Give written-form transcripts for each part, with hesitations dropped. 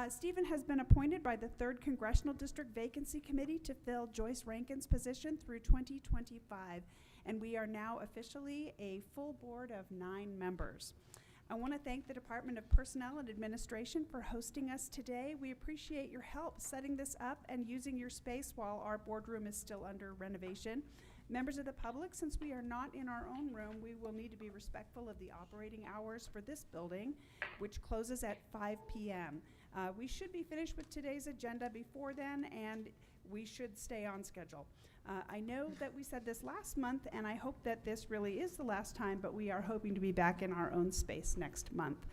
Stephen has been appointed by the 3rd Congressional District Vacancy Committee to fill Joyce Rankin's position through 2025, and we are now officially a full board of 9 members. I want to thank the Department of Personnel and Administration for hosting us today. We appreciate your help setting this up and using your space while our boardroom is still under renovation. Members of the public, since we are not in our own room, we will need to be respectful of the operating hours for this building, which closes at 5 p.m. We should be finished with today's agenda before then, and we should stay on schedule. I know that we said this last month, and I hope that this really is the last time, but we are hoping to be back in our own space next month.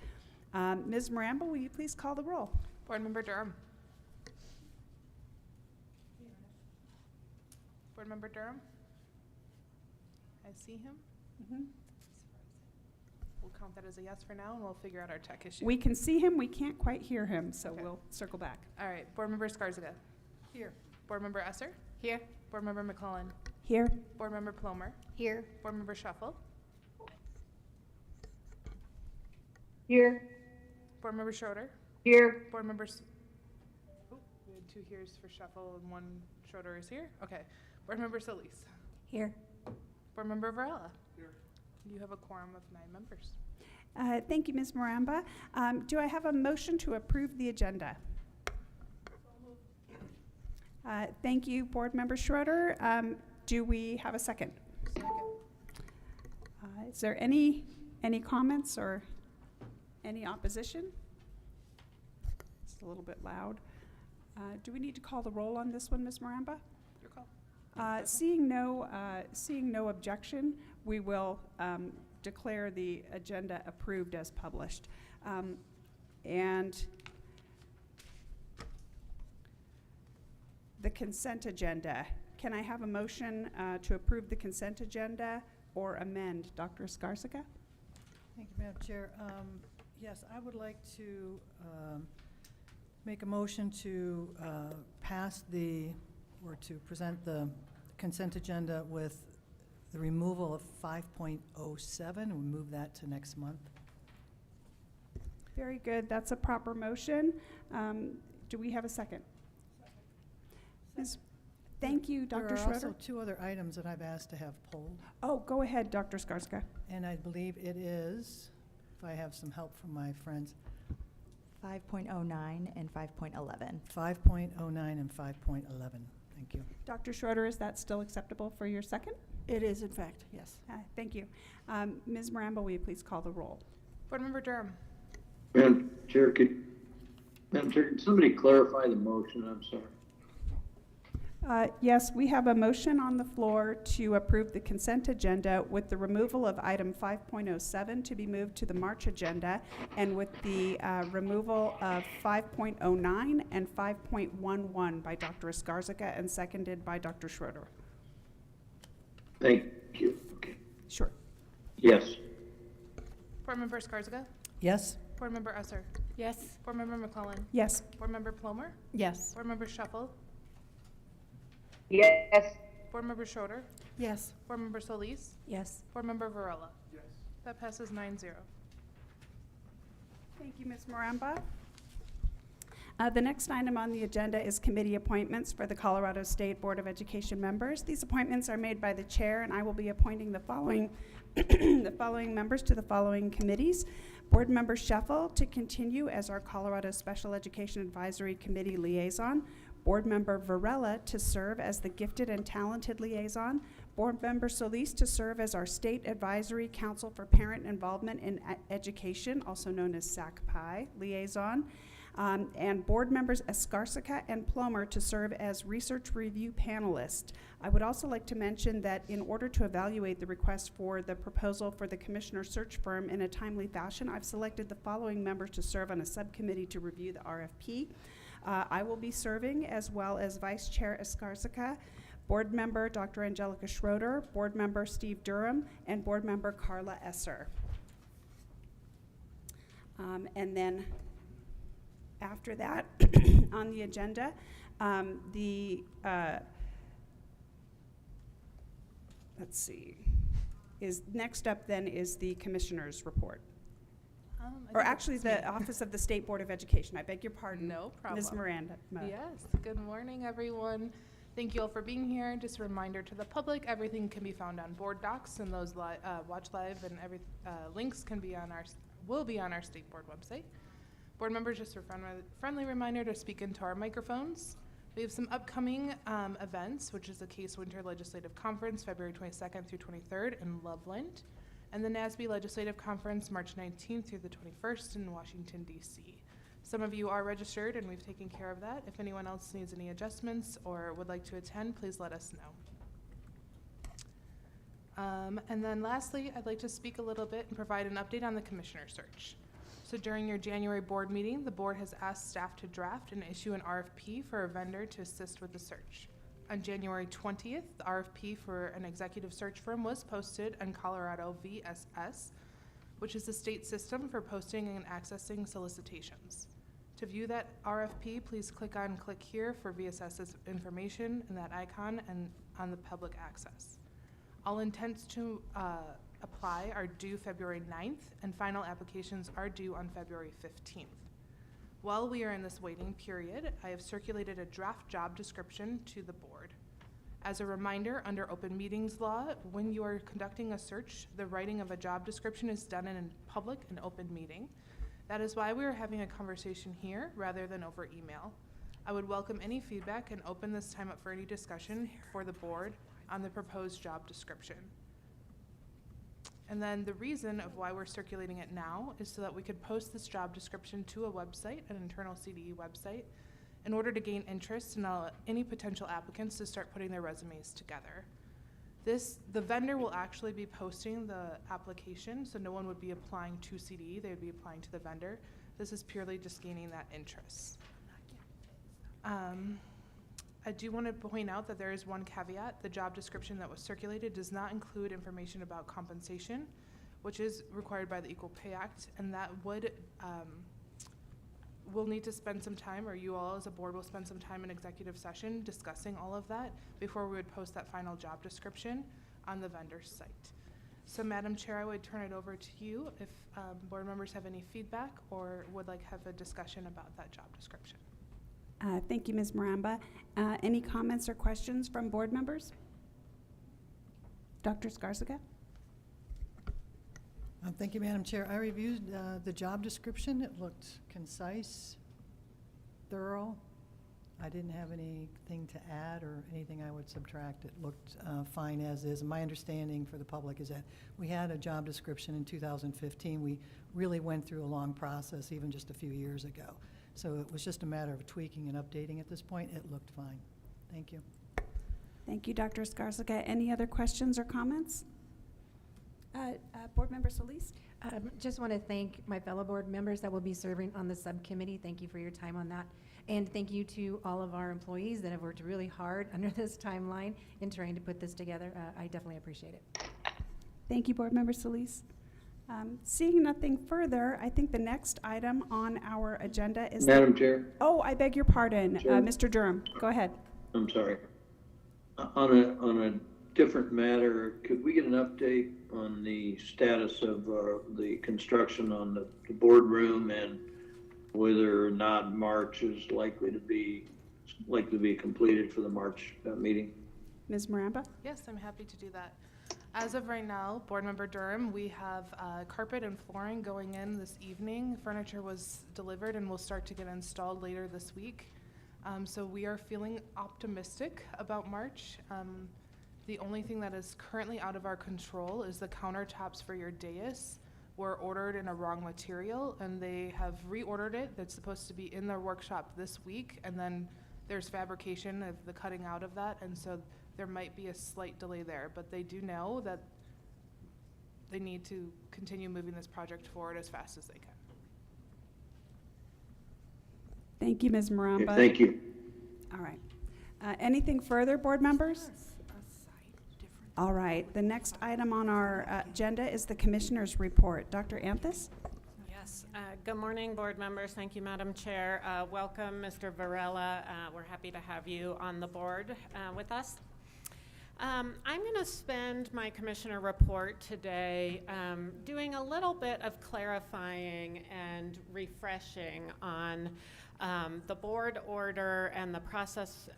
Ms. Maramba, will you please call the roll? Board Member Durham. Board Member Durham. I see him. We'll count that as a yes for now, and we'll figure out our tech issue. We can see him, we can't quite hear him, so Okay. we'll circle back. All right. Board Member Skarziga. Here. Board Member Esser. Here. Board Member McClellan. Here. Board Member Plomer. Here. Board Member Shuffle. Here. Board Member Schroeder. Here. Board Members. Oh, we had 2 heres for Shuffle and 1 Schroeder is here. Okay. Board Member Solis. Here. Board Member Varela. Here. You have a quorum of 9 members. Thank you, Ms. Maramba. Do I have a motion to approve the agenda? Thank you, Board Member Schroeder. Do we have a second? Is there any comments or any opposition? It's a little bit loud. Do we need to call the roll on this one, Ms. Maramba? Your call. Seeing no objection, we will declare the agenda approved as published. And the consent agenda. Can I have a motion to approve the consent agenda or amend? Dr. Skarziga? Thank you, Madam Chair. Yes, I would like to make a motion to pass or to present the consent agenda with the removal of 5.07 and we move that to next month. Very good. That's a proper motion. Do we have a second? Thank you, Dr. There are Schroeder. also 2 other items that I've asked to have polled, Oh, go ahead, Dr. Skarziga. and I believe it is, if I have some help from my friends, 5.09 and 5.11. 5.09 and 5.11. Thank you. Dr. Schroeder, is that still acceptable for your second? It is, in fact, yes. Thank you. Ms. Maramba, will you please call the roll? Board Member Durham. Madam Chair, could somebody clarify the motion? I'm sorry. Yes, we have a motion on the floor to approve the consent agenda with the removal of item 5.07 to be moved to the March agenda, and with the removal of 5.09 and 5.11 by Dr. Skarziga and seconded by Dr. Schroeder. Thank you. Okay. Sure. Yes. Board Member Skarziga. Yes? Board Member Esser. Yes. Board Member McClellan. Yes. Board Member Plomer. Yes. Board Member Shuffle. Yes. Board Member Schroeder. Yes. Board Member Solis. Yes. Board Member Varela. Yes. That passes 9-0. Thank you, Ms. Maramba. The next item on the agenda is committee appointments for the Colorado State Board of Education members. These appointments are made by the chair, and I will be appointing the following the following members to the following committees. Board Member Shuffle to continue as our Colorado Special Education Advisory Committee liaison. Board Member Varela to serve as the Gifted and Talented Liaison. Board Member Solis to serve as our State Advisory Council for Parent Involvement in Education, also known as SACPI Liaison. And board members Skarziga and Plomer to serve as research review panelists. I would also like to mention that in order to evaluate the request for the proposal for the commissioner search firm in a timely fashion, I've selected the following members to serve on a subcommittee to review the RFP. I will be serving, as well as Vice Chair Skarziga, Board Member Dr. Angelica Schroeder, Board Member Steve Durham, and Board Member Carla Esser. And then after that, on the agenda, let's see, is next up then is the commissioner's report. I Or think actually, it's the me. Office of the State Board of Education. I beg your pardon. No problem. Ms. Miranda. Yes, good morning, everyone. Thank you all for being here. Just a reminder to the public, everything can be found on board docs, and those watch live and every links can be on will be on our state board website. Board members, just a friendly reminder to speak into our microphones. We have some upcoming events, which is the Case Winter Legislative Conference, February 22nd through 23rd in Loveland, and the NASB Legislative Conference, March 19th through the 21st in Washington, D.C. Some of you are registered, and we've taken care of that. If anyone else needs any adjustments or would like to attend, please let us know. And then lastly, I'd like to speak a little bit and provide an update on the commissioner search. So during your January board meeting, the board has asked staff to draft and issue an RFP for a vendor to assist with the search. On January 20th, the RFP for an executive search firm was posted on Colorado VSS, which is the state system for posting and accessing solicitations. To view that RFP, please click here for VSS's information and that icon and on the public access. All intents to apply are due February 9th, and final applications are due on February 15th. While we are in this waiting period, I have circulated a draft job description to the board. As a reminder, under open meetings law, when you are conducting a search, the writing of a job description is done in a public and open meeting. That is why we are having a conversation here rather than over email. I would welcome any feedback and open this time up for any discussion for the board on the proposed job description. And then the reason of why we're circulating it now is so that we could post this job description to a website, an internal CDE website, in order to gain interest and allow any potential applicants to start putting their resumes together. The vendor will actually be posting the application, so no one would be applying to CDE, they would be applying to the vendor. This is purely just gaining that interest. I do want to point out that there is one caveat. The job description that was circulated does not include information about compensation, which is required by the Equal Pay Act, and that would, we'll need to spend some time, or you all as a board will spend some time in executive session discussing all of that before we would post that final job description on the vendor's site. So Madam Chair, I would turn it over to you if board members have any feedback or would like have a discussion about that job description. Thank you, Ms. Maramba. Any comments or questions from board members? Dr. Skarziga? Thank you, Madam Chair. I reviewed the job description. It looked concise, thorough. I didn't have anything to add or anything I would subtract. It looked fine as is. My understanding for the public is that we had a job description in 2015. We really went through a long process even just a few years ago. So it was just a matter of tweaking and updating at this point. It looked fine. Thank you. Thank you, Dr. Skarziga. Any other questions or comments? Board Member Solis? Just want to thank my fellow board members that will be serving on the subcommittee. Thank you for your time on that. And thank you to all of our employees that have worked really hard under this timeline in trying to put this together. I definitely appreciate it. Thank you, Board Member Solis. Seeing nothing further, I think the next item on our agenda is... Madam Chair? Oh, I beg your pardon. Sure. Mr. Durham, go ahead. I'm sorry. On a different matter, could we get an update on the status of the construction on the boardroom and whether or not March is likely to be completed for the March meeting? Ms. Maramba? Yes, I'm happy to do that. As of right now, Board Member Durham, we have carpet and flooring going in this evening. Furniture was delivered and will start to get installed later this week. So we are feeling optimistic about March. The only thing that is currently out of our control is the countertops for your dais were ordered in a wrong material, and they have reordered it. That's supposed to be in their workshop this week, and then there's fabrication of the cutting out of that, and so there might be a slight delay there, but they do know that they need to continue moving this project forward as fast as they can. Thank you, Ms. Maramba. Okay, thank you. All right. Anything further, board members? All right. The next item on our agenda is the Commissioner's Report. Dr. Anthus? Yes. Good morning, board members. Thank you, Madam Chair. Welcome, Mr. Varela. We're happy to have you on the board with us. I'm going to spend my commissioner report today doing a little bit of clarifying and refreshing on the board order and the process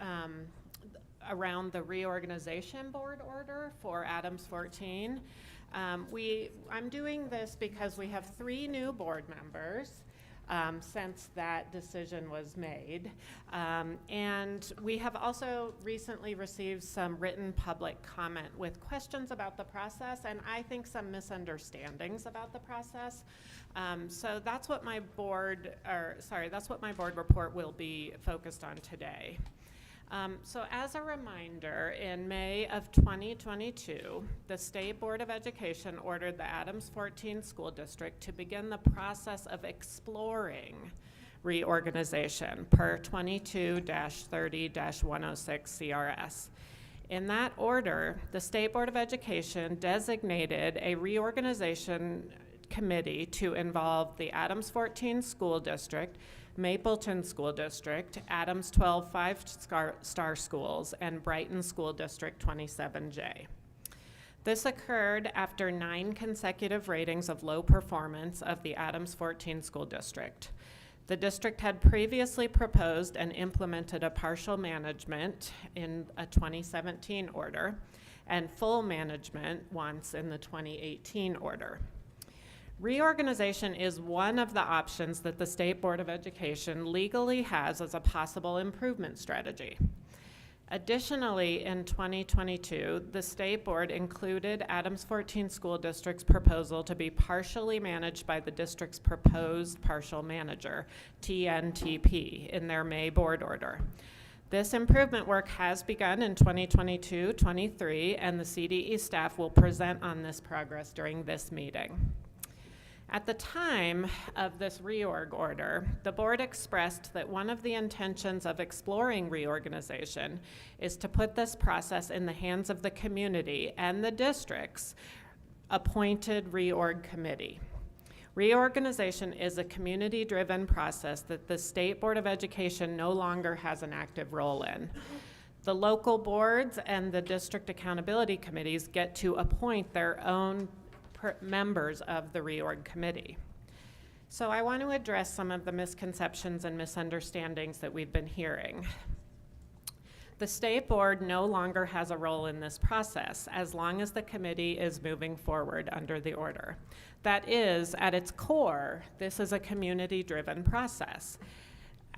around the reorganization board order for Adams 14. I'm doing this because we have 3 new board members since that decision was made. And we have also recently received some written public comment with questions about the process and I think some misunderstandings about the process. So that's what my board report will be focused on today. So as a reminder, in May of 2022, the State Board of Education ordered the Adams 14 School District to begin the process of exploring reorganization per 22-30-106 CRS. In that order, the State Board of Education designated a reorganization committee to involve the Adams 14 School District, Mapleton School District, Adams 12 5-star schools, and Brighton School District 27J. This occurred after 9 consecutive ratings of low performance of the Adams 14 School District. The district had previously proposed and implemented a partial management in a 2017 order and full management once in the 2018 order. Reorganization is one of the options that the State Board of Education legally has as a possible improvement strategy. Additionally, in 2022, the State Board included Adams 14 School District's proposal to be partially managed by the district's proposed partial manager, TNTP, in their May board order. This improvement work has begun in 2022-23, and the CDE staff will present on this progress during this meeting. At the time of this reorg order, the board expressed that one of the intentions of exploring reorganization is to put this process in the hands of the community and the district's appointed reorg committee. Reorganization is a community-driven process that the State Board of Education no longer has an active role in. The local boards and the district accountability committees get to appoint their own members of the reorg committee. So I want to address some of the misconceptions and misunderstandings that we've been hearing. The State Board no longer has a role in this process as long as the committee is moving forward under the order. That is, at its core, this is a community-driven process,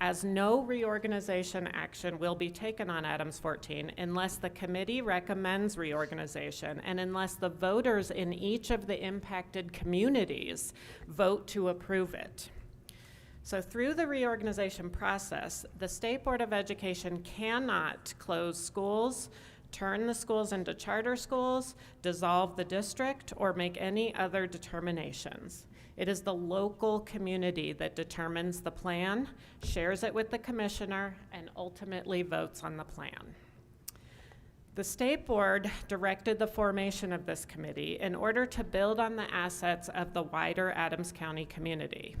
as no reorganization action will be taken on Adams 14 unless the committee recommends reorganization and unless the voters in each of the impacted communities vote to approve it. So through the reorganization process, the State Board of Education cannot close schools, turn the schools into charter schools, dissolve the district, or make any other determinations. It is the local community that determines the plan, shares it with the commissioner, and ultimately votes on the plan. The State Board directed the formation of this committee in order to build on the assets of the wider Adams County community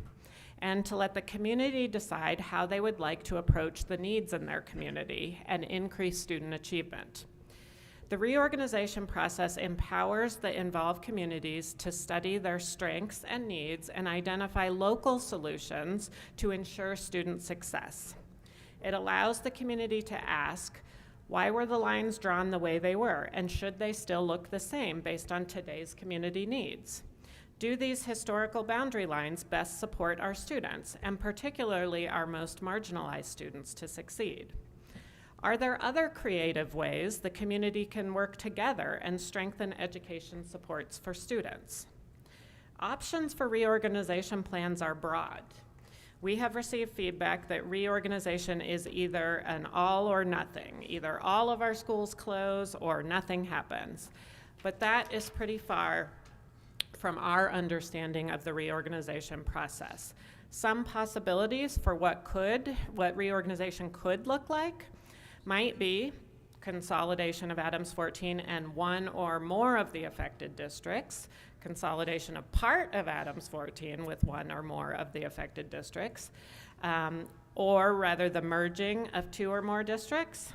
and to let the community decide how they would like to approach the needs in their community and increase student achievement. The reorganization process empowers the involved communities to study their strengths and needs and identify local solutions to ensure student success. It allows the community to ask, why were the lines drawn the way they were, and should they still look the same based on today's community needs? Do these historical boundary lines best support our students, and particularly our most marginalized students, to succeed? Are there other creative ways the community can work together and strengthen education supports for students? Options for reorganization plans are broad. We have received feedback that reorganization is either an all or nothing. Either all of our schools close or nothing happens. But that is pretty far from our understanding of the reorganization process. Some possibilities for what reorganization could look like might be consolidation of Adams 14 and one or more of the affected districts, consolidation of part of Adams 14 with one or more of the affected districts, or rather the merging of 2 or more districts,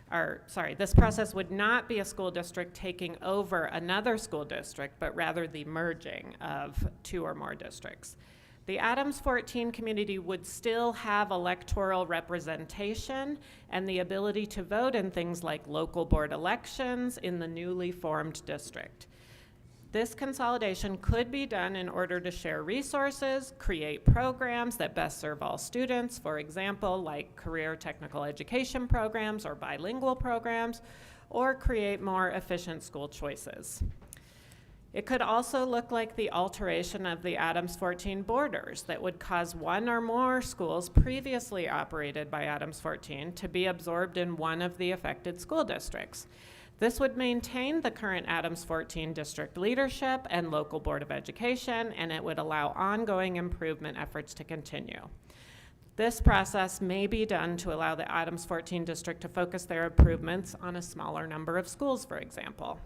this process would not be a school district taking over another school district, but rather the merging of 2 or more districts. The Adams 14 community would still have electoral representation and the ability to vote in things like local board elections in the newly formed district. This consolidation could be done in order to share resources, create programs that best serve all students, for example, like career technical education programs or bilingual programs, or create more efficient school choices. It could also look like the alteration of the Adams 14 borders that would cause 1 or more schools previously operated by Adams 14 to be absorbed in one of the affected school districts. This would maintain the current Adams 14 district leadership and local board of education, and it would allow ongoing improvement efforts to continue. This process may be done to allow the Adams 14 district to focus their improvements on a smaller number of schools, for example.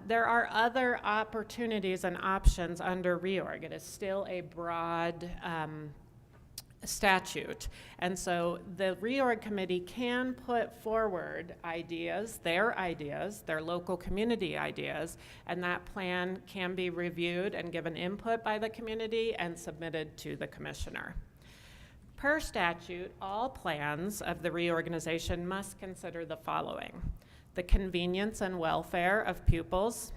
There are other opportunities and options under reorg. It is still a broad statute. And so the reorg committee can put forward ideas, their local community ideas, and that plan can be reviewed and given input by the community and submitted to the commissioner. Per statute, all plans of the reorganization must consider the following: the convenience and welfare of pupils,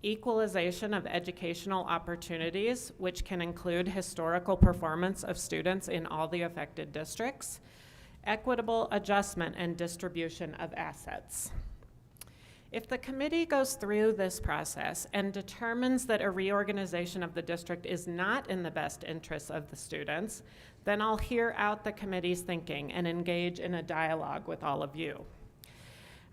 equalization of educational opportunities, which can include historical performance of students in all the affected districts, equitable adjustment and distribution of assets. If the committee goes through this process and determines that a reorganization of the district is not in the best interests of the students, then I'll hear out the committee's thinking and engage in a dialogue with all of you.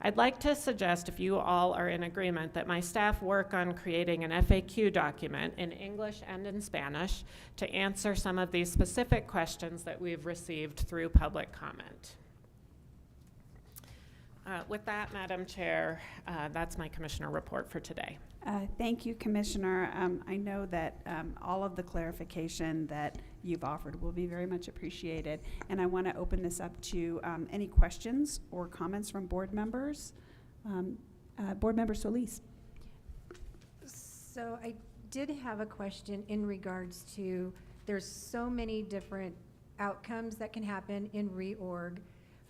I'd like to suggest, if you all are in agreement, that my staff work on creating an FAQ document in English and in Spanish to answer some of these specific questions that we've received through public comment. With that, Madam Chair, that's my commissioner report for today. Thank you, Commissioner. I know that all of the clarification that you've offered will be very much appreciated. And I want to open this up to any questions or comments from board members. Board Member Solis. So I did have a question in regards to, there's so many different outcomes that can happen in reorg.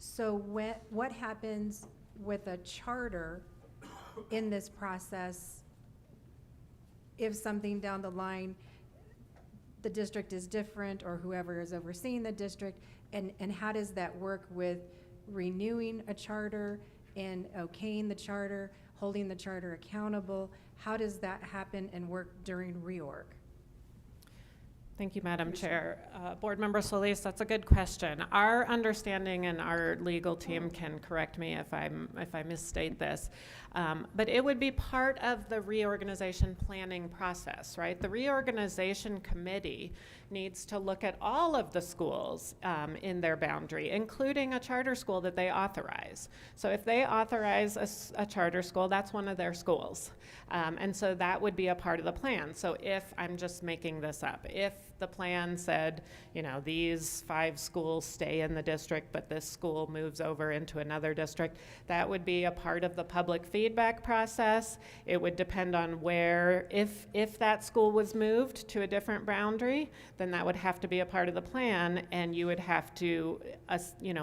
So what happens with a charter in this process if something down the line, the district is different or whoever is overseeing the district, and how does that work with renewing a charter and okaying the charter, holding the charter accountable? How does that happen and work during reorg? Thank you, Madam Chair. Board Member Solis, that's a good question. Our understanding, and our legal team can correct me if I misstate this, but it would be part of the reorganization planning process, right? The reorganization committee needs to look at all of the schools in their boundary, including a charter school that they authorize. So if they authorize a charter school, that's one of their schools. And so that would be a part of the plan. So if, I'm just making this up, if the plan said, you know, these 5 schools stay in the district, but this school moves over into another district, that would be a part of the public feedback process. It would depend on where, if that school was moved to a different boundary, then that would have to be a part of the plan, and you would have to,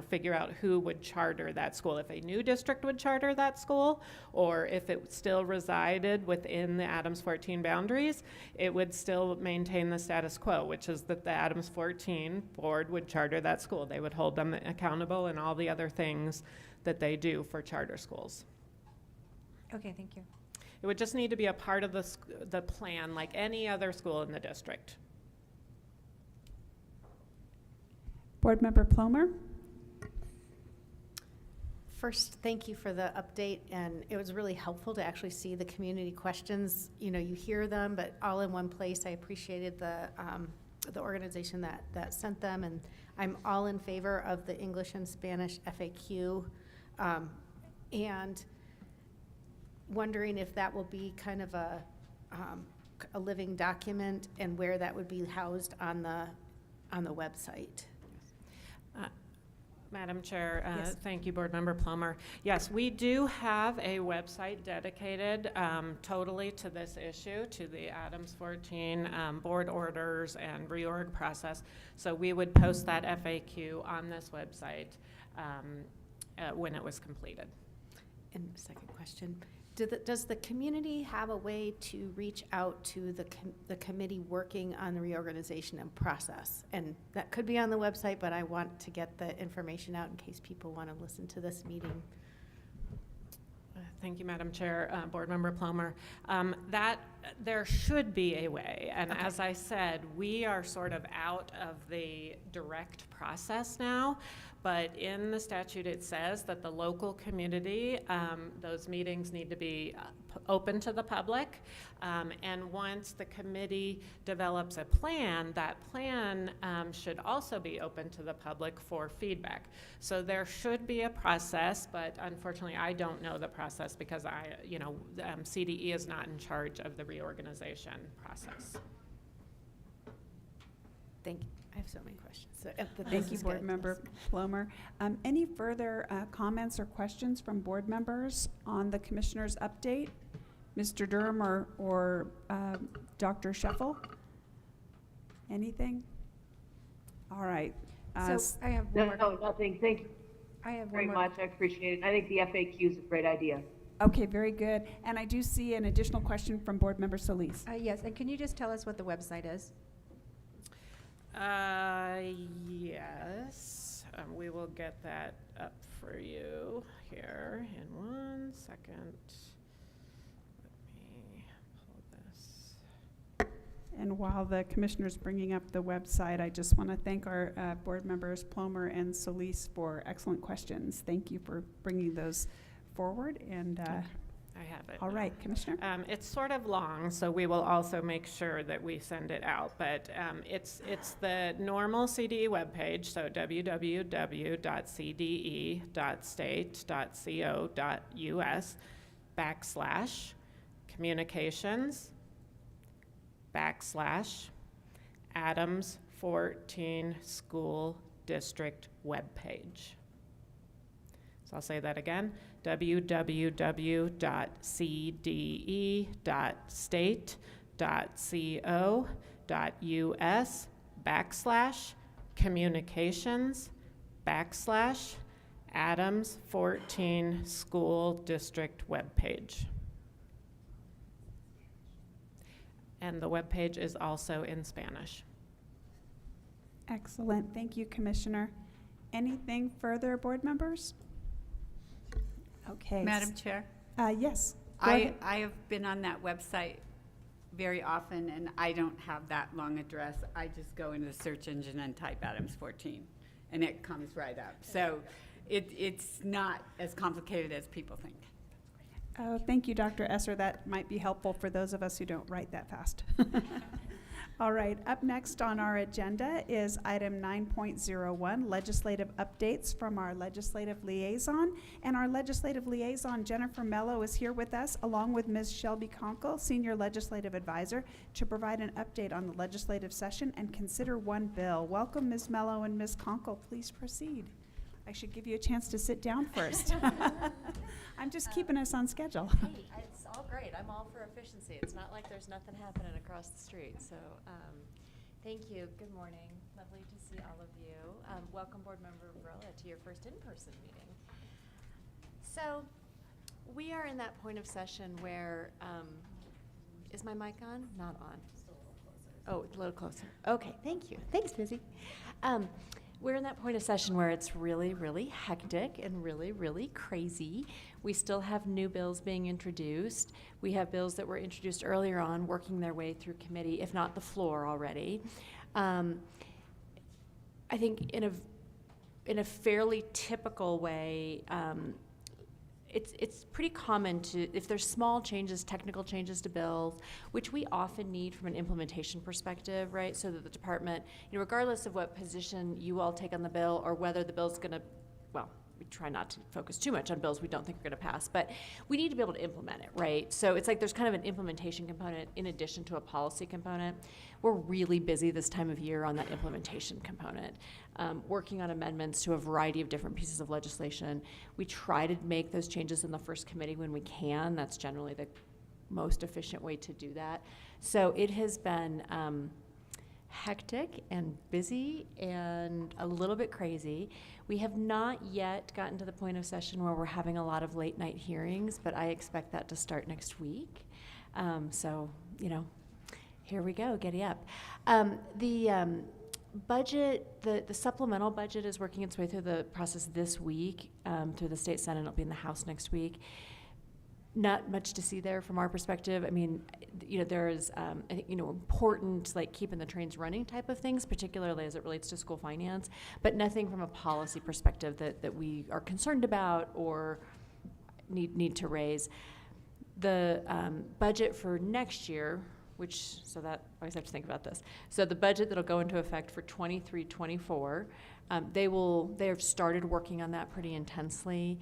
figure out who would charter that school. If a new district would charter that school, or if it still resided within the Adams 14 boundaries, it would still maintain the status quo, which is that the Adams 14 board would charter that school. They would hold them accountable and all the other things that they do for charter schools. Okay, thank you. It would just need to be a part of the plan like any other school in the district. Board Member Plomer. First, thank you for the update, and it was really helpful to actually see the community questions. You know, you hear them, but all in one place. I appreciated the organization that sent them, and I'm all in favor of the English and Spanish FAQ, and wondering if that will be kind of a living document and where that would be housed on the website. Madam Chair, Yes. thank you, Board Member Plummer. Yes, we do have a website dedicated totally to this issue, to the Adams 14 board orders and reorg process. So we would post that FAQ on this website when it was completed. And second question, does the community have a way to reach out to the committee working on the reorganization and process? And that could be on the website, but I want to get the information out in case people want to listen to this meeting. Thank you, Madam Chair, Board Member Plummer. That there should be a way, and as I said, we are sort of out of the direct process now, but in the statute it says that the local community, those meetings need to be open to the public, and once the committee develops a plan, that plan should also be open to the public for feedback. So there should be a process, but unfortunately I don't know the process because CDE is not in charge of the reorganization process. Thank you. I have so many questions. So, but Thank this you, is Board good. Member Plomer. Any further comments or questions from board members on the commissioner's update? Mr. Durham or Dr. Sheffel? Anything? All right. So I have one more. No, nothing. Thank you I have one very more. much. I appreciate it. I think the FAQ is a great idea. Okay, very good. And I do see an additional question from Board Member Solis. Yes, and can you just tell us what the website is? Yes, we will get that up for you here in 1 second. Let me pull this. And while the commissioner's bringing up the website, I just want to thank our board members Plomer and Solis for excellent questions. Thank you for bringing those forward. And I have it. all right, Commissioner. It's sort of long, so we will also make sure that we send it out. But it's the normal CDE webpage, so www.cde.state.co.us/communications/Adams 14 School District webpage. So I'll say that again, www.cde.state.co.us/communications/Adams 14 School District webpage. And the webpage is also in Spanish. Excellent. Thank you, Commissioner. Anything further, board members? Okay. Madam Chair, Yes. Go ahead. I have been on that website very often, and I don't have that long address. I just go into the search engine and type Adams 14, and it comes right up. So it's not as complicated as people think. Oh, thank you, Dr. Esser. That might be helpful for those of us who don't write that fast. All right, up next on our agenda is item 9.01, legislative updates from our legislative liaison. And our legislative liaison, Jennifer Mello, is here with us, along with Ms. Shelby Conkle, Senior Legislative Advisor, to provide an update on the legislative session and consider one bill. Welcome, Ms. Mello and Ms. Conkle. Please proceed. I should give you a chance to sit down first. I'm just keeping us on schedule. Hey, it's all great. I'm all for efficiency. It's not like there's nothing happening across the street. So, thank you. Good morning. Lovely to see all of you. Welcome, Board Member Varela, to your first in-person meeting. So, we are in that point of session where, is my mic on? Not on. Oh, a little closer. Okay, thank you. Thanks, Busy. We're in that point of session where it's really, really hectic and really, really crazy. We still have new bills being introduced. We have bills that were introduced earlier on working their way through committee, if not the floor already. I think in a fairly typical way, it's pretty common to, if there's small changes, technical changes to bills, which we often need from an implementation perspective, right? So that the department, regardless of what position you all take on the bill or whether the bill's gonna, well, we try not to focus too much on bills we don't think are going to pass, but we need to be able to implement it, right? So it's like there's kind of an implementation component in addition to a policy component. We're really busy this time of year on that implementation component, working on amendments to a variety of different pieces of legislation. We try to make those changes in the first committee when we can. That's generally the most efficient way to do that. So it has been hectic and busy and a little bit crazy. We have not yet gotten to the point of session where we're having a lot of late night hearings, but I expect that to start next week. So, you know, here we go, giddy up. The budget, the supplemental budget is working its way through the process this week, through the state senate. It'll be in the House next week. Not much to see there from our perspective. I mean, you know, there's, I think, you know, important, like keeping the trains running type of things, particularly as it relates to school finance, but nothing from a policy perspective that we are concerned about or need to raise. The budget for next year, so that, I always have to think about this. So the budget that'll go into effect for 23-24, they have started working on that pretty intensely.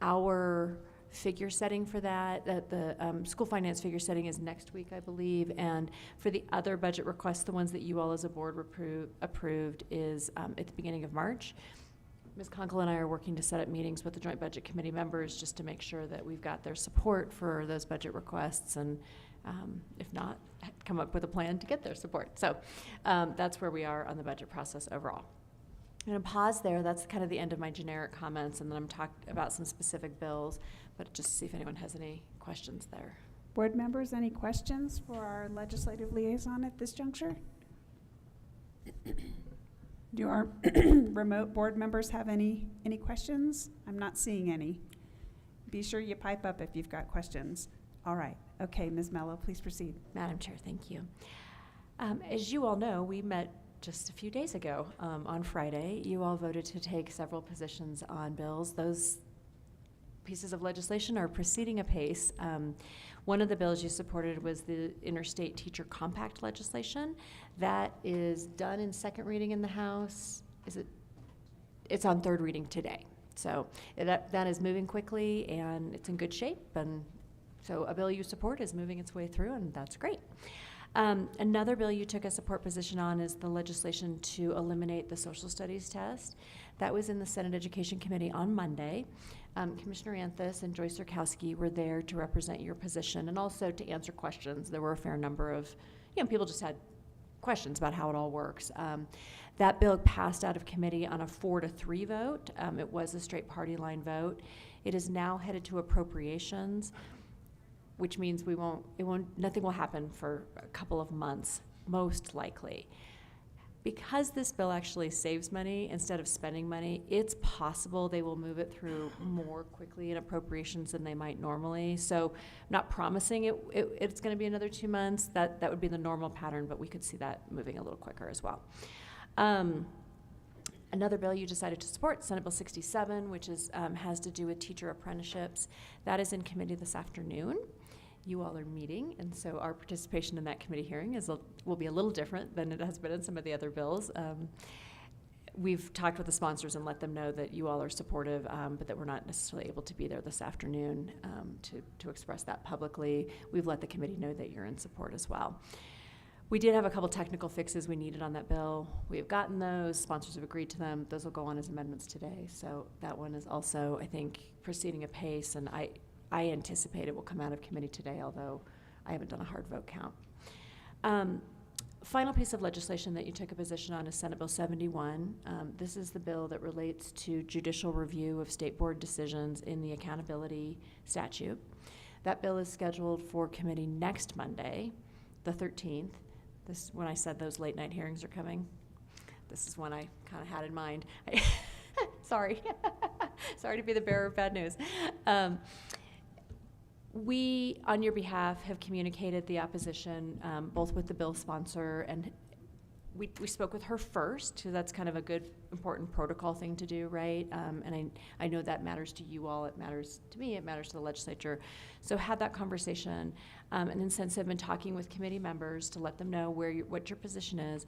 Our figure setting for that, the school finance figure setting is next week, I believe, and for the other budget requests, the ones that you all as a board approved is at the beginning of March. Ms. Conkle and I are working to set up meetings with the Joint Budget Committee members just to make sure that we've got their support for those budget requests, and if not, come up with a plan to get their support. So that's where we are on the budget process overall. I'm going to pause there. That's kind of the end of my generic comments, and then I'm talking about some specific bills, but just see if anyone has any questions there. Board members, any questions for our legislative liaison at this juncture? Do our remote board members have any questions? I'm not seeing any. Be sure you pipe up if you've got questions. All right. Okay, Ms. Mello, please proceed. Madam Chair, thank you. As you all know, we met just a few days ago on Friday. You all voted to take several positions on bills. Those pieces of legislation are proceeding apace. One of the bills you supported was the Interstate Teacher Compact legislation. That is done in second reading in the House. It's on third reading today. So that is moving quickly and it's in good shape. And so a bill you support is moving its way through, and that's great. Another bill you took a support position on is the legislation to eliminate the social studies test. That was in the Senate Education Committee on Monday. Commissioner Anthus and Joyce Zerkowski were there to represent your position and also to answer questions. There were a fair number of, people just had questions about how it all works. That bill passed out of committee on a 4-3 vote. It was a straight party line vote. It is now headed to appropriations, which means nothing will happen for a couple of months, most likely. Because this bill actually saves money instead of spending money, it's possible they will move it through more quickly in appropriations than they might normally. So I'm not promising it's going to be another 2 months. That would be the normal pattern, but we could see that moving a little quicker as well. Another bill you decided to support, Senate Bill 67, which has to do with teacher apprenticeships. That is in committee this afternoon. You all are meeting, and so our participation in that committee hearing will be a little different than it has been in some of the other bills. We've talked with the sponsors and let them know that you all are supportive, but that we're not necessarily able to be there this afternoon to express that publicly. We've let the committee know that you're in support as well. We did have a couple technical fixes we needed on that bill. We have gotten those. Sponsors have agreed to them. Those will go on as amendments today. So that one is also, I think, proceeding apace, and I anticipate it will come out of committee today, although I haven't done a hard vote count. Final piece of legislation that you took a position on is Senate Bill 71. This is the bill that relates to judicial review of state board decisions in the accountability statute. That bill is scheduled for committee next Monday, the 13th. This, when I said those late night hearings are coming, this is one I kind of had in mind. Sorry. Sorry to be the bearer of bad news. We, on your behalf, have communicated the opposition, both with the bill sponsor, and we spoke with her first, because that's kind of a good, important protocol thing to do, right? And I know that matters to you all, it matters to me, it matters to the legislature. So had that conversation, and then since I've been talking with committee members to let them know what your position is.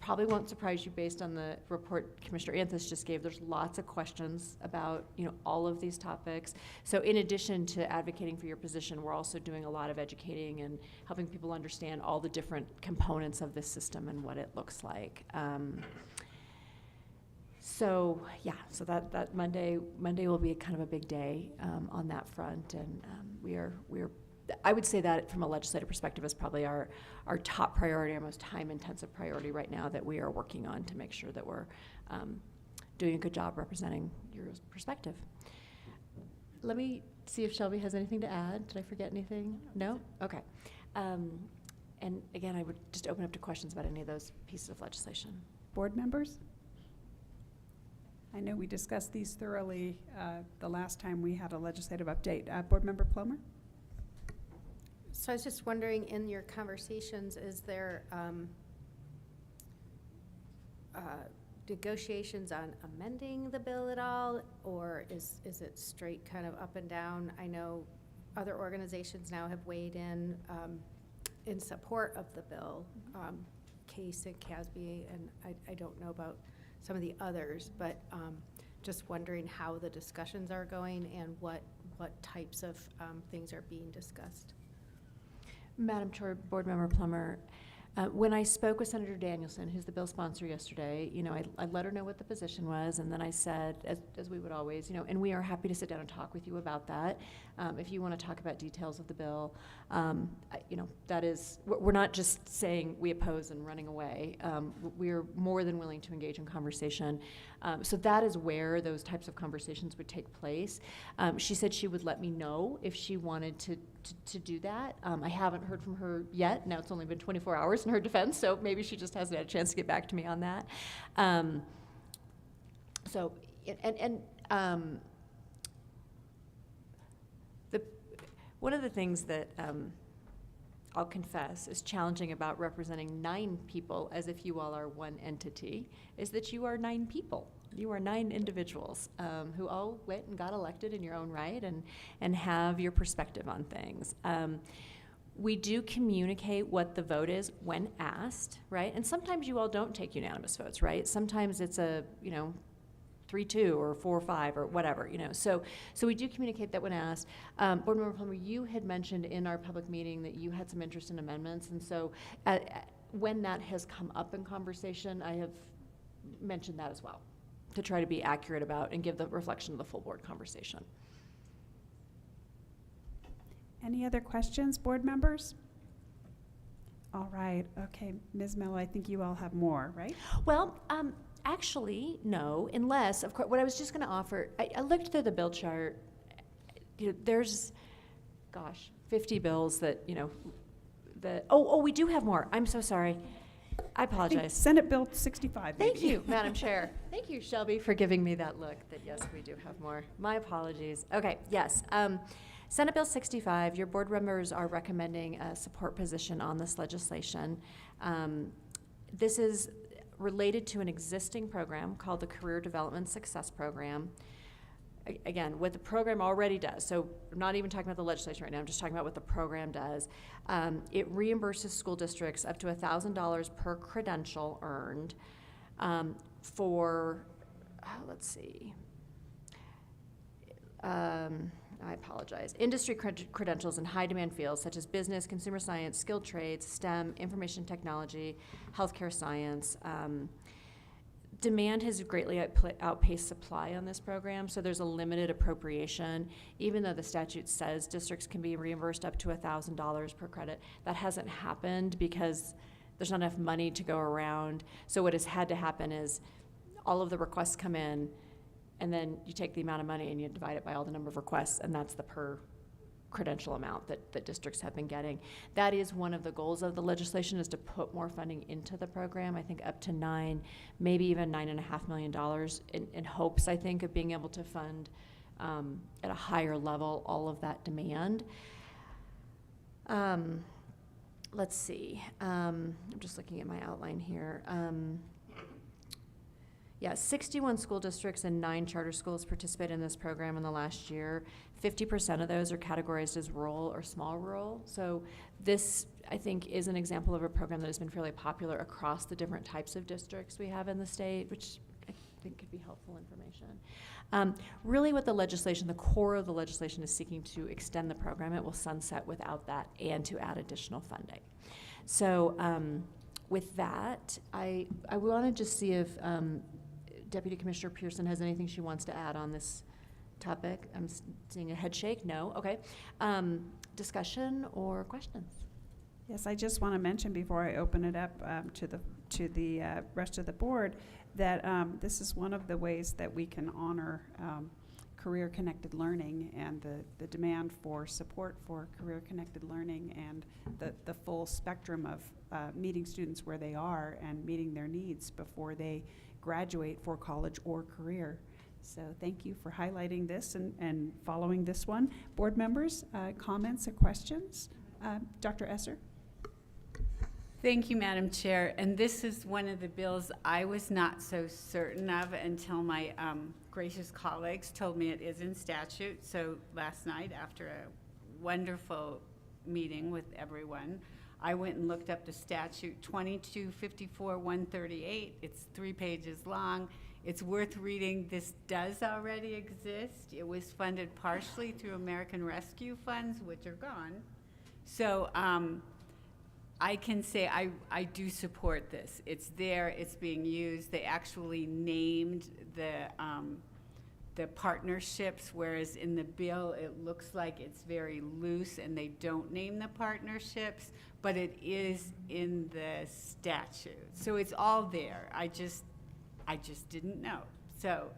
probably won't surprise you based on the report Commissioner Anthony just gave. There's lots of questions about, all of these topics. So in addition to advocating for your position, we're also doing a lot of educating and helping people understand all the different components of this system and what it looks like. So that Monday will be kind of a big day on that front, and we're I would say that from a legislative perspective is probably our top priority, our most time-intensive priority right now that we are working on to make sure that we're doing a good job representing your perspective. Let me see if Shelby has anything to add. Did I forget anything? No? Okay. And again, I would just open up to questions about any of those pieces of legislation. Board members? I know we discussed these thoroughly the last time we had a legislative update. Board Member Plomer? So I was just wondering, in your conversations, is there negotiations on amending the bill at all, or is it straight kind of up and down? I know other organizations now have weighed in support of the bill, CASE and CASB, and I don't know about some of the others, but just wondering how the discussions are going and what types of things are being discussed. Madam Chair, Board Member Plummer, when I spoke with Senator Danielson, who's the bill sponsor yesterday, I let her know what the position was, and then I said, as we would always, and we are happy to sit down and talk with you about that. If you want to talk about details of the bill, that is, we're not just saying we oppose and running away. We're more than willing to engage in conversation. So that is where those types of conversations would take place. She said she would let me know if she wanted to do that. I haven't heard from her yet. Now it's only been 24 hours in her defense, so maybe she just hasn't had a chance to get back to me on that. One of the things that I'll confess is challenging about representing 9 people as if you all are one entity is that you are 9 people. You are 9 individuals who all went and got elected in your own right and have your perspective on things. We do communicate what the vote is when asked, right? And sometimes you all don't take unanimous votes, right? Sometimes it's a, 3-2 or 4-5 or whatever, So we do communicate that when asked. Board Member Plummer, you had mentioned in our public meeting that you had some interest in amendments, and so when that has come up in conversation, I have mentioned that as well, to try to be accurate about and give the reflection of the full board conversation. Any other questions, board members? All right, okay, Ms. Mello, I think you all have more, right? Well, actually, no, unless, of course, what I was just gonna offer, I looked through the bill chart. There's, 50 bills that, we do have more. I'm so sorry. I I think apologize. Senate Bill 65, maybe. Thank you, Madam Chair. Thank you, Shelby, for giving me that look that yes, we do have more. My apologies. Okay, yes. Senate Bill 65, your board members are recommending a support position on this legislation. This is related to an existing program called the Career Development Success Program. Again, what the program already does, so I'm not even talking about the legislation right now, I'm just talking about what the program does. It reimburses school districts up to $1,000 per credential earned for, let's see, I apologize, industry credentials in high-demand fields such as business, consumer science, skilled trades, STEM, information technology, healthcare science. Demand has greatly outpaced supply on this program, so there's a limited appropriation. Even though the statute says districts can be reimbursed up to $1,000 per credit, that hasn't happened because there's not enough money to go around. So what has had to happen is all of the requests come in, and then you take the amount of money and you divide it by all the number of requests, and that's the per credential amount that districts have been getting. That is one of the goals of the legislation, is to put more funding into the program. I think up to maybe even $9.5 million in hopes, I think, of being able to fund at a higher level all of that demand. Let's see. I'm just looking at my outline here. Yeah, 61 school districts and 9 charter schools participate in this program in the last year. 50% of those are categorized as rural or small rural. So this, I think, is an example of a program that has been fairly popular across the different types of districts we have in the state, which I think could be helpful information. Really what the legislation, the core of the legislation is seeking to extend the program. It will sunset without that and to add additional funding. So with that, I want to just see if Deputy Commissioner Pearson has anything she wants to add on this topic. I'm seeing a head shake. No. Okay. Discussion or questions? Yes, I just want to mention before I open it up to the rest of the board that this is one of the ways that we can honor career-connected learning and the demand for support for career-connected learning and the full spectrum of meeting students where they are and meeting their needs before they graduate for college or career. So thank you for highlighting this and following this one. Board members, comments or questions? Dr. Esser? Thank you, Madam Chair. And this is one of the bills I was not so certain of until my gracious colleagues told me it is in statute. So last night, after a wonderful meeting with everyone, I went and looked up the statute 2254-138. It's 3 pages long. It's worth reading. This does already exist. It was funded partially through American Rescue Funds, which are gone. So I can say I do support this. It's there, it's being used. They actually named the partnerships, whereas in the bill it looks like it's very loose and they don't name the partnerships, but it is in the statute. So it's all there. I just didn't know. So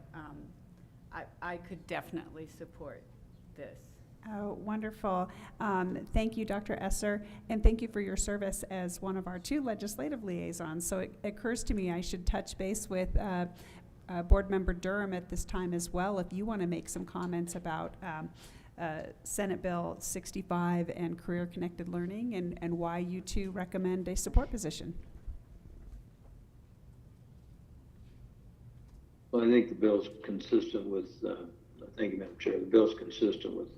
I could definitely support this. Oh, wonderful. Thank you, Dr. Esser, and thank you for your service as one of our 2 legislative liaisons. So it occurs to me I should touch base with Board Member Durham at this time as well, if you want to make some comments about Senate Bill 65 and career-connected learning and why you 2 recommend a support position. Well, I think the bill's consistent with, thank you, Madam Chair, the bill's consistent with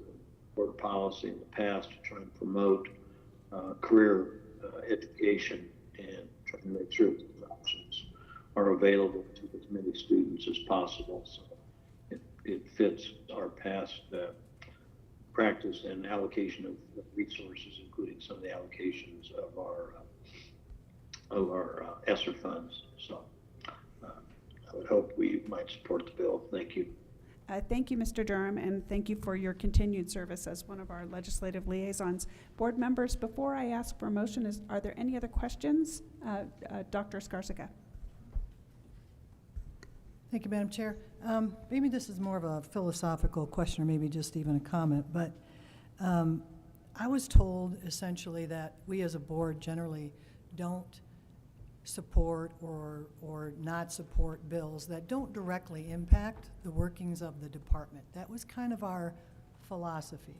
board policy in the past to try and promote career education and try to make sure that the options are available to as many students as possible. So it fits our past practice and allocation of resources, including some of the allocations of our ESSER funds. So I would hope we might support the bill. Thank you. Thank you, Mr. Durham, and thank you for your continued service as one of our legislative liaisons. Board members, before I ask for a motion, are there any other questions? Dr. Skarsica. Thank you, Madam Chair. Maybe this is more of a philosophical question or maybe just even a comment, but I was told essentially that we as a board generally don't support or not support bills that don't directly impact the workings of the department. That was kind of our philosophy.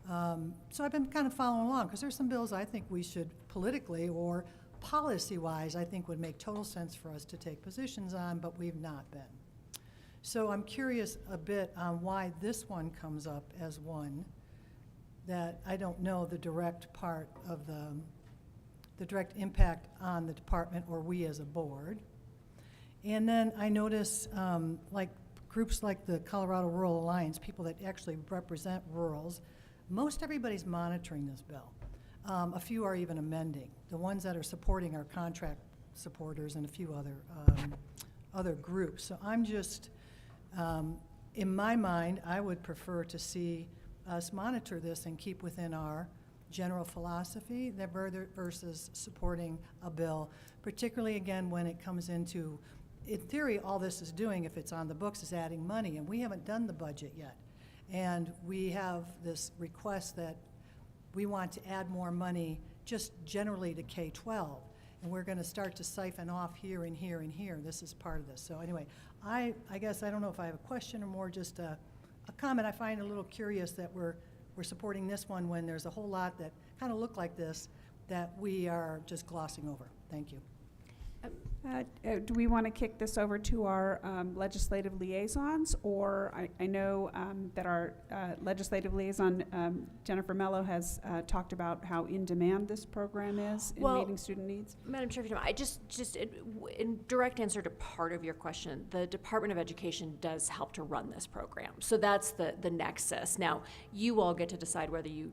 So I've been kind of following along because there's some bills I think we should politically or policy-wise I think would make total sense for us to take positions on, but we've not been. So I'm curious a bit on why this one comes up as one that I don't know the direct part of the direct impact on the department or we as a board. And then I notice like groups like the Colorado Rural Alliance, people that actually represent rurals, most everybody's monitoring this bill. A few are even amending. The ones that are supporting are contract supporters and a few other groups. So I'm just, in my mind, I would prefer to see us monitor this and keep within our general philosophy versus supporting a bill, particularly again when it comes into, in theory, all this is doing, if it's on the books, is adding money, and we haven't done the budget yet. And we have this request that we want to add more money just generally to K-12, and we're going to start to siphon off here and here and here. This is part of this. So anyway, I guess I don't know if I have a question or more just a comment. I find it a little curious that we're supporting this one when there's a whole lot that kind of look like this that we are just glossing over. Thank you. Do we want to kick this over to our legislative liaisons? Or I know that our legislative liaison, Jennifer Mello, has talked about how in demand this program is in Well, meeting student needs. Madam Chair, if you don't mind, in direct answer to part of your question, the Department of Education does help to run this program. So that's the nexus. Now, you all get to decide whether you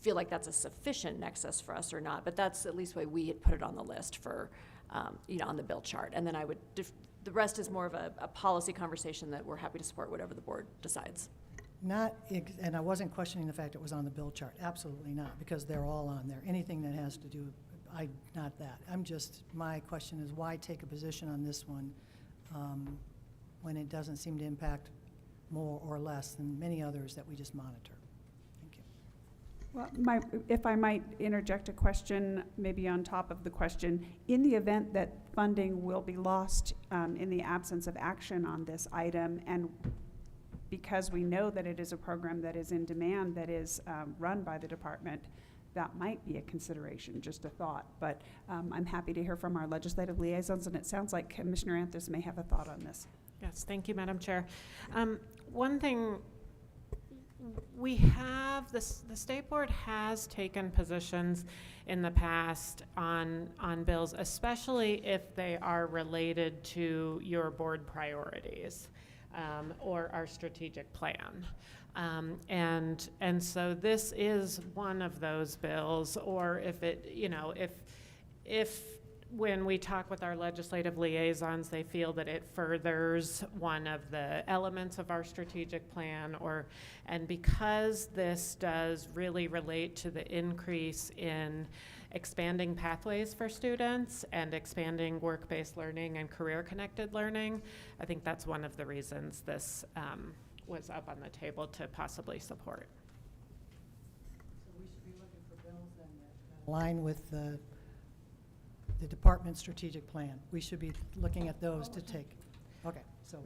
feel like that's a sufficient nexus for us or not, but that's at least why we had put it on the list for, on the bill chart. And then the rest is more of a policy conversation that we're happy to support whatever the board decides. And I wasn't questioning the fact it was on the bill chart, absolutely not, because they're all on there. Anything that has to do, not that. My question is why take a position on this one when it doesn't seem to impact more or less than many others that we just monitor? Thank you. Well, if I might interject a question, maybe on top of the question, in the event that funding will be lost in the absence of action on this item, and because we know that it is a program that is in demand, that is run by the department, that might be a consideration, just a thought. But I'm happy to hear from our legislative liaisons, and it sounds like Commissioner Anthus may have a thought on this. Yes, thank you, Madam Chair. One thing, we have, the State Board has taken positions in the past on bills, especially if they are related to your board priorities or our strategic plan. And so this is one of those bills, or if it, if when we talk with our legislative liaisons, they feel that it furthers one of the elements of our strategic plan, and because this does really relate to the increase in expanding pathways for students and expanding work-based learning and career-connected learning, I think that's one of the reasons this was up on the table to possibly support. So we should be looking for bills then that align with the department's strategic plan. We should be looking at those to take. Okay, so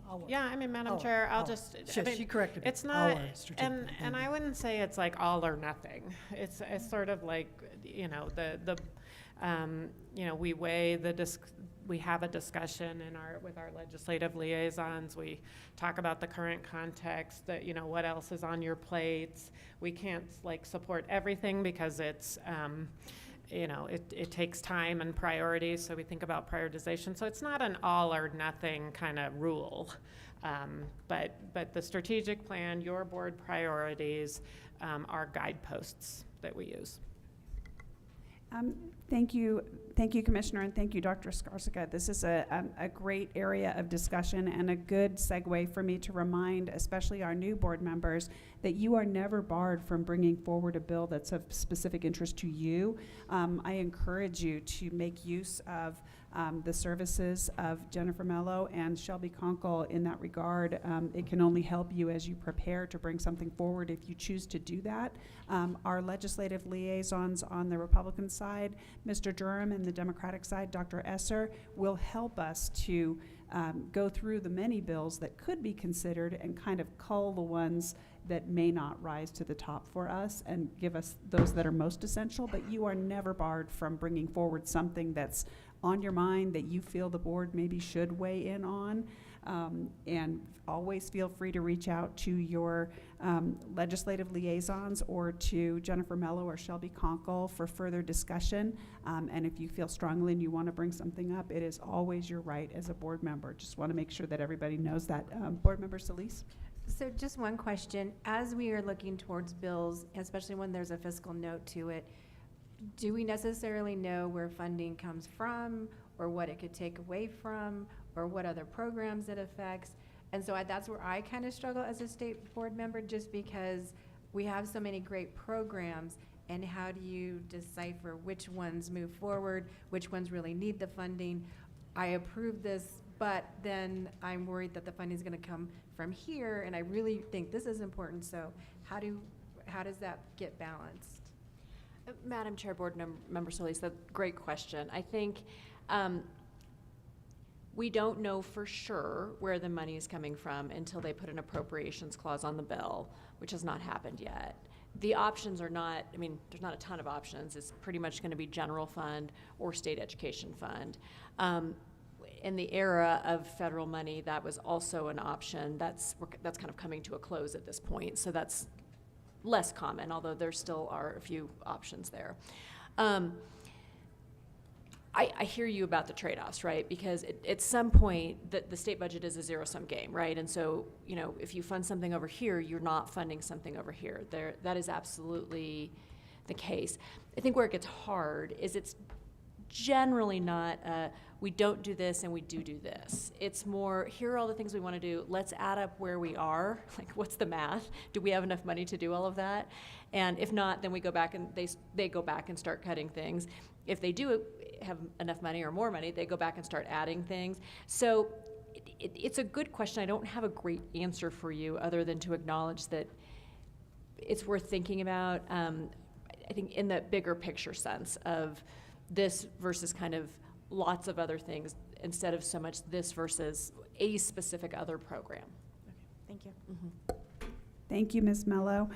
I'll work. Yeah, I mean, Madam Chair, I'll just. She corrected me. It's not, Our strategic and plan. I wouldn't say it's like all or nothing. It's sort of like, we weigh we have a discussion with our legislative liaisons. We talk about the current context, that, what else is on your plates. We can't support everything because it's, it takes time and priorities, so we think about prioritization. So it's not an all or nothing kind of rule. But the strategic plan, your board priorities, are guideposts that we use. Thank you, Commissioner, and thank you, Dr. Skarsica. This is a great area of discussion and a good segue for me to remind, especially our new board members, that you are never barred from bringing forward a bill that's of specific interest to you. I encourage you to make use of the services of Jennifer Mello and Shelby Conkle in that regard. It can only help you as you prepare to bring something forward if you choose to do that. Our legislative liaisons on the Republican side, Mr. Durham, and the Democratic side, Dr. Esser, will help us to go through the many bills that could be considered and kind of cull the ones that may not rise to the top for us and give us those that are most essential. But you are never barred from bringing forward something that's on your mind that you feel the board maybe should weigh in on. And always feel free to reach out to your legislative liaisons or to Jennifer Mello or Shelby Conkle for further discussion. And if you feel strongly and you want to bring something up, it is always your right as a board member. Just want to make sure that everybody knows that. Board Member Solis? So just one question. As we are looking towards bills, especially when there's a fiscal note to it, do we necessarily know where funding comes from, or what it could take away from, or what other programs it affects? And so that's where I kind of struggle as a state board member, just because we have so many great programs, and how do you decipher which ones move forward, which ones really need the funding? I approve this, but then I'm worried that the funding is going to come from here, and I really think this is important. So how does that get balanced? Madam Chair, Board Member Solis, that's a great question. I think we don't know for sure where the money is coming from until they put an appropriations clause on the bill, which has not happened yet. The options are not, I mean, there's not a ton of options. It's pretty much going to be general fund or state education fund. In the era of federal money, that was also an option. That's kind of coming to a close at this point, so that's less common, although there still are a few options there. I hear you about the trade-offs, right? Because at some point, the state budget is a zero-sum game, right? And so, you know, if you fund something over here, you're not funding something over here. That is absolutely the case. I think where it gets hard is it's generally not we don't do this and we do this. It's more, here are all the things we want to do. Let's add up where we are. Like, what's the math? Do we have enough money to do all of that? And if not, then we go back and they go back and start cutting things. If they do have enough money or more money, they go back and start adding things. So it's a good question. I don't have a great answer for you other than to acknowledge that it's worth thinking about. I think in the bigger picture sense of this versus kind of lots of other things, instead of so much this versus a specific other program. Thank you. Thank you, Ms. Mello.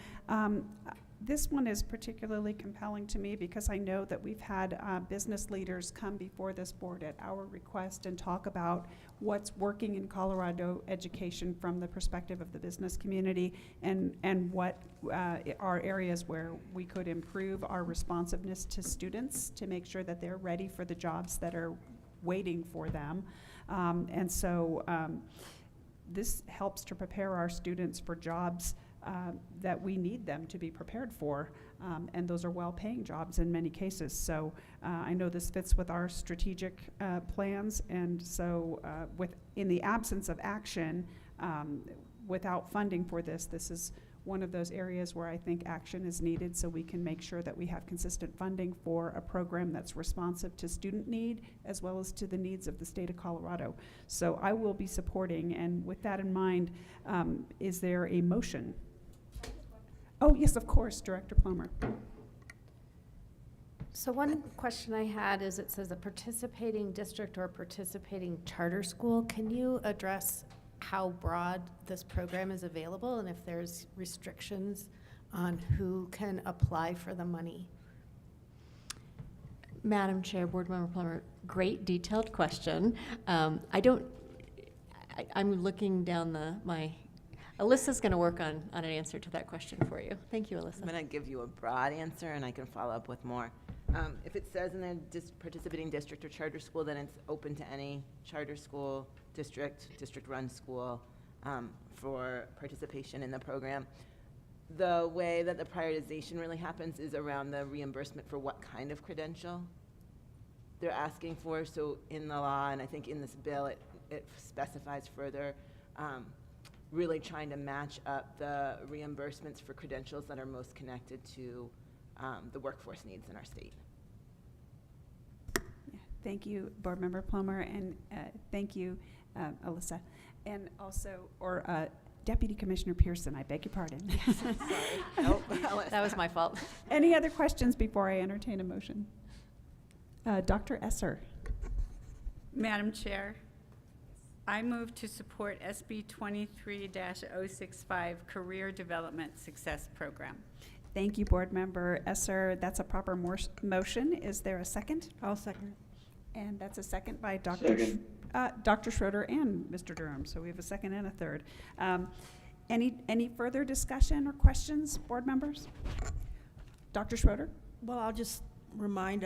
This one is particularly compelling to me because I know that we've had business leaders come before this board at our request and talk about what's working in Colorado education from the perspective of the business community and what are areas where we could improve our responsiveness to students to make sure that they're ready for the jobs that are waiting for them. And so this helps to prepare our students for jobs that we need them to be prepared for, and those are well-paying jobs in many cases. So I know this fits with our strategic plans, and so in the absence of action, without funding for this, this is one of those areas where I think action is needed so we can make sure that we have consistent funding for a program that's responsive to student need as well as to the needs of the state of Colorado. So I will be supporting, and with that in mind, is there a motion? Oh, yes, of course, Director Plummer. So one question I had is, it says a participating district or participating charter school. Can you address how broad this program is available and if there's restrictions on who can apply for the money? Madam Chair, Board Member Plummer, great detailed question. I'm looking down Alyssa's going to work on an answer to that question for you. Thank you, Alyssa. I'm going to give you a broad answer, and I can follow up with more. If it says in the participating district or charter school, then it's open to any charter school, district-run school for participation in the program. The way that the prioritization really happens is around the reimbursement for what kind of credential they're asking for. So in the law, and I think in this bill, it specifies further, really trying to match up the reimbursements for credentials that are most connected to the workforce needs in our state. Yeah, thank you, Board Member Plummer, and thank you, Alyssa. And also, Deputy Commissioner Pearson, I beg your pardon. Nope, that was my fault. Any other questions before I entertain a motion? Dr. Esser. Madam Chair, I move to support SB 23-065 Career Development Success Program. Thank you, Board Member Esser. That's a proper motion. Is there a second? I'll second it. And that's a second by Dr. Schroeder and Mr. Durham. So we have a second and a third. Any further discussion or questions, board members? Dr. Schroeder? Well, I'll just remind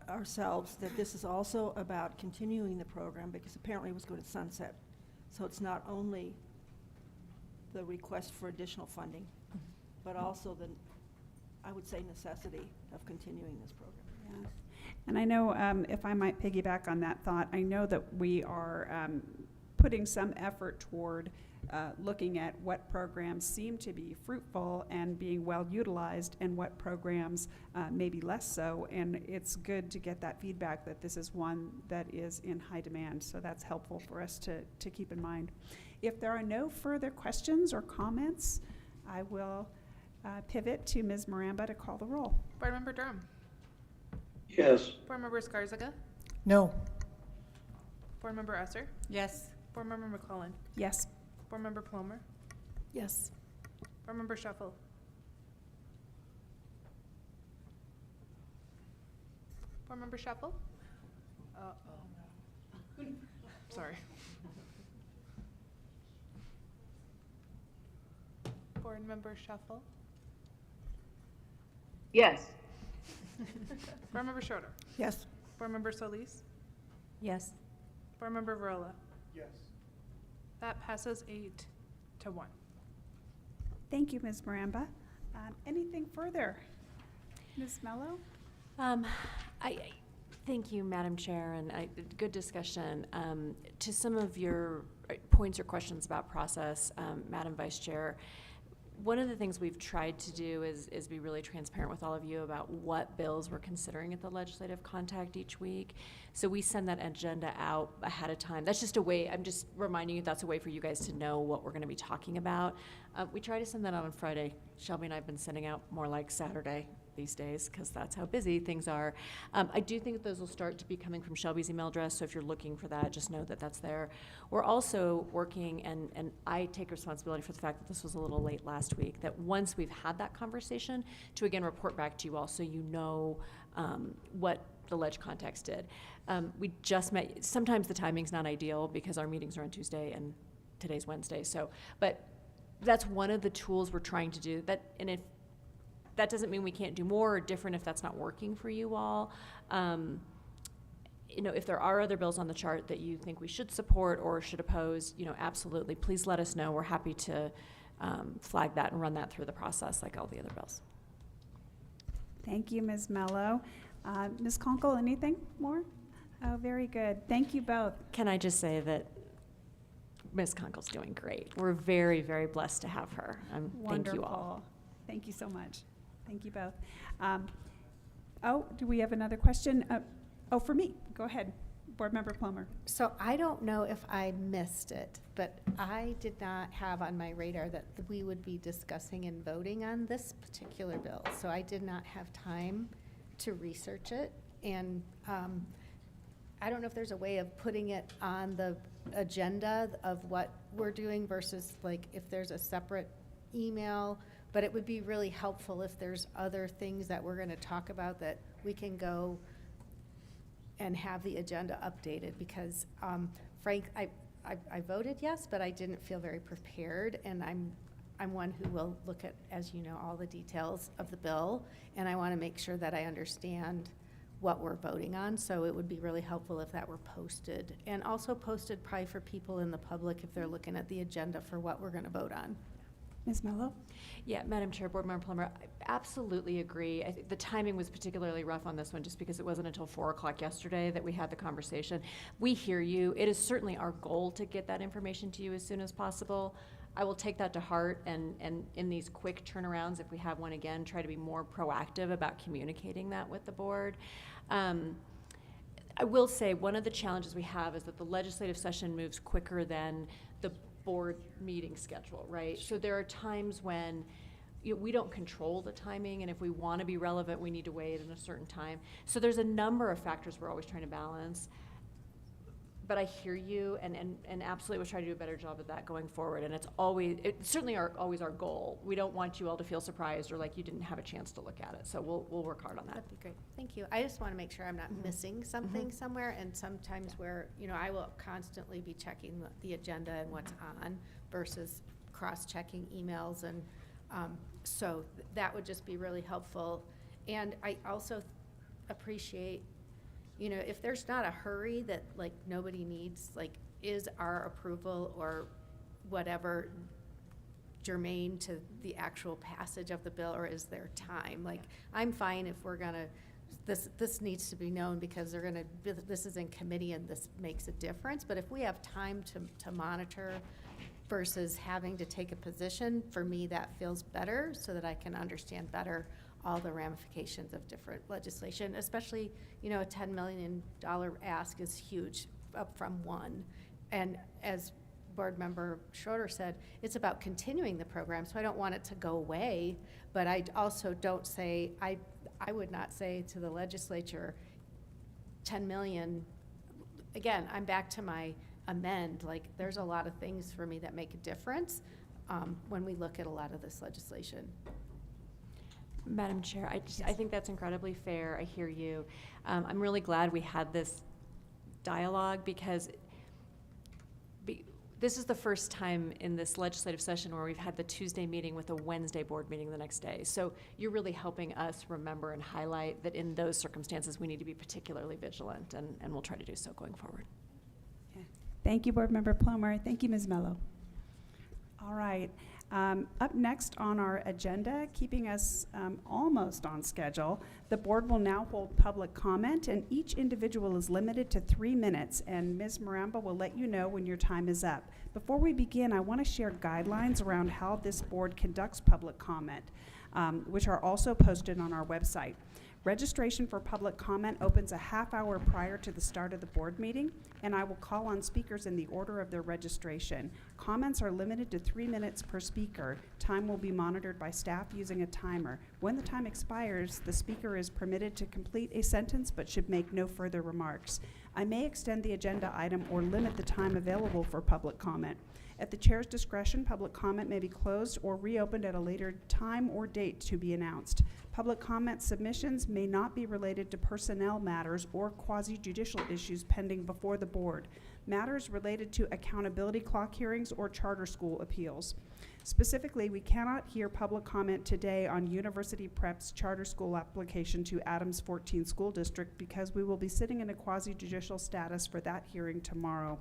ourselves that this is also about continuing the program because apparently it was going to sunset. So it's not only the request for additional funding, but also the, I would say, necessity of continuing this program. Yeah. And I know, if I might piggyback on that thought, I know that we are putting some effort toward looking at what programs seem to be fruitful and being well utilized and what programs maybe less so. And it's good to get that feedback that this is one that is in high demand. So that's helpful for us to keep in mind. If there are no further questions or comments, I will pivot to Ms. Maramba to call the roll. Board Member Durham. Yes. Board Member Skarziga. No. Board Member Esser. Yes. Board Member McClellan. Yes. Board Member Plummer. Yes. Board Member Shuffle. Board Member Shuffle? Sorry. Board Member Shuffle? Yes. Board Member Schroeder? Yes. Board Member Solis? Yes. Board Member Varela? Yes. That passes 8-1. Thank you, Ms. Maramba. Anything further? Ms. Mello? Thank you, Madam Chair, and good discussion. To some of your points or questions about process, Madam Vice Chair, one of the things we've tried to do is be really transparent with all of you about what bills we're considering at the legislative contact each week. So we send that agenda out ahead of time. That's just a way, I'm just reminding you, that's a way for you guys to know what we're going to be talking about. We try to send that out on Friday. Shelby and I have been sending out more like Saturday these days because that's how busy things are. I do think that those will start to be coming from Shelby's email address, so if you're looking for that, just know that that's there. We're also working, and I take responsibility for the fact that this was a little late last week, that once we've had that conversation, to again report back to you all so you know what the ledge context did. We just met, sometimes the timing's not ideal because our meetings are on Tuesday and today's Wednesday, so, but that's one of the tools we're trying to do, that, and if that doesn't mean we can't do more or different if that's not working for you all. You know, if there are other bills on the chart that you think we should support or should oppose, you know, absolutely, please let us know. We're happy to flag that and run that through the process like all the other bills. Thank you, Ms. Mello. Ms. Conkle, anything more? Oh, very good. Thank you both. Can I just say that Ms. Conkle's doing great. We're very, very blessed to have her. Thank you all. Thank you so much. Thank you both. Do we have another question? For me. Go ahead, Board Member Plummer. So I don't know if I missed it, but I did not have on my radar that we would be discussing and voting on this particular bill. So I did not have time to research it. And I don't know if there's a way of putting it on the agenda of what we're doing versus like if there's a separate email. But it would be really helpful if there's other things that we're going to talk about that we can go and have the agenda updated because, Frank, I voted yes, but I didn't feel very prepared, and I'm one who will look at, as you know, all the details of the bill, and I want to make sure that I understand what we're voting on, so it would be really helpful if that were posted, and also posted probably for people in the public if they're looking at the agenda for what we're going to vote on. Ms. Mello? Yeah, Madam Chair, Board Member Plummer, I absolutely agree. I think the timing was particularly rough on this one just because it wasn't until 4 o'clock yesterday that we had the conversation. We hear you. It is certainly our goal to get that information to you as soon as possible. I will take that to heart and in these quick turnarounds, if we have one again, try to be more proactive about communicating that with the board. I will say one of the challenges we have is that the legislative session moves quicker than the board meeting schedule, right? So there are times when we don't control the timing, and if we want to be relevant, we need to wait in a certain time. So there's a number of factors we're always trying to balance. But I hear you, and absolutely we'll try to do a better job of that going forward. And it's certainly always our goal. We don't want you all to feel surprised or like you didn't have a chance to look at it. So we'll work hard on that. That'd be great. Thank you. I just want to make sure I'm not missing something somewhere, and sometimes where, you know, I will constantly be checking the agenda and what's on versus cross-checking emails, and so that would just be really helpful. And I also appreciate, you know, if there's not a hurry that like nobody needs, like is our approval or whatever germane to the actual passage of the bill, or is there time? Like, I'm fine if we're gonna, this needs to be known because they're gonna, this is in committee and this makes a difference. But if we have time to monitor versus having to take a position, for me, that feels better so that I can understand better all the ramifications of different legislation, especially, you know, a $10 million ask is huge up from one. And as Board Member Schroeder said, it's about continuing the program, so I don't want it to go away, but I also don't say, I would not say to the legislature, 10 million, again, I'm back to my amend, like there's a lot of things for me that make a difference when we look at a lot of this legislation. Madam Chair, I think that's incredibly fair. I hear you. I'm really glad we had this dialogue because this is the first time in this legislative session where we've had the Tuesday meeting with a Wednesday board meeting the next day. So you're really helping us remember and highlight that in those circumstances, we need to be particularly vigilant, and we'll try to do so going forward. Thank you, Board Member Plomer. Thank you, Ms. Mello. All right. Up next on our agenda, keeping us almost on schedule, the board will now hold public comment, and each individual is limited to 3 minutes, and Ms. Maramba will let you know when your time is up. Before we begin, I want to share guidelines around how this board conducts public comment, which are also posted on our website. Registration for public comment opens a half hour prior to the start of the board meeting, and I will call on speakers in the order of their registration. Comments are limited to 3 minutes per speaker. Time will be monitored by staff using a timer. When the time expires, the speaker is permitted to complete a sentence but should make no further remarks. I may extend the agenda item or limit the time available for public comment. At the chair's discretion, public comment may be closed or reopened at a later time or date to be announced. Public comment submissions may not be related to personnel matters or quasi-judicial issues pending before the board. Matters related to accountability clock hearings or charter school appeals. Specifically, we cannot hear public comment today on University Prep's charter school application to Adams 14 School District because we will be sitting in a quasi-judicial status for that hearing tomorrow.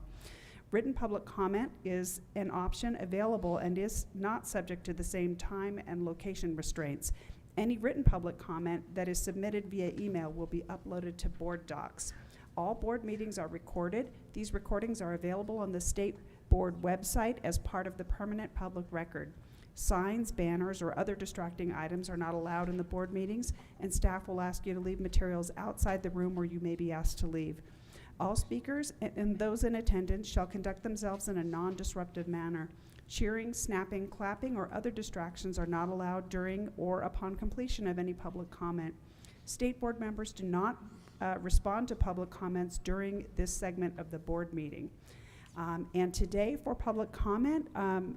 Written public comment is an option available and is not subject to the same time and location restraints. Any written public comment that is submitted via email will be uploaded to board docs. All board meetings are recorded. These recordings are available on the state board website as part of the permanent public record. Signs, banners, or other distracting items are not allowed in the board meetings, and staff will ask you to leave materials outside the room where you may be asked to leave. All speakers and those in attendance shall conduct themselves in a non-disruptive manner. Cheering, snapping, clapping, or other distractions are not allowed during or upon completion of any public comment. State board members do not respond to public comments during this segment of the board meeting. And today for public comment,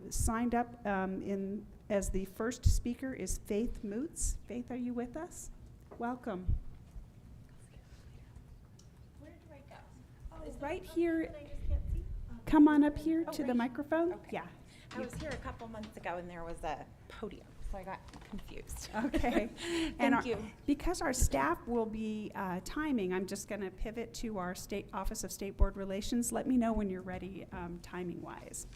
signed up as the first speaker is Faith Moots. Faith, are you with us? Welcome. Right here. Come on up here to the microphone. Okay. Yeah. I was here a couple months ago and there was a podium, so I got confused. Okay. Thank you. Because our staff will be timing, I'm just going to pivot to our Office of State Board Relations. Let me know when you're ready, timing-wise.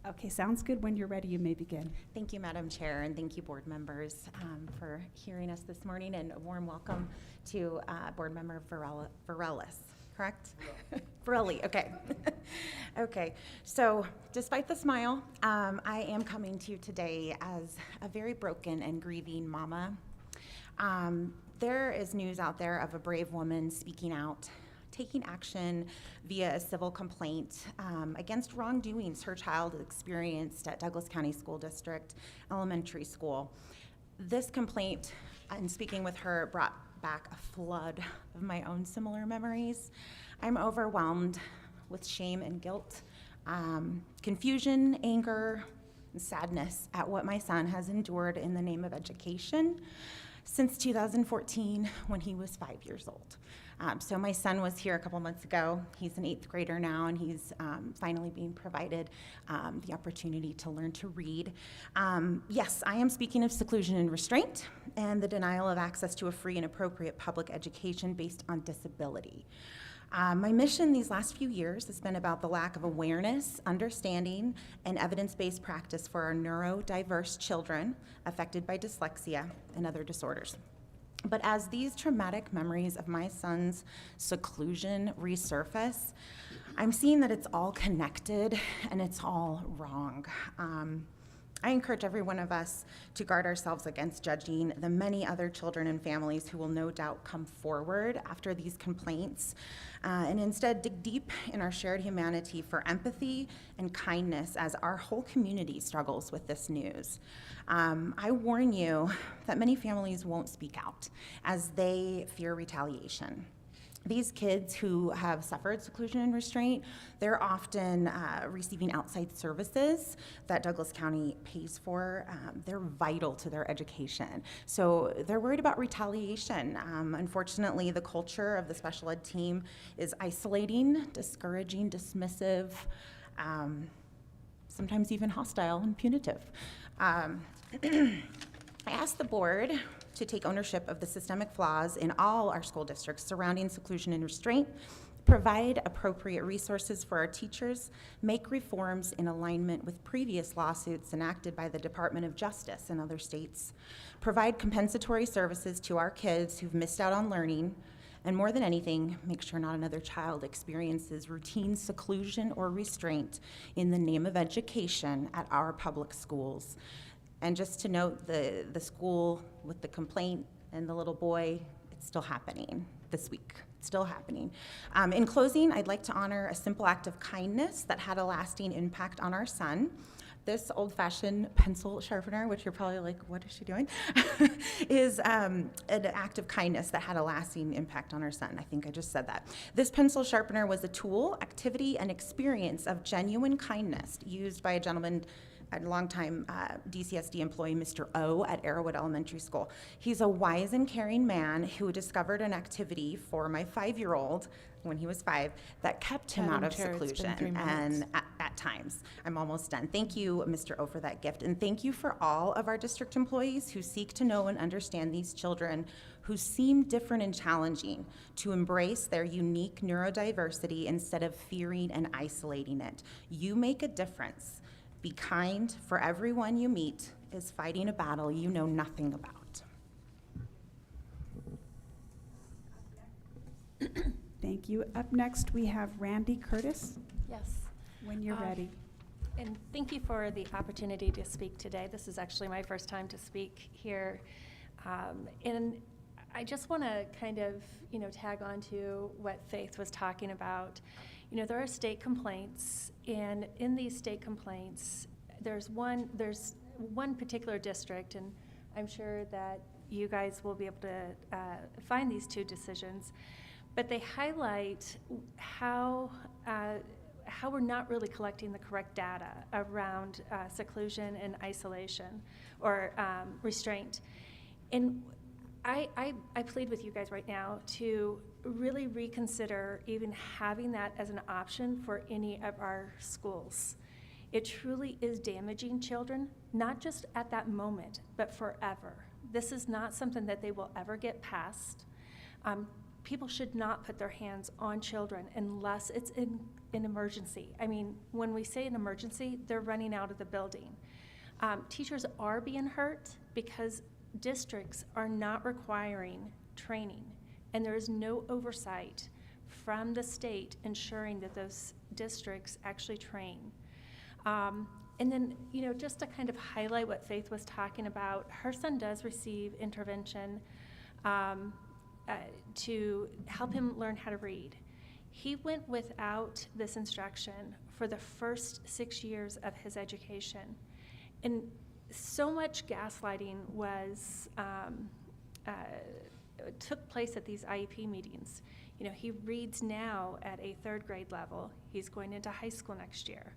Okay, sounds good. When you're ready, you may begin. Thank you, Madam Chair, and thank you, board members, for hearing us this morning, and a warm welcome to Board Member Varellis. Correct? Borelli, okay. Okay, so despite the smile, I am coming to you today as a very broken and grieving mama. There is news out there of a brave woman speaking out, taking action via a civil complaint against wrongdoings her child experienced at Douglas County School District Elementary School. This complaint, and speaking with her, brought back a flood of my own similar memories. I'm overwhelmed with shame and guilt, confusion, anger, and sadness at what my son has endured in the name of education since 2014 when he was 5 years old. So my son was here a couple months ago. He's an 8th grader now, and he's finally being provided the opportunity to learn to read. Yes, I am speaking of seclusion and restraint and the denial of access to a free and appropriate public education based on disability. My mission these last few years has been about the lack of awareness, understanding, and evidence-based practice for our neurodiverse children affected by dyslexia and other disorders. But as these traumatic memories of my son's seclusion resurface, I'm seeing that it's all connected and it's all wrong. I encourage every one of us to guard ourselves against judging the many other children and families who will no doubt come forward after these complaints, and instead dig deep in our shared humanity for empathy and kindness as our whole community struggles with this news. I warn you that many families won't speak out as they fear retaliation. These kids who have suffered seclusion and restraint, they're often receiving outside services that Douglas County pays for. They're vital to their education. So they're worried about retaliation. Unfortunately, the culture of the special ed team is isolating, discouraging, dismissive, sometimes even hostile and punitive. I asked the board to take ownership of the systemic flaws in all our school districts surrounding seclusion and restraint, provide appropriate resources for our teachers, make reforms in alignment with previous lawsuits enacted by the Department of Justice in other states, provide compensatory services to our kids who've missed out on learning, and more than anything, make sure not another child experiences routine seclusion or restraint in the name of education at our public schools. And just to note, the school with the complaint and the little boy, it's still happening this week. It's still happening. In closing, I'd like to honor a simple act of kindness that had a lasting impact on our son. This old-fashioned pencil sharpener, which you're probably like, what is she doing? is an act of kindness that had a lasting impact on our son. I think I just said that. This pencil sharpener was a tool, activity, and experience of genuine kindness used by a gentleman, a longtime DCSD employee, Mr. O at Arrowwood Elementary School. He's a wise and caring man who discovered an activity for my 5-year-old when he was 5 that kept him out of seclusion and at times. I'm almost done. Thank you, Mr. O, for that gift. And thank you for all of our district employees who seek to know and understand these children who seem different and challenging, to embrace their unique neurodiversity instead of fearing and isolating it. You make a difference. Be kind, for everyone you meet is fighting a battle you know nothing about. Thank you. Up next, we have Randy Curtis, Yes. when you're ready. And thank you for the opportunity to speak today. This is actually my first time to speak here. And I just want to kind of, tag on to what Faith was talking about. There are state complaints, and in these state complaints, there's one particular district, and I'm sure that you guys will be able to find these 2 decisions, but they highlight how we're not really collecting the correct data around seclusion and isolation or restraint. And I plead with you guys right now to really reconsider even having that as an option for any of our schools. It truly is damaging children, not just at that moment, but forever. This is not something that they will ever get past. People should not put their hands on children unless it's in an emergency. I mean, when we say an emergency, they're running out of the building. Teachers are being hurt because districts are not requiring training, and there is no oversight from the state ensuring that those districts actually train. And then, just to kind of highlight what Faith was talking about, her son does receive intervention to help him learn how to read. He went without this instruction for the first 6 years of his education. And so much gaslighting took place at these IEP meetings. He reads now at a 3rd grade level. He's going into high school next year.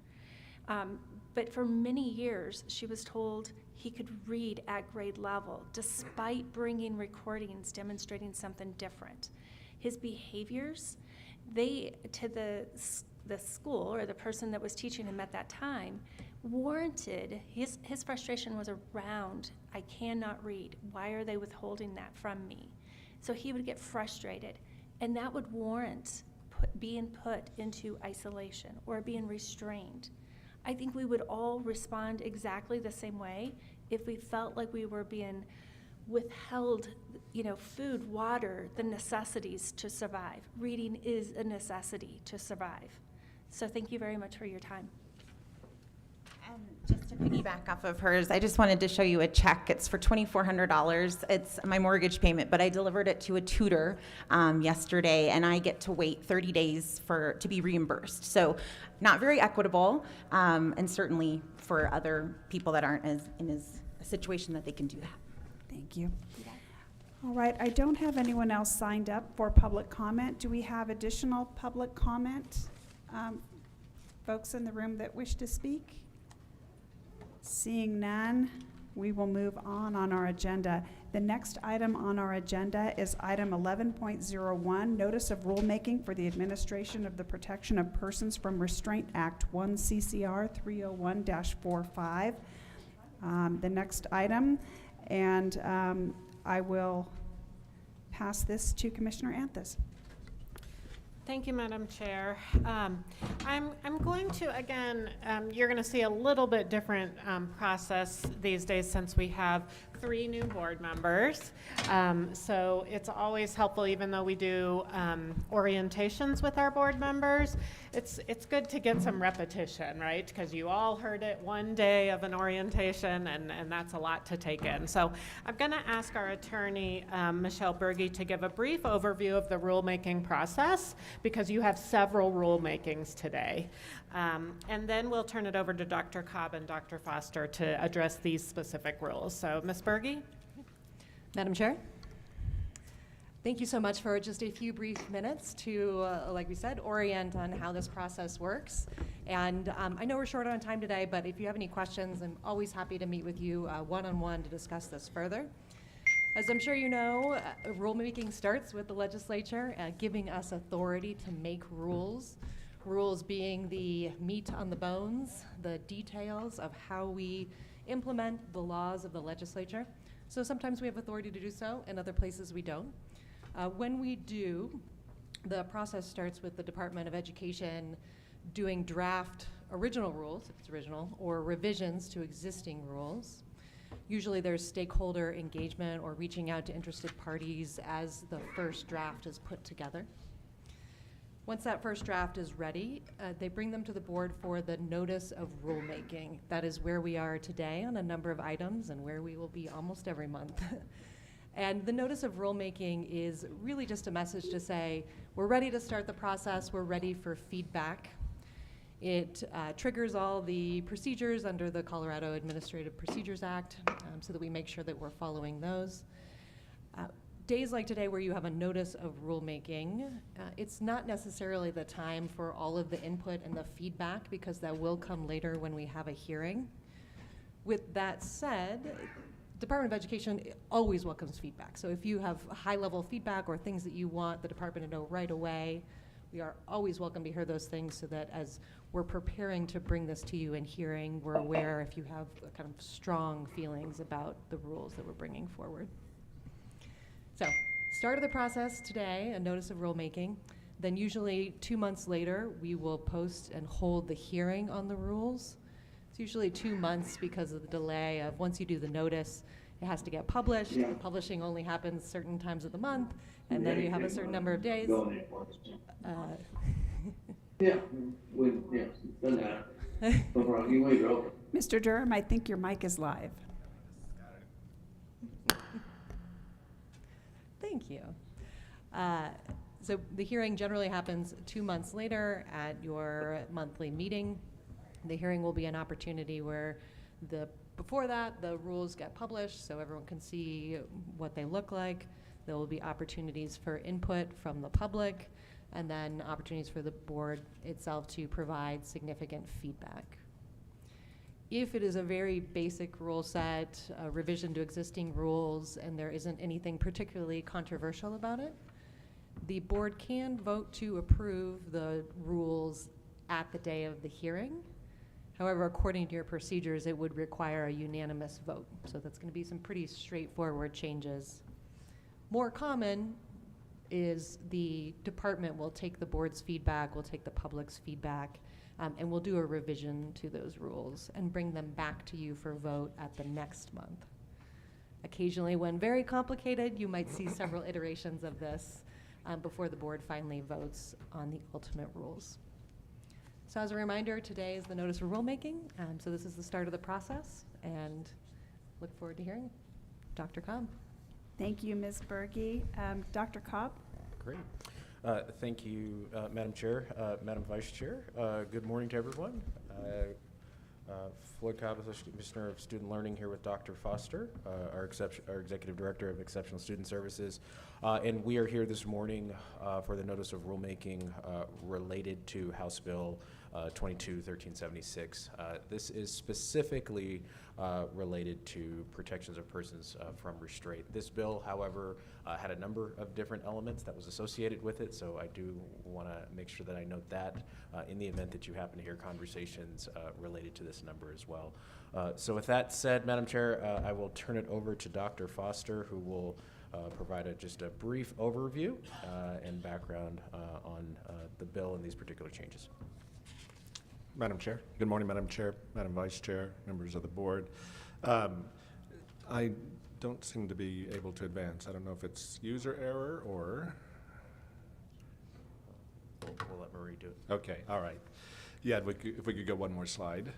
But for many years, she was told he could read at grade level, despite bringing recordings demonstrating something different. His behaviors, to the school or the person that was teaching him at that time, warranted, his frustration was around, I cannot read. Why are they withholding that from me? So he would get frustrated, and that would warrant being put into isolation or being restrained. I think we would all respond exactly the same way if we felt like we were being withheld, food, water, the necessities to survive. Reading is a necessity to survive. So thank you very much for your time. And just to piggyback off of hers, I just wanted to show you a check. It's for $2,400. It's my mortgage payment, but I delivered it to a tutor yesterday, and I get to wait 30 days to be reimbursed. So not very equitable, and certainly for other people that aren't in a situation that they can do that. Thank you. All right, I don't have anyone else signed up for public comment. Do we have additional public comment? Folks in the room that wish to speak? Seeing none, we will move on our agenda. The next item on our agenda is item 11.01, Notice of Rulemaking for the Administration of the Protection of Persons from Restraint Act 1 CCR 301-45. The next item, and I will pass this to Commissioner Anthus. Thank you, Madam Chair. I'm going to, again, you're going to see a little bit different process these days since we have 3 new board members. So it's always helpful, even though we do orientations with our board members, it's good to get some repetition, right? Because you all heard it one day of an orientation, and that's a lot to take in. So I'm going to ask our attorney, Michelle Berge, to give a brief overview of the rulemaking process, because you have several rulemakings today. And then we'll turn it over to Dr. Cobb and Dr. Foster to address these specific rules. So, Ms. Berge? Madam Chair, thank you so much for just a few brief minutes to, like we said, orient on how this process works. And I know we're short on time today, but if you have any questions, I'm always happy to meet with you one-on-one to discuss this further. As I'm sure you know, rulemaking starts with the legislature giving us authority to make rules. Rules being the meat on the bones, the details of how we implement the laws of the legislature. So sometimes we have authority to do so, and other places we don't. When we do, the process starts with the Department of Education doing draft original rules, if it's original, or revisions to existing rules. Usually there's stakeholder engagement or reaching out to interested parties as the first draft is put together. Once that first draft is ready, they bring them to the board for the notice of rulemaking. That is where we are today on a number of items and where we will be almost every month. And the notice of rulemaking is really just a message to say, we're ready to start the process, we're ready for feedback. It triggers all the procedures under the Colorado Administrative Procedures Act so that we make sure that we're following those. Days like today where you have a notice of rulemaking, it's not necessarily the time for all of the input and the feedback, because that will come later when we have a hearing. With that said, Department of Education always welcomes feedback. So if you have high-level feedback or things that you want the department to know right away, we are always welcome to hear those things so that as we're preparing to bring this to you in hearing, we're aware if you have kind of strong feelings about the rules that we're bringing forward. So, start of the process today, a notice of rulemaking. Then usually 2 months later, we will post and hold the hearing on the rules. It's usually 2 months because of the delay of once you do the notice, it has to get published. The publishing only happens certain times of the month, and then you have a certain number of days. Yeah, done that. No problem, you wait, Earl. Mr. Durham, I think your mic is live. Thank you. So the hearing generally happens 2 months later at your monthly meeting. The hearing will be an opportunity where before that, the rules get published so everyone can see what they look like. There will be opportunities for input from the public, and then opportunities for the board itself to provide significant feedback. If it is a very basic rule set, a revision to existing rules, and there isn't anything particularly controversial about it, the board can vote to approve the rules at the day of the hearing. However, according to your procedures, it would require a unanimous vote. So that's going to be some pretty straightforward changes. More common is the department will take the board's feedback, will take the public's feedback, and we'll do a revision to those rules and bring them back to you for vote at the next month. Occasionally, when very complicated, you might see several iterations of this before the board finally votes on the ultimate rules. So as a reminder, today is the notice of rulemaking, so this is the start of the process, and look forward to hearing Dr. Cobb. Thank you, Ms. Berge. Dr. Cobb? Great. Thank you, Madam Chair, Madam Vice Chair. Good morning to everyone. Floyd Cobb, Associate Commissioner of Student Learning, here with Dr. Foster, our Executive Director of Exceptional Student Services. And we are here this morning for the notice of rulemaking related to House Bill 22-1376. This is specifically related to protections of persons from restraint. This bill, however, had a number of different elements that was associated with it, so I do want to make sure that I note that in the event that you happen to hear conversations related to this number as well. So with that said, Madam Chair, I will turn it over to Dr. Foster, who will provide just a brief overview and background on the bill and these particular changes. Madam Chair. Good morning, Madam Chair, Madam Vice Chair, members of the board. I don't seem to be able to advance. I don't know if it's user error or... We'll let Marie do it. Okay, all right. Yeah, if we could go one more slide.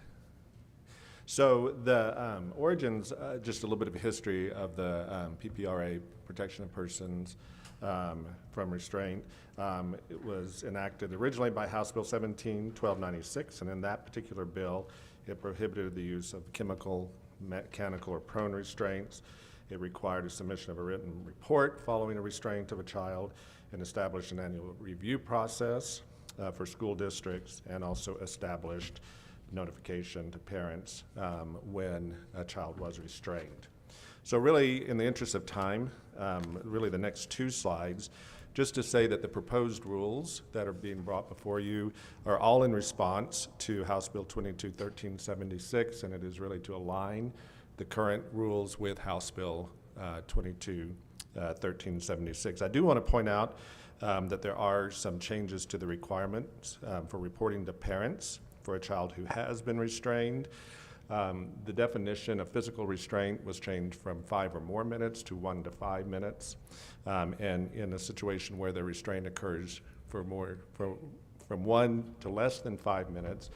So the origins, just a little bit of a history of the PPRA, Protection of Persons from Restraint. It was enacted originally by House Bill 17-1296, and in that particular bill, it prohibited the use of chemical, mechanical, or prone restraints. It required a submission of a written report following a restraint of a child, and established an annual review process for school districts, and also established notification to parents when a child was restrained. So really, in the interest of time, really the next two slides, just to say that the proposed rules that are being brought before you are all in response to House Bill 22-1376, and it is really to align the current rules with House Bill 22-1376. I do want to point out that there are some changes to the requirements for reporting to parents for a child who has been restrained. The definition of physical restraint was changed from 5 or more minutes to 1 to 5 minutes. And in a situation where the restraint occurs from 1 to less than 5 minutes,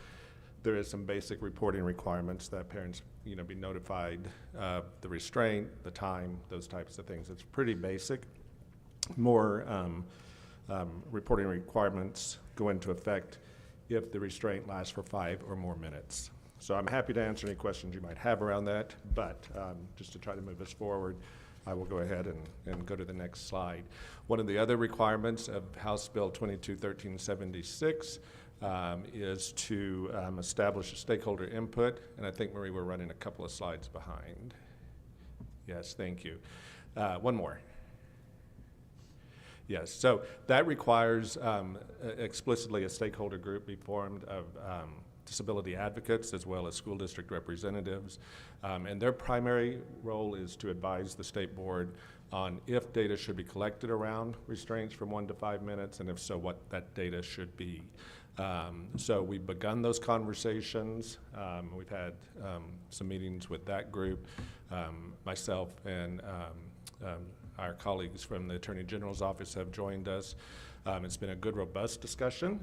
there is some basic reporting requirements that parents, be notified of the restraint, the time, those types of things. It's pretty basic. More reporting requirements go into effect if the restraint lasts for 5 or more minutes. So I'm happy to answer any questions you might have around that, but just to try to move us forward, I will go ahead and go to the next slide. One of the other requirements of House Bill 22-1376 is to establish a stakeholder input, and I think, Marie, we're running a couple of slides behind. Yes, thank you. One more. Yes, so that requires explicitly a stakeholder group be formed of disability advocates as well as school district representatives. And their primary role is to advise the state board on if data should be collected around restraints from 1 to 5 minutes, and if so, what that data should be. So we've begun those conversations. We've had some meetings with that group. Myself and our colleagues from the Attorney General's office have joined us. It's been a good, robust discussion.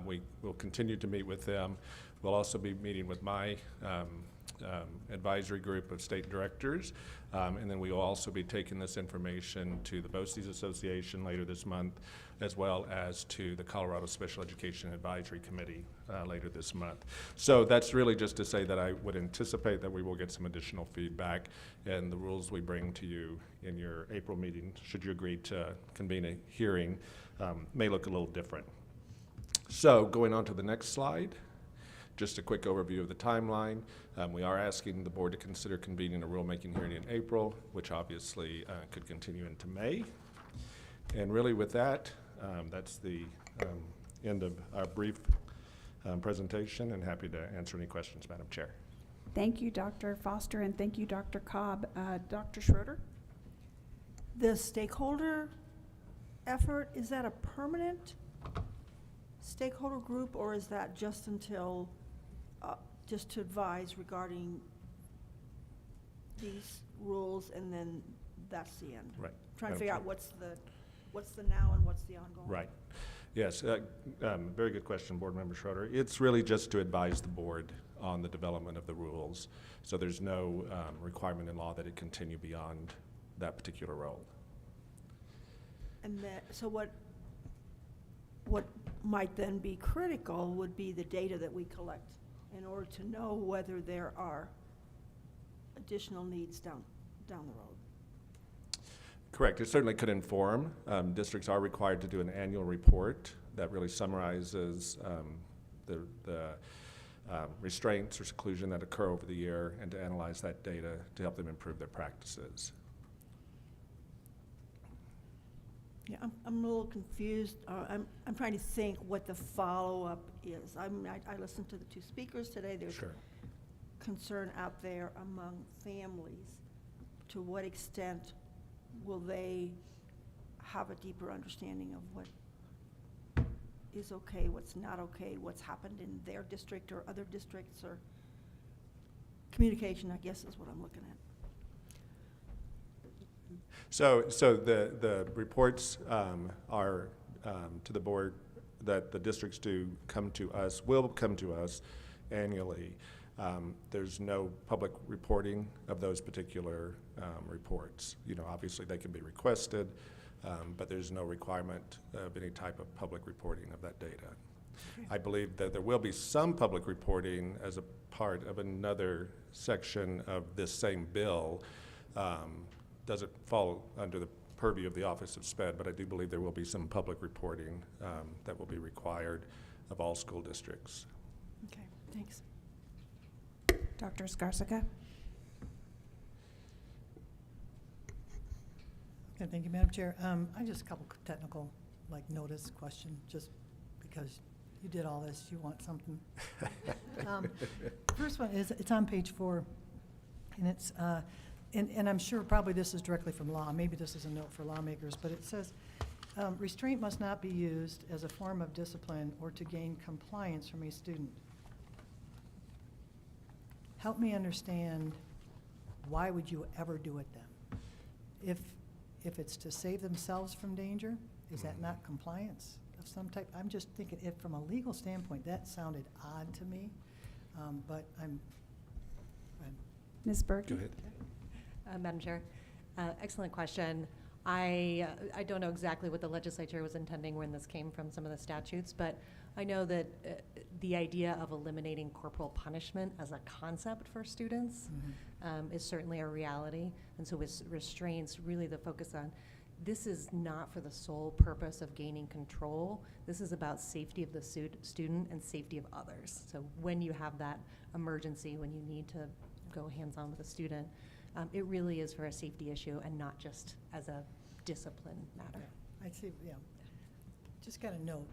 We will continue to meet with them. We'll also be meeting with my advisory group of state directors, and then we will also be taking this information to the BOCES Association later this month, as well as to the Colorado Special Education Advisory Committee later this month. So that's really just to say that I would anticipate that we will get some additional feedback, and the rules we bring to you in your April meeting, should you agree to convene a hearing, may look a little different. So going on to the next slide, just a quick overview of the timeline. We are asking the board to consider convening a rulemaking hearing in April, which obviously could continue into May. And really with that, that's the end of our brief presentation, and happy to answer any questions, Madam Chair. Thank you, Dr. Foster, and thank you, Dr. Cobb. Dr. Schroeder? The stakeholder effort, is that a permanent stakeholder group, or is that just until, just to advise regarding these rules, and then that's the end? Right. Trying to figure out what's the now and what's the ongoing. Right. Yes, very good question, Board Member Schroeder. It's really just to advise the board on the development of the rules. So there's no requirement in law that it continue beyond that particular role. And so what might then be critical would be the data that we collect in order to know whether there are additional needs down the road. Correct. It certainly could inform. Districts are required to do an annual report that really summarizes the restraints or seclusion that occur over the year, and to analyze that data to help them improve their practices. Yeah, I'm a little confused. I'm trying to think what the follow-up is. I listened to the two speakers today. There's Sure. concern out there among families. To what extent will they have a deeper understanding of what is okay, what's not okay, what's happened in their district or other districts, or communication, I guess, is what I'm looking at. So the reports are to the board that the districts will come to us annually. There's no public reporting of those particular reports. Obviously they can be requested, but there's no requirement of any type of public reporting of that data. Okay. I believe that there will be some public reporting as a part of another section of this same bill. Doesn't fall under the purview of the Office of SPED, but I do believe there will be some public reporting that will be required of all school districts. Okay, thanks. Dr. Skarsica? Okay, thank you, Madam Chair. I just a couple technical, notice question, just because you did all this, you want something. First one is, it's on page 4, and it's, and I'm sure probably this is directly from law. Maybe this is a note for lawmakers, but it says, restraint must not be used as a form of discipline or to gain compliance from a student. Help me understand, why would you ever do it then? If it's to save themselves from danger, is that not compliance of some type? I'm just thinking, if from a legal standpoint, that sounded odd to me, but I'm Ms. Berkey? Go ahead. Madam Chair, excellent question. I don't know exactly what the legislature was intending when this came from some of the statutes, but I know that the idea of eliminating corporal punishment as a concept for students is certainly a reality. And so with restraints, really the focus on, this is not for the sole purpose of gaining control. This is about safety of the student and safety of others. So when you have that emergency, when you need to go hands-on with a student, it really is for a safety issue and not just as a discipline matter. I see, yeah. Just got a note.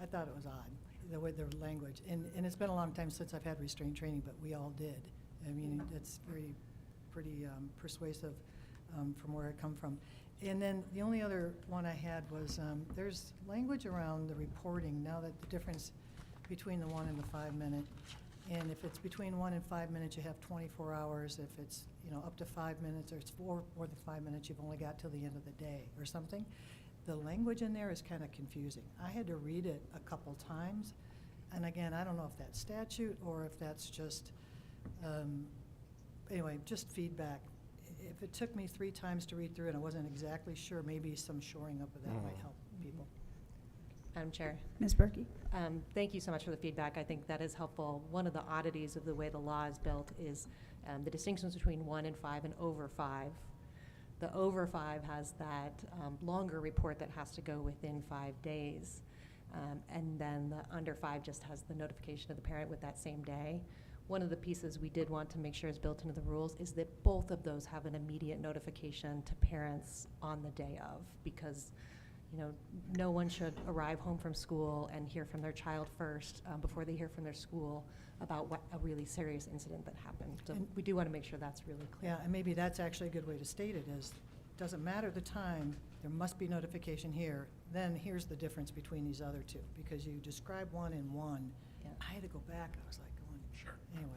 I thought it was odd, the way their language. And it's been a long time since I've had restraint training, but we all did. I mean, it's pretty persuasive from where I come from. And then the only other one I had was, there's language around the reporting, now that the difference between the 1 and the 5 minute. And if it's between 1 and 5 minutes, you have 24 hours. If it's, up to 5 minutes, or it's 4 or the 5 minutes, you've only got till the end of the day or something. The language in there is kind of confusing. I had to read it a couple times. And again, I don't know if that's statute or if that's just, anyway, just feedback. If it took me 3 times to read through and I wasn't exactly sure, maybe some shoring up of that might help people. Madam Chair. Ms. Berkey? Thank you so much for the feedback. I think that is helpful. One of the oddities of the way the law is built is the distinctions between 1 and 5 and over 5. The over 5 has that longer report that has to go within 5 days. And then the under 5 just has the notification of the parent with that same day. One of the pieces we did want to make sure is built into the rules is that both of those have an immediate notification to parents on the day of, because no one should arrive home from school and hear from their child first before they hear from their school about what a really serious incident that happened. So we do want to make sure that's really clear. Yeah, and maybe that's actually a good way to state it is, doesn't matter the time, there must be notification here. Then here's the difference between these other two, because you describe 1 and 1. Yeah. I had to go back. I was like going, Sure. Anyway.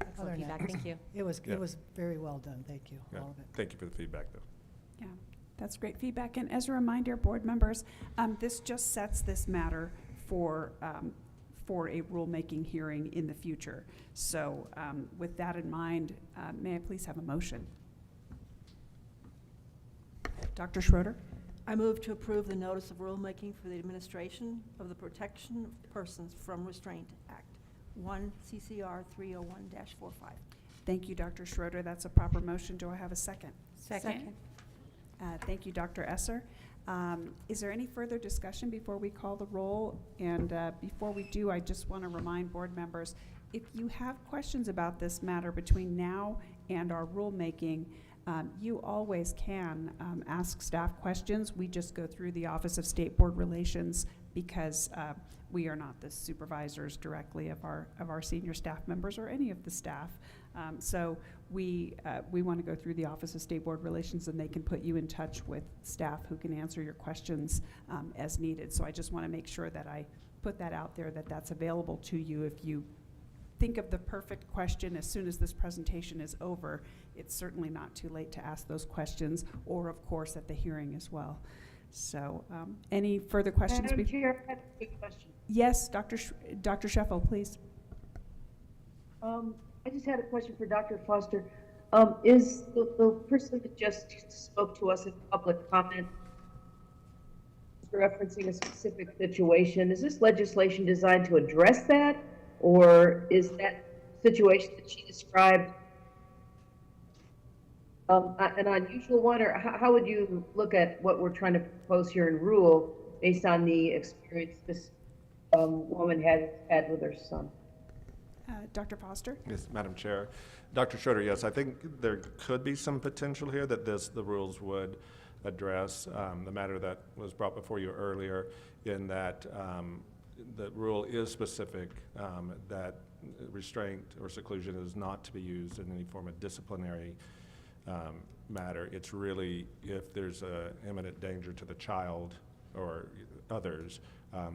Excellent Other than that, feedback. Thank you. It was Yeah. very well done. Thank you, Yeah. all of it. Thank you for the feedback, though. Yeah, that's great feedback. And as a reminder, board members, this just sets this matter for a rulemaking hearing in the future. So with that in mind, may I please have a motion? Dr. Schroeder? I move to approve the notice of rulemaking for the administration of the Protection of Persons from Restraint Act 1 CCR 301-45. Thank you, Dr. Schroeder. That's a proper motion. Do I have a second? Second. Thank you, Dr. Esser. Is there any further discussion before we call the roll? And before we do, I just want to remind board members, if you have questions about this matter between now and our rulemaking, you always can ask staff questions. We just go through the Office of State Board Relations because we are not the supervisors directly of our senior staff members or any of the staff. So we want to go through the Office of State Board Relations, and they can put you in touch with staff who can answer your questions as needed. So I just want to make sure that I put that out there, that that's available to you. If you think of the perfect question as soon as this presentation is over, it's certainly not too late to ask those questions, or of course at the hearing as well. So any further questions? Madam Chair, I have a quick question. Yes, Dr. Sheffel, please. I just had a question for Dr. Foster. Is the person that just spoke to us in public comment referencing a specific situation, is this legislation designed to address that? Or is that situation that she described an unusual one? Or how would you look at what we're trying to propose here in rule based on the experience this woman had with her son? Dr. Foster? Yes, Madam Chair. Dr. Schroeder, yes, I think there could be some potential here that the rules would address the matter that was brought before you earlier, in that the rule is specific that restraint or seclusion is not to be used in any form of disciplinary matter. It's really if there's an imminent danger to the child or others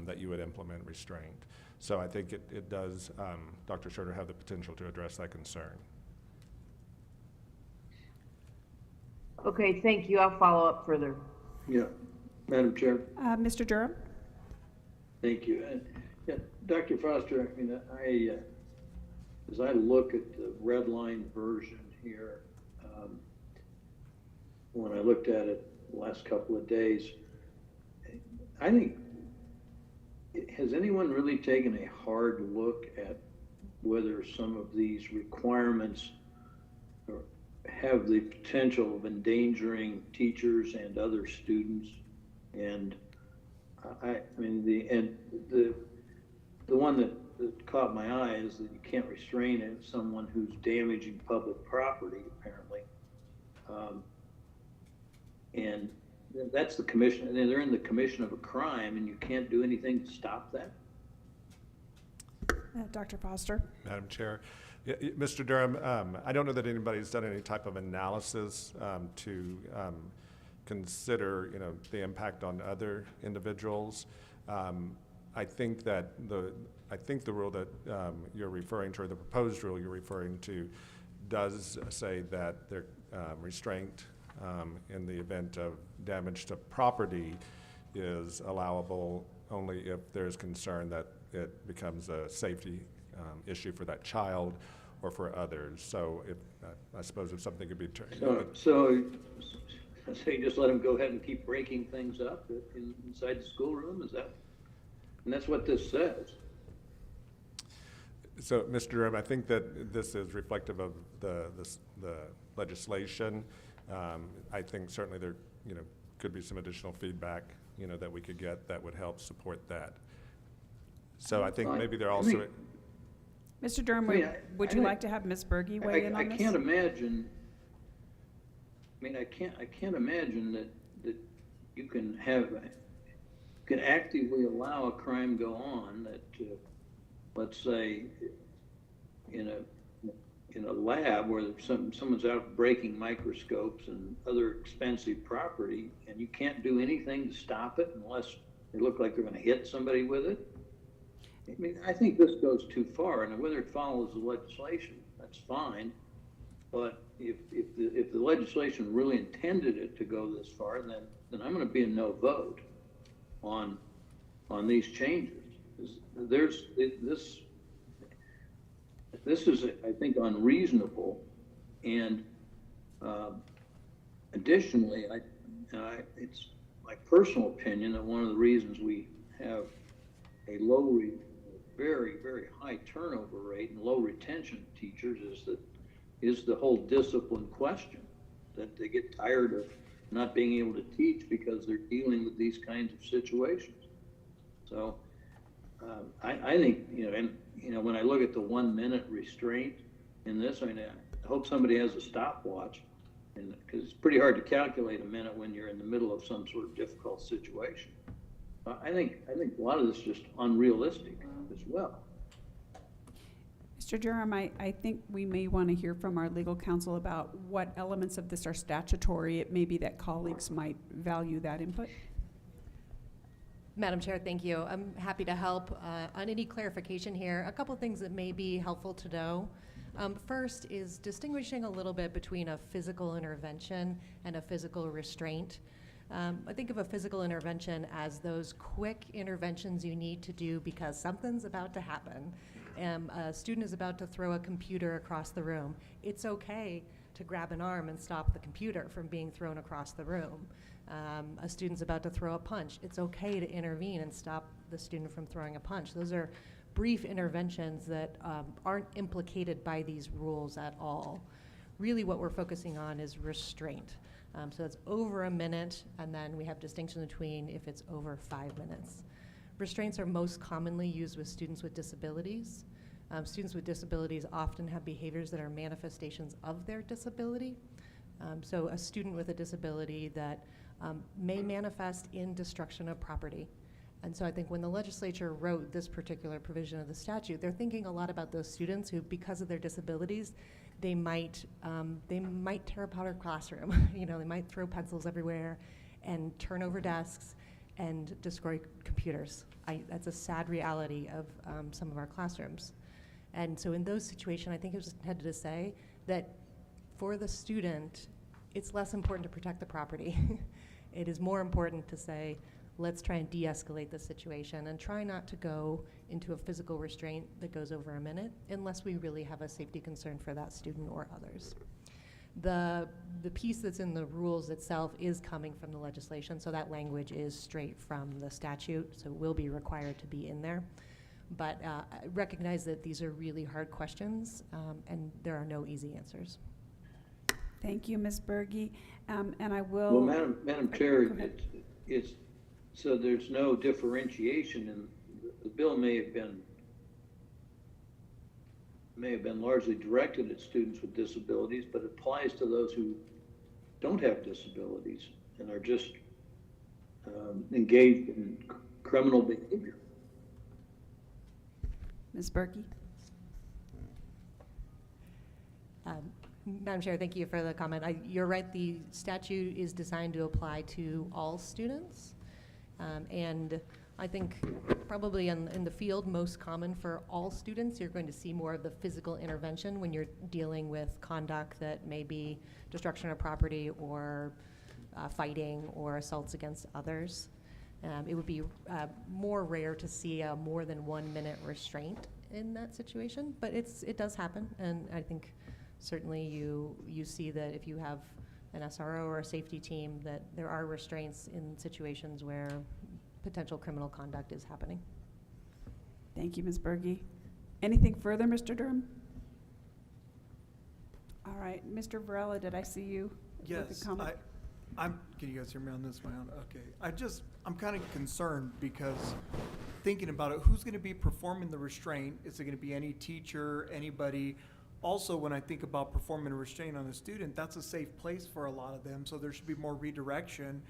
that you would implement restraint. So I think it does, Dr. Schroeder, have the potential to address that concern. Okay, thank you. I'll follow up further. Yeah, Madam Chair. Mr. Durham? Thank you. Yeah, Dr. Foster, I mean, as I look at the red line version here, when I looked at it the last couple of days, I think, has anyone really taken a hard look at whether some of these requirements have the potential of endangering teachers and other students? And I mean, the one that caught my eye is that you can't restrain someone who's damaging public property, apparently. And that's the commission, and they're in the commission of a crime, and you can't do anything to stop that? Dr. Foster? Madam Chair. Yeah, Mr. Durham, I don't know that anybody's done any type of analysis to consider, the impact on other individuals. I think that the rule that you're referring to, or the proposed rule you're referring to, does say that their restraint in the event of damage to property is allowable only if there's concern that it becomes a safety issue for that child or for others. So I suppose if something could be turned. So you just let them go ahead and keep breaking things up inside the schoolroom? Is that? And that's what this says. So, Mr. Durham, I think that this is reflective of the legislation. I think certainly there, could be some additional feedback, that we could get that would help support that. So I think maybe they're also. Mr. Durham, would you like to have Ms. Berge weigh in on this? I can't imagine. I mean, I can't imagine that you can actively allow a crime go on that, let's say, in a lab where someone's out breaking microscopes and other expensive property, and you can't do anything to stop it unless they look like they're going to hit somebody with it. I mean, I think this goes too far, and whether it follows the legislation, that's fine. But if the legislation really intended it to go this far, then I'm going to be a no vote on these changes. This is, I think, unreasonable, and additionally, it's my personal opinion that one of the reasons we have a low very, very high turnover rate and low retention of teachers is the whole discipline question, that they get tired of not being able to teach because they're dealing with these kinds of situations. So I think, when I look at the 1 minute restraint in this, I hope somebody has a stopwatch, and because it's pretty hard to calculate a minute when you're in the middle of some sort of difficult situation. I think a lot of this is just unrealistic as well. Mr. Durham, I think we may want to hear from our legal counsel about what elements of this are statutory. It may be that colleagues might value that input. Madam Chair, thank you. I'm happy to help on any clarification here. A couple things that may be helpful to know. First is distinguishing a little bit between a physical intervention and a physical restraint. I think of a physical intervention as those quick interventions you need to do because something's about to happen. A student is about to throw a computer across the room. It's okay to grab an arm and stop the computer from being thrown across the room. A student's about to throw a punch. It's okay to intervene and stop the student from throwing a punch. Those are brief interventions that aren't implicated by these rules at all. Really what we're focusing on is restraint. So it's over a minute, and then we have distinction between if it's over 5 minutes. Restraints are most commonly used with students with disabilities. Students with disabilities often have behaviors that are manifestations of their disability. So a student with a disability that may manifest in destruction of property. And so I think when the legislature wrote this particular provision of the statute, they're thinking a lot about those students who, because of their disabilities, they might tear apart our classroom. They might throw pencils everywhere and turn over desks and destroy computers. That's a sad reality of some of our classrooms. And so in those situations, I think it was intended to say that for the student, it's less important to protect the property. It is more important to say, let's try and de-escalate the situation and try not to go into a physical restraint that goes over a minute unless we really have a safety concern for that student or others. The piece that's in the rules itself is coming from the legislation, so that language is straight from the statute, so it will be required to be in there. But I recognize that these are really hard questions, and there are no easy answers. Thank you, Ms. Berge. And I will... Well, Madam Chair, it's so there's no differentiation, and the bill may have been largely directed at students with disabilities, but it applies to those who don't have disabilities and are just engaged in criminal behavior. Ms. Berkey? Madam Chair, thank you for the comment. You're right, the statute is designed to apply to all students. And I think probably in the field, most common for all students, you're going to see more of the physical intervention when you're dealing with conduct that may be destruction of property or fighting or assaults against others. It would be more rare to see a more than 1 minute restraint in that situation, but it does happen, and I think certainly you see that if you have an SRO or a safety team, that there are restraints in situations where potential criminal conduct is happening. Thank you, Ms. Berge. Anything further, Mr. Durham? All right, Mr. Varela, did I see you with Yes, a comment? can you guys hear me on this one? Okay, I'm kind of concerned because thinking about it, who's gonna be performing the restraint? Is it gonna be any teacher, anybody? Also, when I think about performing a restraint on a student, that's a safe place for a lot of them, so there should be more redirection.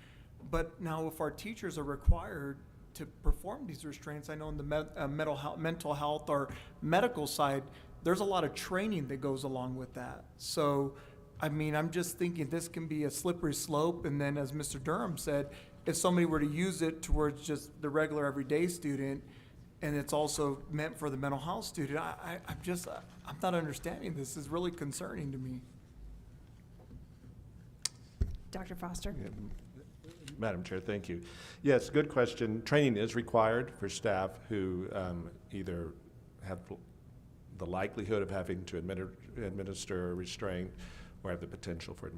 But now if our teachers are required to perform these restraints, I know in the mental health or medical side, there's a lot of training that goes along with that. So, I mean, I'm just thinking this can be a slippery slope, and then as Mr. Durham said, if somebody were to use it towards just the regular everyday student, and it's also meant for the mental health student, I'm not understanding this. This is really concerning to me. Dr. Foster? Yeah, Madam Chair, thank you. Yes, good question. Training is required for staff who either have the likelihood of having to administer a restraint or have the potential for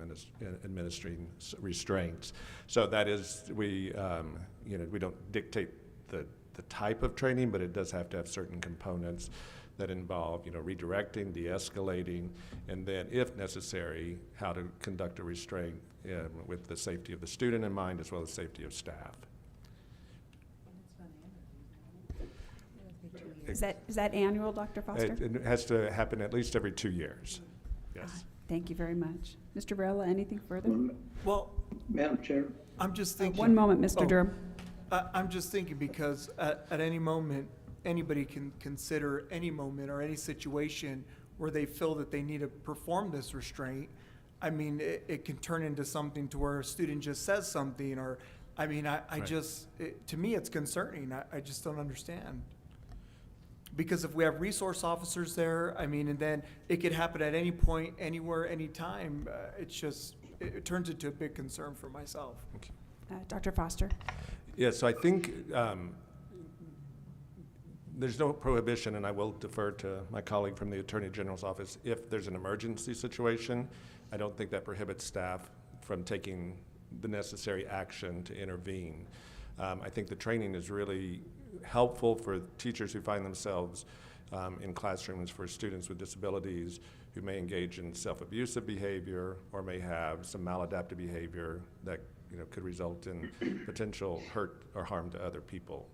administering restraints. So that is, we don't dictate the the type of training, but it does have to have certain components that involve, redirecting, de-escalating, and then, if necessary, how to conduct a restraint with the safety of the student in mind as well as safety of staff. Is that annual, Dr. Foster? It has to happen at least every 2 years. Yes. Thank you very much. Mr. Varela, anything further? Well, Madam Chair? I'm just thinking. One moment, Mr. Oh, Durham. I'm just thinking because at any moment, anybody can consider any moment or any situation where they feel that they need to perform this restraint. I mean, it can turn into something to where a student just says something, or, I mean, to me, it's concerning. I just don't understand. Because if we have resource officers there, I mean, and then it could happen at any point, anywhere, anytime, it turns into a big concern for myself. Dr. Foster? Yeah, so I think there's no prohibition, and I will defer to my colleague from the Attorney General's office. If there's an emergency situation, I don't think that prohibits staff from taking the necessary action to intervene. I think the training is really helpful for teachers who find themselves in classrooms for students with disabilities who may engage in self-abusive behavior or may have some maladaptive behavior that could result in potential hurt or harm to other people.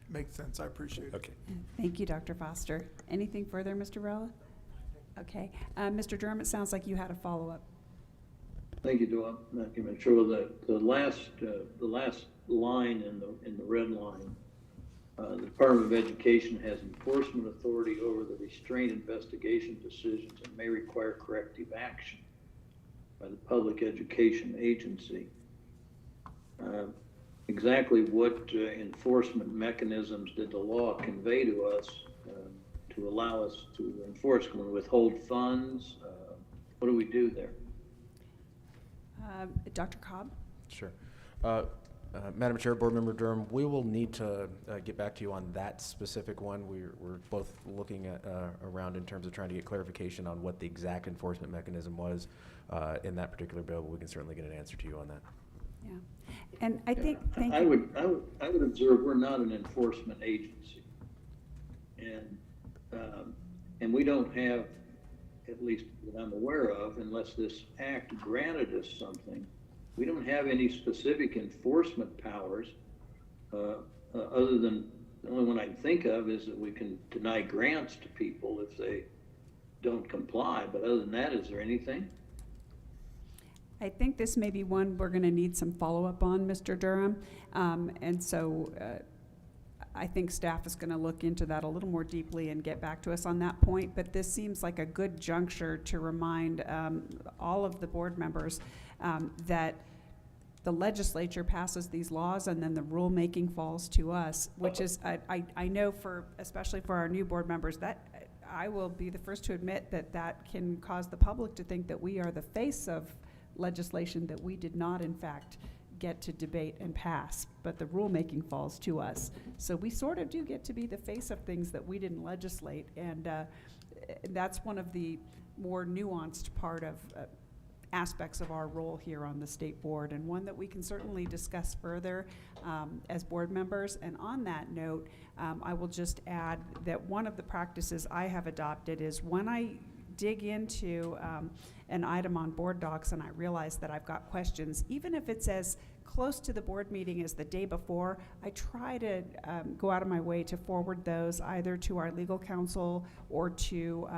Makes sense. I appreciate it. Okay. Thank you, Dr. Foster. Anything further, Mr. Varela? Okay. Mr. Durham, it sounds like you had a follow-up. Thank you, Dr. Sure. The last line in the red line, the Department of Education has enforcement authority over the restraint investigation decisions and may require corrective action by the public education agency. Exactly what enforcement mechanisms did the law convey to us to allow us to enforce? Can we withhold funds? What do we do there? Dr. Cobb? Sure. Madam Chair, Board Member Durham, we will need to get back to you on that specific one. We're both looking at around in terms of trying to get clarification on what the exact enforcement mechanism was in that particular bill, but we can certainly get an answer to you on that. Yeah. And I think, thank I you. would observe we're not an enforcement agency. And we don't have, at least that I'm aware of, unless this act granted us something, we don't have any specific enforcement powers other than the only one I can think of is that we can deny grants to people if they don't comply. But other than that, is there anything? I think this may be one we're going to need some follow-up on, Mr. Durham. And so I think staff is going to look into that a little more deeply and get back to us on that point. But this seems like a good juncture to remind all of the board members that the legislature passes these laws and then the rulemaking falls to us, which is, I know especially for our new board members, that I will be the first to admit that can cause the public to think that we are the face of legislation that we did not, in fact, get to debate and pass, but the rulemaking falls to us. So we sort of do get to be the face of things that we didn't legislate, and that's one of the more nuanced part of aspects of our role here on the state board, and one that we can certainly discuss further as board members. And on that note, I will just add that one of the practices I have adopted is when I dig into an item on board docs and I realize that I've got questions, even if it's as close to the board meeting as the day before, I try to go out of my way to forward those either to our legal counsel or to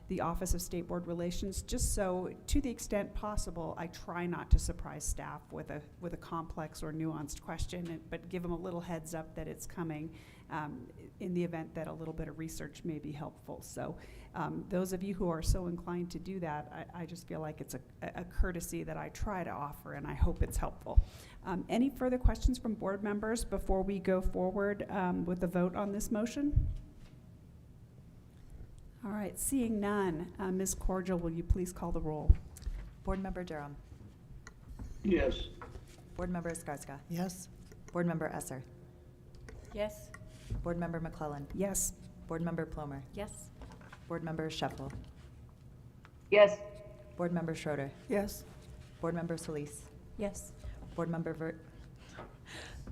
the Office of State Board Relations, just so, to the extent possible, I try not to surprise staff with a complex or nuanced question, but give them a little heads up that it's coming in the event that a little bit of research may be helpful. So those of you who are so inclined to do that, I just feel like it's a courtesy that I try to offer, and I hope it's helpful. Any further questions from board members before we go forward with the vote on this motion? All right, seeing none, Ms. Cordial, will you please call the roll? Board Member Durham. Yes. Board Member Escarska. Yes. Board Member Esser. Yes. Board Member McClellan. Yes. Board Member Plomer. Yes. Board Member Shuffle. Yes. Board Member Schroeder. Yes. Board Member Solis. Yes. Board Member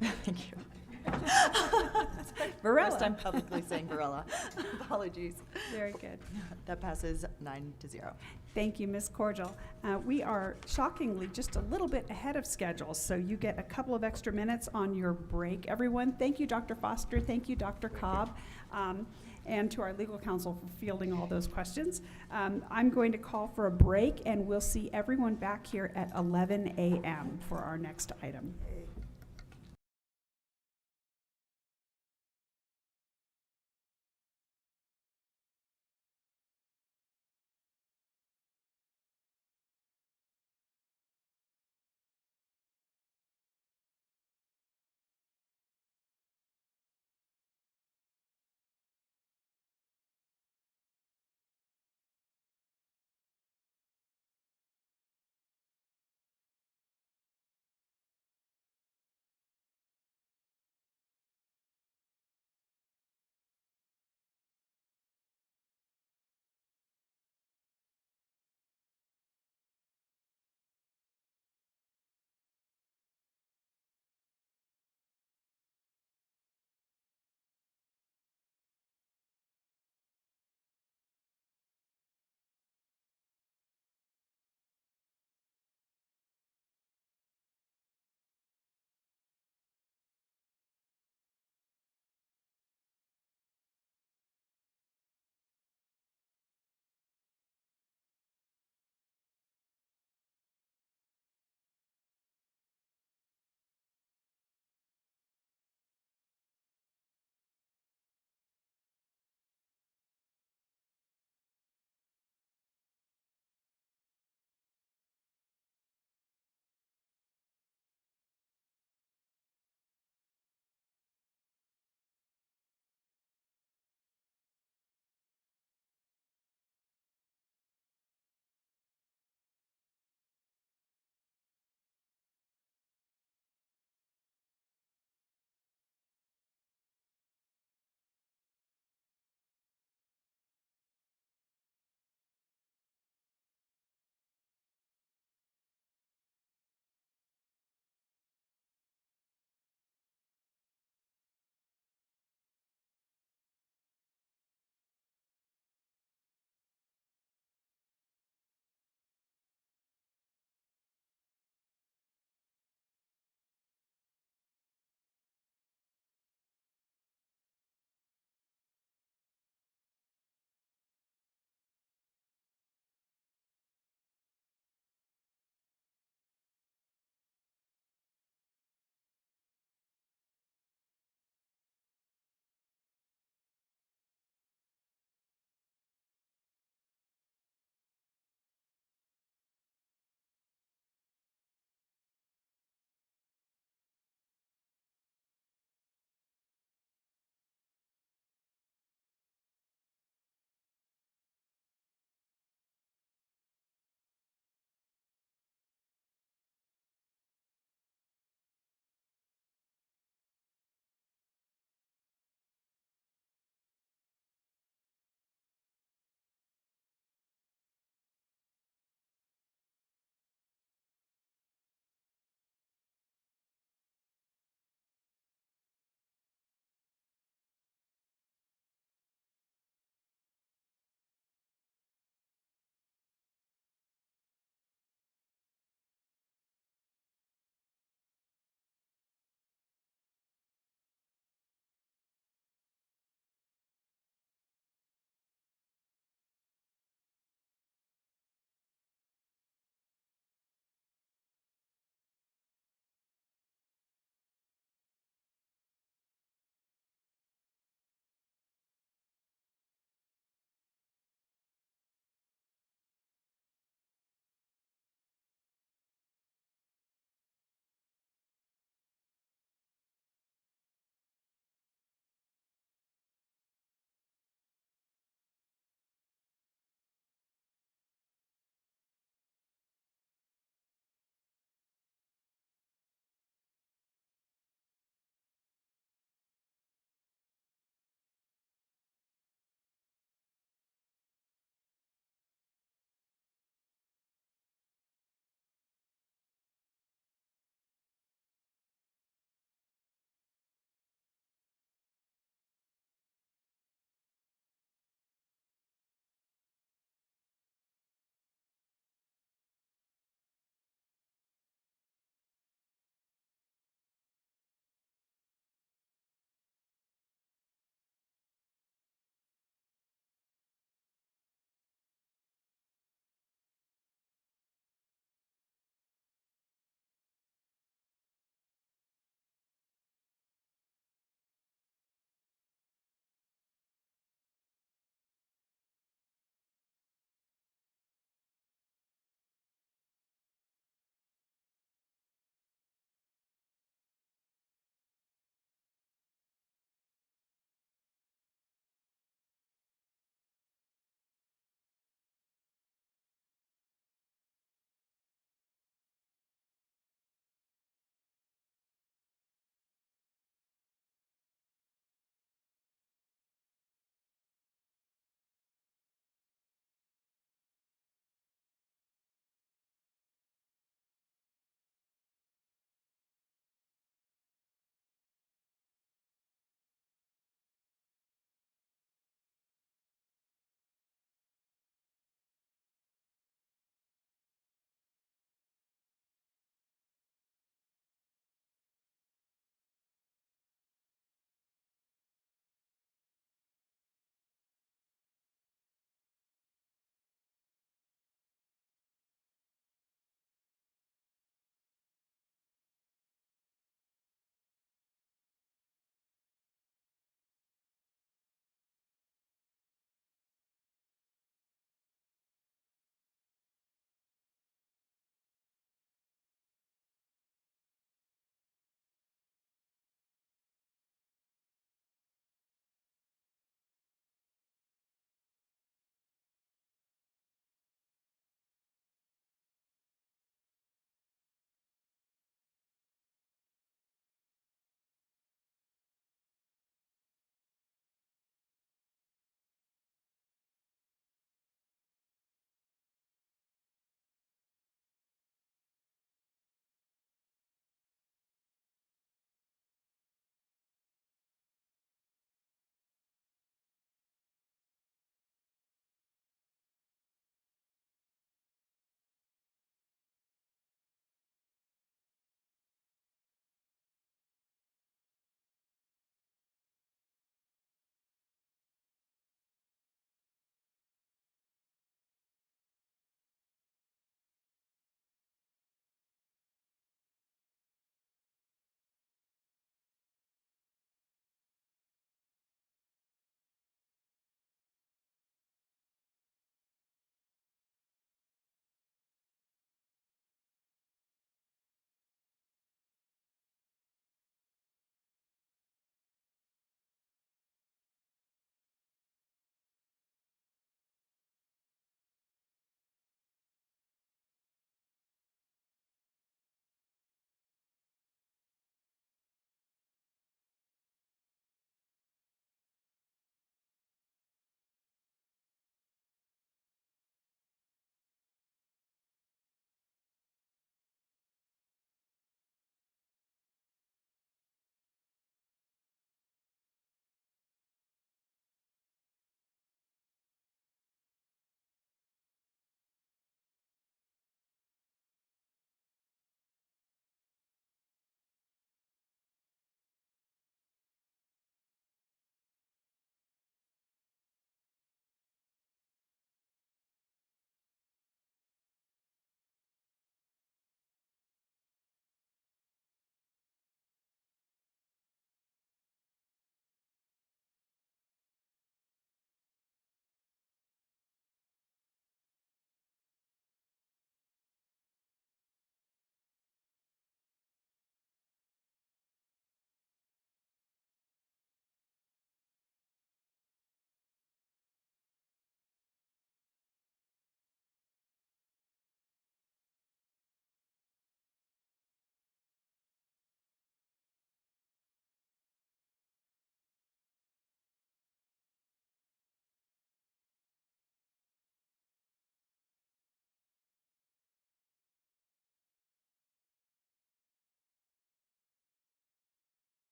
Thank you. Varela. First time publicly saying Varela. Apologies. Very good. That passes 9-0. Thank you, Ms. Cordial. We are shockingly just a little bit ahead of schedule, so you get a couple of extra minutes on your break, everyone. Thank you, Dr. Foster. Thank you, Dr. Cobb. And to our legal counsel for fielding all those questions. I'm going to call for a break, and we'll see everyone back here at 11 a.m. for our next item.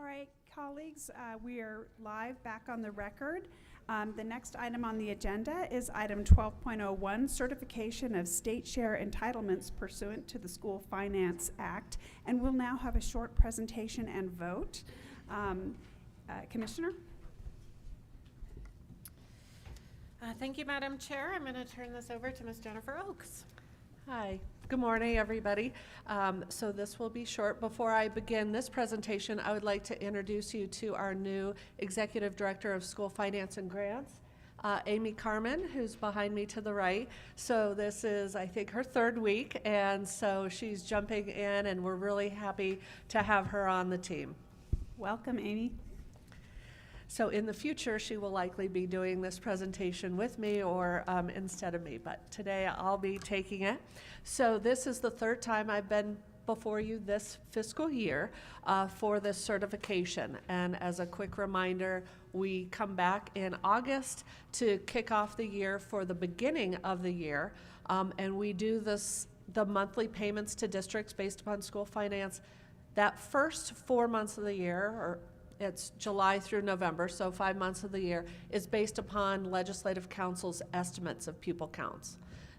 right, colleagues, we are live back on the record. The next item on the agenda is item 12.01, certification of state share entitlements pursuant to the School Finance Act. And we'll now have a short presentation and vote. Commissioner? Thank you, Madam Chair. I'm going to turn this over to Ms. Jennifer Oakes. Hi, good morning, everybody. So this will be short. Before I begin this presentation, I would like to introduce you to our new Executive Director of School Finance and Grants, Amy Carmen, who's behind me to the right. So this is, I think, her third week, and so she's jumping in, and we're really happy to have her on the team. Welcome, Amy. So in the future, she will likely be doing this presentation with me or instead of me, but today I'll be taking it. So this is the third time I've been before you this fiscal year for this certification. And as a quick reminder, we come back in August to kick off the year for the beginning of the year. And we do the monthly payments to districts based upon school finance. That first 4 months of the year, or it's July through November, so 5 months of the year, is based upon Legislative Council's estimates of pupil counts.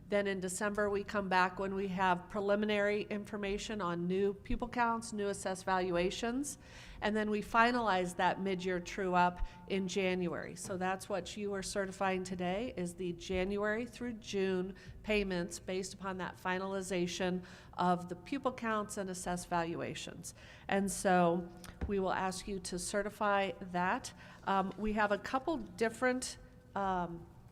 Then in December, we come back when we have preliminary information on new pupil counts, new assessed valuations, and then we finalize that mid-year true-up in January. So that's what you are certifying today, is the January through June payments based upon that finalization of the pupil counts and assessed valuations. And so we will ask you to certify that. We have a couple different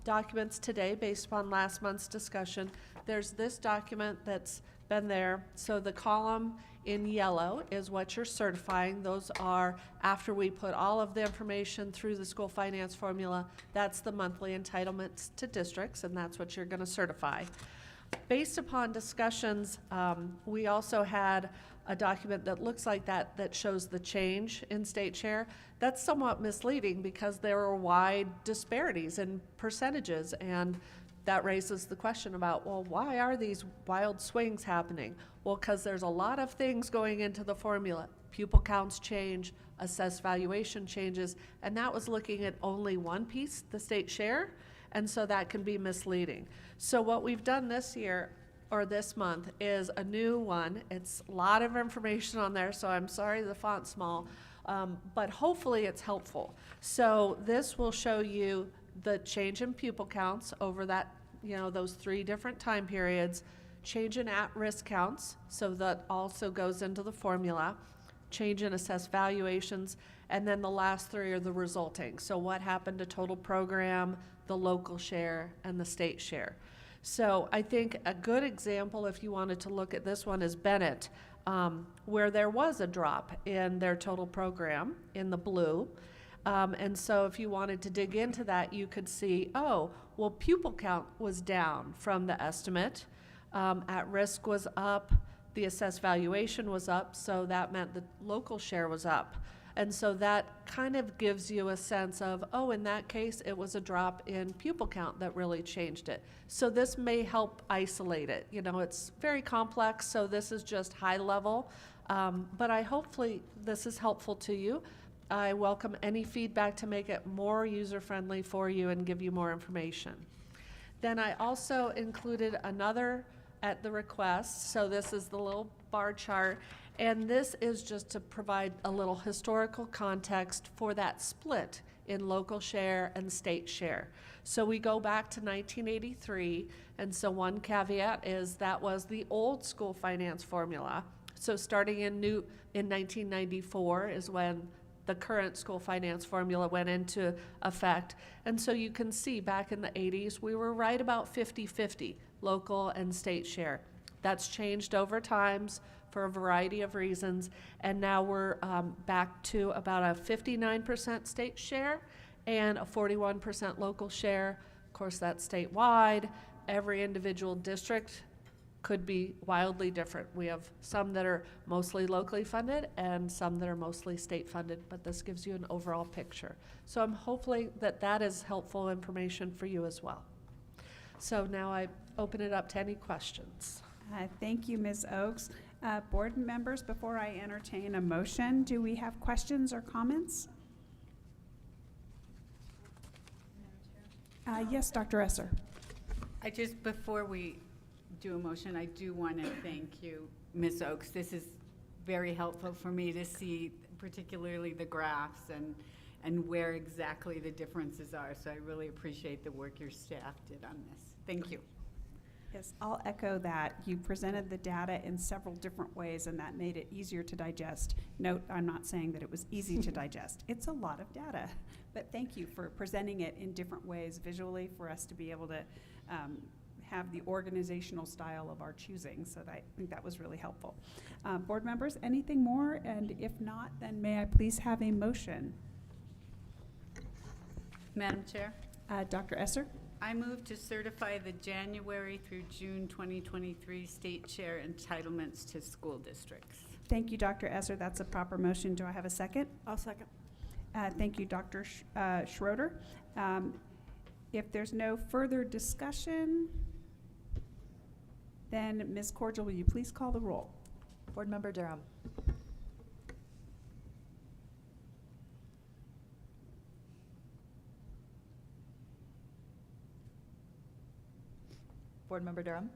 documents today based upon last month's discussion. There's this document that's been there. So the column in yellow is what you're certifying. Those are after we put all of the information through the school finance formula. That's the monthly entitlements to districts, and that's what you're going to certify. Based upon discussions, we also had a document that looks like that shows the change in state share. That's somewhat misleading because there are wide disparities in percentages, and that raises the question about, well, why are these wild swings happening? Well, because there's a lot of things going into the formula. Pupil counts change, assessed valuation changes, and that was looking at only one piece, the state share, and so that can be misleading. So what we've done this year, or this month, is a new one. It's a lot of information on there, so I'm sorry the font's small, but hopefully it's helpful. So this will show you the change in pupil counts over that, those 3 different time periods, change in at-risk counts, so that also goes into the formula, change in assessed valuations, and then the last 3 are the resulting. So what happened to total program, the local share, and the state share. So I think a good example, if you wanted to look at this one, is Bennett, where there was a drop in their total program in the blue. And so if you wanted to dig into that, you could see, pupil count was down from the estimate. At risk was up, the assessed valuation was up, so that meant the local share was up. And so that kind of gives you a sense of, in that case, it was a drop in pupil count that really changed it. So this may help isolate it. It's very complex, so this is just high level. But hopefully this is helpful to you. I welcome any feedback to make it more user-friendly for you and give you more information. Then I also included another at the request. So this is the little bar chart. And this is just to provide a little historical context for that split in local share and state share. So we go back to 1983, and so one caveat is that was the old school finance formula. So starting in 1994 is when the current school finance formula went into effect. And so you can see back in the 80s, we were right about 50-50, local and state share. That's changed over times for a variety of reasons, and now we're back to about a 59% state share and a 41% local share. Of course, that's statewide. Every individual district could be wildly different. We have some that are mostly locally funded and some that are mostly state funded, but this gives you an overall picture. So I'm hopefully that is helpful information for you as well. So now I open it up to any questions. Thank you, Ms. Oakes. Board members, before I entertain a motion, do we have questions or comments? Yes, Dr. Esser. Before we do a motion, I do want to thank you, Ms. Oaks. This is very helpful for me to see, particularly the graphs and where exactly the differences are. So I really appreciate the work your staff did on this. Thank you. Yes, I'll echo that. You presented the data in several different ways, and that made it easier to digest. Note, I'm not saying that it was easy to digest. It's a lot of data, but thank you for presenting it in different ways visually for us to be able to have the organizational style of our choosing. So I think that was really helpful. Board members, anything more? And if not, then may I please have a motion? Madam Chair, Dr. Esser? I move to certify the January through June 2023 state share entitlements to school districts. Thank you, Dr. Esser. That's a proper motion. Do I have a second? I'll second. Thank you, Dr. Schroeder. If there's no further discussion, then Ms. Cordial, will you please call the roll? Board Member Durham. Board Member Durham.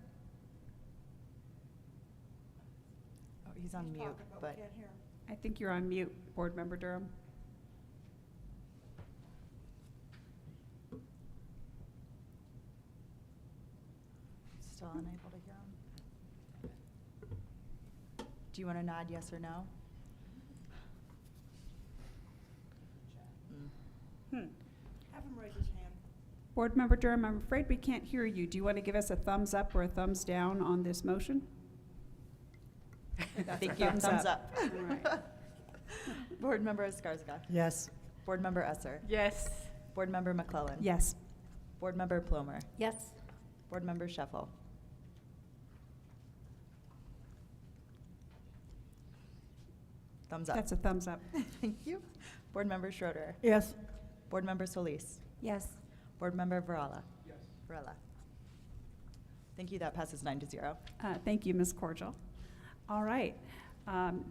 Oh, he's on mute, but I think you're on mute, Board Member Durham. still unable to hear him. Do you want to nod yes or no? Have him raise his hand. Board Member Durham, I'm afraid we can't hear you. Do you want to give us a thumbs up or a thumbs down on this motion? Thank you. Thumbs up. All right. Board Member Escarza. Yes. Board Member Esser. Yes. Board Member McClellan. Yes. Board Member Plomer. Yes. Board Member Scheffel. Thumbs up. That's a thumbs up. Thank you. Board Member Schroeder. Yes. Board Member Solis. Yes. Board Member Varela. Yes. Varela. Thank you. That passes 9-0. Thank you, Ms. Cordial. All right.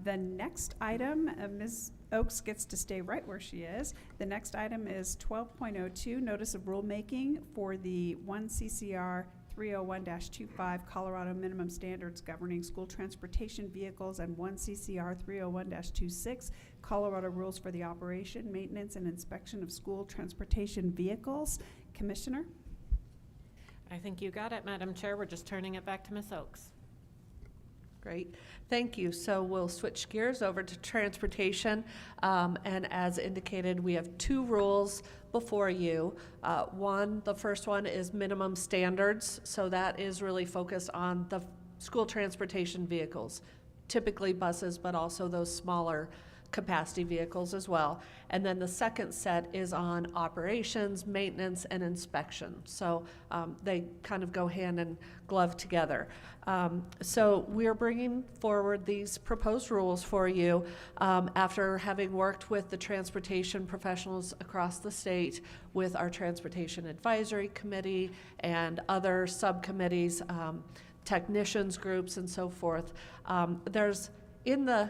The next item, Ms. Oaks gets to stay right where she is. The next item is 12.02, Notice of Rulemaking for the 1 CCR 301-25 Colorado Minimum Standards Governing School Transportation Vehicles and 1 CCR 301-26 Colorado Rules for the Operation, Maintenance, and Inspection of School Transportation Vehicles. Commissioner? I think you got it, Madam Chair. We're just turning it back to Ms. Oaks. Great, thank you. So we'll switch gears over to transportation. And as indicated, we have two rules before you. The first one is minimum standards. So that is really focused on the school transportation vehicles, typically buses, but also those smaller capacity vehicles as well. And then the second set is on operations, maintenance, and inspection. So they kind of go hand in glove together. So we're bringing forward these proposed rules for you after having worked with the transportation professionals across the state, with our Transportation Advisory Committee and other subcommittees, technicians groups, and so forth. There's in the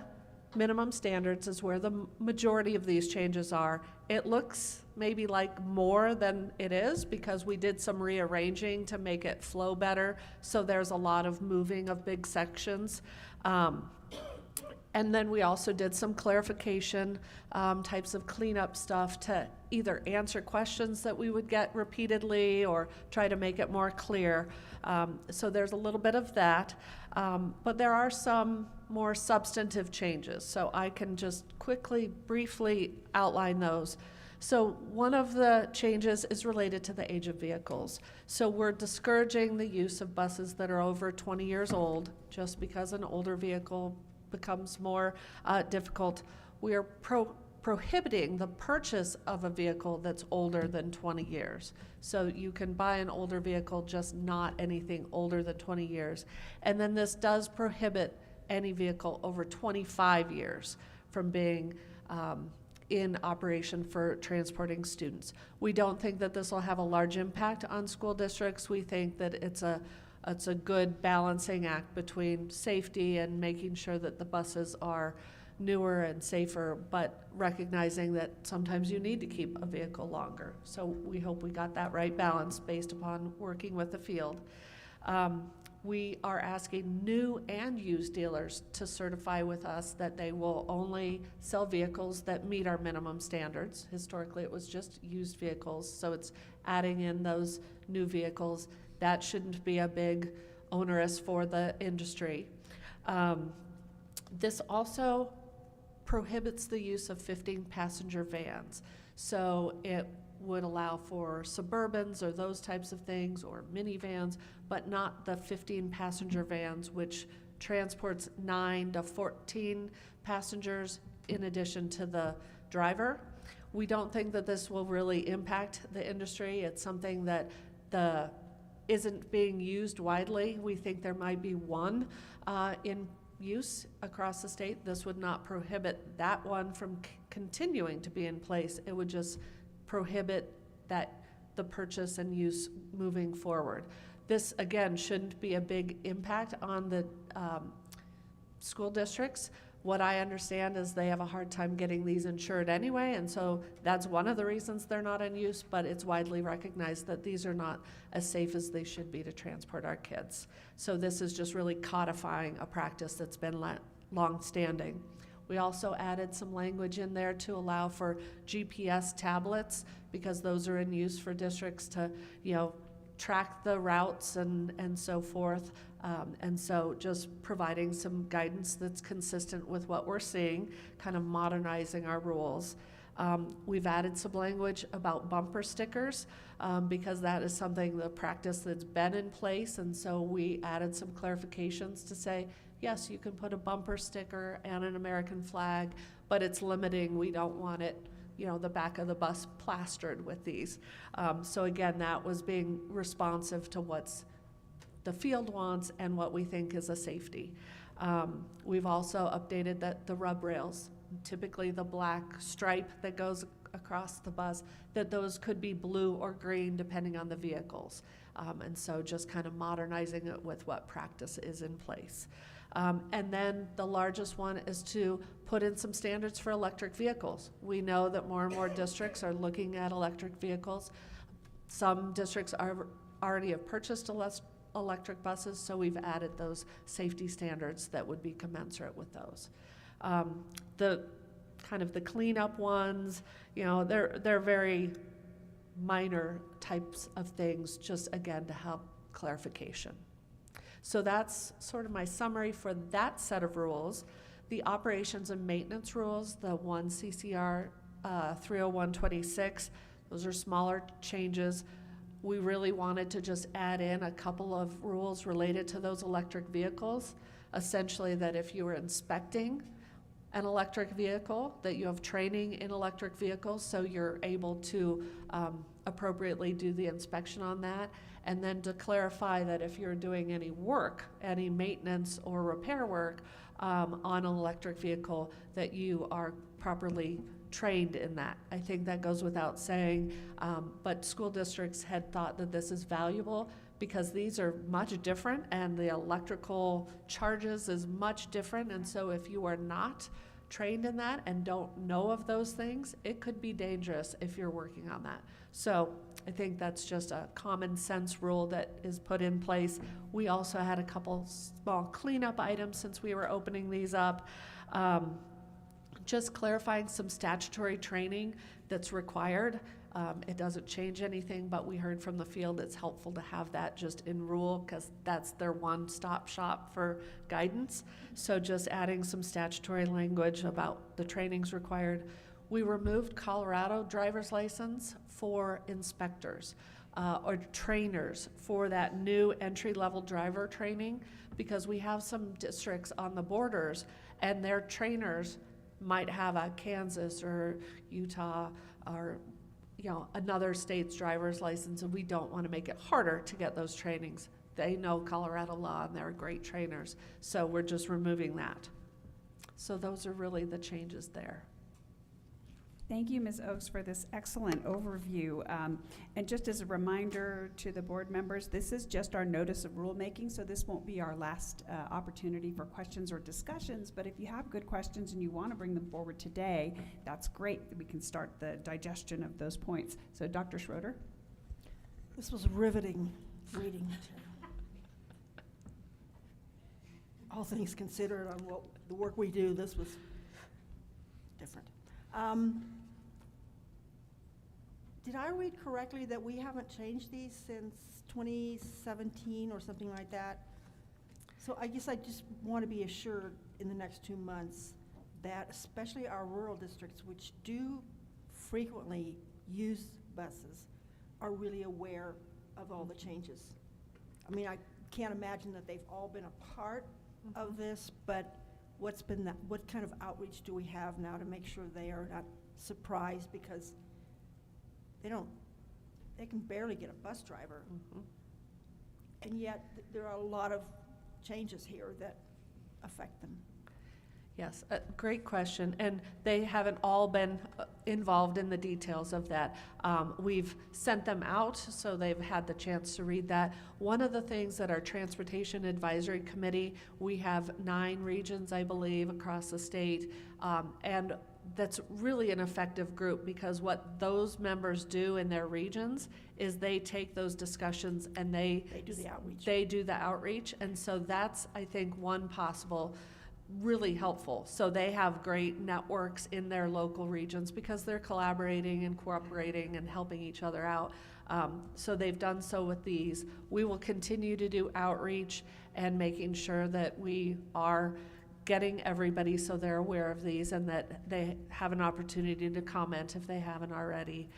minimum standards is where the majority of these changes are. It looks maybe like more than it is because we did some rearranging to make it flow better. So there's a lot of moving of big sections. And then we also did some clarification types of cleanup stuff to either answer questions that we would get repeatedly or try to make it more clear. So there's a little bit of that. But there are some more substantive changes. So I can just quickly, briefly outline those. So one of the changes is related to the age of vehicles. So we're discouraging the use of buses that are over 20 years old just because an older vehicle becomes more difficult. We are prohibiting the purchase of a vehicle that's older than 20 years. So you can buy an older vehicle, just not anything older than 20 years. And then this does prohibit any vehicle over 25 years from being in operation for transporting students. We don't think that this will have a large impact on school districts. We think that it's a it's a good balancing act between safety and making sure that the buses are newer and safer, but recognizing that sometimes you need to keep a vehicle longer. So we hope we got that right balance based upon working with the field. We are asking new and used dealers to certify with us that they will only sell vehicles that meet our minimum standards. Historically, it was just used vehicles, so it's adding in those new vehicles. That shouldn't be a big onerous for the industry. This also prohibits the use of 15-passenger vans. So it would allow for Suburbans or those types of things, or minivans, but not the 15-passenger vans, which transports 9 to 14 passengers in addition to the driver. We don't think that this will really impact the industry. It's something that isn't being used widely. We think there might be one in use across the state. This would not prohibit that one from continuing to be in place. It would just prohibit the purchase and use moving forward. This, again, shouldn't be a big impact on the school districts. What I understand is they have a hard time getting these insured anyway, and so that's one of the reasons they're not in use, but it's widely recognized that these are not as safe as they should be to transport our kids. So this is just really codifying a practice that's been long-standing. We also added some language in there to allow for GPS tablets, because those are in use for districts to, track the routes and so forth. And so just providing some guidance that's consistent with what we're seeing, kind of modernizing our rules. We've added some language about bumper stickers, because that is something, the practice that's been in place, and so we added some clarifications to say, yes, you can put a bumper sticker and an American flag, but it's limiting. We don't want it, the back of the bus plastered with these. So again, that was being responsive to what's the field wants and what we think is a safety. We've also updated the rub rails, typically the black stripe that goes across the bus, that those could be blue or green depending on the vehicles. And so just kind of modernizing it with what practice is in place. And then the largest one is to put in some standards for electric vehicles. We know that more and more districts are looking at electric vehicles. Some districts already have purchased electric buses, so we've added those safety standards that would be commensurate with those. The cleanup ones, they're very minor types of things, just again to help clarification. So that's sort of my summary for that set of rules. The operations and maintenance rules, the 1 CCR 30126, those are smaller changes. We really wanted to just add in a couple of rules related to those electric vehicles. Essentially, that if you were inspecting an electric vehicle, that you have training in electric vehicles, so you're able to appropriately do the inspection on that. And then to clarify that if you're doing any work, any maintenance or repair work on an electric vehicle, that you are properly trained in that. I think that goes without saying, but school districts had thought that this is valuable because these are much different and the electrical charges is much different. And so if you are not trained in that and don't know of those things, it could be dangerous if you're working on that. So I think that's just a common sense rule that is put in place. We also had a couple small cleanup items since we were opening these up. Just clarifying some statutory training that's required. It doesn't change anything, but we heard from the field it's helpful to have that just in rule because that's their one-stop shop for guidance. So just adding some statutory language about the trainings required. We removed Colorado driver's license for inspectors or trainers for that new entry-level driver training, because we have some districts on the borders and their trainers might have a Kansas or Utah or another state's driver's license, and we don't want to make it harder to get those trainings. They know Colorado law and they're great trainers, so we're just removing that. So those are really the changes there. Thank you, Ms. Oaks, for this excellent overview. And just as a reminder to the board members, this is just our notice of rulemaking, so this won't be our last opportunity for questions or discussions. But if you have good questions and you want to bring them forward today, that's great. We can start the digestion of those points. So, Dr. Schroeder? This was riveting reading. All things considered on what the work we do, this was different. Did I read correctly that we haven't changed these since 2017 or something like that? So I guess I just want to be assured in the next 2 months that especially our rural districts, which do frequently use buses, are really aware of all the changes. I mean, I can't imagine that they've all been a part of this, but what kind of outreach do we have now to make sure they are not surprised, because they can barely get a bus driver. And yet there are a lot of changes here that affect them. Yes, a great question, and they haven't all been involved in the details of that. We've sent them out, so they've had the chance to read that. One of the things that our Transportation Advisory Committee, we have 9 regions, I believe, across the state, and that's really an effective group, because what those members do in their regions is they take those discussions and they do the outreach. They do the outreach, and so that's, I think, one possible really helpful. So they have great networks in their local regions because they're collaborating and cooperating and helping each other out. So they've done so with these. We will continue to do outreach and making sure that we are getting everybody so they're aware of these and that they have an opportunity to comment if they haven't already.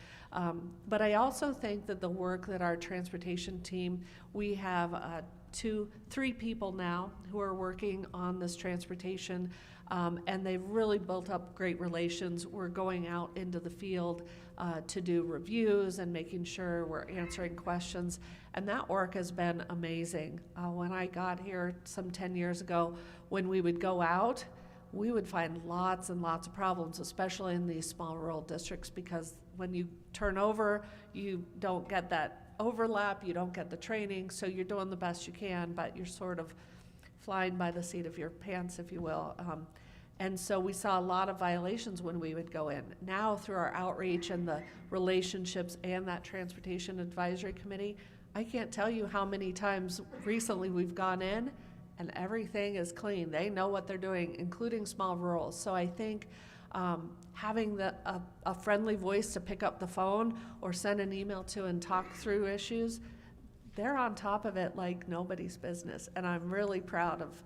But I also think that the work that our transportation team, we have 3 people now who are working on this transportation, and they've really built up great relations. We're going out into the field to do reviews and making sure we're answering questions, and that work has been amazing. When I got here some 10 years ago, when we would go out, we would find lots and lots of problems, especially in these small rural districts, because when you turn over, you don't get that overlap, you don't get the training, so you're doing the best you can, but you're sort of flying by the seat of your pants, if you will. And so we saw a lot of violations when we would go in. Now, through our outreach and the relationships and that Transportation Advisory Committee, I can't tell you how many times recently we've gone in and everything is clean. They know what they're doing, including small rurals. So I think having a friendly voice to pick up the phone or send an email to and talk through issues, they're on top of it like nobody's business. And I'm really proud of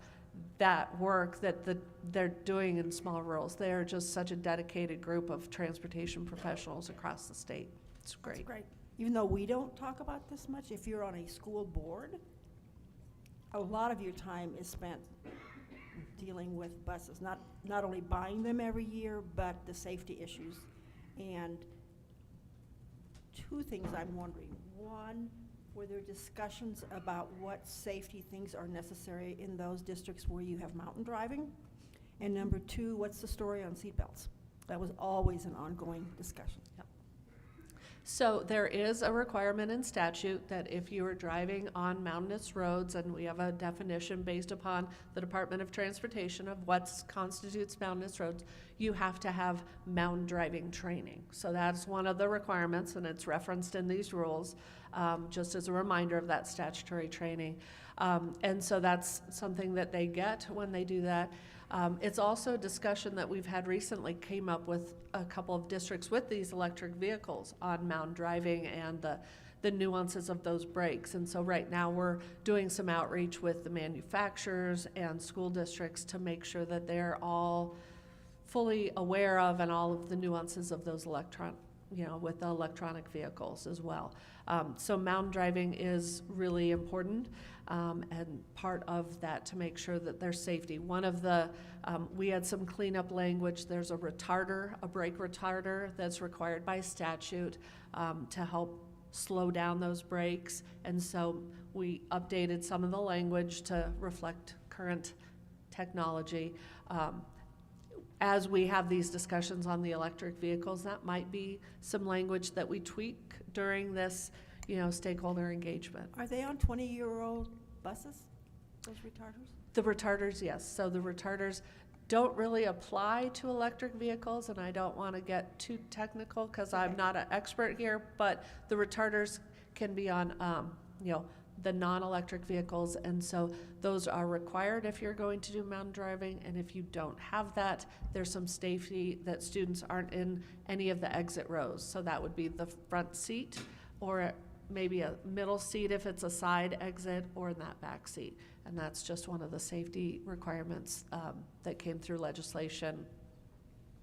that work that they're doing in small rurals. They are just such a dedicated group of transportation professionals across the state. It's great. That's great. Even though we don't talk about this much, if you're on a school board, a lot of your time is spent dealing with buses, not only buying them every year, but the safety issues. And 2 things I'm wondering. One, were there discussions about what safety things are necessary in those districts where you have mountain driving? And number 2, what's the story on seatbelts? That was always an ongoing discussion. Yep. So there is a requirement in statute that if you are driving on mountainous roads, and we have a definition based upon the Department of Transportation of what constitutes mountainous roads, you have to have mountain driving training. So that's one of the requirements, and it's referenced in these rules, just as a reminder of that statutory training. And so that's something that they get when they do that. It's also a discussion that we've had recently, came up with a couple of districts with these electric vehicles on mountain driving and the nuances of those brakes. And so right now we're doing some outreach with the manufacturers and school districts to make sure that they're all fully aware of and all of the nuances of those with the electronic vehicles as well. So mountain driving is really important, and part of that to make sure that there's safety. One of the, we had some cleanup language. There's a brake retarder that's required by statute to help slow down those brakes. And so we updated some of the language to reflect current technology. as we have these discussions on the electric vehicles, that might be some language that we tweak during this, stakeholder engagement. Are they on 20-year-old buses, those retarders? The retarders, yes. So the retarders don't really apply to electric vehicles, and I don't want to get too technical because I'm not an expert here, but the retarders can be on, the non-electric vehicles, and so those are required if you're going to do mountain driving, and if you don't have that, there's some safety that students aren't in any of the exit rows. So that would be the front seat, or maybe a middle seat if it's a side exit, or in that back seat. And that's just one of the safety requirements that came through legislation,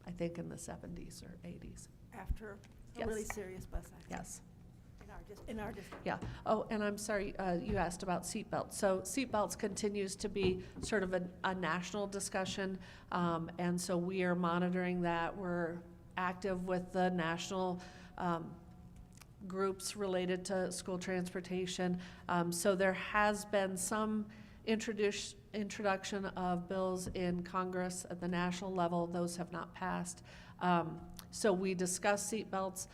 I think in the 70s or 80s. After a Yes. really serious bus accident? Yes. In our district? Yeah. Oh, and I'm sorry, you asked about seatbelts. So seatbelts continues to be sort of a national discussion, and so we are monitoring that. We're active with the national groups related to school transportation. So there has been some introduction of bills in Congress at the national level. Those have not passed. So we discuss seatbelts.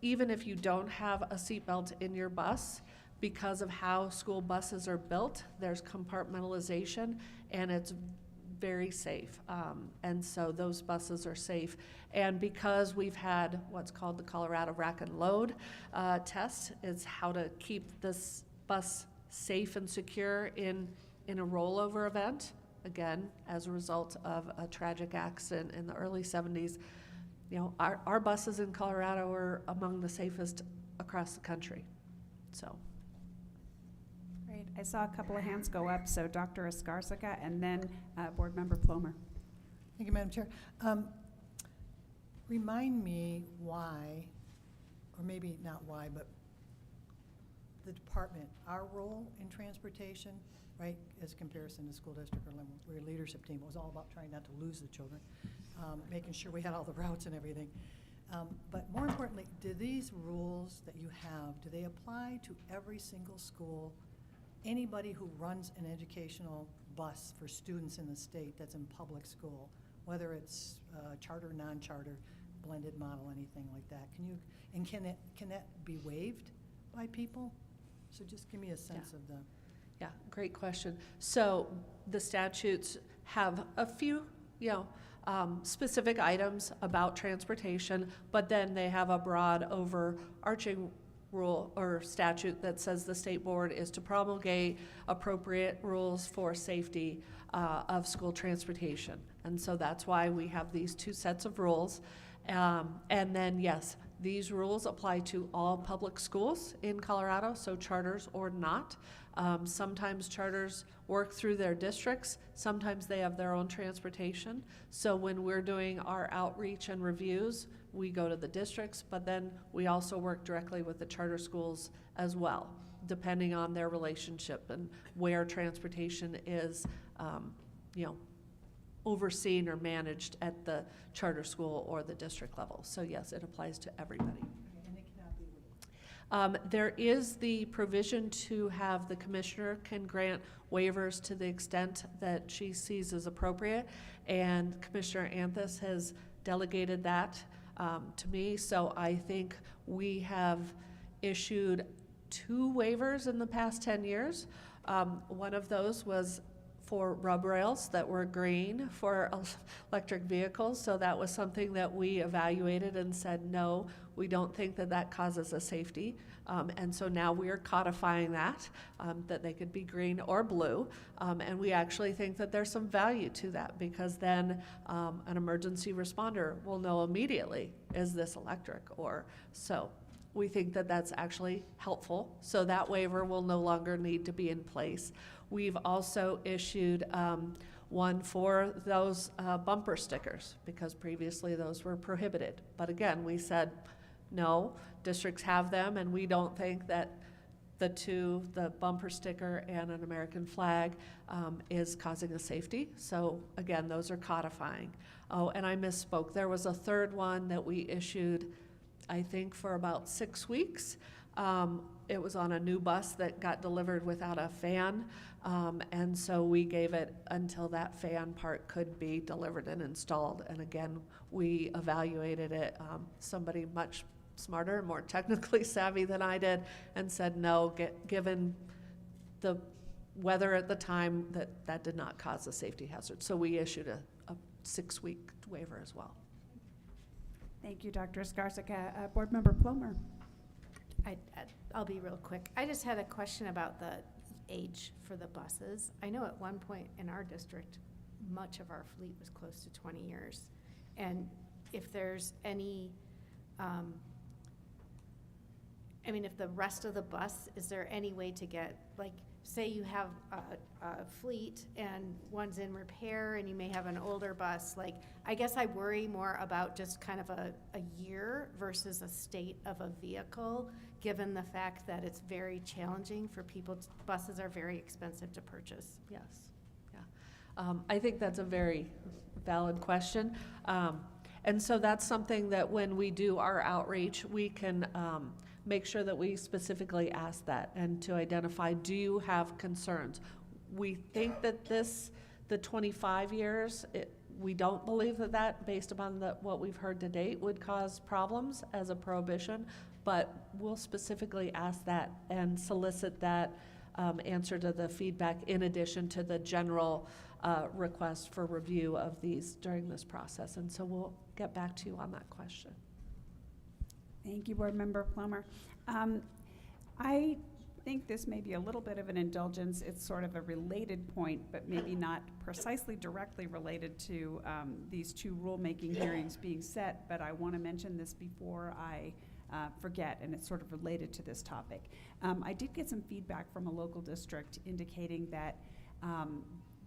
Even if you don't have a seatbelt in your bus, because of how school buses are built, there's compartmentalization, and it's very safe. And so those buses are safe. And because we've had what's called the Colorado Rack and Load test, is how to keep this bus safe and secure in a rollover event, again, as a result of a tragic accident in the early 70s. Our buses in Colorado are among the safest across the country, so. Great. I saw a couple of hands go up, so Dr. Escarzaga and then Board Member Plomer. Thank you, Madam Chair. Remind me why, or maybe not why, but the department, our role in transportation, right, as a comparison to school district or we're a leadership team, it was all about trying not to lose the children, making sure we had all the routes and everything. But more importantly, do these rules that you have, do they apply to every single school? Anybody who runs an educational bus for students in the state that's in public school, whether it's charter, non-charter, blended model, anything like that, can that be waived by people? So just give me a sense of the. Yeah, great question. So the statutes have a few, specific items about transportation, but then they have a broad overarching rule or statute that says the state board is to promulgate appropriate rules for safety of school transportation. And so that's why we have these two sets of rules. And then, yes, these rules apply to all public schools in Colorado, so charters or not. Sometimes charters work through their districts. Sometimes they have their own transportation. So when we're doing our outreach and reviews, we go to the districts, but then we also work directly with the charter schools as well, depending on their relationship and where transportation is, overseen or managed at the charter school or the district level. So yes, it applies to everybody. And it cannot be waived. There is the provision to have the commissioner can grant waivers to the extent that she sees as appropriate, and Commissioner Anthus has delegated that to me. So I think we have issued 2 waivers in the past 10 years. One of those was for rub rails that were green for electric vehicles. So that was something that we evaluated and said, no, we don't think that that causes a safety. And so now we are codifying that they could be green or blue. And we actually think that there's some value to that, because then an emergency responder will know immediately, is this electric or so. We think that that's actually helpful. So that waiver will no longer need to be in place. We've also issued one for those bumper stickers, because previously those were prohibited. But again, we said, no, districts have them, and we don't think that the bumper sticker and an American flag is causing a safety. So again, those are codifying. Oh, and I misspoke. There was a third one that we issued, I think, for about 6 weeks. it was on a new bus that got delivered without a fan. And so we gave it until that fan part could be delivered and installed. And again, we evaluated it. Somebody much smarter, more technically savvy than I did, and said no, given the weather at the time, that did not cause a safety hazard. So we issued a 6-week waiver as well. Thank you, Dr. Escarcega. Board Member Plomer. I'll be real quick. I just had a question about the age for the buses. I know at one point in our district, much of our fleet was close to 20 years. And if there's any, if the rest of the bus, is there any way to get, like, say you have a fleet and one's in repair and you may have an older bus, like, I guess I worry more about just kind of a year versus a state of a vehicle, given the fact that it's very challenging for people. Buses are very expensive to purchase. Yes, yeah. I think that's a very valid question. And so that's something that when we do our outreach, we can make sure that we specifically ask that and to identify, do you have concerns? We think that the 25 years, we don't believe that based upon what we've heard to date, would cause problems as a prohibition, but we'll specifically ask that and solicit that answer to the feedback in addition to the general request for review of these during this process. And so we'll get back to you on that question. Thank you, Board Member Plummer. I think this may be a little bit of an indulgence. It's sort of a related point, but maybe not precisely directly related to these two rulemaking hearings being set, but I want to mention this before I forget, and it's sort of related to this topic. I did get some feedback from a local district indicating that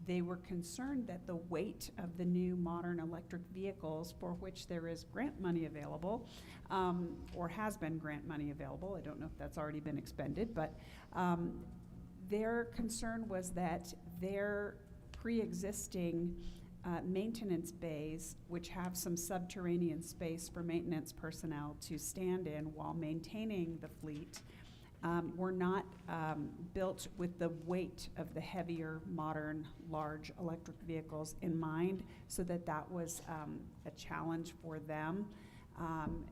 they were concerned that the weight of the new modern electric vehicles, for which there is grant money available, or has been grant money available, I don't know if that's already been expended, but their concern was that their pre-existing maintenance bays, which have some subterranean space for maintenance personnel to stand in while maintaining the fleet, were not built with the weight of the heavier, modern, large electric vehicles in mind, so that was a challenge for them.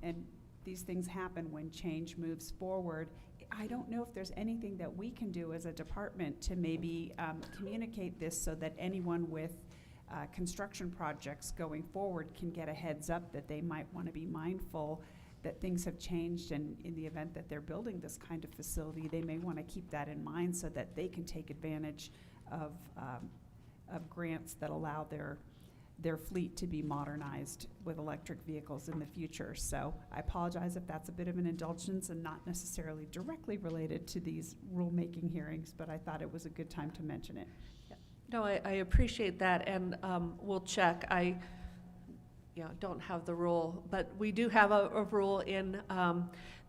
And these things happen when change moves forward. I don't know if there's anything that we can do as a department to maybe communicate this so that anyone with construction projects going forward can get a heads up that they might want to be mindful that things have changed, and in the event that they're building this kind of facility, they may want to keep that in mind so that they can take advantage of grants that allow their fleet to be modernized with electric vehicles in the future. So I apologize if that's a bit of an indulgence and not necessarily directly related to these rulemaking hearings, but I thought it was a good time to mention it. No, I appreciate that, and we'll check. I don't have the rule, but we do have a rule in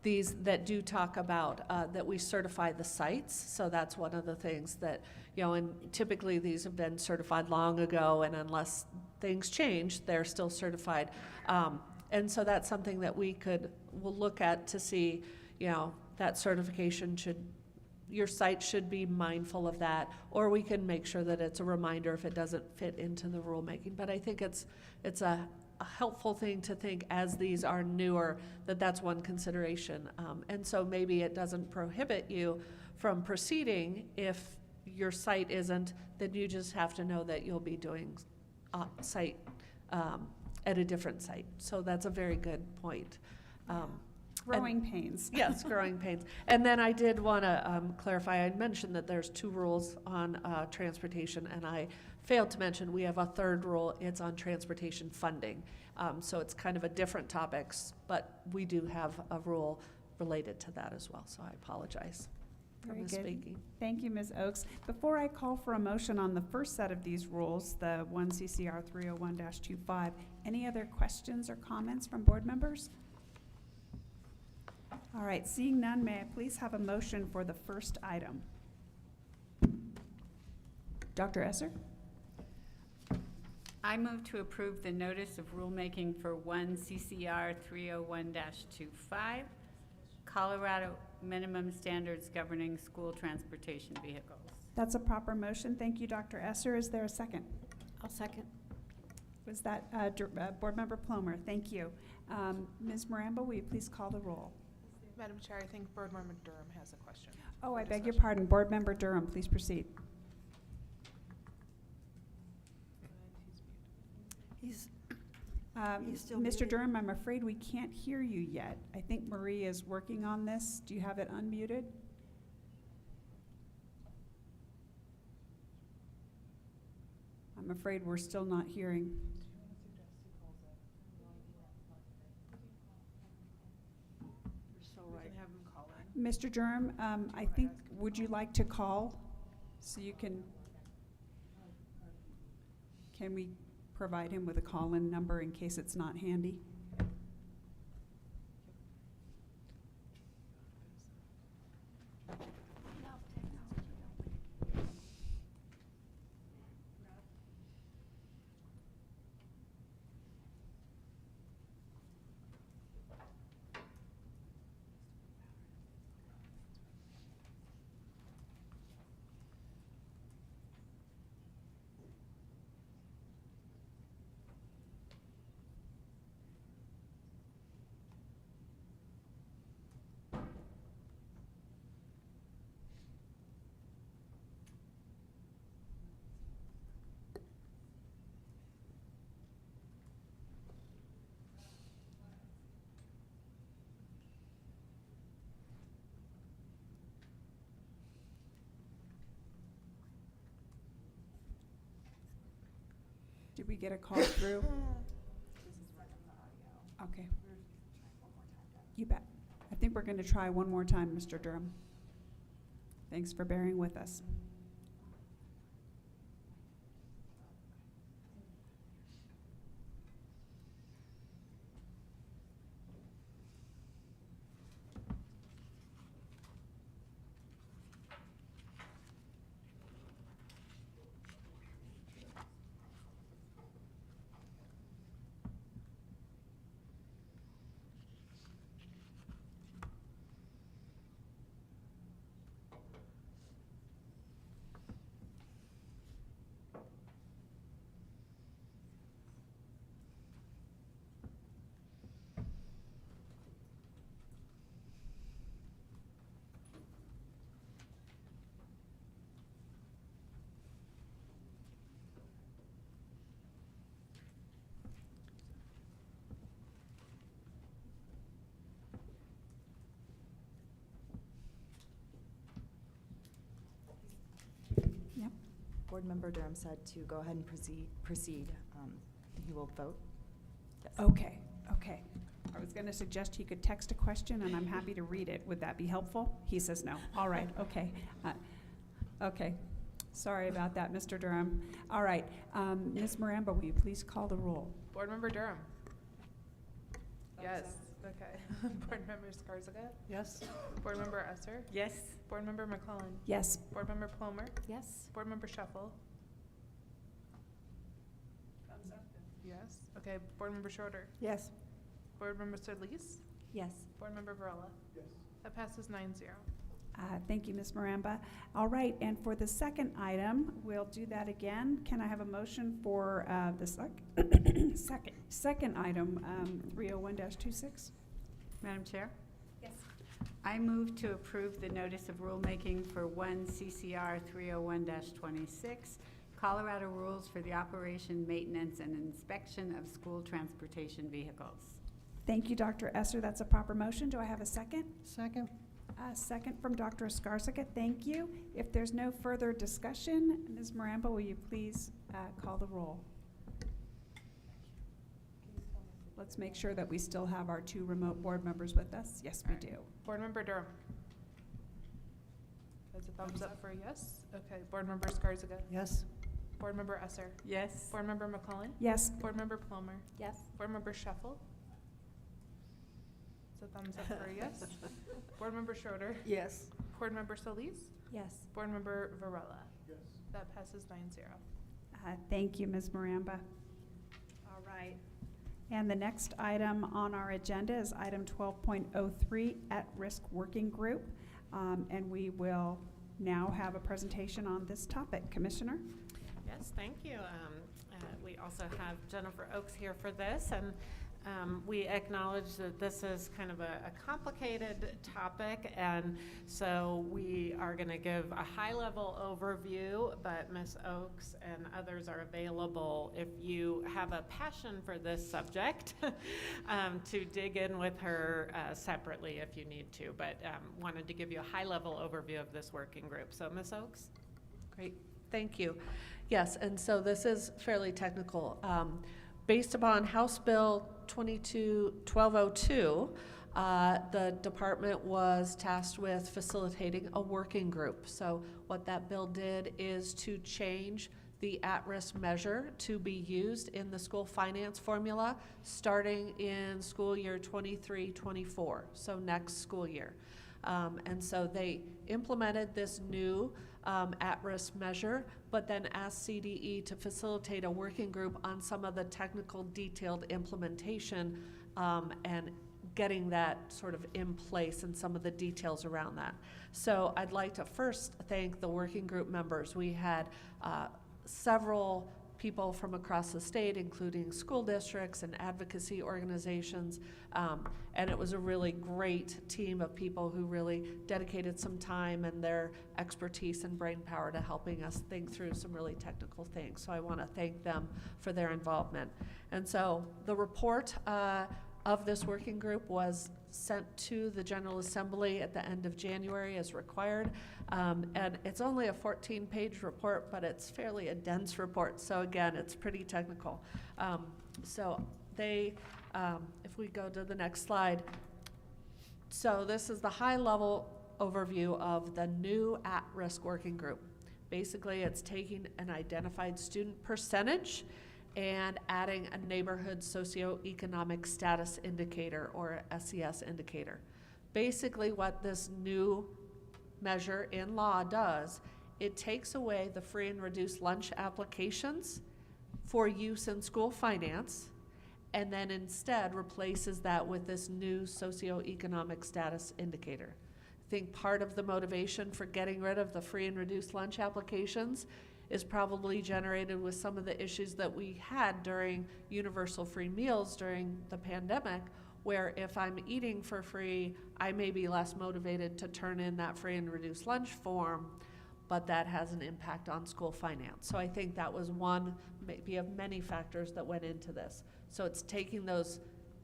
these that do talk about that we certify the sites. So that's one of the things that, and typically these have been certified long ago, and unless things change, they're still certified. And so that's something that we'll look at to see, that certification your site should be mindful of that, or we can make sure that it's a reminder if it doesn't fit into the rulemaking. But I think it's a helpful thing to think as these are newer, that's one consideration. And so maybe it doesn't prohibit you from proceeding if your site isn't, then you just have to know that you'll be doing site at a different site. So that's a very good point. Growing pains. Yes, growing pains. And then I did want to clarify, I mentioned that there's 2 rules on transportation, and I failed to mention we have a 3rd rule. It's on transportation funding. So it's kind of a different topics, but we do have a rule related to that as well. So I apologize for Very good. misspeaking. Thank you, Ms. Oakes. Before I call for a motion on the first set of these rules, the 1 CCR 301-25, any other questions or comments from board members? All right, seeing none, may I please have a motion for the first item? Dr. Esser? I move to approve the notice of rulemaking for 1 CCR 301-25, Colorado minimum standards governing school transportation vehicles. That's a proper motion. Thank you, Dr. Esser. Is there a second? I'll second. Was that Board Member Plomer? Thank you. Ms. Maramba, will you please call the roll? Madam Chair, I think Board Member Durham has a question. Oh, I beg your pardon. Board Member Durham, please proceed. He's still Mr. muted. Durham, I'm afraid we can't hear you yet. I think Marie is working on this. Do you have it unmuted? I'm afraid we're still not hearing. So right. Have him call in. Mr. Durham, I think, would you like to call so you can we provide him with a call-in number in case it's not handy? Did we get a call through? Okay. You bet. I think we're going to try one more time, Mr. Durham. Thanks for bearing with us. Yep. Board Member Durham said to go ahead and proceed. He will vote. Yes. Okay, okay. I was going to suggest he could text a question, and I'm happy to read it. Would that be helpful? He says no. All right, okay. Okay. Sorry about that, Mr. Durham. All right. Ms. Maramba, will you please call the roll? Board Member Durham. Yes. Okay. Board Member Skarziga. Yes? Board Member Esser. Yes. Board Member McClellan. Yes. Board Member Plomer. Yes. Board Member Shuffle. Yes. Okay. Board Member Schroeder. Yes. Board Member Solis. Yes. Board Member Varela. Yes. That passes 9-0. Thank you, Ms. Maramba. All right, and for the second item, we'll do that again. Can I have a motion for the second item, 301-26? Madam Chair? Yes. I move to approve the notice of rulemaking for 1 CCR 301-26, Colorado rules for the operation, maintenance, and inspection of school transportation vehicles. Thank you, Dr. Esser. That's a proper motion. Do I have a second? Second? A second from Dr. Skarziga. Thank you. If there's no further discussion, Ms. Maramba, will you please call the roll? Let's make sure that we still have our 2 remote board members with us. Yes, we do. Board Member Durham. That's a thumbs up for yes. Okay. Board Member Skarziga. Yes? Board Member Esser. Yes. Board Member McClellan. Yes. Board Member Plomer. Yes. Board Member Shuffle. It's a thumbs up for yes. Board Member Schroeder. Yes. Board Member Solis. Yes. Board Member Varela. Yes. That passes 9-0. Thank you, Ms. Maramba. All right. And the next item on our agenda is item 12.03, At-Risk Working Group. And we will now have a presentation on this topic. Commissioner? Yes, thank you. We also have Jennifer Oakes here for this, and we acknowledge that this is kind of a complicated topic, and so we are going to give a high-level overview, but Ms. Oakes and others are available if you have a passion for this subject to dig in with her separately if you need to, but wanted to give you a high-level overview of this working group. So Ms. Oakes? Great, thank you. Yes, and so this is fairly technical. Based upon House Bill 1202, the department was tasked with facilitating a working group. So what that bill did is to change the at-risk measure to be used in the school finance formula starting in school year 23-24, so next school year. And so they implemented this new at-risk measure, but then asked CDE to facilitate a working group on some of the technical detailed implementation and getting that sort of in place and some of the details around that. So I'd like to first thank the working group members. We had several people from across the state, including school districts and advocacy organizations, and it was a really great team of people who really dedicated some time and their expertise and brain power to helping us think through some really technical things. So I want to thank them for their involvement. And so the report of this working group was sent to the General Assembly at the end of January as required. And it's only a 14-page report, but it's fairly a dense report. So again, it's pretty technical. So they, if we go to the next slide. So this is the high-level overview of the new at-risk working group. Basically, it's taking an identified student percentage and adding a neighborhood socioeconomic status indicator, or SES indicator. Basically, what this new measure in law does, it takes away the free and reduced lunch applications for use in school finance, and then instead replaces that with this new socioeconomic status indicator. I think part of the motivation for getting rid of the free and reduced lunch applications is probably generated with some of the issues that we had during universal free meals during the pandemic, where if I'm eating for free, I may be less motivated to turn in that free and reduced lunch form, but that has an impact on school finance. So I think that was one, maybe of many factors that went into this. So it's taking those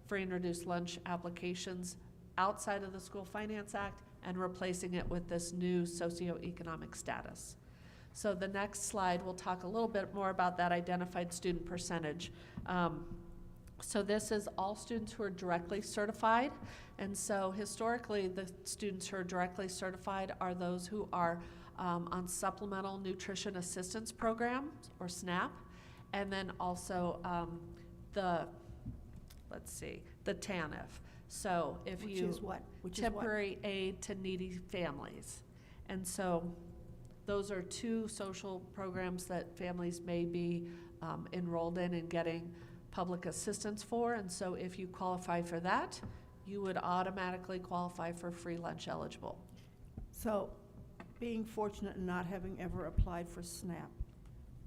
free and reduced lunch applications outside of the School Finance Act and replacing it with this new socioeconomic status. So the next slide, we'll talk a little bit more about that identified student percentage. So this is all students who are directly certified. And so historically, the students who are directly certified are those who are on Supplemental Nutrition Assistance Programs, or SNAP, and then also the TANF. So if Which you, is what? Which is temporary aid to needy families. And so those are two social programs that families may be enrolled in and getting public assistance for. And so if you qualify for that, you would automatically qualify for free lunch eligible. So, being fortunate and not having ever applied for SNAP,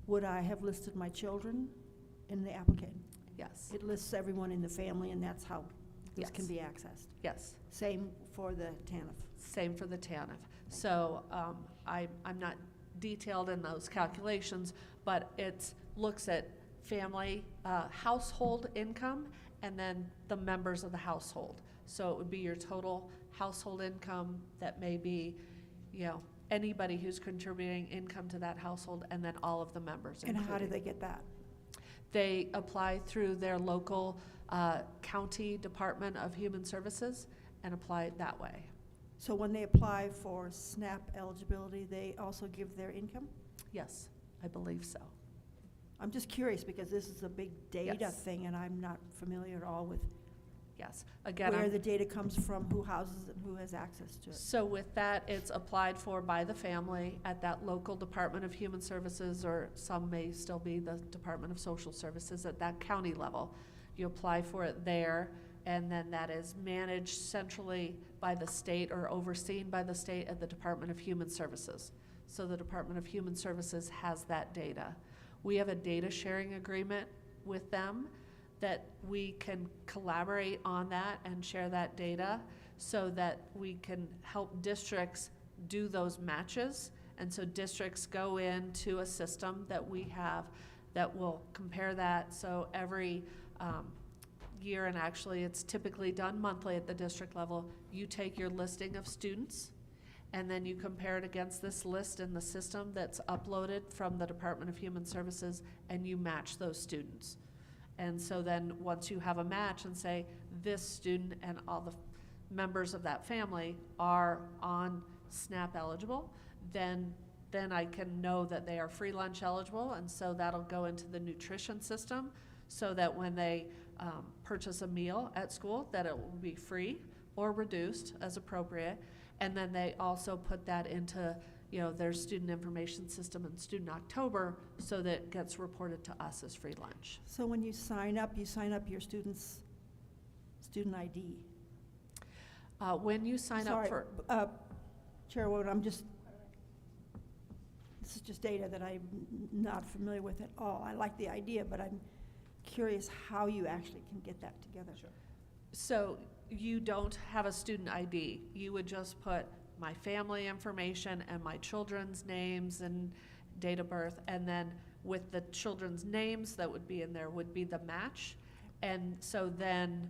would I have listed my children in the application? Yes. It lists everyone in the family, and that's how this can Yes. be accessed. Yes. Same for the TANF. Same for the TANF. So I'm not detailed in those calculations, but it looks at family household income and then the members of the household. So it would be your total household income that may be, anybody who's contributing income to that household, and then all of the members. And how do included. they get that? They apply through their local county Department of Human Services and apply it that way. So when they apply for SNAP eligibility, they also give their income? Yes, I believe so. I'm just curious because this is a big data Yes. thing, and I'm not familiar at all with Yes. Again, where the data comes from, who houses it, and who has access to it. So with that, it's applied for by the family at that local Department of Human Services, or some may still be the Department of Social Services at that county level. You apply for it there, and then that is managed centrally by the state or overseen by the state at the Department of Human Services. So the Department of Human Services has that data. We have a data sharing agreement with them that we can collaborate on that and share that data so that we can help districts do those matches. And so districts go into a system that we have that will compare that. So every year, and actually it's typically done monthly at the district level, you take your listing of students and then you compare it against this list in the system that's uploaded from the Department of Human Services, and you match those students. And so then once you have a match and say this student and all the members of that family are on SNAP eligible, then I can know that they are free lunch eligible, and so that'll go into the nutrition system so that when they purchase a meal at school, that it will be free or reduced as appropriate. And then they also put that into, you know, their student information system in Student October so that it gets reported to us as free lunch. So when you sign up your student's student ID. When you sign up for... Chairwoman, this is just data that I'm not familiar with at all. I like the idea, but I'm curious how you actually can get that together. Sure. So you don't have a student ID. You would just put my family information and my children's names and date of birth, and then with the children's names that would be in there would be the match. And so then,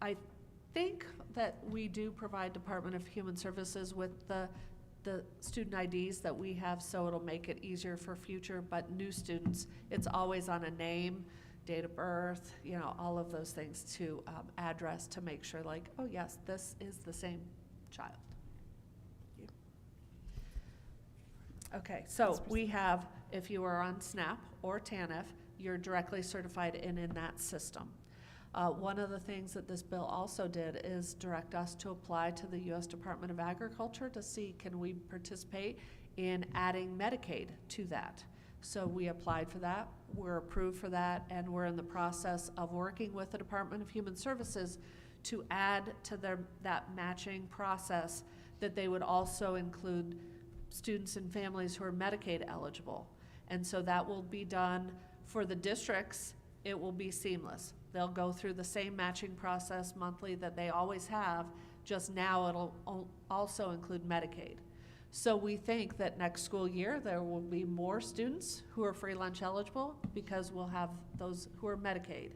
I think that we do provide Department of Human Services with the student IDs that we have, so it'll make it easier for future, but new students, it's always on a name, date of birth, you know, all of those things to address to make sure, like, oh yes, this is the same child. Okay, so we have, if you are on SNAP or TANF, you're directly certified in that system. One of the things that this bill also did is direct us to apply to the U.S. Department of Agriculture to see, can we participate in adding Medicaid to that? So we applied for that, we're approved for that, and we're in the process of working with the Department of Human Services to add to that matching process that they would also include students and families who are Medicaid eligible. And so that will be done for the districts. It will be seamless. They'll go through the same matching process monthly that they always have, just now it'll also include Medicaid. So we think that next school year there will be more students who are free lunch eligible because we'll have those who are Medicaid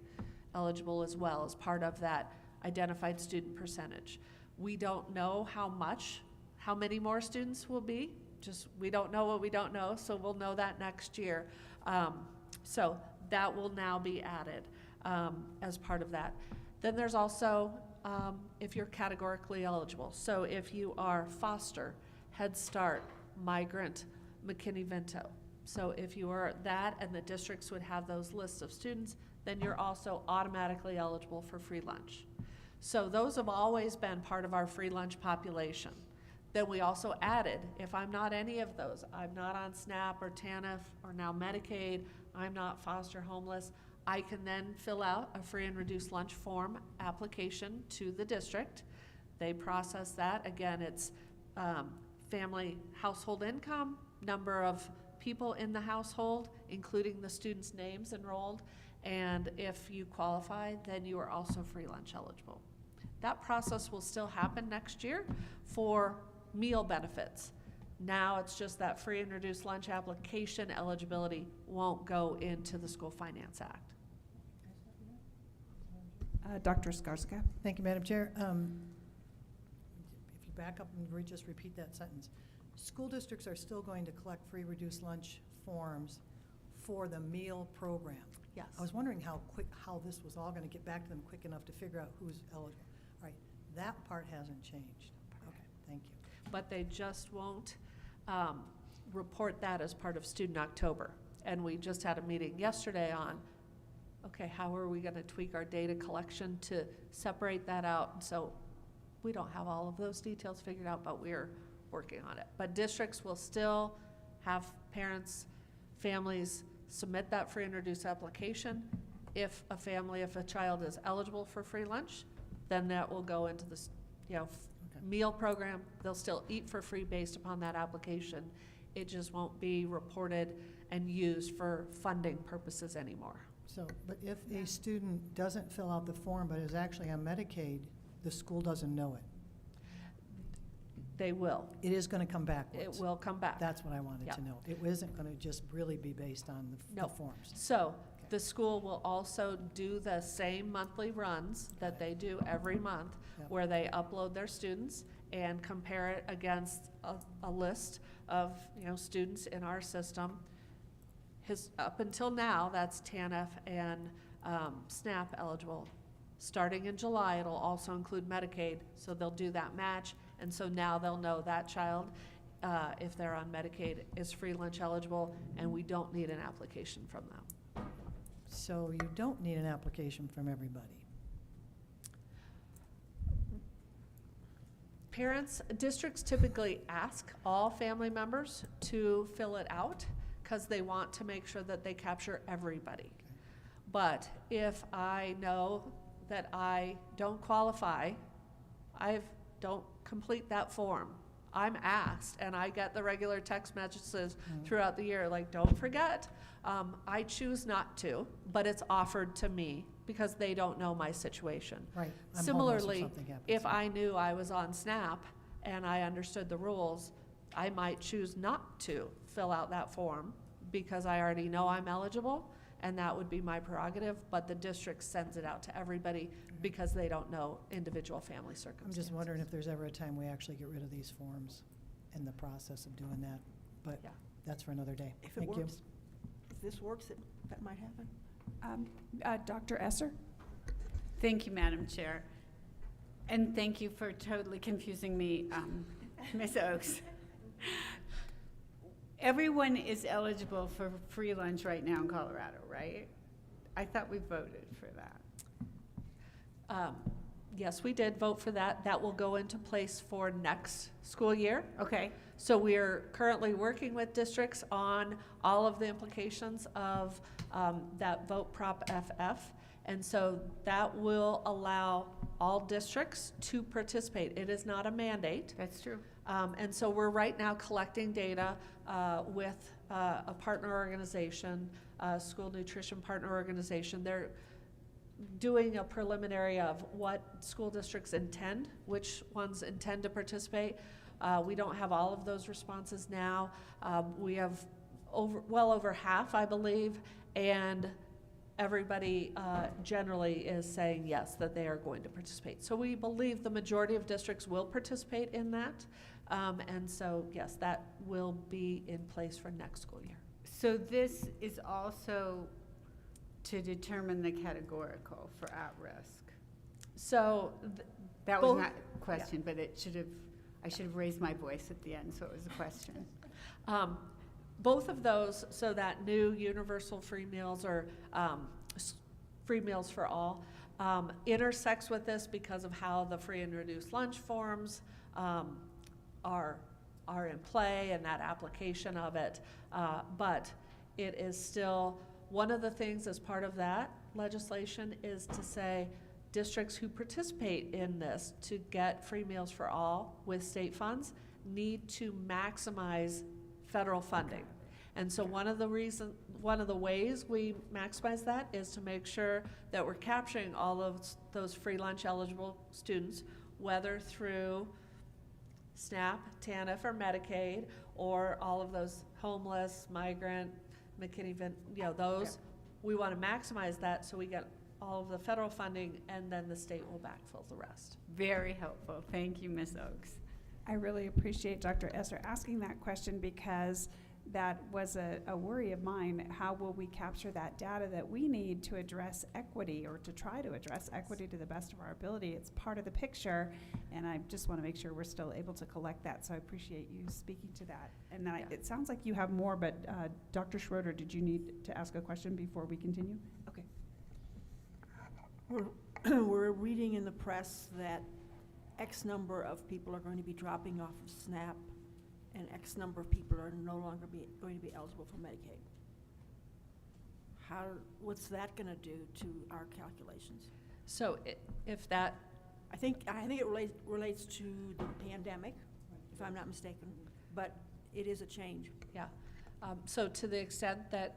eligible as well as part of that identified student percentage. We don't know how many more students will be. We don't know what we don't know, so we'll know that next year. So that will now be added as part of that. Then there's also if you're categorically eligible. So if you are foster, Head Start, migrant, McKinney-Vento. So if you are that and the districts would have those lists of students, then you're also automatically eligible for free lunch. So those have always been part of our free lunch population. Then we also added, if I'm not any of those, I'm not on SNAP or TANF or now Medicaid, I'm not foster homeless, I can then fill out a free and reduced lunch form application to the district. They process that. Again, it's family household income, number of people in the household, including the students' names enrolled, and if you qualify, then you are also free lunch eligible. That process will still happen next year for meal benefits. Now it's just that free and reduced lunch application eligibility won't go into the School Finance Act. Dr. Skarska. Thank you, Madam Chair. If you back up and just repeat that sentence. School districts are still going to collect free reduced lunch forms for the meal program. Yes. I was wondering how this was all going to get back to them quick enough to figure out who's eligible. All right, that part hasn't changed. Okay, thank you. But they just won't report that as part of Student October. And we just had a meeting yesterday on, okay, how are we going to tweak our data collection to separate that out? And so we don't have all of those details figured out, but we're working on it. But districts will still have parents, families submit that free and reduced application, If a child is eligible for free lunch, then that will go into this, meal program. They'll still eat for free based upon that application. It just won't be reported and used for funding purposes anymore. So, but if a student doesn't fill out the form but is actually on Medicaid, the school doesn't know it. They will. It is going to come backwards. It will come back. That's what I wanted Yeah. to know. It isn't going to just really be based on the No. forms. So the school will also do the same monthly runs that they do every month, Yep. where they upload their students and compare it against a list of, students in our system. Up until now, that's TANF and SNAP eligible. Starting in July, it'll also include Medicaid, so they'll do that match. And so now they'll know that child, if they're on Medicaid, is free lunch eligible, and we don't need an application from them. So you don't need an application from everybody. Districts typically ask all family members to fill it out because they want to make sure that they capture everybody. But if I know that I don't qualify, I don't complete that form. I'm asked, and I get the regular text messages throughout the year, like, don't forget. I choose not to, but it's offered to me because they don't know my situation. Right. I'm homeless or Similarly, something happens. if I knew I was on SNAP and I understood the rules, I might choose not to fill out that form because I already know I'm eligible, and that would be my prerogative, but the district sends it out to everybody because they don't know individual family I'm circumstances. just wondering if there's ever a time we actually get rid of these forms in the process of doing that, but Yeah. that's for another day. If it Thank you. works, if this works, that might happen. Dr. Esser? Thank you, Madam Chair. And thank you for totally confusing me, Ms. Oaks. Everyone is eligible for free lunch right now in Colorado, right? I thought we voted for that. Yes, we did vote for that. That will go into place for next school year. Okay. So we're currently working with districts on all of the implications of that vote Prop FF. And so that will allow all districts to participate. It is not a mandate. That's true. And so we're right now collecting data with a partner organization, a school nutrition partner organization. They're doing a preliminary of what school districts intend, which ones intend to participate. We don't have all of those responses now. We have well over half, I believe, and everybody generally is saying yes, that they are going to participate. So we believe the majority of districts will participate in that. And so, yes, that will be in place for next school year. So this is also to determine the categorical for at-risk. So that was both- not a question, but I should have raised my voice at the end, so it was a question. Both of those, so that new universal free meals or free meals for all, intersects with this because of how the free and reduced lunch forms are in play and that application of it. But it is still, one of the things as part of that legislation is to say districts who participate in this to get free meals for all with state funds need to maximize federal funding. And so one of the ways we maximize that is to make sure that we're capturing all of those free lunch eligible students, whether through SNAP, TANF, or Medicaid, or all of those homeless, migrant, McKinney, those. We want to maximize that so we get all of the federal funding, and then the state will backfill the rest. Very helpful. Thank you, Ms. Oaks. I really appreciate Dr. Esser asking that question because that was a worry of mine. How will we capture that data that we need to address equity or to try to address equity to the best of our ability? It's part of the picture, and I just want to make sure we're still able to collect that, so I appreciate you speaking to that. And then it sounds like you have more, but Dr. Schroeder, did you need to ask a question before we continue? Okay. We're reading in the press that X number of people are going to be dropping off of SNAP and X number of people are no longer going to be eligible for Medicaid. what's that gonna do to our calculations? So if that, I think it relates to the pandemic, if I'm not mistaken, but it is a change. yeah. So to the extent that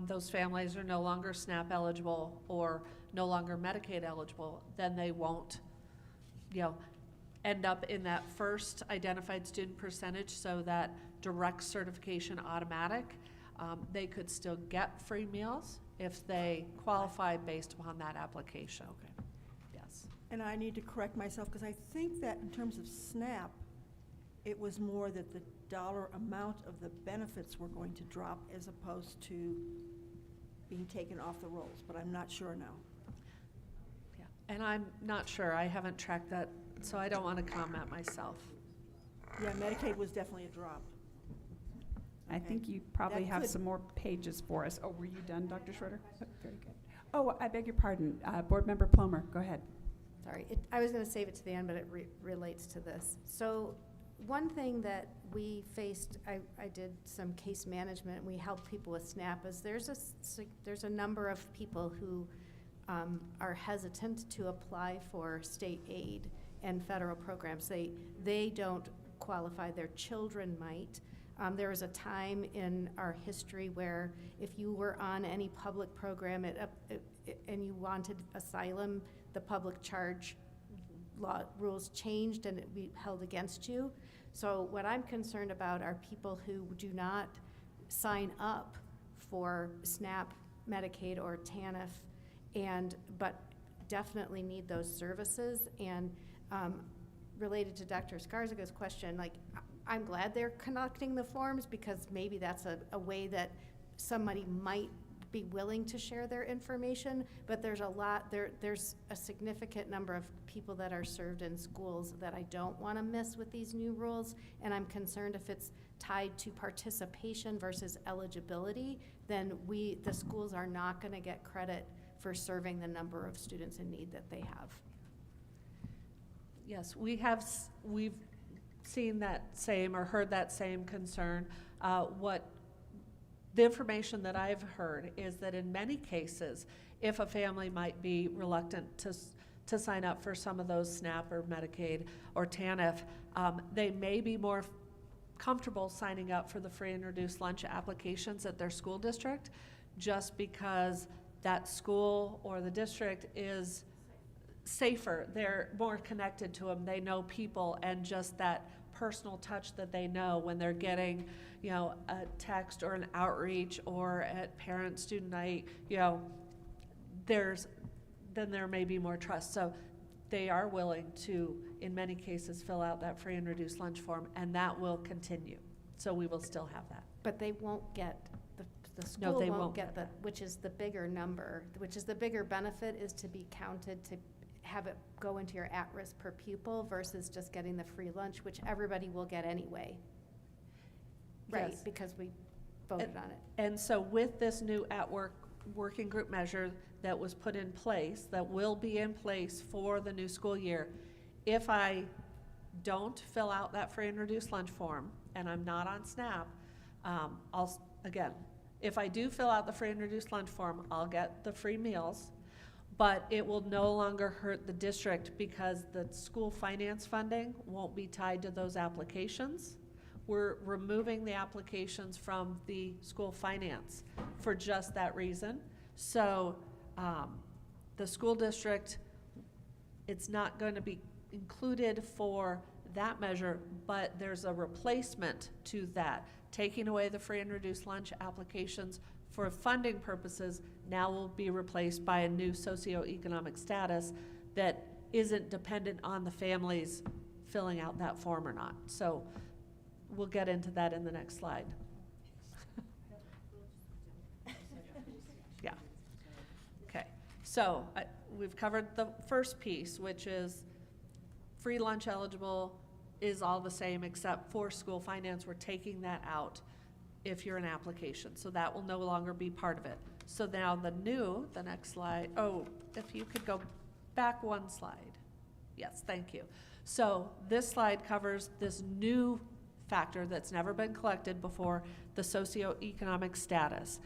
those families are no longer SNAP eligible or no longer Medicaid eligible, then they won't, end up in that first identified student percentage, so that direct certification automatic. They could still get free meals if they qualify based upon that application. Okay. Yes. And I need to correct myself, because I think that in terms of SNAP, it was more that the dollar amount of the benefits were going to drop as opposed to being taken off the rolls, but I'm not sure now. Yeah. And I'm not sure. I haven't tracked that, so I don't want to comment myself. Yeah, Medicaid was definitely a drop. I think you probably That have could- some more pages for us. Oh, were you done, Dr. Schroeder? Very good. Oh, I beg your pardon. Board Member Plomer, go ahead. Sorry, I was going to save it to the end, but it relates to this. So one thing that we faced, I did some case management, we helped people with SNAP, is there's a number of people who are hesitant to apply for state aid and federal programs. They don't qualify, their children might. There was a time in our history where if you were on any public program and you wanted asylum, the public charge law rules changed and it be held against you. So what I'm concerned about are people who do not sign up for SNAP, Medicaid, or TANF, but definitely need those services. And related to Dr. Skarzaga's question, I'm glad they're conducting the forms, because maybe that's a way that somebody might be willing to share their information, but there's a significant number of people that are served in schools that I don't want to miss with these new rules, and I'm concerned if it's tied to participation versus eligibility, then the schools are not going to get credit for serving the number of students in need that they have. Yes, we've seen that same or heard that same concern. The information that I've heard is that in many cases, if a family might be reluctant to sign up for some of those SNAP or Medicaid or TANF, they may be more comfortable signing up for the free and reduced lunch applications at their school district, just because that school or the district is safer. They're more connected to them. They know people, and just that personal touch that they know when they're getting, a text or an outreach or at parent-student night, then there may be more trust. So they are willing to, in many cases, fill out that free and reduced lunch form, and that will continue. So we will still have that. But they won't get, the No, school they won't won't get the, which is the bigger number, which is the bigger benefit, is to be counted to have it go into your at-risk per pupil versus just getting the free lunch, which everybody will get anyway. Right, Yes. because we voted on it. And so with this new at-work working group measure that was put in place, that will be in place for the new school year, if I don't fill out that free and reduced lunch form and I'm not on SNAP, if I do fill out the free and reduced lunch form, I'll get the free meals, but it will no longer hurt the district because the school finance funding won't be tied to those applications. We're removing the applications from the school finance for just that reason. So the school district, it's not going to be included for that measure, but there's a replacement to that. Taking away the free and reduced lunch applications for funding purposes now will be replaced by a new socioeconomic status that isn't dependent on the families filling out that form or not. So we'll get into that in the next slide. Yeah. Okay. So we've covered the first piece, which is free lunch eligible is all the same except for school finance. We're taking that out if you're an application. So that will no longer be part of it. So now the next slide, if you could go back one slide. Yes, thank you. So this slide covers this new factor that's never been collected before, the socioeconomic status.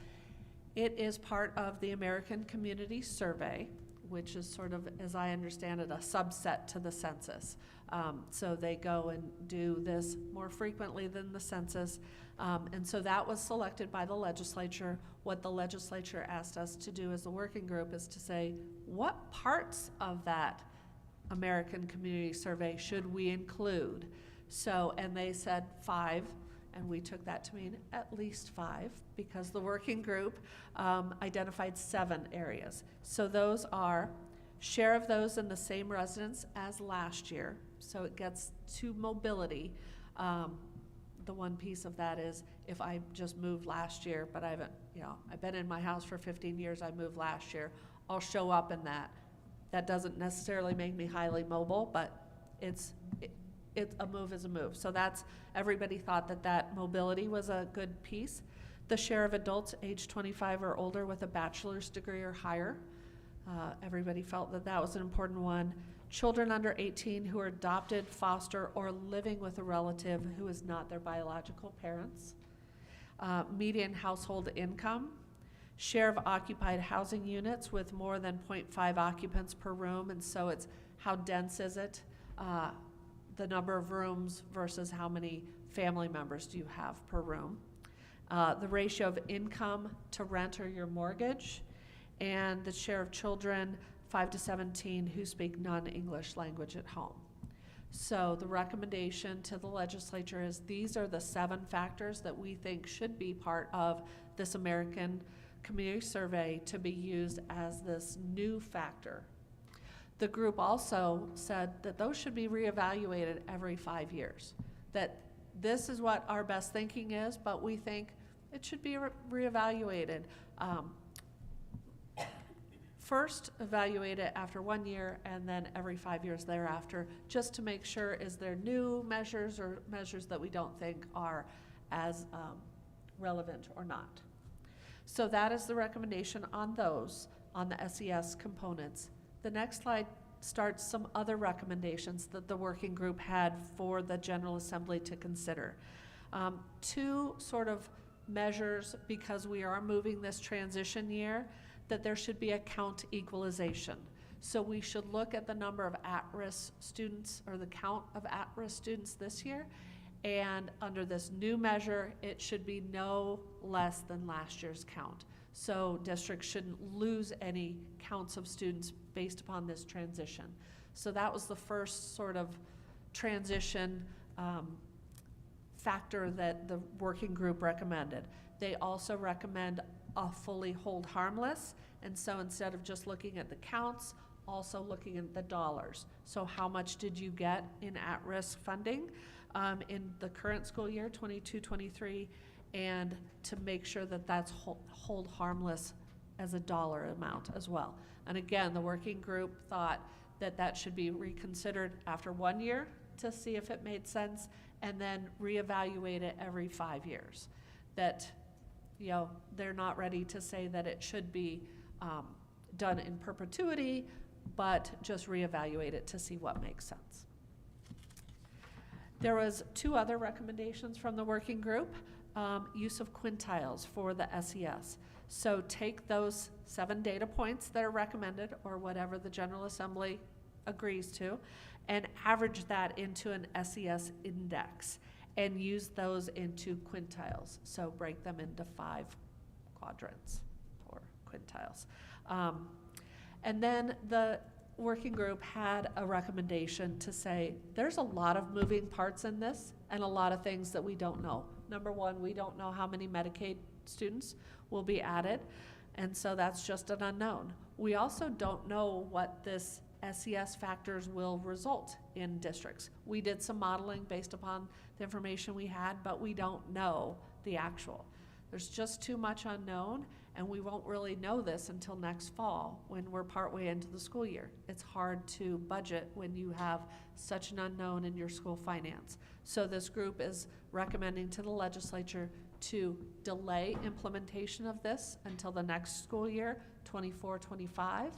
It is part of the American Community Survey, which is sort of, as I understand it, a subset to the census. So they go and do this more frequently than the census. And so that was selected by the legislature. What the legislature asked us to do as a working group is to say, what parts of that American Community Survey should we include? So, and they said 5, and we took that to mean at least 5, because the working group identified 7 areas. So those are share of those in the same residence as last year, so it gets to mobility. The one piece of that is if I just moved last year, but I haven't, I've been in my house for 15 years, I moved last year, I'll show up in that. That doesn't necessarily make me highly mobile, but it's a move is a move. So that's, everybody thought that mobility was a good piece. The share of adults age 25 or older with a bachelor's degree or higher. Everybody felt that was an important one. Children under 18 who are adopted, foster, or living with a relative who is not their biological parents. Median household income. Share of occupied housing units with more than 0.5 occupants per room, and so it's how dense is it? The number of rooms versus how many family members do you have per room. The ratio of income to rent or your mortgage, and the share of children 5 to 17 who speak non-English language at home. So the recommendation to the legislature is these are the 7 factors that we think should be part of this American Community Survey to be used as this new factor. The group also said that those should be reevaluated every 5 years, that this is what our best thinking is, but we think it should be reevaluated. First, evaluate it after 1 year and then every 5 years thereafter, just to make sure, is there new measures or measures that we don't think are as relevant or not. So that is the recommendation on those, on the SES components. The next slide starts some other recommendations that the working group had for the General Assembly to consider. 2 sort of measures, because we are moving this transition year, that there should be a count equalization. So we should look at the number of at-risk students, or the count of at-risk students this year, and under this new measure, it should be no less than last year's count. So districts shouldn't lose any counts of students based upon this transition. So that was the first sort of transition factor that the working group recommended. They also recommend a fully hold harmless, and so instead of just looking at the counts, also looking at the dollars. So how much did you get in at-risk funding in the current school year, 22-23, and to make sure that that's hold harmless as a dollar amount as well. And again, the working group thought that that should be reconsidered after 1 year to see if it made sense, and then reevaluate it every 5 years. That, they're not ready to say that it should be done in perpetuity, but just reevaluate it to see what makes sense. There was 2 other recommendations from the working group. Use of quintiles for the SES. So take those 7 data points that are recommended, or whatever the General Assembly agrees to, and average that into an SES index and use those into quintiles. So break them into 5 quadrants or quintiles. And then the working group had a recommendation to say there's a lot of moving parts in this and a lot of things that we don't know. Number 1, we don't know how many Medicaid students will be added, and so that's just an unknown. We also don't know what this SES factors will result in districts. We did some modeling based upon the information we had, but we don't know the actual. There's just too much unknown, and we won't really know this until next fall when we're partway into the school year. It's hard to budget when you have such an unknown in your school finance. So this group is recommending to the legislature to delay implementation of this until the next school year, 24-25.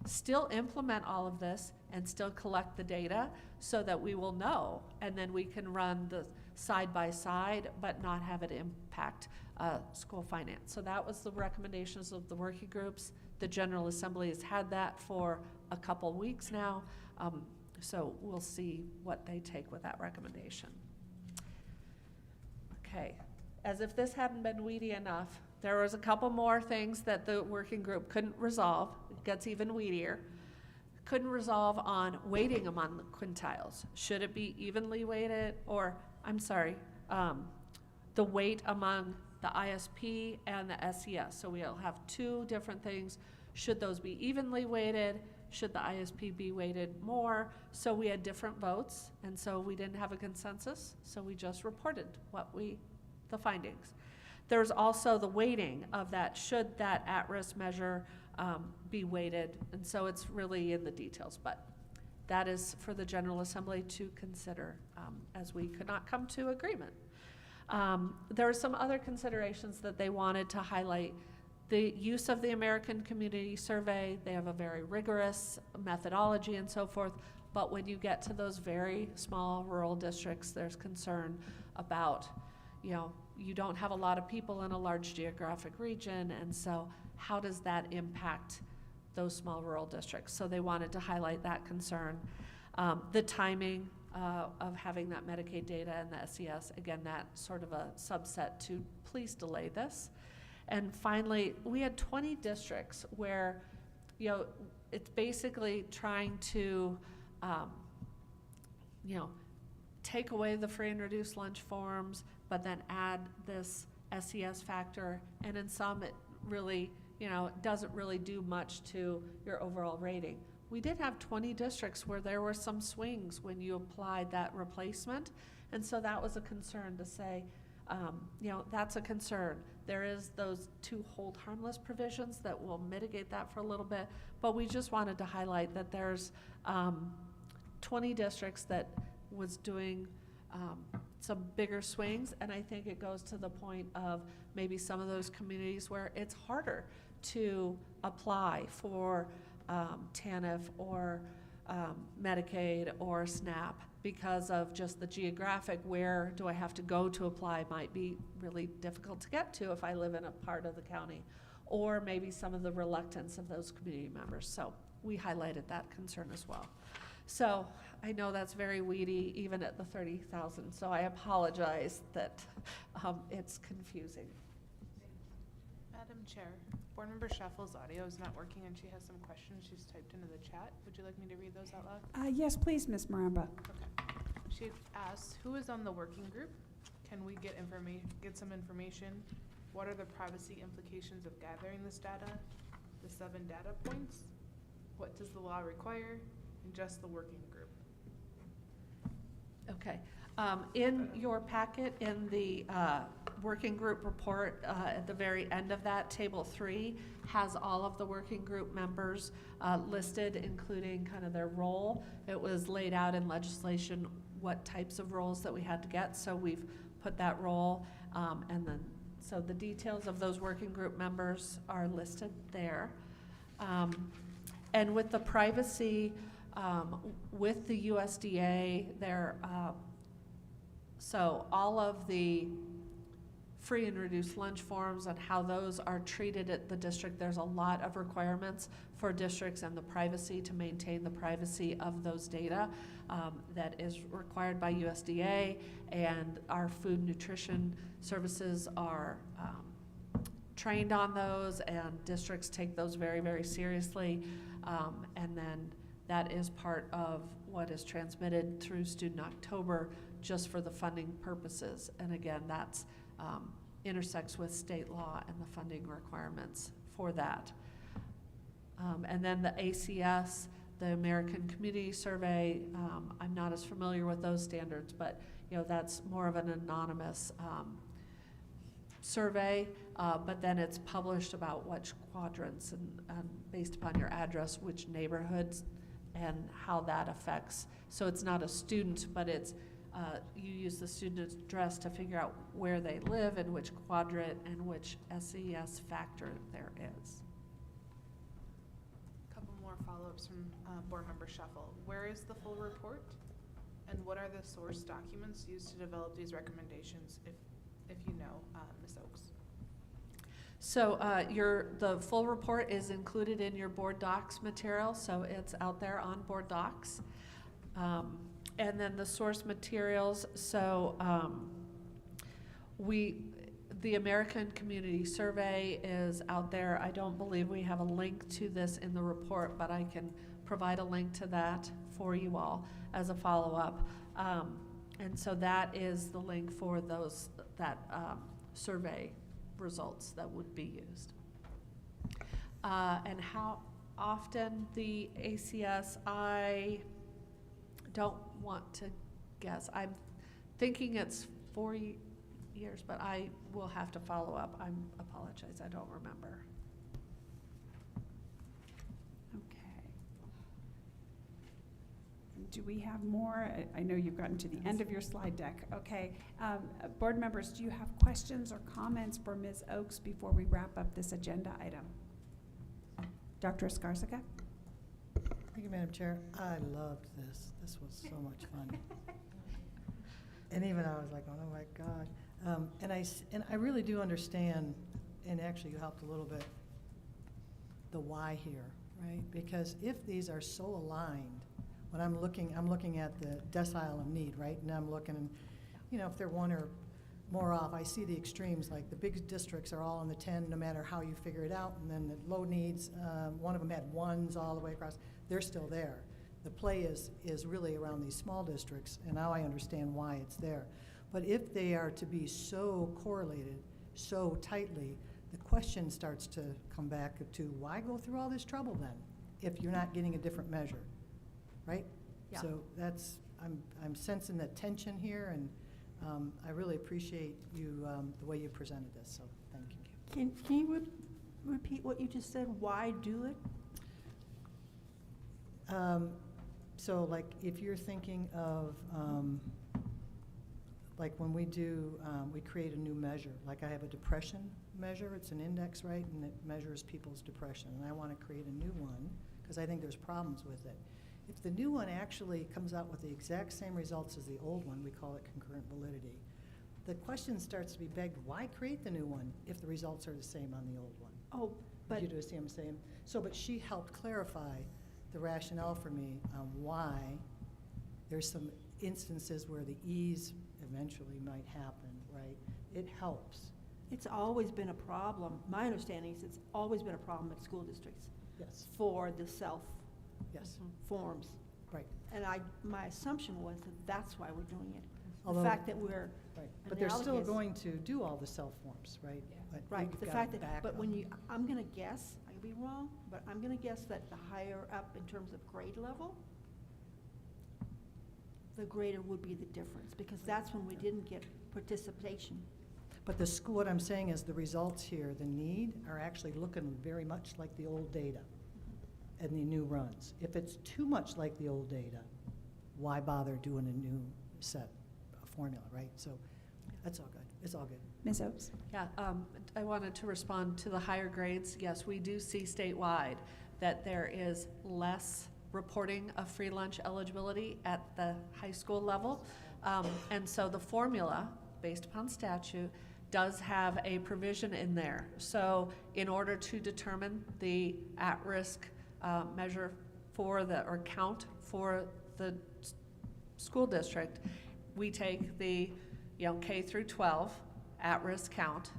Still implement all of this and still collect the data so that we will know, and then we can run the side by side, but not have it impact school finance. So that was the recommendations of the working groups. The General Assembly has had that for a couple weeks now, so we'll see what they take with that recommendation. Okay, as if this hadn't been weedy enough, there was a couple more things that the working group couldn't resolve. It gets even weedier. Couldn't resolve on weighting among the quintiles. Should it be evenly weighted, or, I'm sorry, the weight among the ISP and the SES. So we'll have two different things. Should those be evenly weighted? Should the ISP be weighted more? So we had different votes, and so we didn't have a consensus, so we just reported the findings. There's also the weighting of that, should that at-risk measure be weighted, and so it's really in the details, but that is for the General Assembly to consider, as we could not come to agreement. There are some other considerations that they wanted to highlight. The use of the American Community Survey, they have a very rigorous methodology and so forth, but when you get to those very small rural districts, there's concern about, you don't have a lot of people in a large geographic region, and so how does that impact those small rural districts? So they wanted to highlight that concern. The timing of having that Medicaid data and the SES, again, that sort of a subset to please delay this. And finally, we had 20 districts where, it's basically trying to, take away the free and reduced lunch forms, but then add this SES factor. And in some, it really, doesn't really do much to your overall rating. We did have 20 districts where there were some swings when you applied that replacement. And so that was a concern to say, that's a concern. There is those two hold harmless provisions that will mitigate that for a little bit, but we just wanted to highlight that there's 20 districts that was doing some bigger swings, and I think it goes to the point of maybe some of those communities where it's harder to apply for TANF or Medicaid or SNAP because of just the geographic, where do I have to go to apply might be really difficult to get to if I live in a part of the county, or maybe some of the reluctance of those community members. So we highlighted that concern as well. So I know that's very weedy, even at the 30,000, so I apologize that it's confusing. Madam Chair, Board Member Shuffle's audio is not working and she has some questions she's typed into the chat. Would you like me to read those out loud? Yes, please, Ms. Maramba. Okay. She asks, who is on the working group? Can we get some information? What are the privacy implications of gathering this data? The 7 data points? What does the law require? And just the working group. Okay. In your packet, in the working group report, at the very end of that, Table 3 has all of the working group members listed, including kind of their role. It was laid out in legislation what types of roles that we had to get, so we've put that role, and then so the details of those working group members are listed there. And with the privacy, with the USDA, so all of the free and reduced lunch forms and how those are treated at the district, there's a lot of requirements for districts and the privacy to maintain the privacy of those data that is required by USDA, and our food nutrition services are trained on those, and districts take those very, very seriously, and then that is part of what is transmitted through Student October just for the funding purposes. And again, that's intersects with state law and the funding requirements for that. And then the ACS, the American Community Survey, I'm not as familiar with those standards, but that's more of an anonymous survey, but then it's published about which quadrants and based upon your address, which neighborhoods and how that affects. So it's not a student, but it's you use the student address to figure out where they live and which quadrant and which SES factor there is. A couple more follow-ups from Board Member Shuffle. Where is the full report? And what are the source documents used to develop these recommendations, if you know, Ms. Oaks? So the full report is included in your board docs material, so it's out there on board docs. And then the source materials, so the American Community Survey is out there. I don't believe we have a link to this in the report, but I can provide a link to that for you all as a follow-up. And so that is the link for that survey results that would be used. And how often the ACS, I don't want to guess. I'm thinking it's 4 years, but I will have to follow up. I apologize, I don't remember. Okay. Do we have more? I know you've gotten to the end of your slide deck. Okay. Board members, do you have questions or comments for Ms. Oaks before we wrap up this agenda item? Dr. Escarcega? Thank you, Madam Chair. I loved this. This was so much fun. And even I was like, oh my God. And I really do understand, and actually you helped a little bit, the why here, right? Because if these are so aligned, when I'm looking at the decile of need, right? And I'm looking, if they're one or more off, I see the extremes, like the big districts are all in the 10, no matter how you figure it out, and then the low needs, one of them had ones all the way across, they're still there. The play is really around these small districts, and now I understand why it's there. But if they are to be so correlated, so tightly, the question starts to come back to why go through all this trouble then, if you're not getting a different measure, right? Yeah. So I'm sensing the tension here, and I really appreciate you, the way you presented this, so thank you. Can you repeat what you just said? Why do it? So like if you're thinking of, like when we create a new measure, like I have a depression measure, it's an index, right? And it measures people's depression. And I want to create a new one because I think there's problems with it. If the new one actually comes out with the exact same results as the old one, we call it concurrent validity. The question starts to be begged, why create the new one if the results are the same on the old one? Oh, but You do see what I'm saying? So, but she helped clarify the rationale for me on why there's some instances where the ease eventually might happen, right? It helps. it's always been a problem. My understanding is it's always been a problem at school districts. Yes. For the self Yes. forms. Right. And my assumption was that that's why we're doing it. Although- The fact that we're Right, but they're still analogous- going to do all the self-forms, right? But Right, we've the got fact it that, back but when on. you, I'm gonna guess, I could be wrong, but I'm gonna guess that the higher up in terms of grade level, the greater would be the difference, because that's when we didn't get participation. But the school, what I'm saying is the results here, the need, are actually looking very much like the old data and the new runs. If it's too much like the old data, why bother doing a new set of formula, right? So that's all good. It's all good. Ms. Oaks? Yeah, I wanted to respond to the higher grades. Yes, we do see statewide that there is less reporting of free lunch eligibility at the high school level. And so the formula, based upon statute, does have a provision in there. So in order to determine the at-risk measure for or count for the school district, we take the K through 12 at-risk count,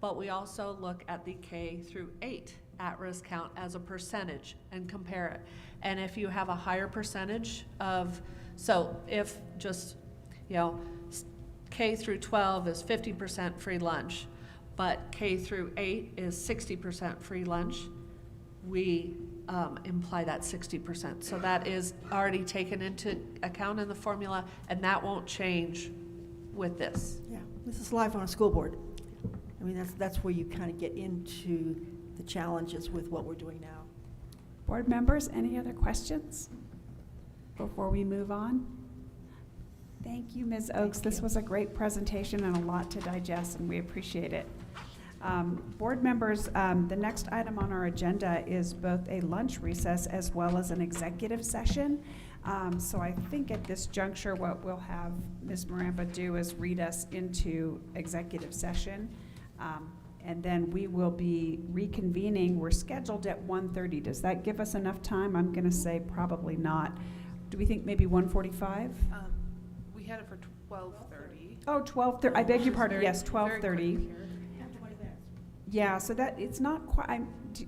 but we also look at the K through 8 at-risk count as a percentage and compare it. And if you have a higher percentage of, so if just, K through 12 is 50% free lunch, but K through 8 is 60% free lunch, we imply that 60%. So that is already taken into account in the formula, and that won't change with this. Yeah, this is life on a school board. I mean, that's where you kind of get into the challenges with what we're doing now. Board members, any other questions before we move on? Thank you, Ms. Oaks. This was a great presentation and a lot to digest, and we appreciate it. Board members, the next item on our agenda is both a lunch recess as well as an executive session. So I think at this juncture, what we'll have Ms. Maramba do is read us into executive session. And then we will be reconvening. We're scheduled at 1:30. Does that give us enough time? I'm going to say probably not. Do we think maybe 1:45? We had it for 12:30. Oh, 12:30. I beg your pardon. Very- Yes, very 12:30. quick here. Yeah, so that, it's not quite, do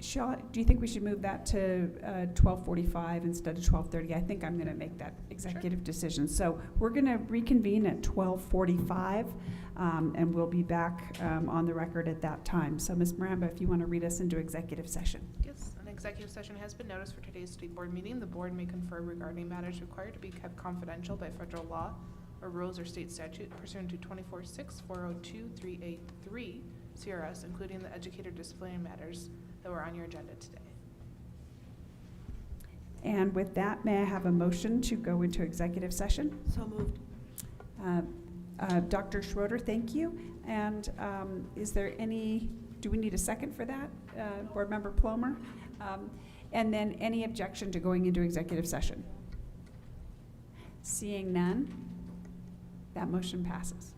you think we should move that to 12:45 instead of 12:30? I think I'm going to make that executive decision. So we're going to reconvene at 12:45, and we'll be back on the record at that time. So Ms. Maramba, if you want to read us into executive session. Yes, an executive session has been noticed for today's state board meeting. The board may confer regarding matters required to be kept confidential by federal law or rules or state statute pursuant to 24-6, 402, 383 CRS, including the educator disciplinary matters that were on your agenda today. And with that, may I have a motion to go into executive session? So moved. Dr. Schroeder, thank you. And is there any, do we need a second for that? Board Member Plomer? And then any objection to going into executive session? Seeing none, that motion passes.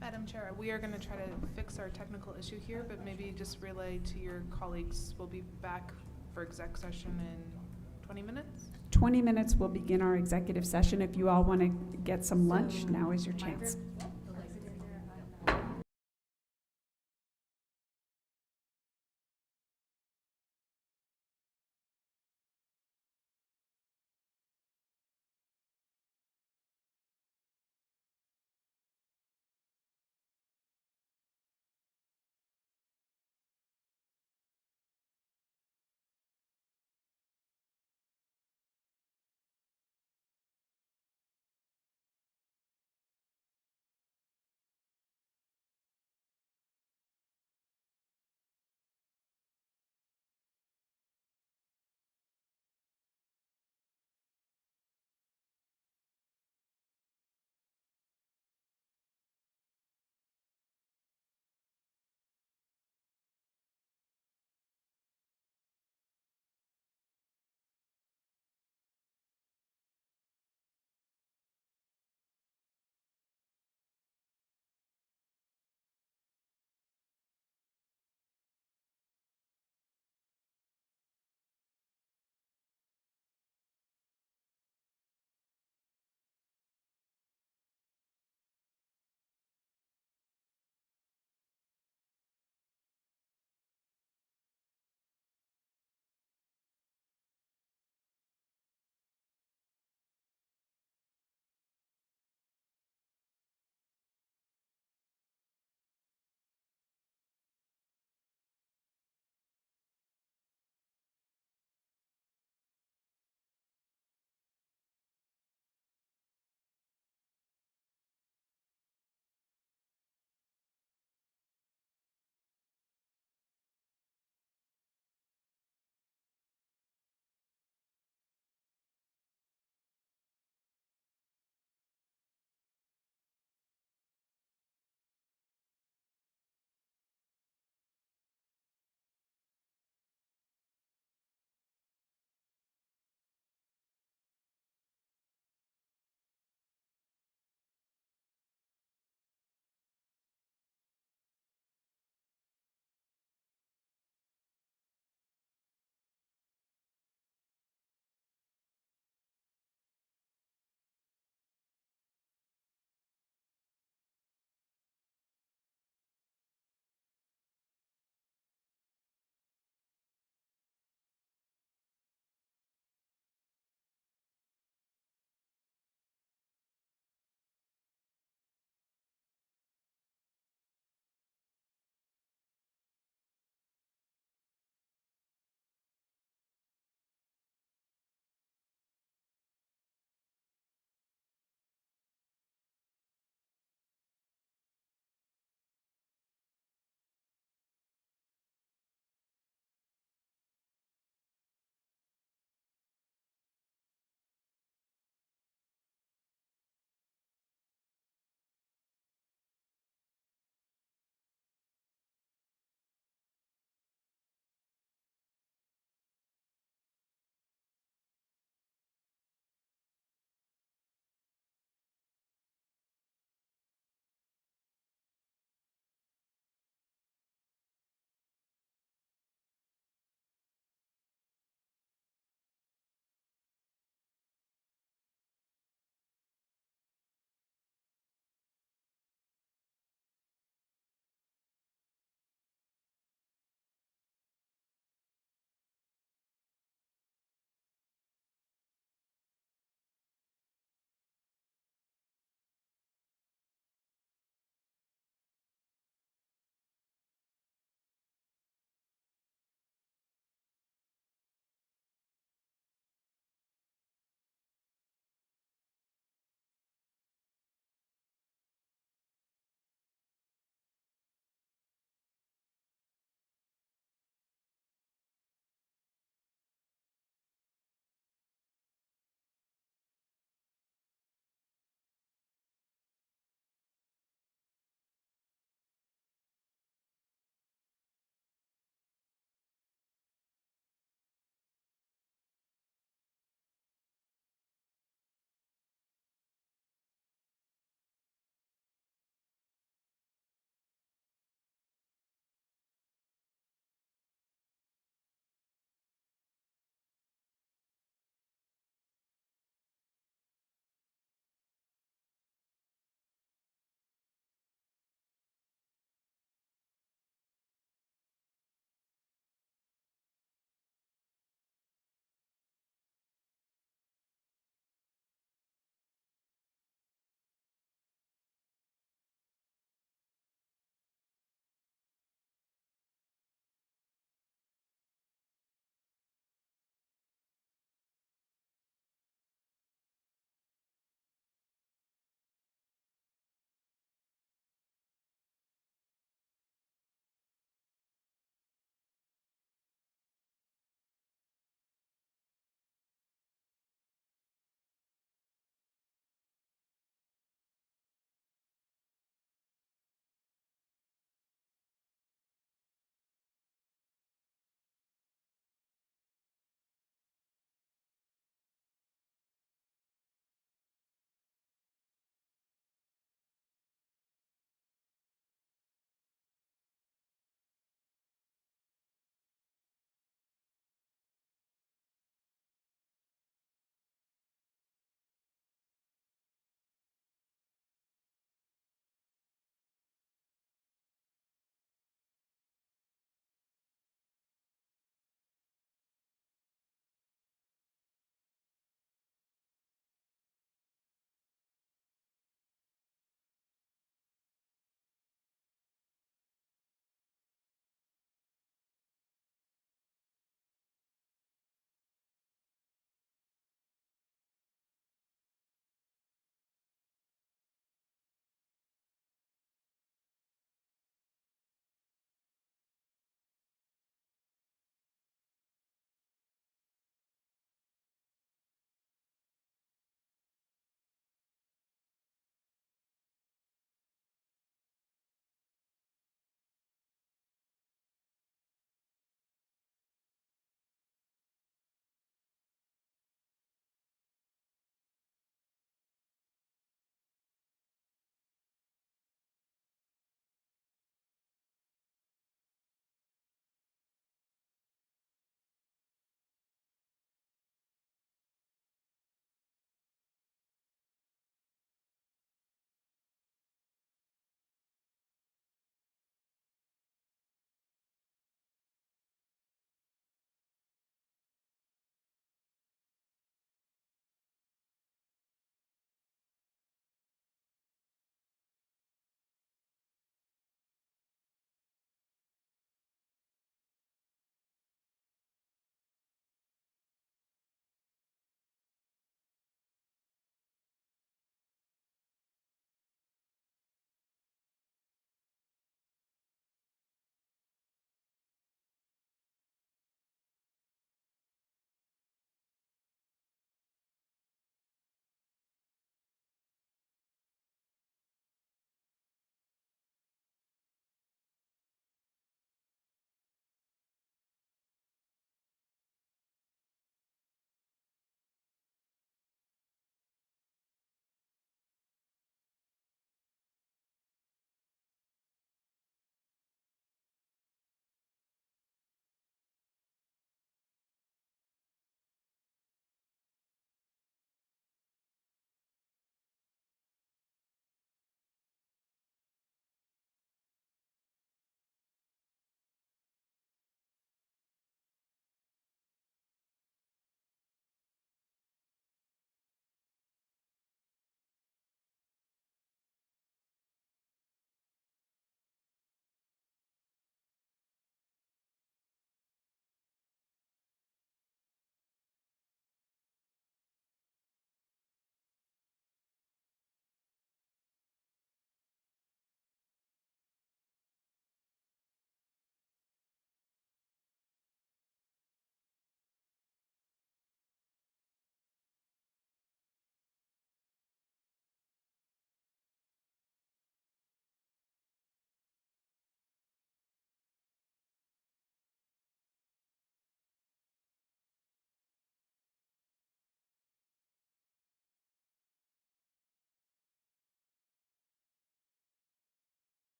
Madam Chair, we are going to try to fix our technical issue here, but maybe just relay to your colleagues. We'll be back for exec session in 20 minutes. 20 minutes will begin our executive session. If you all want to get some lunch, now is your chance.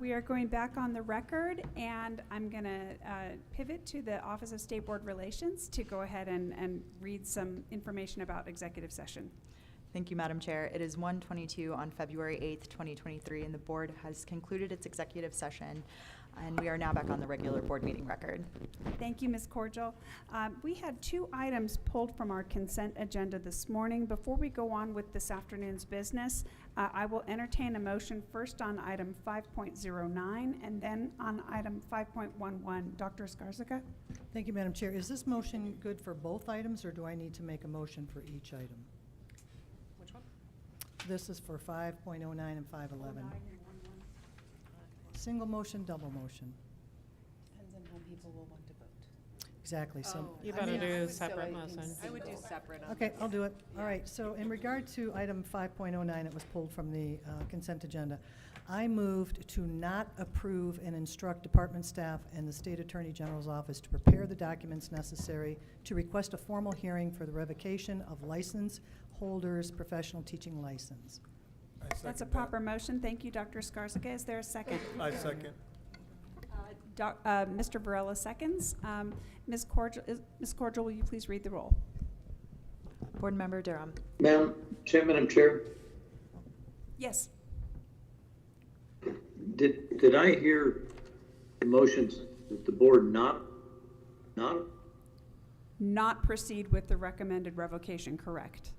We are going back on the record, and I'm going to pivot to the Office of State Board Relations to go ahead and read some information about executive session. Thank you, Madam Chair. It is 1:22 on February 8th, 2023, and the board has concluded its executive session, and we are now back on the regular board meeting record. Thank you, Ms. Cordial. We had 2 items pulled from our consent agenda this morning. Before we go on with this afternoon's business, I will entertain a motion first on item 5.09 and then on item 5.11. Dr. Skarzica? Thank you, Madam Chair. Is this motion good for both items, or do I need to make a motion for each item? Which one? This is for 5.09 and 5.11. Single motion, double motion. Depends on how people will want to vote. Exactly, so. You I better mean- do separate motion. I would do separate on Okay, those. I'll do it. All right, so in regard to item 5.09, it was pulled from the consent agenda. I moved to not approve and instruct department staff and the State Attorney General's office to prepare the documents necessary to request a formal hearing for the revocation of license holders' professional teaching license. That's a proper motion. Thank you, Dr. Skarzica. Is there a second? I second. Mr. Varela seconds. Ms. Cordial, will you please read the roll? Board Member Durham. Madam Chair, Yes. did I hear the motions that the board not? Not proceed with the recommended revocation, correct?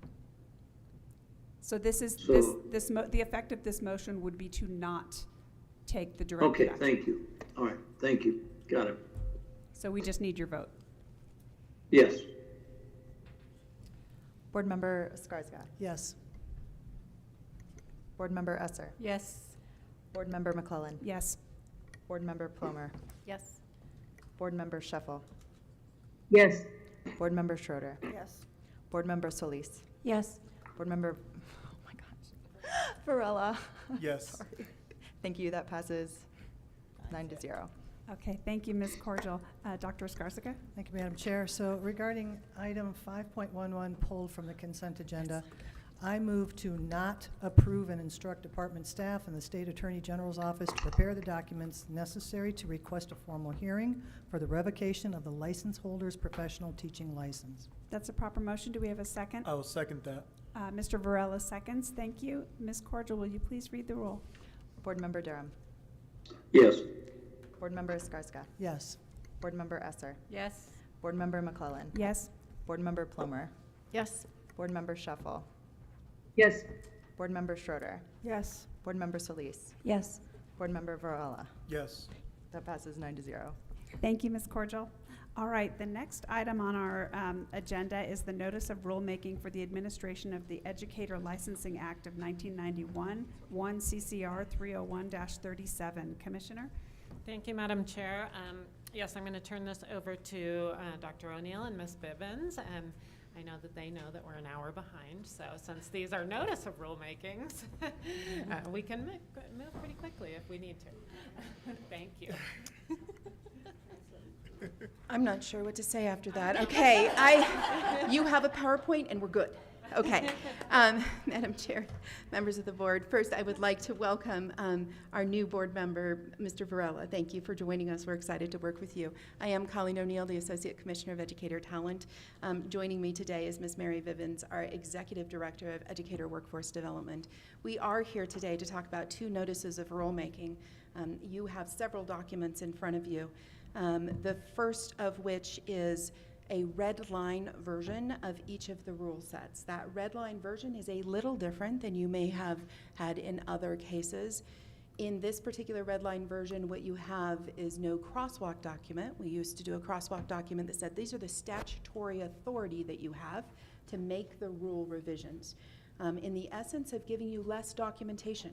So this is, So- the effect of this motion would be to not take the directed Okay, action. thank you. All right, thank you. Got it. So we just need your vote. Yes. Board Member Skarsgård. Yes. Board Member Esser. Yes. Board Member McClellan. Yes. Board Member Plomer. Yes. Board Member Scheffel. Yes. Board Member Schroeder. Yes. Board Member Solis. Yes. Board Member, oh my gosh, Varela. Yes. Sorry. Thank you. That passes 9-0. Okay, thank you, Ms. Cordial. Dr. Skarzica? Thank you, Madam Chair. So regarding item 5.11 pulled from the consent agenda, I move to not approve and instruct department staff and the State Attorney General's office to prepare the documents necessary to request a formal hearing for the revocation of the license holder's professional teaching license. That's a proper motion. Do we have a second? I will second that. Mr. Varela seconds. Thank you. Ms. Cordial, will you please read the roll? Board Member Durham. Yes. Board Member Skarsgård. Yes. Board Member Esser. Yes. Board Member McClellan. Yes. Board Member Plomer. Yes. Board Member Scheffel. Yes. Board Member Schroeder. Yes. Board Member Solis. Yes. Board Member Varela. Yes. That passes 9-0. Thank you, Ms. Cordial. All right, the next item on our agenda is the notice of rulemaking for the administration of the Educator Licensing Act of 1991, 1 CCR 301-37. Commissioner? Thank you, Madam Chair. Yes, I'm going to turn this over to Dr. O'Neill and Ms. Bivens. I know that they know that we're an hour behind, so since these are notice of rulemakings, we can move pretty quickly if we need to. Thank you. I'm not sure what to say after that. Okay, you have a PowerPoint and we're good. Okay. Madam Chair, members of the board, first I would like to welcome our new board member, Mr. Varela. Thank you for joining us. We're excited to work with you. I am Colleen O'Neill, the Associate Commissioner of Educator Talent. Joining me today is Ms. Mary Vivens, our Executive Director of Educator Workforce Development. We are here today to talk about 2 notices of rulemaking. You have several documents in front of you. The first of which is a red line version of each of the rule sets. That red line version is a little different than you may have had in other cases. In this particular red line version, what you have is no crosswalk document. We used to do a crosswalk document that said these are the statutory authority that you have to make the rule revisions. In the essence of giving you less documentation,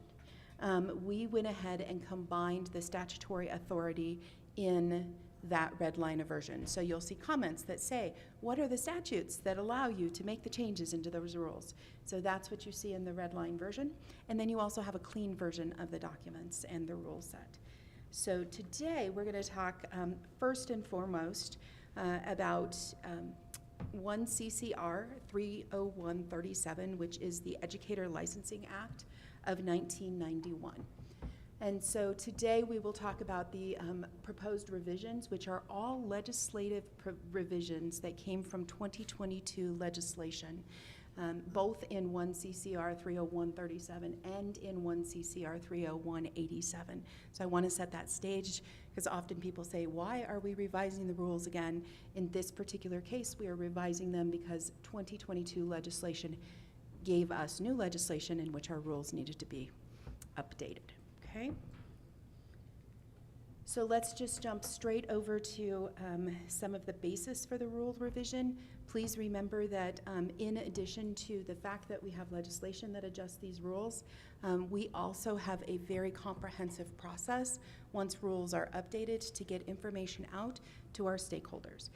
we went ahead and combined the statutory authority in that red line version. So you'll see comments that say, what are the statutes that allow you to make the changes into those rules? So that's what you see in the red line version. And then you also have a clean version of the documents and the rule set. So today we're going to talk first and foremost about 1 CCR 301-37, which is the Educator Licensing Act of 1991. And so today we will talk about the proposed revisions, which are all legislative revisions that came from 2022 legislation, both in 1 CCR 30137 and in 1 CCR 30187. So I want to set that stage because often people say, why are we revising the rules again? In this particular case, we are revising them because 2022 legislation gave us new legislation in which our rules needed to be updated. Okay. So let's just jump straight over to some of the basis for the rule revision. Please remember that in addition to the fact that we have legislation that adjusts these rules, we also have a very comprehensive process once rules are updated to get information out to our stakeholders.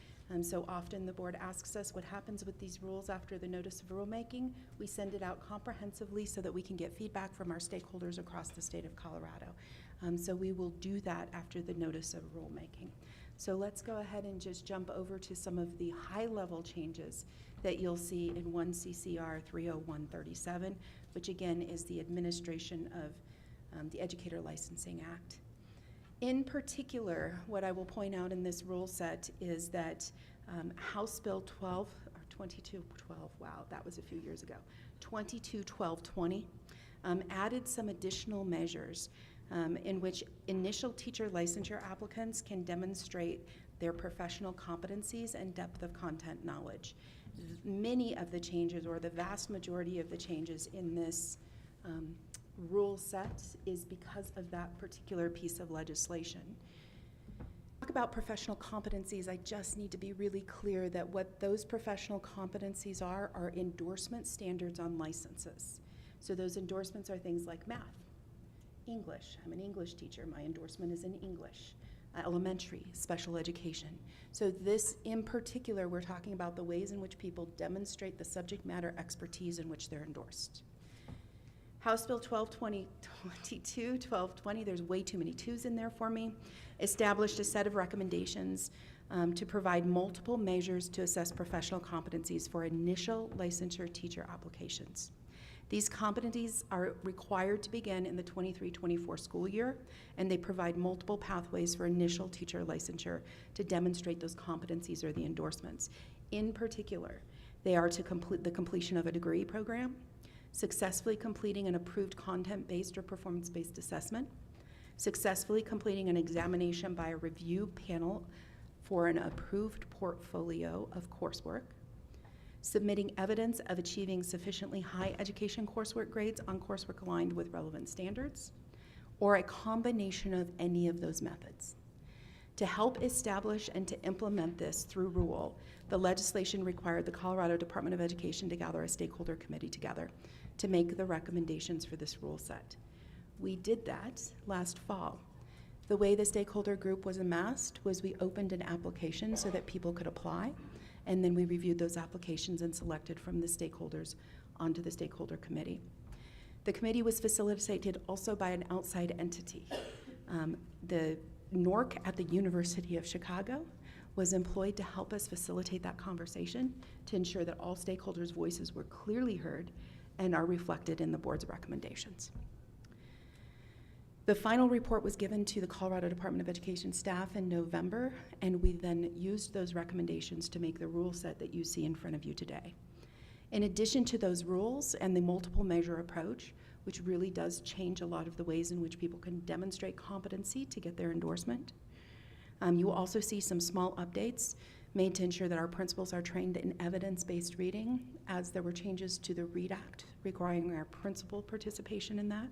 So often the board asks us what happens with these rules after the notice of rulemaking. We send it out comprehensively so that we can get feedback from our stakeholders across the state of Colorado. So we will do that after the notice of rulemaking. So let's go ahead and just jump over to some of the high-level changes that you'll see in 1 CCR 30137, which again is the administration of the Educator Licensing Act. In particular, what I will point out in this rule set is that House Bill 2212, wow, that was a few years ago, 221220 added some additional measures in which initial teacher licensure applicants can demonstrate their professional competencies and depth of content knowledge. Many of the changes, or the vast majority of the changes in this rule set is because of that particular piece of legislation. Talk about professional competencies, I just need to be really clear that what those professional competencies are endorsement standards on licenses. So those endorsements are things like math, English. I'm an English teacher. My endorsement is in English. Elementary, special education. So this, in particular, we're talking about the ways in which people demonstrate the subject matter expertise in which they're endorsed. House Bill 1220, there's way too many twos in there for me, established a set of recommendations to provide multiple measures to assess professional competencies for initial licensure teacher applications. These competencies are required to begin in the 23-24 school year, and they provide multiple pathways for initial teacher licensure to demonstrate those competencies or the endorsements. In particular, they are to complete the completion of a degree program, successfully completing an approved content-based or performance-based assessment, successfully completing an examination by a review panel for an approved portfolio of coursework, submitting evidence of achieving sufficiently high education coursework grades on coursework aligned with relevant standards, or a combination of any of those methods. To help establish and to implement this through rule, the legislation required the Colorado Department of Education to gather a stakeholder committee together to make the recommendations for this rule set. We did that last fall. The way the stakeholder group was amassed was we opened an application so that people could apply, and then we reviewed those applications and selected from the stakeholders onto the stakeholder committee. The committee was facilitated also by an outside entity. The NORC at the University of Chicago was employed to help us facilitate that conversation to ensure that all stakeholders' voices were clearly heard and are reflected in the board's recommendations. The final report was given to the Colorado Department of Education staff in November, and we then used those recommendations to make the rule set that you see in front of you today. In addition to those rules and the multiple measure approach, which really does change a lot of the ways in which people can demonstrate competency to get their endorsement, you will also see some small updates made to ensure that our principals are trained in evidence-based reading, as there were changes to the READ Act requiring our principal participation in that.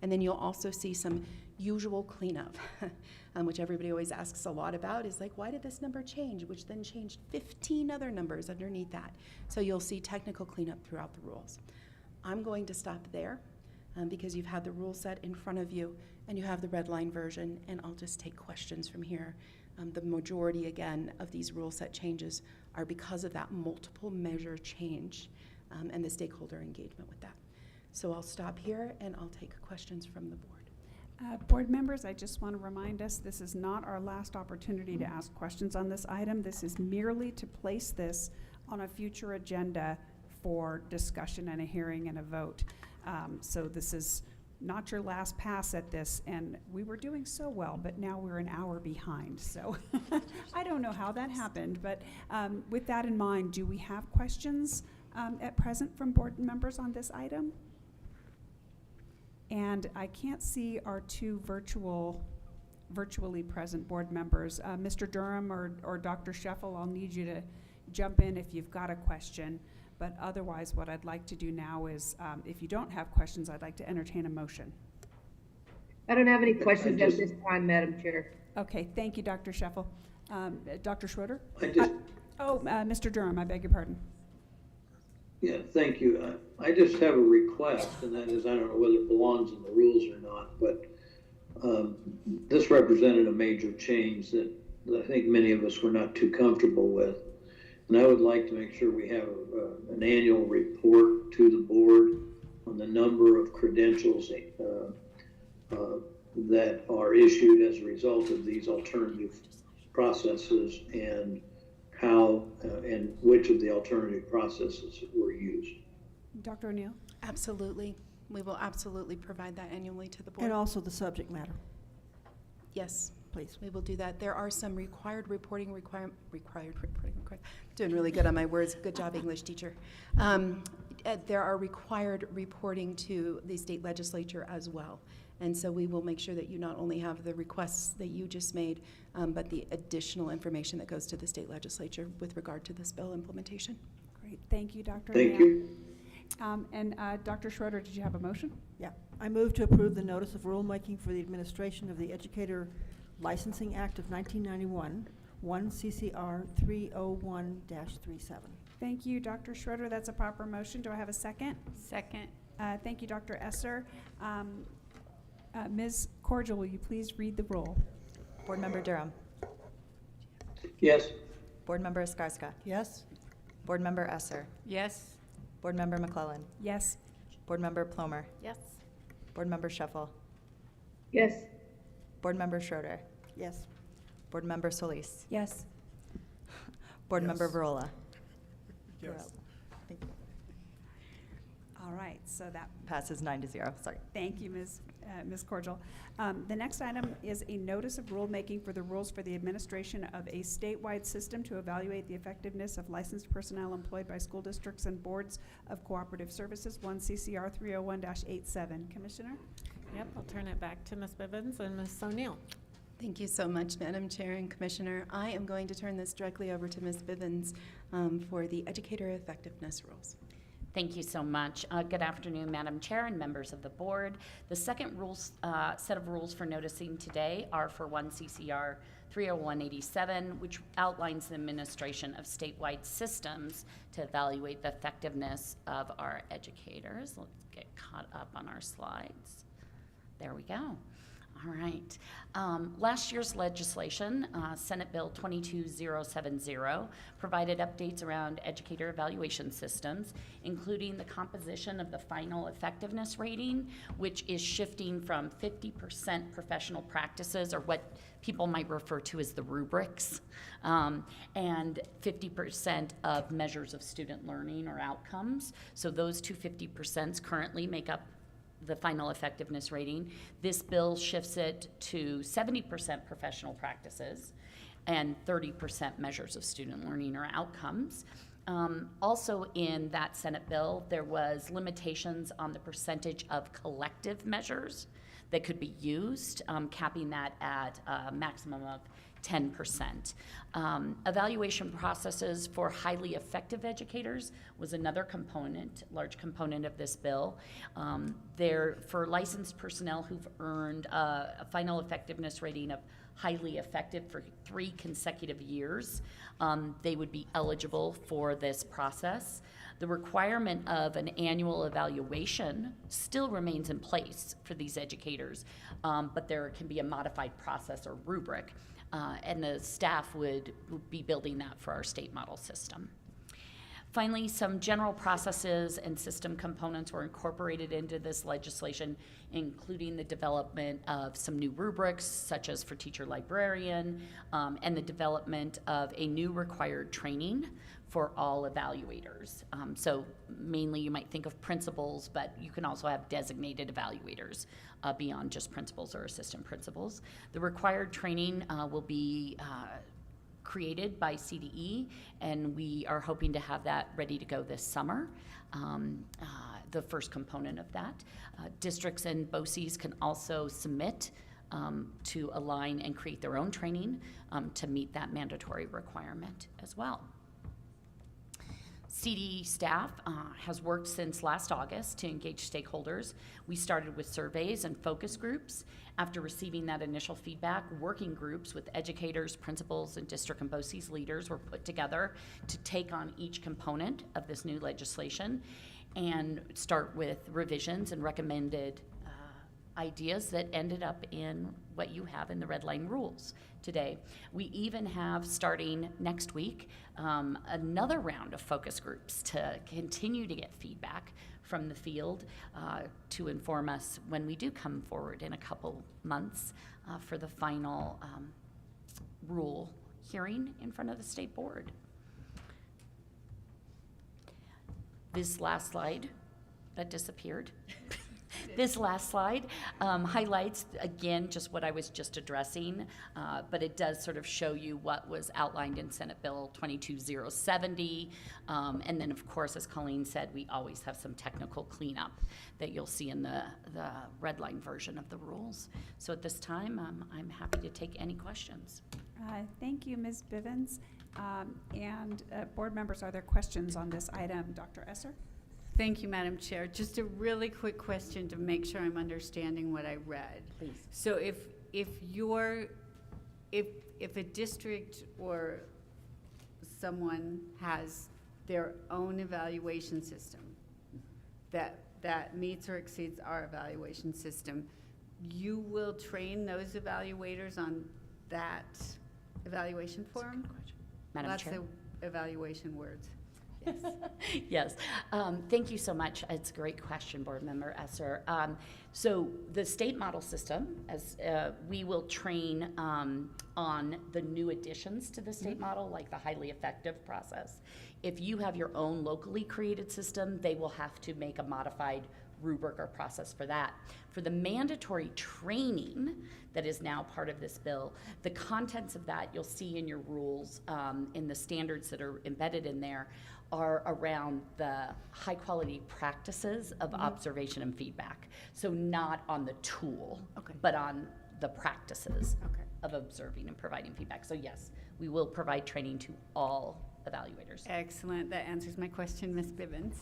And then you'll also see some usual cleanup, which everybody always asks a lot about, is like, why did this number change? Which then changed 15 other numbers underneath that. So you'll see technical cleanup throughout the rules. I'm going to stop there because you've had the rule set in front of you and you have the red line version, and I'll just take questions from here. The majority, again, of these rule set changes are because of that multiple measure change and the stakeholder engagement with that. So I'll stop here and I'll take questions from the board. Board members, I just want to remind us, this is not our last opportunity to ask questions on this item. This is merely to place this on a future agenda for discussion and a hearing and a vote. So this is not your last pass at this, and we were doing so well, but now we're an hour behind. So I don't know how that happened, but with that in mind, do we have questions at present from board members on this item? And I can't see our two virtually present board members. Mr. Durham or Dr. Sheffel, I'll need you to jump in if you've got a question. But otherwise, what I'd like to do now is, if you don't have questions, I'd like to entertain a motion. I don't have any questions at this time, Madam Chair. Okay, thank you, Dr. Sheffel. Dr. Schroeder? Oh, Mr. Durham, I beg your pardon. yeah, thank you. I just have a request, and that is, I don't know whether it belongs in the rules or not, but this represented a major change that I think many of us were not too comfortable with. And I would like to make sure we have an annual report to the board on the number of credentials that are issued as a result of these alternative processes, and how and which of the alternative processes were used. Dr. O'Neill? Absolutely. We will absolutely provide that annually to the board. And also the subject matter. Yes. Please. We will do that. There are some required reporting. Doing really good on my words. Good job, English teacher. There are required reporting to the state legislature as well. And so we will make sure that you not only have the requests that you just made, but the additional information that goes to the state legislature with regard to this bill implementation. Great, thank you, Dr. Thank O'Neill. you. And Dr. Schroeder, did you have a motion? Yeah. I move to approve the notice of rulemaking for the administration of the Educator Licensing Act of 1991, 1 CCR 301-37. Thank you, Dr. Schroeder. That's a proper motion. Do I have a second? Second. Thank you, Dr. Esser. Ms. Cordial, will you please read the roll? Board Member Durham. Yes. Board Member Escarska. Yes? Board Member Esser. Yes. Board Member McClellan. Yes. Board Member Plomer. Yes. Board Member Sheffel. Yes. Board Member Schroeder. Yes. Board Member Solis. Yes. Board Yes. Member Virola. Yes. Thank you. All right, so that Passes 9-0, sorry. Thank you, Ms. Cordial. The next item is a notice of rulemaking for the rules for the administration of a statewide system to evaluate the effectiveness of licensed personnel employed by school districts and boards of cooperative services, 1 CCR 301-87. Commissioner? Yep, I'll turn it back to Ms. Bivens and Ms. O'Neill. Thank you so much, Madam Chair and Commissioner. I am going to turn this directly over to Ms. Bivens for the educator effectiveness rules. Thank you so much. Good afternoon, Madam Chair and members of the board. The second set of rules for noticing today are for 1 CCR 301-87, which outlines the administration of statewide systems to evaluate the effectiveness of our educators. Let's get caught up on our slides. There we go. All right. Last year's legislation, Senate Bill 22070, provided updates around educator evaluation systems, including the composition of the final effectiveness rating, which is shifting from 50% professional practices, or what people might refer to as the rubrics, and 50% of measures of student learning or outcomes. So those two 50% currently make up the final effectiveness rating. This bill shifts it to 70% professional practices and 30% measures of student learning or outcomes. Also in that Senate bill, there was limitations on the percentage of collective measures that could be used, capping that at a maximum of 10%. Evaluation processes for highly effective educators was another component, large component of this bill. For licensed personnel who've earned a final effectiveness rating of highly effective for 3 consecutive years, they would be eligible for this process. The requirement of an annual evaluation still remains in place for these educators, but there can be a modified process or rubric. And the staff would be building that for our state model system. Finally, some general processes and system components were incorporated into this legislation, including the development of some new rubrics, such as for teacher librarian, and the development of a new required training for all evaluators. So mainly you might think of principals, but you can also have designated evaluators beyond just principals or assistant principals. The required training will be created by CDE, and we are hoping to have that ready to go this summer. The first component of that. Districts and BOCES can also submit to align and create their own training to meet that mandatory requirement as well. CDE staff has worked since last August to engage stakeholders. We started with surveys and focus groups. After receiving that initial feedback, working groups with educators, principals, and district and BOCES leaders were put together to take on each component of this new legislation and start with revisions and recommended ideas that ended up in what you have in the red line rules today. We even have, starting next week, another round of focus groups to continue to get feedback from the field to inform us when we do come forward in a couple months for the final rule hearing in front of the state board. This last slide that disappeared. This last slide highlights, again, just what I was just addressing, but it does sort of show you what was outlined in Senate Bill 22070. And then, of course, as Colleen said, we always have some technical cleanup that you'll see in the red line version of the rules. So at this time, I'm happy to take any questions. Thank you, Ms. Bivens. And board members, are there questions on this item? Dr. Esser? Thank you, Madam Chair. Just a really quick question to make sure I'm understanding what I read. Please. So if a district or someone has their own evaluation system that meets or exceeds our evaluation system, you will train those evaluators on that evaluation form? Madam Lots Chair. of evaluation words. Yes. Thank you so much. It's a great question, Board Member Esser. So the state model system, as we will train on the new additions to the state model, like the highly effective process. If you have your own locally created system, they will have to make a modified rubric or process for that. For the mandatory training that is now part of this bill, the contents of that you'll see in your rules, in the standards that are embedded in there, are around the high quality practices of observation and feedback. So not on the tool, but on the practices of observing and providing feedback. So yes, we will provide training to all evaluators. Excellent. That answers my question, Ms. Bivens.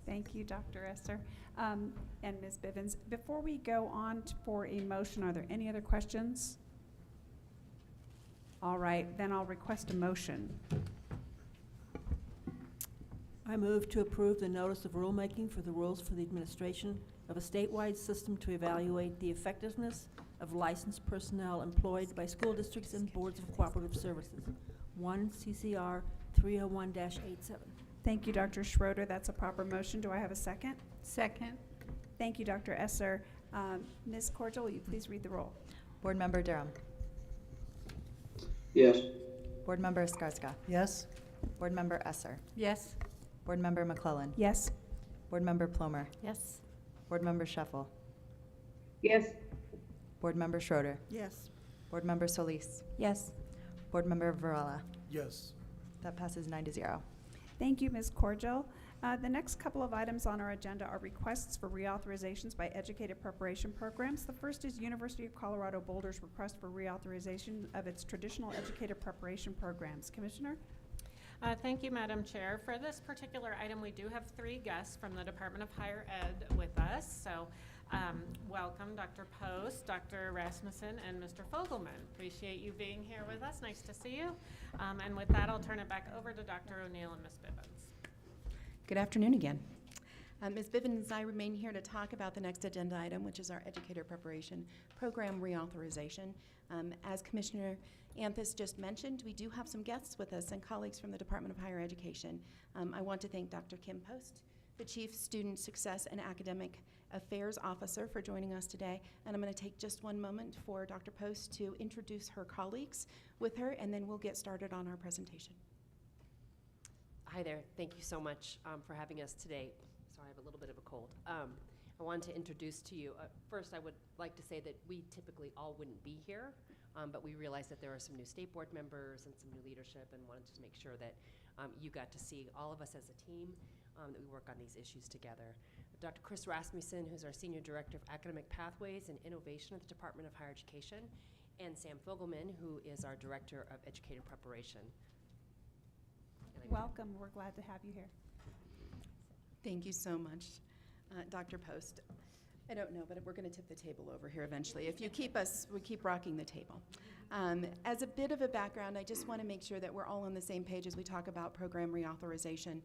Thank you, Dr. Esser. And Ms. Bivens, before we go on for a motion, are there any other questions? All right, then I'll request a motion. I move to approve the notice of rulemaking for the rules for the administration of a statewide system to evaluate the effectiveness of licensed personnel employed by school districts and boards of cooperative services. 1 CCR 301-87. Thank you, Dr. Schroeder. That's a proper motion. Do I have a second? Second. Thank you, Dr. Esser. Ms. Cordial, will you please read the roll? Board Member Durham. Yes. Board Member Skarsgård. Yes? Board Member Esser. Yes. Board Member McClellan. Yes. Board Member Plomer. Yes. Board Member Shuffle. Yes. Board Member Schroeder. Yes. Board Member Solis. Yes. Board Member Varela. Yes. That passes 9-0. Thank you, Ms. Cordial. The next couple of items on our agenda are requests for reauthorizations by educated preparation programs. The first is University of Colorado Boulder's request for reauthorization of its traditional educated preparation programs. Commissioner? Thank you, Madam Chair. For this particular item, we do have 3 guests from the Department of Higher Ed with us. So welcome, Dr. Post, Dr. Rasmussen, and Mr. Fogelman. Appreciate you being here with us. Nice to see you. And with that, I'll turn it back over to Dr. O'Neill and Ms. Bivens. Good afternoon again. Ms. Bivens, I remain here to talk about the next agenda item, which is our Educator Preparation Program reauthorization. As Commissioner Anthus just mentioned, we do have some guests with us and colleagues from the Department of Higher Education. I want to thank Dr. Kim Post, the Chief Student Success and Academic Affairs Officer, for joining us today. And I'm going to take just one moment for Dr. Post to introduce her colleagues with her, and then we'll get started on our presentation. Hi there. Thank you so much for having us today. Sorry, I have a little bit of a cold. I wanted to introduce to you, first I would like to say that we typically all wouldn't be here, but we realized that there are some new state board members and some new leadership and wanted to make sure that you got to see all of us as a team, that we work on these issues together. Dr. Chris Rasmussen, who's our Senior Director of Academic Pathways and Innovation at the Department of Higher Education, and Sam Fogelman, who is our Director of Educator Preparation. Welcome. We're glad to have you here. Thank you so much, Dr. Post. I don't know, but we're going to tip the table over here eventually. If you keep us, we keep rocking the table. As a bit of a background, I just want to make sure that we're all on the same page as we talk about program reauthorization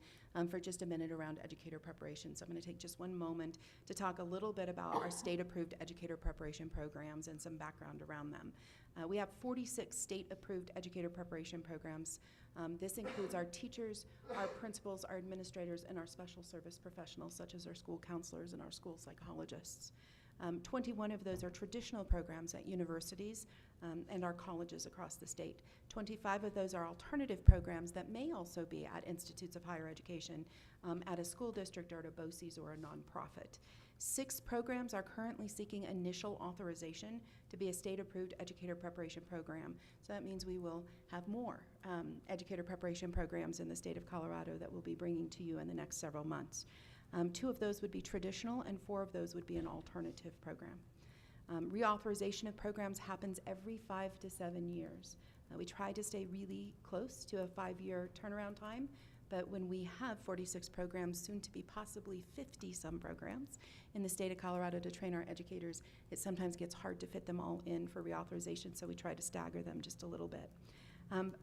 for just a minute around educator preparation. So I'm going to take just one moment to talk a little bit about our state-approved educator preparation programs and some background around them. We have 46 state-approved educator preparation programs. This includes our teachers, our principals, our administrators, and our special service professionals, such as our school counselors and our school psychologists. 21 of those are traditional programs at universities and our colleges across the state. 25 of those are alternative programs that may also be at institutes of higher education, at a school district or at a BOCES or a nonprofit. 6 programs are currently seeking initial authorization to be a state-approved educator preparation program. So that means we will have more educator preparation programs in the state of Colorado that we'll be bringing to you in the next several months. 2 of those would be traditional, and 4 of those would be an alternative program. Reauthorization of programs happens every 5 to 7 years. We try to stay really close to a 5-year turnaround time, but when we have 46 programs, soon to be possibly 50-some programs in the state of Colorado to train our educators, it sometimes gets hard to fit them all in for reauthorization, so we try to stagger them just a little bit.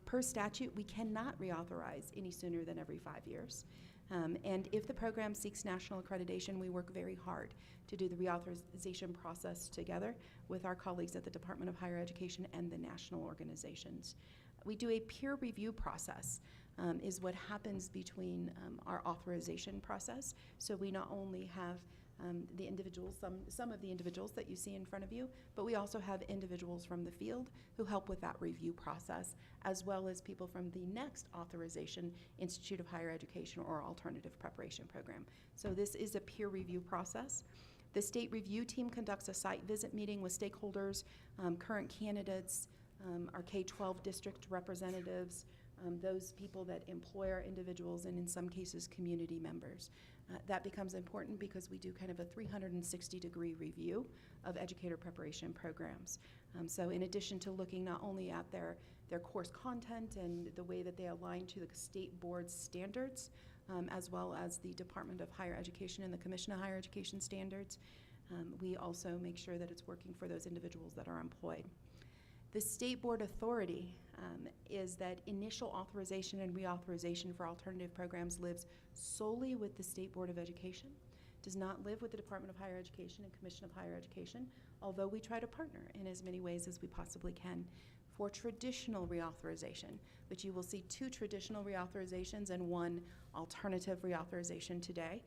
Per statute, we cannot reauthorize any sooner than every 5 years. And if the program seeks national accreditation, we work very hard to do the reauthorization process together with our colleagues at the Department of Higher Education and the national organizations. We do a peer review process, is what happens between our authorization process. So we not only have the individuals, some of the individuals that you see in front of you, but we also have individuals from the field who help with that review process, as well as people from the next authorization Institute of Higher Education or alternative preparation program. So this is a peer review process. The state review team conducts a site visit meeting with stakeholders, current candidates, our K-12 district representatives, those people that employ our individuals, and in some cases, community members. That becomes important because we do kind of a 360-degree review of educator preparation programs. So in addition to looking not only at their course content and the way that they align to the state board standards, as well as the Department of Higher Education and the Commission of Higher Education standards, we also make sure that it's working for those individuals that are employed. The state board authority is that initial authorization and reauthorization for alternative programs lives solely with the State Board of Education, does not live with the Department of Higher Education and Commission of Higher Education, although we try to partner in as many ways as we possibly can. For traditional reauthorization, which you will see 2 traditional reauthorizations and 1 alternative reauthorization today.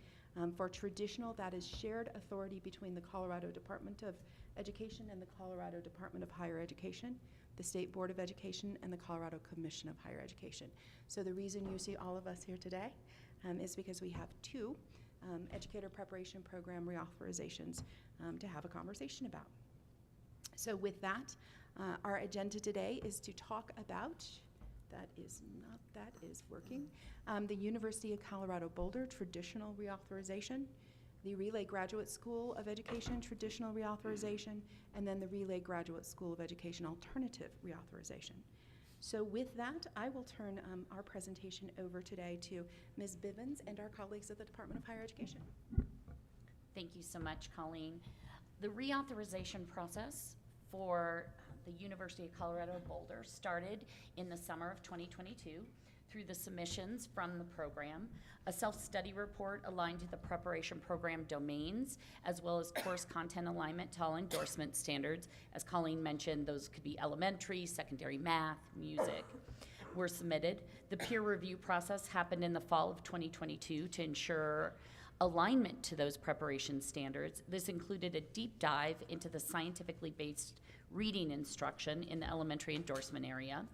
For traditional, that is shared authority between the Colorado Department of Education and the Colorado Department of Higher Education, the State Board of Education, and the Colorado Commission of Higher Education. So the reason you see all of us here today is because we have 2 educator preparation program reauthorizations to have a conversation about. So with that, our agenda today is to talk about, that is working, the University of Colorado Boulder traditional reauthorization, the Relay Graduate School of Education traditional reauthorization, and then the Relay Graduate School of Education alternative reauthorization. So with that, I will turn our presentation over today to Ms. Bivens and our colleagues at the Department of Higher Education. Thank you so much, Colleen. The reauthorization process for the University of Colorado Boulder started in the summer of 2022 through the submissions from the program, a self-study report aligned to the preparation program domains, as well as course content alignment to all endorsement standards. As Colleen mentioned, those could be elementary, secondary math, music, were submitted. The peer review process happened in the fall of 2022 to ensure alignment to those preparation standards. This included a deep dive into the scientifically based reading instruction in the elementary endorsement area.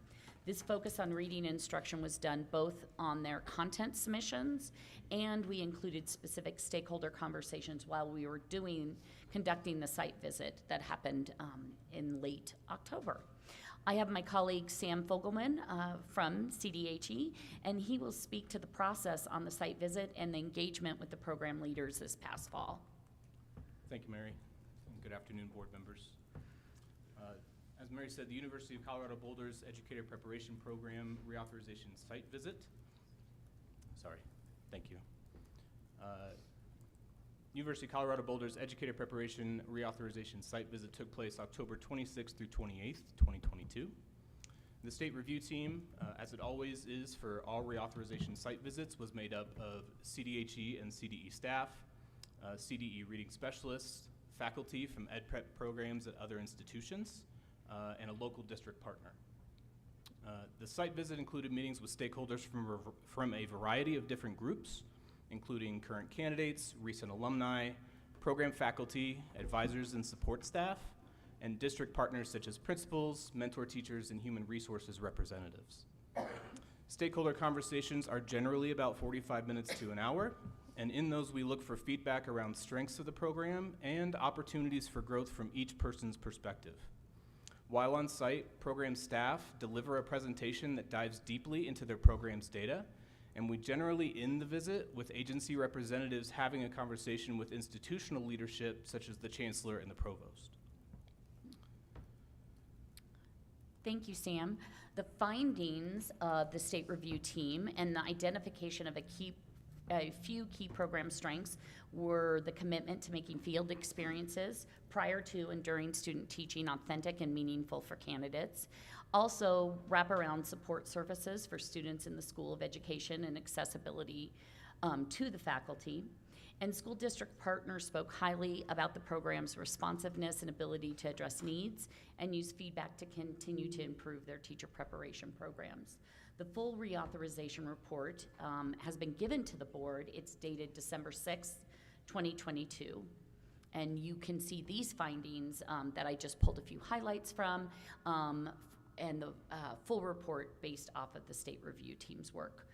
This focus on reading instruction was done both on their content submissions, and we included specific stakeholder conversations while we were conducting the site visit that happened in late October. I have my colleague Sam Fogelman from CDHE, and he will speak to the process on the site visit and the engagement with the program leaders this past fall. Thank you, Mary, and good afternoon, board members. As Mary said, the University of Colorado Boulder's Educator Preparation Program Reauthorization Site Visit. Sorry, thank you. University of Colorado Boulder's Educator Preparation Reauthorization Site Visit took place October 26th through 28th, 2022. The state review team, as it always is for all reauthorization site visits, was made up of CDHE and CDE staff, CDE reading specialists, faculty from ed prep programs at other institutions, and a local district partner. The site visit included meetings with stakeholders from a variety of different groups, including current candidates, recent alumni, program faculty, advisors and support staff, and district partners such as principals, mentor teachers, and human resources representatives. Stakeholder conversations are generally about 45 minutes to an hour, and in those we look for feedback around strengths of the program and opportunities for growth from each person's perspective. While on site, program staff deliver a presentation that dives deeply into their program's data, and we generally end the visit with agency representatives having a conversation with institutional leadership such as the chancellor and the provost. Thank you, Sam. The findings of the state review team and the identification of a few key program strengths were the commitment to making field experiences prior to and during student teaching authentic and meaningful for candidates. Also, wraparound support services for students in the School of Education and accessibility to the faculty. And school district partners spoke highly about the program's responsiveness and ability to address needs and use feedback to continue to improve their teacher preparation programs. The full reauthorization report has been given to the board. It's dated December 6th, 2022. And you can see these findings that I just pulled a few highlights from, and the full report based off of the state review team's work.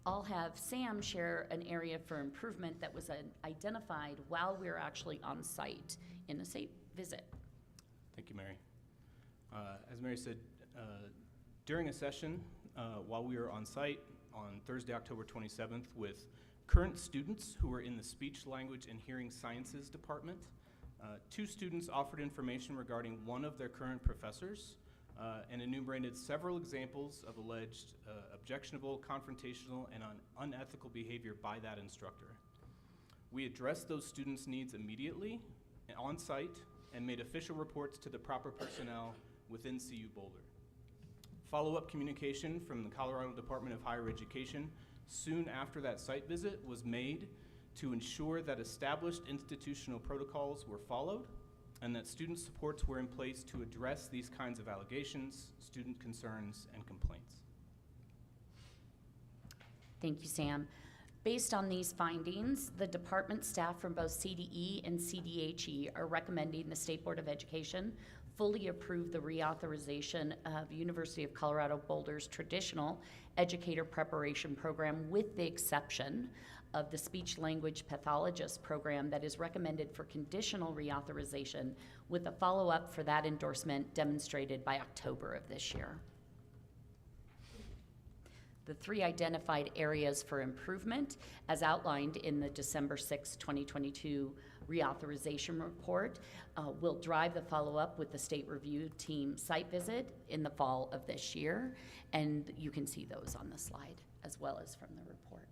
I'll have Sam share an area for improvement that was identified while we were actually on site in the state visit. Thank you, Mary. As Mary said, during a session while we were on site on Thursday, October 27th with current students who were in the Speech, Language, and Hearing Sciences department, 2 students offered information regarding one of their current professors and enumerated several examples of alleged objectionable, confrontational, and unethical behavior by that instructor. We addressed those students' needs immediately on site and made official reports to the proper personnel within CU Boulder. Follow-up communication from the Colorado Department of Higher Education soon after that site visit was made to ensure that established institutional protocols were followed and that student supports were in place to address these kinds of allegations, student concerns, and complaints. Thank you, Sam. Based on these findings, the department staff from both CDE and CDHE are recommending the State Board of Education fully approve the reauthorization of University of Colorado Boulder's traditional educator preparation program with the exception of the speech language pathologist program that is recommended for conditional reauthorization with a follow-up for that endorsement demonstrated by October of this year. The 3 identified areas for improvement as outlined in the December 6, 2022 reauthorization report will drive the follow-up with the state review team site visit in the fall of this year, and you can see those on the slide as well as from the report.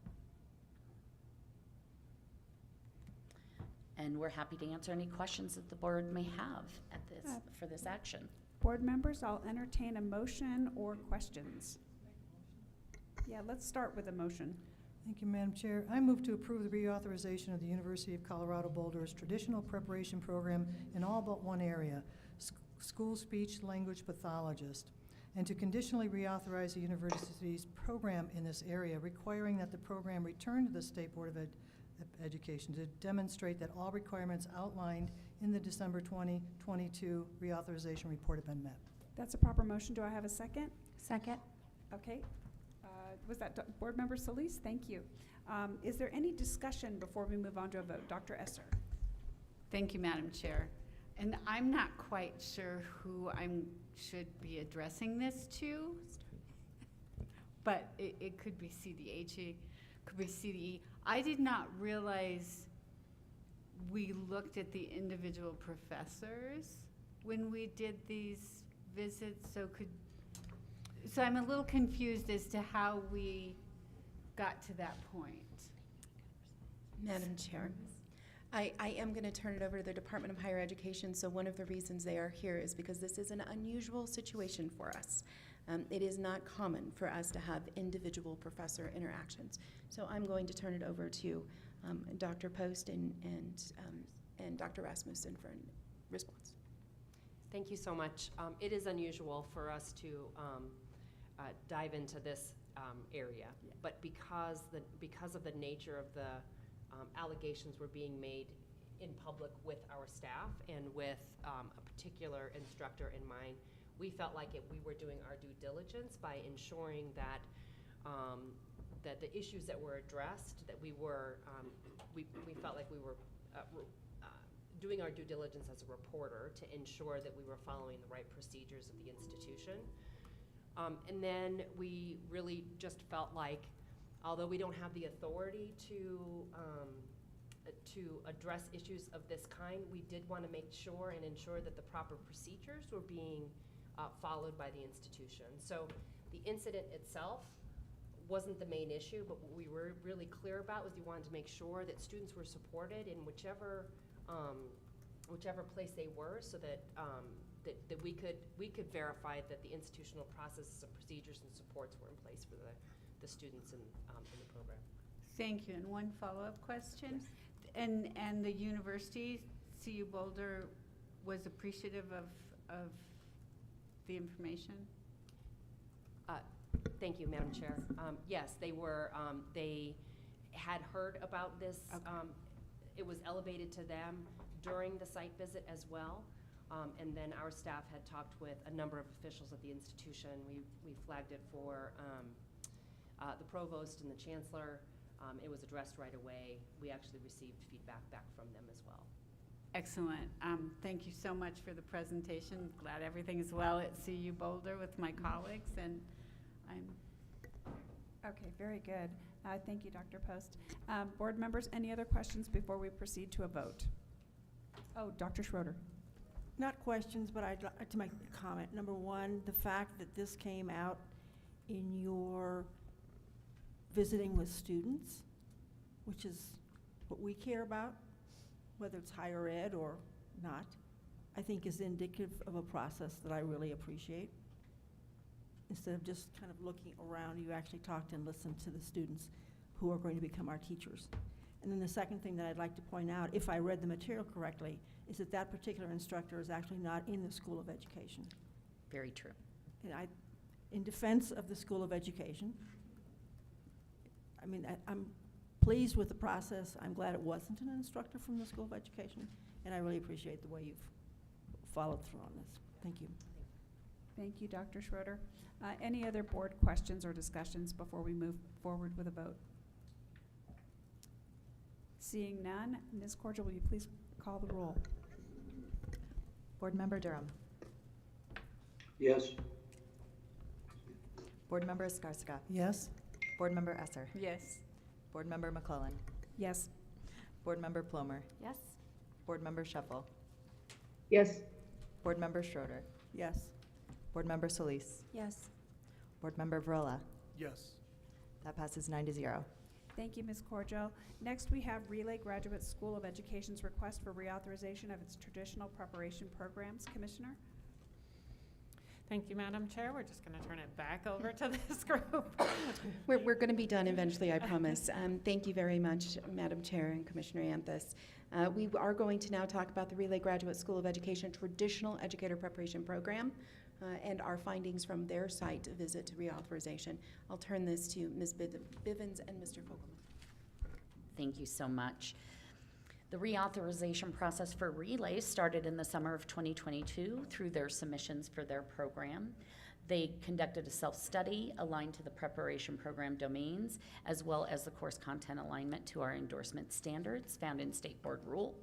And we're happy to answer any questions that the board may have at this for this action. Board members, I'll entertain a motion or questions. Yeah, let's start with a motion. Thank you, Madam Chair. I move to approve the reauthorization of the University of Colorado Boulder's traditional preparation program in all but one area, school speech language pathologist, and to conditionally reauthorize the university's program in this area, requiring that the program return to the State Board of Education to demonstrate that all requirements outlined in the December 2022 reauthorization report have been met. That's a proper motion. Do I have a second? Second. Okay. Was that Board Member Solis? Thank you. Is there any discussion before we move on to a vote? Dr. Esser? Thank you, Madam Chair. And I'm not quite sure who I should be addressing this to, but it could be CDH, could be CDE. I did not realize we looked at the individual professors when we did these visits, so I'm a little confused as to how we got to that point. Madam Chair, I am going to turn it over to the Department of Higher Education. So one of the reasons they are here is because this is an unusual situation for us. It is not common for us to have individual professor interactions. So I'm going to turn it over to Dr. Post and Dr. Rasmussen for a response. Thank you so much. It is unusual for us to dive into this area, but because of the nature of the allegations were being made in public with our staff and with a particular instructor in mind, we felt like we were doing our due diligence by ensuring that that the issues that were addressed, that we felt like we were doing our due diligence as a reporter to ensure that we were following the right procedures of the institution. And then we really just felt like, although we don't have the authority to address issues of this kind, we did want to make sure and ensure that the proper procedures were being followed by the institution. So the incident itself wasn't the main issue, but what we were really clear about was we wanted to make sure that students were supported in whichever place they were, so that that we could verify that the institutional processes and procedures and supports were in place for the students in the program. Thank you. And one follow-up question. Yes. And the university, CU Boulder, was appreciative of the information? Thank you, Madam Chair. Yes, they were. They had heard about this. Okay. It was elevated to them during the site visit as well. And then our staff had talked with a number of officials at the institution. We flagged it for the provost and the chancellor. It was addressed right away. We actually received feedback back from them as well. Excellent. Thank you so much for the presentation. Glad everything is well at CU Boulder with my colleagues, and I'm... Okay, very good. Thank you, Dr. Post. Board members, any other questions before we proceed to a vote? Oh, Dr. Schroeder. Not questions, but I'd like to make a comment. Number one, the fact that this came out in your visiting with students, which is what we care about, whether it's higher ed or not, I think is indicative of a process that I really appreciate. Instead of just kind of looking around, you actually talked and listened to the students who are going to become our teachers. And then the second thing that I'd like to point out, if I read the material correctly, is that that particular instructor is actually not in the School of Education. Very true. And in defense of the School of Education, I mean, I'm pleased with the process. I'm glad it wasn't an instructor from the School of Education, and I really appreciate the way you've followed through on this. Thank you. Thank you, Dr. Schroeder. Any other board questions or discussions before we move forward with a vote? Seeing none, Ms. Cordial, will you please call the roll? Board Member Durham. Yes. Board Member Escarcega. Yes? Board Member Esser. Yes. Board Member McClellan. Yes. Board Member Plomer. Yes. Board Member Shuffle. Yes. Board Member Schroeder. Yes. Board Member Solis. Yes. Board Member Varela. Yes. That passes 9-0. Thank you, Ms. Cordial. Next, we have Relay Graduate School of Education's request for reauthorization of its traditional preparation programs. Commissioner? Thank you, Madam Chair. We're just going to turn it back over to this group. We're going to be done eventually, I promise. Thank you very much, Madam Chair and Commissioner Anthus. We are going to now talk about the Relay Graduate School of Education Traditional Educator Preparation Program and our findings from their site visit to reauthorization. I'll turn this to Ms. Bivens and Mr. Fogelman. Thank you so much. The reauthorization process for Relay started in the summer of 2022 through their submissions for their program. They conducted a self-study aligned to the preparation program domains, as well as the course content alignment to our endorsement standards found in State Board Rule.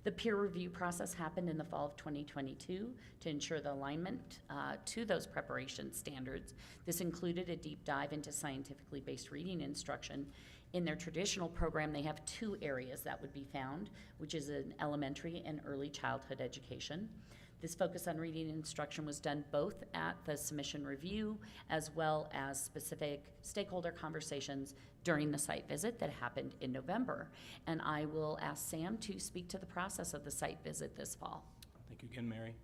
The peer review process happened in the fall of 2022 to ensure the alignment to those preparation standards. This included a deep dive into scientifically based reading instruction. In their traditional program, they have 2 areas that would be found, which is an elementary and early childhood education. This focus on reading instruction was done both at the submission review as well as specific stakeholder conversations during the site visit that happened in November. And I will ask Sam to speak to the process of the site visit this fall. Thank you again, Mary.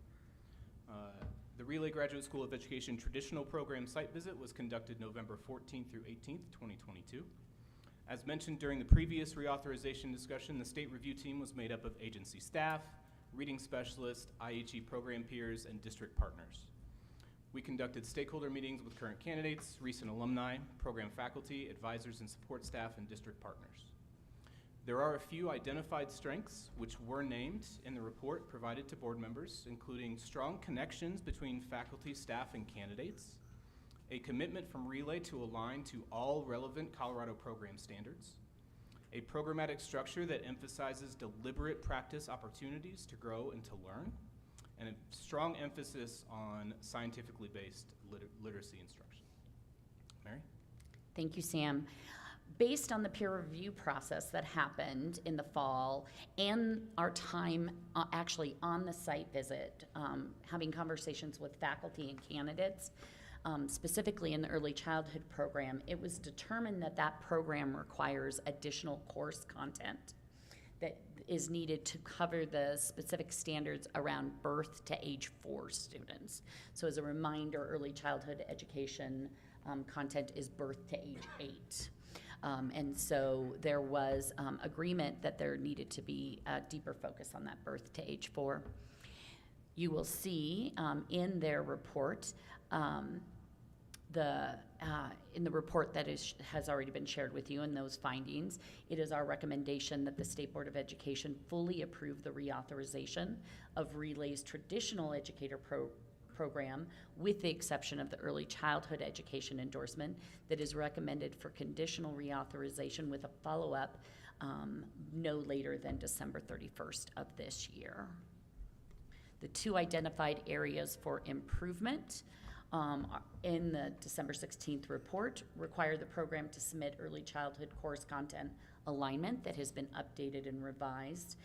The Relay Graduate School of Education traditional program site visit was conducted November 14th through 18th, 2022. As mentioned during the previous reauthorization discussion, the state review team was made up of agency staff, reading specialists, IHE program peers, and district partners. We conducted stakeholder meetings with current candidates, recent alumni, program faculty, advisors and support staff, and district partners. There are a few identified strengths which were named in the report provided to board members, including strong connections between faculty, staff, and candidates, a commitment from Relay to align to all relevant Colorado program standards, a programmatic structure that emphasizes deliberate practice opportunities to grow and to learn, and a strong emphasis on scientifically based literacy instruction. Mary? Thank you, Sam. Based on the peer review process that happened in the fall and our time actually on the site visit, having conversations with faculty and candidates, specifically in the early childhood program, it was determined that that program requires additional course content that is needed to cover the specific standards around birth to age 4 students. So as a reminder, early childhood education content is birth to age 8. And so there was agreement that there needed to be a deeper focus on that birth to age 4. You will see in their report, in the report that has already been shared with you and those findings, it is our recommendation that the State Board of Education fully approve the reauthorization of Relay's traditional educator program, with the exception of the early childhood education endorsement that is recommended for conditional reauthorization with a follow-up no later than December 31st of this year. The 2 identified areas for improvement in the December 16th report require the program to submit early childhood course content alignment that has been updated and revised.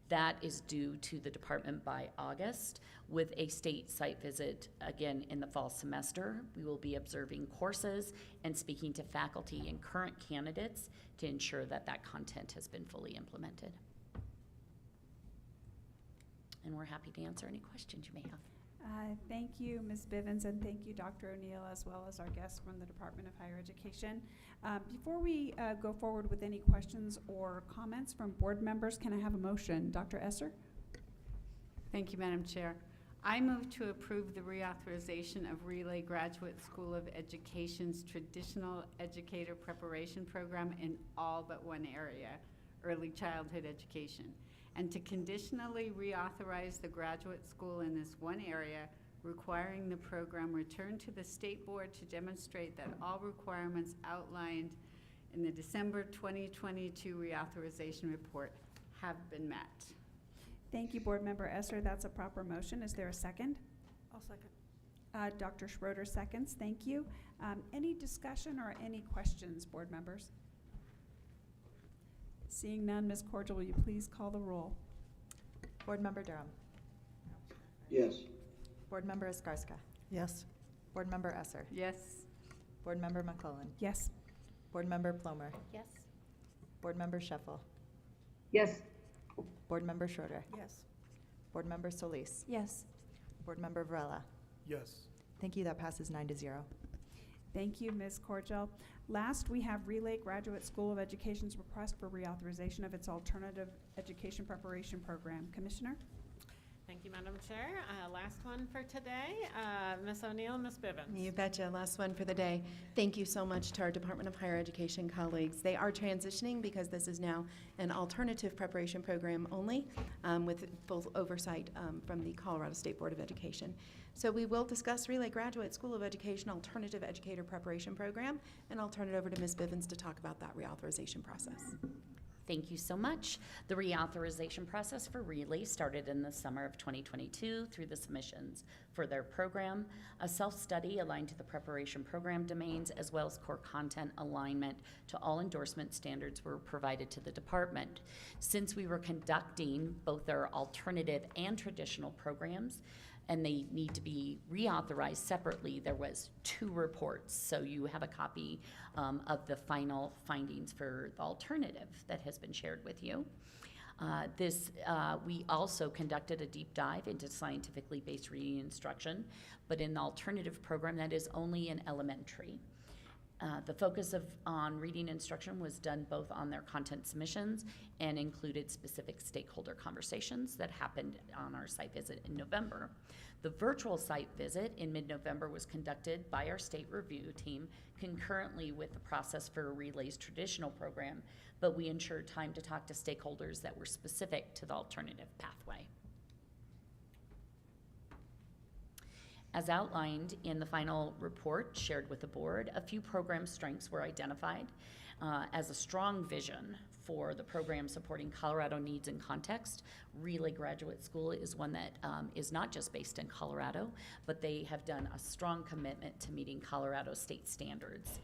That is due to the department by August, with a state site visit again in the fall semester. We will be observing courses and speaking to faculty and current candidates to ensure that that content has been fully implemented. And we're happy to answer any questions you may have. Thank you, Ms. Bivens, and thank you, Dr. O'Neill, as well as our guests from the Department of Higher Education. Before we go forward with any questions or comments from board members, can I have a motion? Dr. Esser? Thank you, Madam Chair. I move to approve the reauthorization of Relay Graduate School of Education's traditional educator preparation program in all but one area, early childhood education, and to conditionally reauthorize the graduate school in this one area, requiring the program return to the state board to demonstrate that all requirements outlined in the December 2022 reauthorization report have been met. Thank you, Board Member Esser. That's a proper motion. Is there a second? I'll second. Dr. Schroeder seconds. Thank you. Any discussion or any questions, board members? Seeing none, Ms. Cordial, will you please call the roll? Board Member Durham. Yes. Board Member Escarska. Yes. Board Member Esser. Yes. Board Member McClellan. Yes. Board Member Plomer. Yes. Board Member Scheffel. Yes. Board Member Schroeder. Yes. Board Member Solis. Yes. Board Member Varela. Yes. Thank you. That passes 9-0. Thank you, Ms. Cordial. Last, we have Relay Graduate School of Education's request for reauthorization of its alternative education preparation program. Commissioner? Thank you, Madam Chair. Last one for today, Ms. O'Neill, Ms. Bivens. You betcha. Last one for the day. Thank you so much to our Department of Higher Education colleagues. They are transitioning because this is now an alternative preparation program only, with full oversight from the Colorado State Board of Education. So we will discuss Relay Graduate School of Education Alternative Educator Preparation Program, and I'll turn it over to Ms. Bivens to talk about that reauthorization process. Thank you so much. The reauthorization process for Relay started in the summer of 2022 through the submissions for their program, a self-study aligned to the preparation program domains, as well as core content alignment to all endorsement standards were provided to the department. Since we were conducting both our alternative and traditional programs, and they need to be reauthorized separately, there was 2 reports. So you have a copy of the final findings for the alternative that has been shared with you. We also conducted a deep dive into scientifically based reading instruction, but in the alternative program that is only in elementary. The focus on reading instruction was done both on their content submissions and included specific stakeholder conversations that happened on our site visit in November. The virtual site visit in mid-November was conducted by our state review team concurrently with the process for Relay's traditional program, but we ensured time to talk to stakeholders that were specific to the alternative pathway. As outlined in the final report shared with the board, a few program strengths were identified as a strong vision for the program supporting Colorado needs and context. Relay Graduate School is one that is not just based in Colorado, but they have done a strong commitment to meeting Colorado state standards.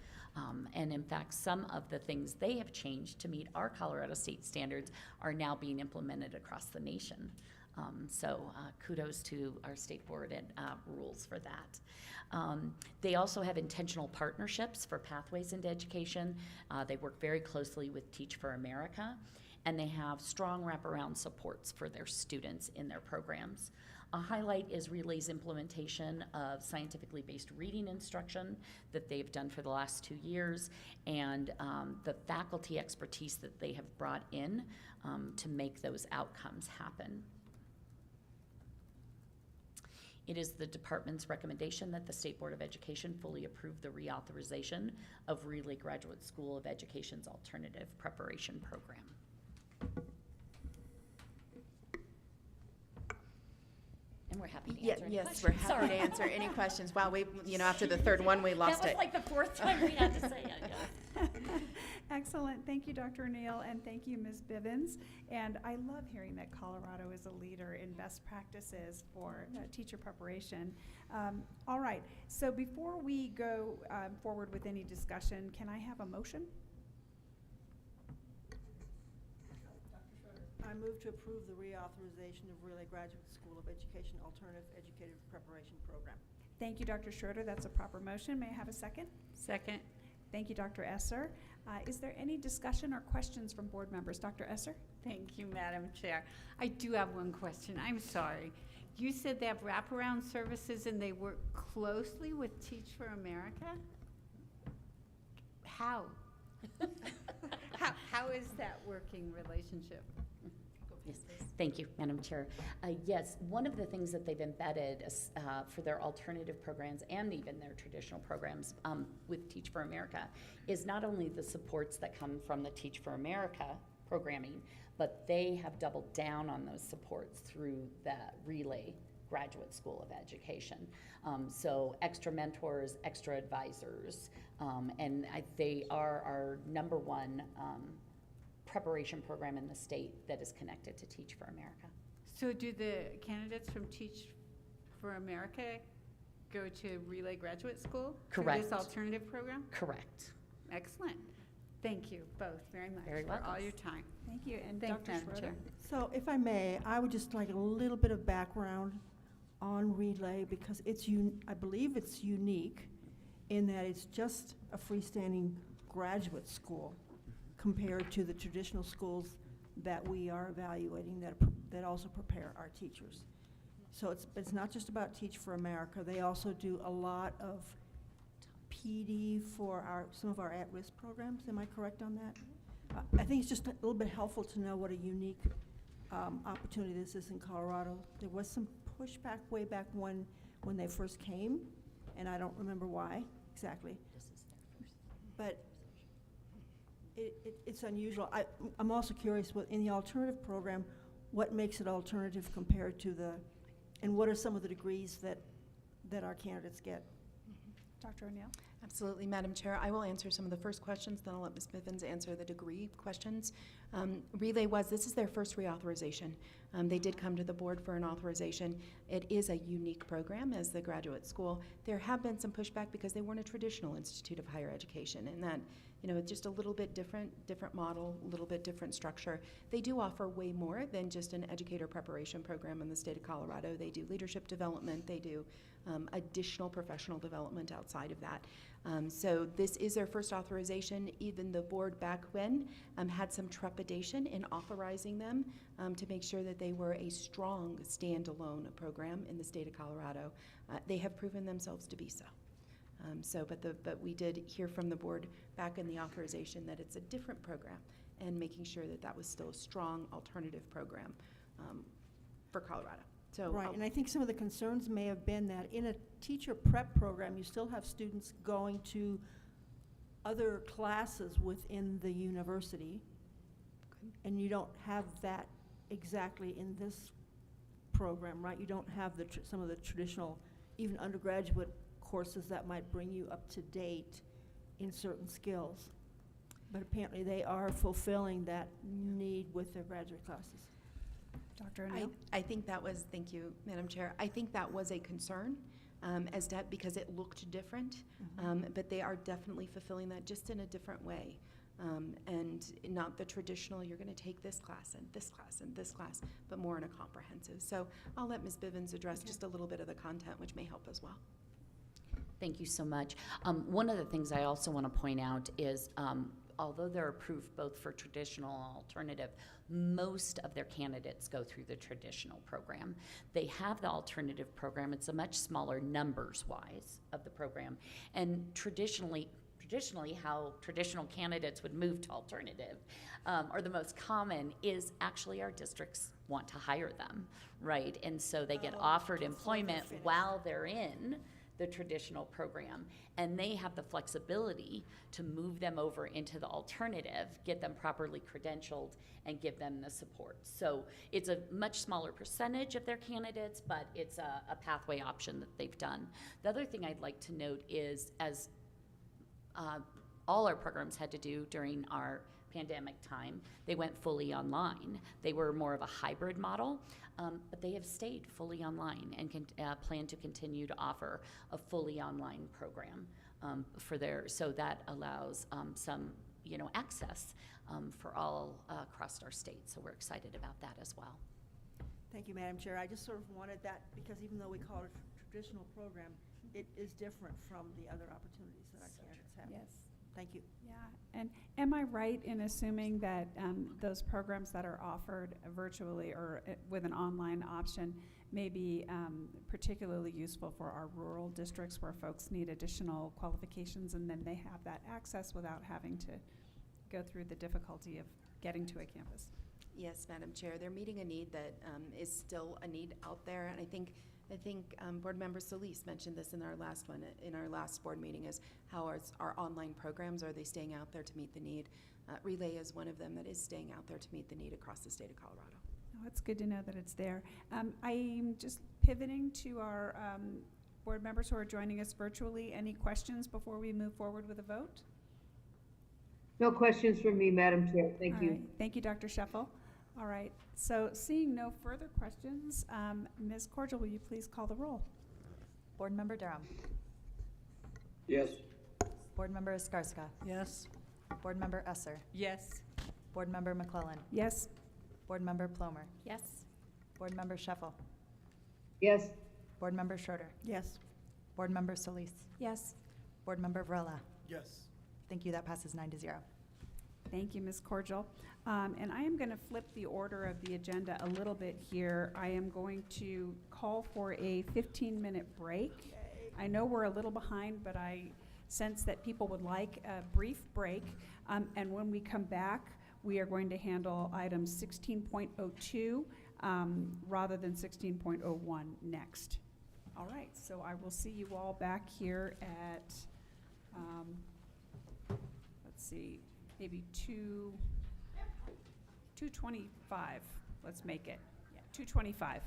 And in fact, some of the things they have changed to meet our Colorado state standards are now being implemented across the nation. So kudos to our state board and rules for that. They also have intentional partnerships for pathways into education. They work very closely with Teach for America, and they have strong wraparound supports for their students in their programs. A highlight is Relay's implementation of scientifically based reading instruction that they've done for the last 2 years, and the faculty expertise that they have brought in to make those outcomes happen. It is the department's recommendation that the State Board of Education fully approve the reauthorization of Relay Graduate School of Education's alternative preparation program. And we're happy to answer any yes, questions. we're happy Sorry. to answer any questions. Wow, after the third one, we lost That it. was like the 4th time we had to say it. Yeah. Excellent. Thank you, Dr. O'Neill, and thank you, Ms. Bivens. And I love hearing that Colorado is a leader in best practices for teacher preparation. All right, so before we go forward with any discussion, can I have a motion? I move to approve the reauthorization of Relay Graduate School of Education Alternative Educator Preparation Program. Thank you, Dr. Schroeder. That's a proper motion. May I have a second? Second. Thank you, Dr. Esser. Is there any discussion or questions from board members? Dr. Esser? Thank you, Madam Chair. I do have one question. I'm sorry. You said they have wraparound services and they work closely with Teach for America? How? How is that working relationship? Yes, thank you, Madam Chair. Yes, one of the things that they've embedded for their alternative programs and even their traditional programs with Teach for America is not only the supports that come from the Teach for America programming, but they have doubled down on those supports through the Relay Graduate School of Education. So extra mentors, extra advisors, and they are our #1 preparation program in the state that is connected to Teach for America. So do the candidates from Teach for America go to Relay Graduate School? Correct. Through this alternative program? Correct. Excellent. Thank you both very much Very for all welcome. your time. Thank you. And Thank Dr. Madam Schroeder? Chair. So if I may, I would just like a little bit of background on Relay because I believe it's unique in that it's just a freestanding graduate school compared to the traditional schools that we are evaluating that also prepare our teachers. So it's not just about Teach for America. They also do a lot of PD for some of our at-risk programs. Am I correct on that? I think it's just a little bit helpful to know what a unique opportunity this is in Colorado. There was some pushback way back when they first came, and I don't remember why exactly. But it's unusual. I'm also curious, in the alternative program, what makes it alternative compared to and what are some of the degrees that our candidates get? Dr. O'Neill? Absolutely, Madam Chair. I will answer some of the first questions, then I'll let Ms. Bivens answer the degree questions. Relay this is their first reauthorization. They did come to the board for an authorization. It is a unique program as the graduate school. There have been some pushback because they weren't a traditional institute of higher education, and that, it's just a little bit different model, a little bit different structure. They do offer way more than just an educator preparation program in the state of Colorado. They do leadership development. They do additional professional development outside of that. So this is their first authorization. Even the board back when had some trepidation in authorizing them to make sure that they were a strong standalone program in the state of Colorado. They have proven themselves to be so. But we did hear from the board back in the authorization that it's a different program, and making sure that that was still a strong alternative program for Colorado. So right, and I think some of the concerns may have been that in a teacher prep program, you still have students going to other classes within the university, and you don't have that exactly in this program, right? You don't have some of the traditional, even undergraduate courses that might bring you up to date in certain skills. But apparently they are fulfilling that need with their graduate classes. Dr. O'Neill? I think that was, thank you, Madam Chair, I think that was a concern because it looked different, but they are definitely fulfilling that just in a different way. And not the traditional, you're going to take this class and this class and this class, but more in a comprehensive. So I'll let Ms. Bivens address just a little bit of the content, which may help as well. Thank you so much. One of the things I also want to point out is although they're approved both for traditional and alternative, most of their candidates go through the traditional program. They have the alternative program. It's a much smaller numbers-wise of the program. And traditionally how traditional candidates would move to alternative, or the most common, is actually our districts want to hire them, right? And so they get offered employment while they're in the traditional program, and they have the flexibility to move them over into the alternative, get them properly credentialed, and give them the support. So it's a much smaller percentage of their candidates, but it's a pathway option that they've done. The other thing I'd like to note is, as all our programs had to do during our pandemic time, they went fully online. They were more of a hybrid model, but they have stayed fully online and can plan to continue to offer a fully online program so that allows some access for all across our state. So we're excited about that as well. Thank you, Madam Chair. I just sort of wanted that because even though we call it a traditional program, it is different from the other opportunities that our candidates have. Yes. Thank you. Yeah, and am I right in assuming that those programs that are offered virtually or with an online option may be particularly useful for our rural districts where folks need additional qualifications and then they have that access without having to go through the difficulty of getting to a campus? Yes, Madam Chair. They're meeting a need that is still a need out there, and I think Board Member Solis mentioned this in our last board meeting, is how our online programs, are they staying out there to meet the need? Relay is one of them that is staying out there to meet the need across the state of Colorado. Oh, it's good to know that it's there. I'm just pivoting to our board members who are joining us virtually. Any questions before we move forward with a vote? No questions from me, Madam Chair. Thank you. All right. Thank you, Dr. Scheffel. All right, so seeing no further questions, Ms. Cordial, will you please call the roll? Board Member Durham. Yes. Board Member Escarska. Yes. Board Member Esser. Yes. Board Member McClellan. Yes. Board Member Plomer. Yes. Board Member Scheffel. Yes. Board Member Schroeder. Yes. Board Member Solis. Yes. Board Member Varela. Yes. Thank you. That passes 9-0. Thank you, Ms. Cordial. And I am going to flip the order of the agenda a little bit here. I am going to call for a 15-minute break. I know we're a little behind, but I sense that people would like a brief break. And when we come back, we are going to handle item 16.02 rather than 16.01 next. All right, so I will see you all back here at, let's see, maybe 2:25. Let's make it. Yeah, 2:25.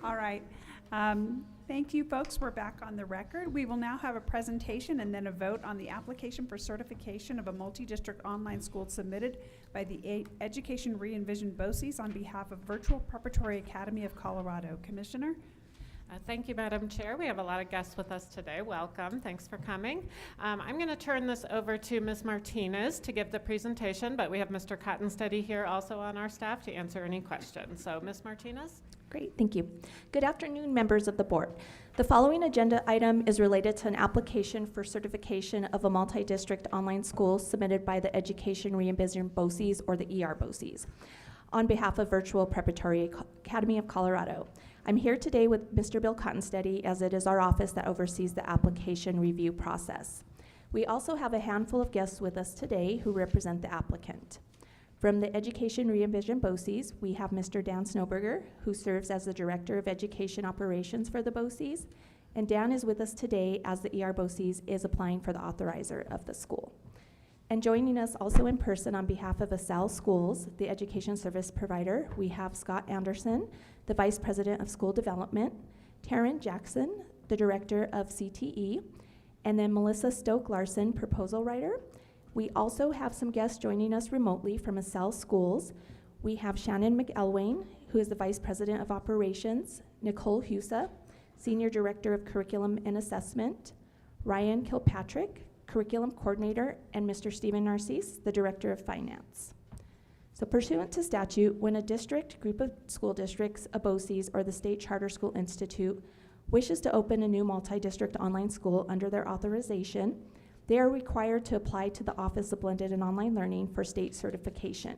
All right. Thank you, folks. We're back on the record. We will now have a presentation and then a vote on the application for certification of a multi-district online school submitted by the Education Re-envisioned BOCES on behalf of Virtual Preparatory Academy of Colorado. Commissioner? Thank you, Madam Chair. We have a lot of guests with us today. Welcome. Thanks for coming. I'm going to turn this over to Ms. Martinez to give the presentation, but we have Mr. Cottonsteady here also on our staff to answer any questions. So, Ms. Martinez? Great, thank you. Good afternoon, members of the board. The following agenda item is related to an application for certification of a multi-district online school submitted by the Education Re-envisioned BOCES, or the ER BOCES, on behalf of Virtual Preparatory Academy of Colorado. I'm here today with Mr. Bill Cottonsteady, as it is our office that oversees the application review process. We also have a handful of guests with us today who represent the applicant. From the Education Re-envisioned BOCES, we have Mr. Dan Snowberger, who serves as the Director of Education Operations for the BOCES, and Dan is with us today as the ER BOCES is applying for the authorizer of the school. And joining us also in person on behalf of ESSAL Schools, the education service provider, we have Scott Anderson, the Vice President of School Development, Taryn Jackson, the Director of CTE, and then Melissa Stoke-Larson, proposal writer. We also have some guests joining us remotely from ESSAL Schools. We have Shannon McElwain, who is the Vice President of Operations, Nicole Husa, Senior Director of Curriculum and Assessment, Ryan Kilpatrick, Curriculum Coordinator, and Mr. Stephen Narcisse, the Director of Finance. So pursuant to statute, when a district, group of school districts, a BOCES, or the State Charter School Institute wishes to open a new multi-district online school under their authorization, they are required to apply to the Office of Blended and Online Learning for state certification.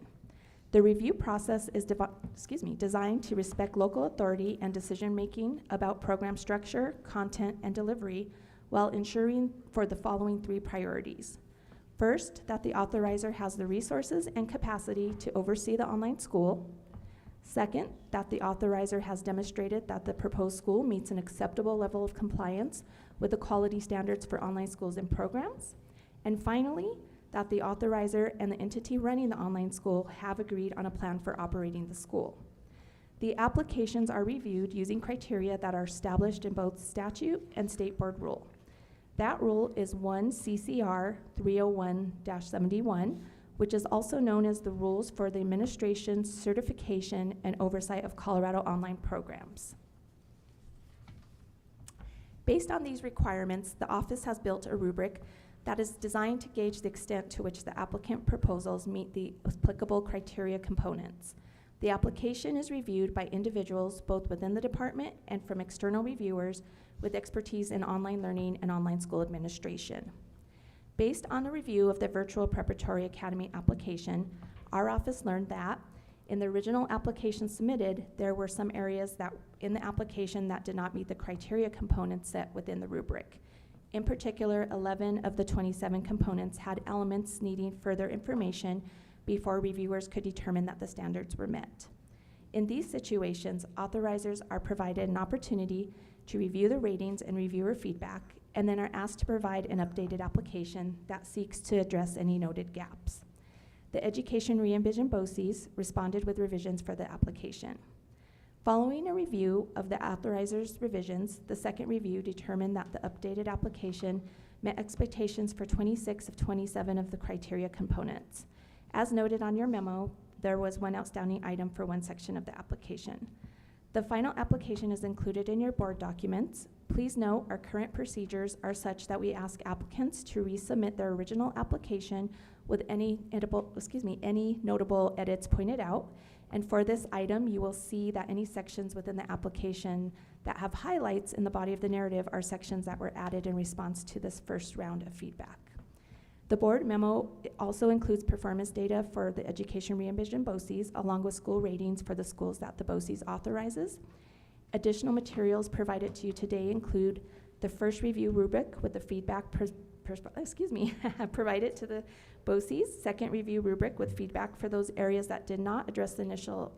The review process is designed to respect local authority and decision-making about program structure, content, and delivery, while ensuring for the following three priorities. First, that the authorizer has the resources and capacity to oversee the online school. Second, that the authorizer has demonstrated that the proposed school meets an acceptable level of compliance with the quality standards for online schools and programs. And finally, that the authorizer and the entity running the online school have agreed on a plan for operating the school. The applications are reviewed using criteria that are established in both statute and state board rule. That rule is 1 CCR 301-71, which is also known as the Rules for the Administration, Certification, and Oversight of Colorado Online Programs. Based on these requirements, the office has built a rubric that is designed to gauge the extent to which the applicant proposals meet the applicable criteria components. The application is reviewed by individuals both within the department and from external reviewers with expertise in online learning and online school administration. Based on a review of the Virtual Preparatory Academy application, our office learned that in the original application submitted, there were some areas that in the application that did not meet the criteria components set within the rubric. In particular, 11 of the 27 components had elements needing further information before reviewers could determine that the standards were met. In these situations, authorizers are provided an opportunity to review the ratings and reviewer feedback, and then are asked to provide an updated application that seeks to address any noted gaps. The Education Re-envisioned BOCES responded with revisions for the application. Following a review of the authorizer's revisions, the second review determined that the updated application met expectations for 26 of 27 of the criteria components. As noted on your memo, there was one outstanding item for one section of the application. The final application is included in your board documents. Please note our current procedures are such that we ask applicants to resubmit their original application with any notable edits pointed out. And for this item, you will see that any sections within the application that have highlights in the body of the narrative are sections that were added in response to this first round of feedback. The board memo also includes performance data for the Education Re-envisioned BOCES, along with school ratings for the schools that the BOCES authorizes. Additional materials provided to you today include the first review rubric with the feedback provided to the BOCES, second review rubric with feedback for those areas that did not address the initial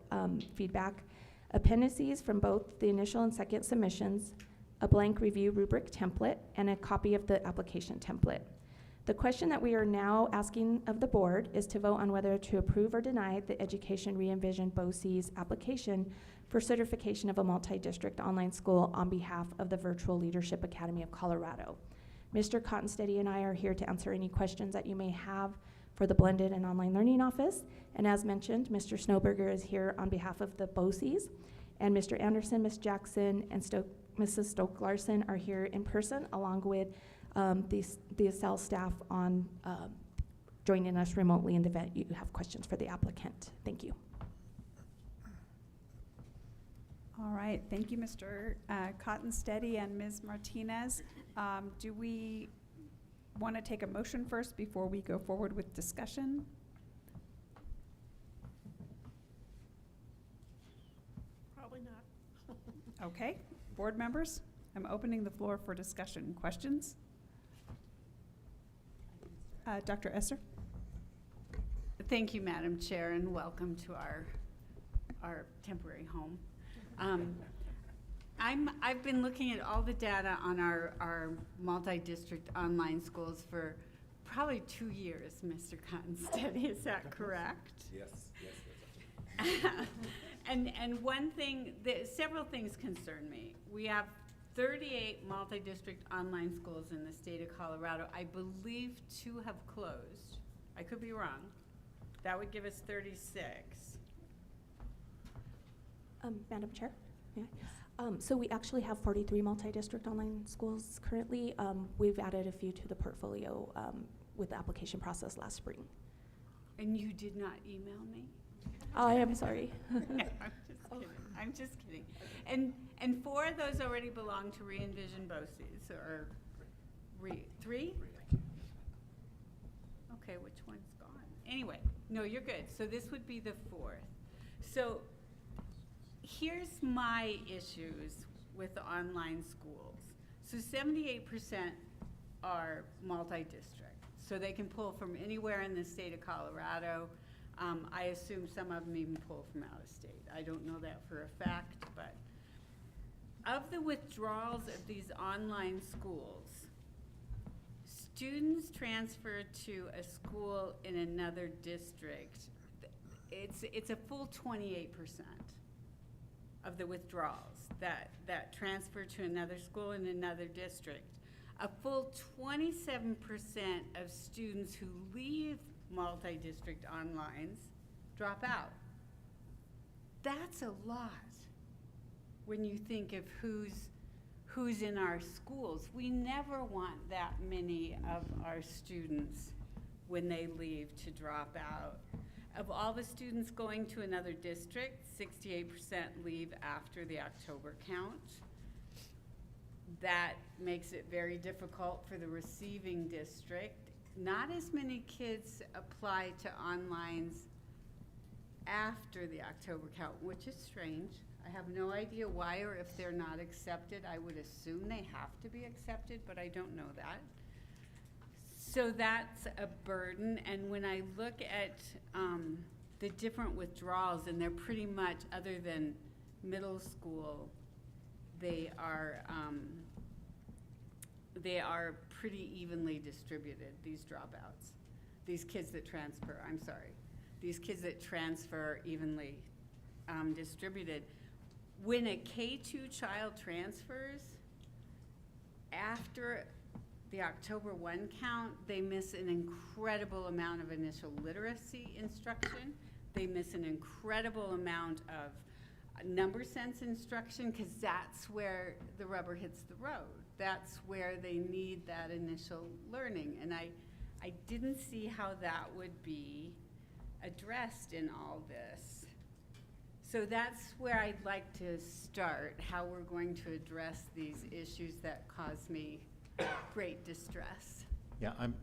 feedback, appendices from both the initial and second submissions, a blank review rubric template, and a copy of the application template. The question that we are now asking of the board is to vote on whether to approve or deny the Education Re-envision BOCES application for certification of a multi-district online school on behalf of the Virtual Leadership Academy of Colorado. Mr. Cottonsteady and I are here to answer any questions that you may have for the Blended and Online Learning Office. And as mentioned, Mr. Snowberger is here on behalf of the BOCES, and Mr. Anderson, Ms. Jackson, and Mrs. Stoke-Larson are here in person, along with the ESL staff on joining us remotely in the event you have questions for the applicant. Thank you. All right, thank you, Mr. Cottonsteady and Ms. Martinez. Do we want to take a motion first before we go forward with discussion? Probably not. Okay, board members, I'm opening the floor for discussion. Questions? Dr. Esser? Thank you, Madam Chair, and welcome to our temporary home. I've been looking at all the data on our multi-district online schools for probably 2 years, Mr. Cottonsteady. Is that correct? Yes. And one thing, several things concern me. We have 38 multi-district online schools in the state of Colorado. I believe 2 have closed. I could be wrong. That would give us 36. Madam Chair? Yeah. So we actually have 43 multi-district online schools currently. We've added a few to the portfolio with the application process last spring. And you did not email me? Oh, I am sorry. I'm just kidding. And 4 of those already belong to Re-envision BOCES, or 3? Okay, which one's gone? Anyway, no, you're good. So this would be the 4th. So here's my issues with the online schools. So 78% are multi-district. So they can pull from anywhere in the state of Colorado. I assume some of them even pull from out of state. I don't know that for a fact, but of the withdrawals of these online schools, students transfer to a school in another district, it's a full 28% of the withdrawals that transfer to another school in another district. A full 27% of students who leave multi-district onlines drop out. That's a lot when you think of who's in our schools. We never want that many of our students when they leave to drop out. Of all the students going to another district, 68% leave after the October count. That makes it very difficult for the receiving district. Not as many kids apply to onlines after the October count, which is strange. I have no idea why, or if they're not accepted. I would assume they have to be accepted, but I don't know that. So that's a burden, and when I look at the different withdrawals, and they're pretty much, other than middle school, they are pretty evenly distributed, these dropouts. These kids that transfer, these kids that transfer evenly distributed. When a K-2 child transfers, after the October 1 count, they miss an incredible amount of initial literacy instruction. They miss an incredible amount of number sense instruction, because that's where the rubber hits the road. That's where they need that initial learning. And I didn't see how that would be addressed in all this. So that's where I'd like to start, how we're going to address these issues that cause me great distress. Yeah, I'm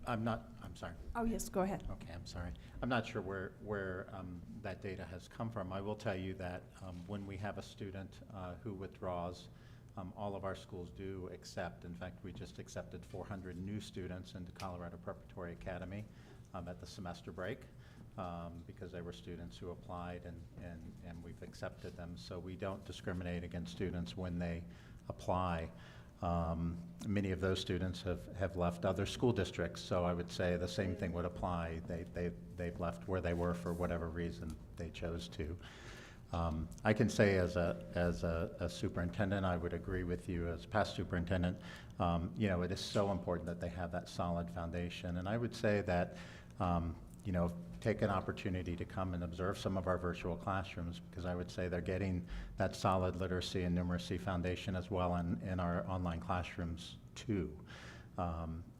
sorry. Oh, yes, go ahead. Okay, I'm sorry. I'm not sure where that data has come from. I will tell you that when we have a student who withdraws, all of our schools do accept. In fact, we just accepted 400 new students into Colorado Preparatory Academy at the semester break because they were students who applied, and we've accepted them. So we don't discriminate against students when they apply. Many of those students have left other school districts, so I would say the same thing would apply. They've left where they were for whatever reason they chose to. I can say as a superintendent, I would agree with you as past superintendent, you know, it is so important that they have that solid foundation. And I would say that, you know, take an opportunity to come and observe some of our virtual classrooms, because I would say they're getting that solid literacy and numeracy foundation as well in our online classrooms too.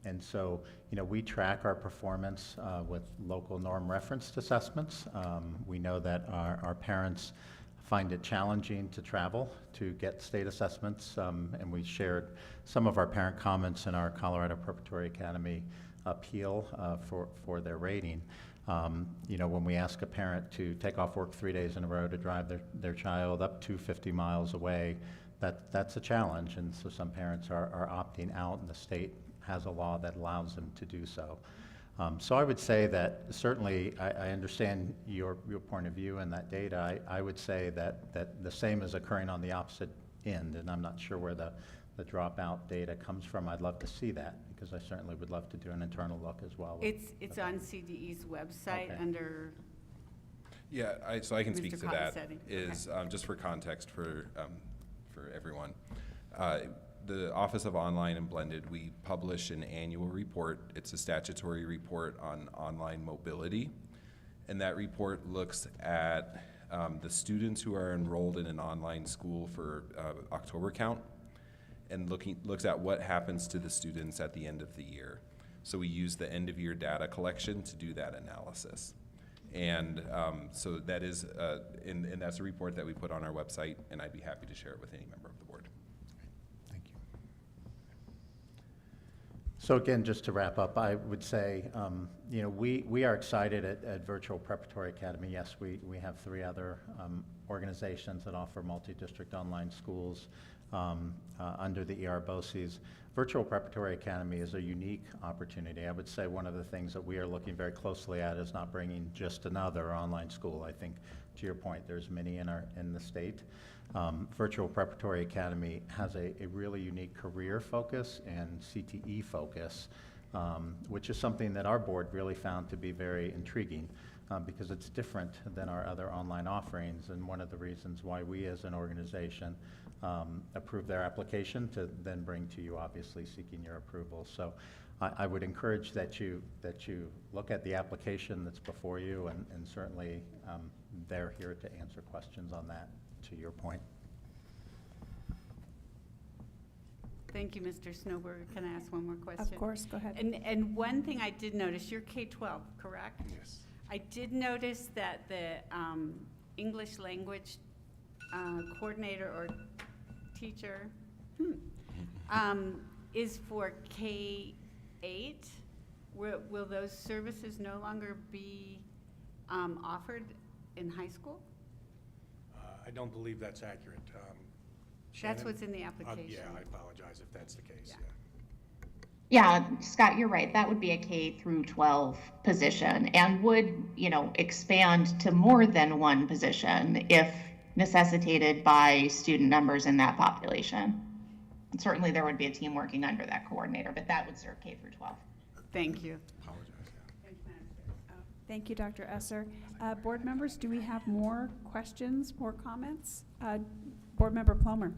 And so, you know, we track our performance with local norm referenced assessments. We know that our parents find it challenging to travel to get state assessments, and we shared some of our parent comments in our Colorado Preparatory Academy appeal for their rating. You know, when we ask a parent to take off work 3 days in a row to drive their child up to 50 miles away, that's a challenge, and so some parents are opting out, and the state has a law that allows them to do so. So I would say that certainly I understand your point of view and that data. I would say that the same is occurring on the opposite end, and I'm not sure where the dropout data comes from. I'd love to see that, because I certainly would love to do an internal look as well. It's on CDE's website Okay. under. Yeah, so I can speak Mr. to that. Cottasetti. Is just for context for everyone. The Office of Online and Blended, we publish an annual report. It's a statutory report on online mobility, and that report looks at the students who are enrolled in an online school for October count, and looks at what happens to the students at the end of the year. So we use the end of year data collection to do that analysis. And so that is, and that's a report that we put on our website, and I'd be happy to share it with any member of the board. Thank you. So again, just to wrap up, I would say, you know, we are excited at Virtual Preparatory Academy. Yes, we have 3 other organizations that offer multi-district online schools under the BOCES. Virtual Preparatory Academy is a unique opportunity. I would say one of the things that we are looking very closely at is not bringing just another online school. I think, to your point, there's many in the state. Virtual Preparatory Academy has a really unique career focus and CTE focus, which is something that our board really found to be very intriguing. Because it's different than our other online offerings, and one of the reasons why we as an organization approved their application to then bring to you, obviously seeking your approval. So I would encourage that you look at the application that's before you, and certainly they're here to answer questions on that, to your point. Thank you, Mr. Snowberg. Can I ask one more question? Of course, go ahead. And one thing I did notice, you're K-12, correct? Yes. I did notice that the English language coordinator or teacher is for K-8. Will those services no longer be offered in high school? I don't believe that's accurate. That's Shannon? what's in the application. Yeah, I apologize if that's the case, yeah. Yeah, Scott, you're right. That would be a K through 12 position and would, you know, expand to more than one position if necessitated by student numbers in that population. And certainly there would be a team working under that coordinator, but that would serve K through 12. Thank you. Thank you, Dr. Esser. Board members, do we have more questions, more comments? Board Member Plummer.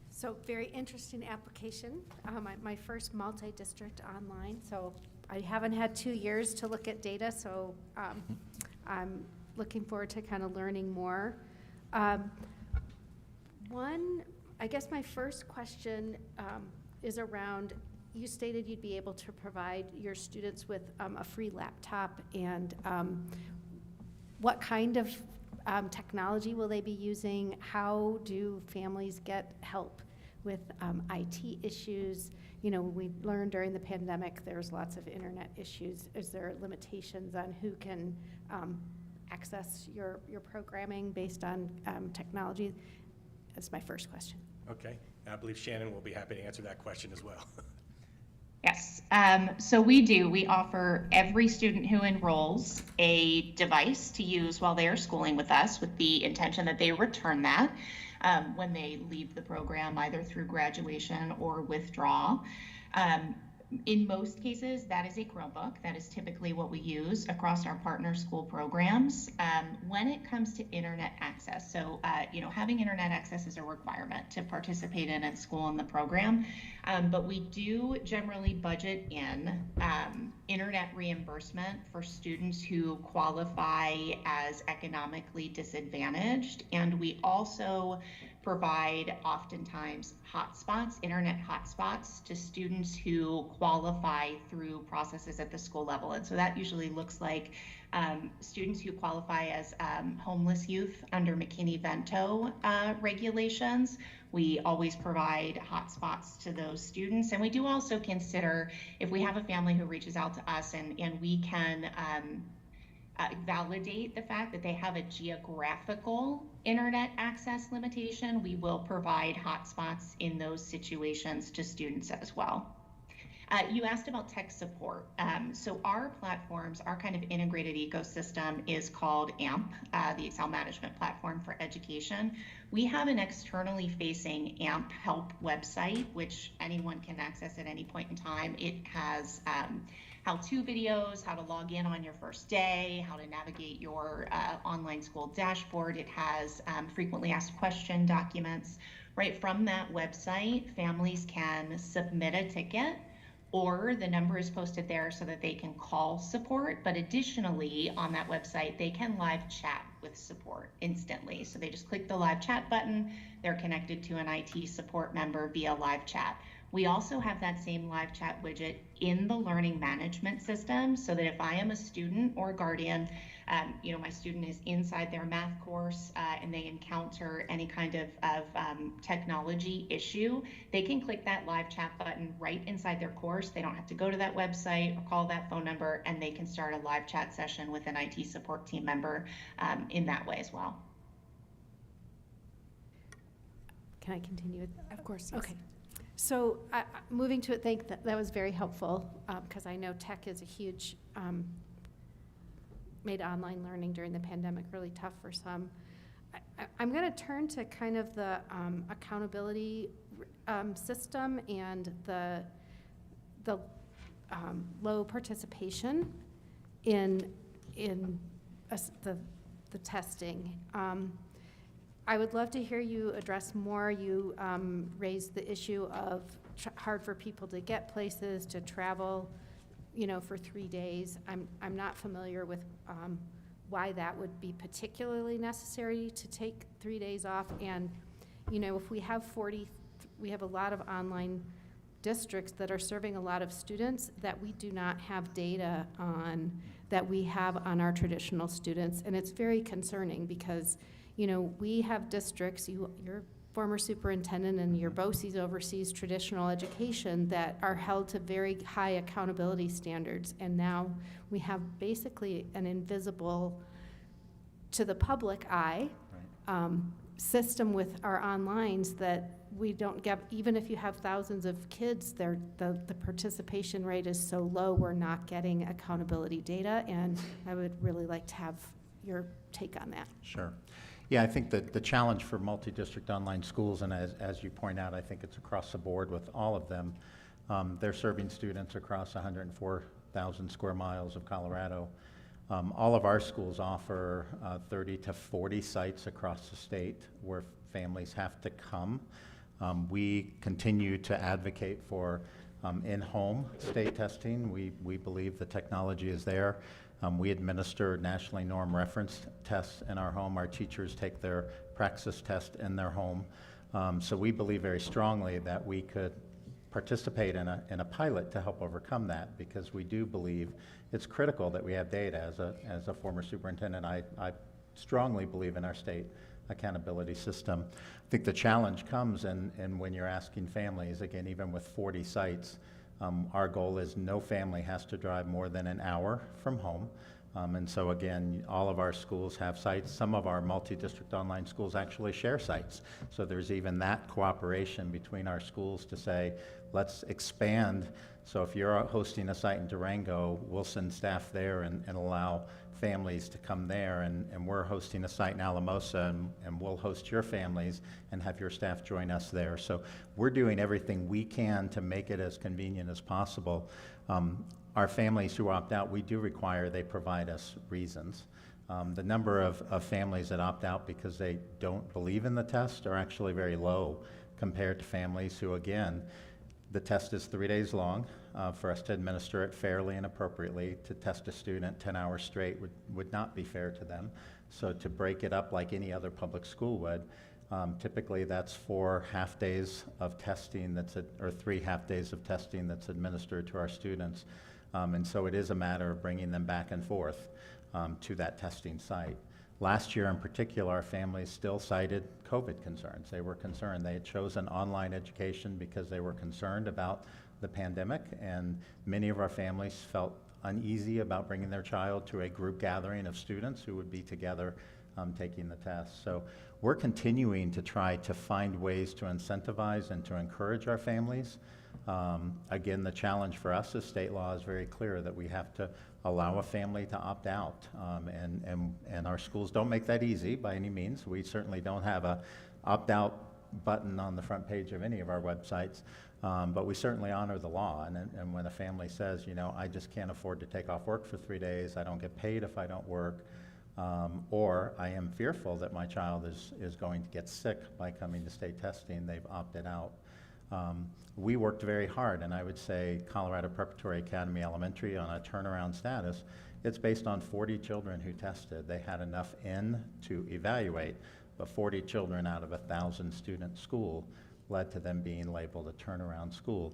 So very interesting application. My first multi-district online, so I haven't had 2 years to look at data, so I'm looking forward to kind of learning more. I guess my first question is around, you stated you'd be able to provide your students with a free laptop, and what kind of technology will they be using? How do families get help with IT issues? You know, we learned during the pandemic there's lots of internet issues. Is there limitations on who can access your programming based on technology? That's my first question. Okay, and I believe Shannon will be happy to answer that question as well. Yes, so we offer every student who enrolls a device to use while they are schooling with us, with the intention that they return that. when they leave the program, either through graduation or withdraw. In most cases, that is a Chromebook. That is typically what we use across our partner school programs. When it comes to internet access, so having internet access is a requirement to participate in at school in the program, but we do generally budget in internet reimbursement for students who qualify as economically disadvantaged, and we also provide oftentimes hotspots, internet hotspots, to students who qualify through processes at the school level. And so that usually looks like students who qualify as homeless youth under McKinney-Vento regulations. We always provide hotspots to those students. And we do also consider, if we have a family who reaches out to us and we can validate the fact that they have a geographical internet access limitation, we will provide hotspots in those situations to students as well. You asked about tech support. So our platforms, our kind of integrated ecosystem is called AMP, the Excel Management Platform for Education. We have an externally facing AMP help website, which anyone can access at any point in time. It has how-to videos, how to log in on your first day, how to navigate your online school dashboard. It has frequently asked question documents. Right from that website, families can submit a ticket, or the number is posted there so that they can call support. But additionally, on that website, they can live chat with support instantly. So they just click the live chat button, they're connected to an IT support member via live chat. We also have that same live chat widget in the learning management system, so that if I am a student or guardian, my student is inside their math course and they encounter any kind of technology issue, they can click that live chat button right inside their course. They don't have to go to that website or call that phone number, and they can start a live chat session with an IT support team member in that way as well. Can I continue with that? Of course, yes. Okay. So moving to it, that was very helpful, because I know tech is a huge, made online learning during the pandemic really tough for some. I'm going to turn to kind of the accountability system and the low participation in the testing. I would love to hear you address more. You raised the issue of hard for people to get places, to travel, for 3 days. I'm not familiar with why that would be particularly necessary to take 3 days off. And, if we have we have a lot of online districts that are serving a lot of students that we do not have data on that we have on our traditional students. And it's very concerning because we have districts, your former superintendent and your BOCES oversees traditional education that are held to very high accountability standards. And now we have basically an invisible, to the public eye, system with our onlines that we don't get. Even if you have thousands of kids, the participation rate is so low, we're not getting accountability data. And I would really like to have your take on that. Sure. Yeah, I think that the challenge for multi-district online schools, and as you point out, I think it's across the board with all of them, they're serving students across 104,000 square miles of Colorado. All of our schools offer 30 to 40 sites across the state where families have to come. We continue to advocate for in-home state testing. We believe the technology is there. We administer nationally norm reference tests in our home. Our teachers take their praxis test in their home. So we believe very strongly that we could participate in a pilot to help overcome that, because we do believe it's critical that we have data. As a former superintendent, I strongly believe in our state accountability system. I think the challenge comes in when you're asking families, again, even with 40 sites, our goal is no family has to drive more than an hour from home. And so again, all of our schools have sites. Some of our multi-district online schools actually share sites. So there's even that cooperation between our schools to say, let's expand So if you're hosting a site in Durango, we'll send staff there and allow families to come there, and we're hosting a site in Alamosa, and we'll host your families and have your staff join us there. So we're doing everything we can to make it as convenient as possible. Our families who opt out, we do require they provide us reasons. The number of families that opt out because they don't believe in the test are actually very low compared to families who, again, the test is 3 days long. For us to administer it fairly and appropriately, to test a student 10 hours straight would not be fair to them. So to break it up like any other public school would, typically that's 4 half days of testing or 3 half days of testing that's administered to our students. And so it is a matter of bringing them back and forth to that testing site. Last year in particular, our families still cited COVID concerns. They were concerned. They had chosen online education because they were concerned about the pandemic, and many of our families felt uneasy about bringing their child to a group gathering of students who would be together taking the test. So we're continuing to try to find ways to incentivize and to encourage our families. Again, the challenge for us is state law is very clear that we have to allow a family to opt out, and our schools don't make that easy by any means. We certainly don't have a opt-out button on the front page of any of our websites, but we certainly honor the law. And when a family says, you know, I just can't afford to take off work for 3 days, I don't get paid if I don't work, or I am fearful that my child is going to get sick by coming to state testing, they've opted out. We worked very hard, and I would say Colorado Preparatory Academy Elementary on a turnaround status, it's based on 40 children who tested. They had enough in to evaluate, but 40 children out of a 1,000 student school led to them being labeled a turnaround school.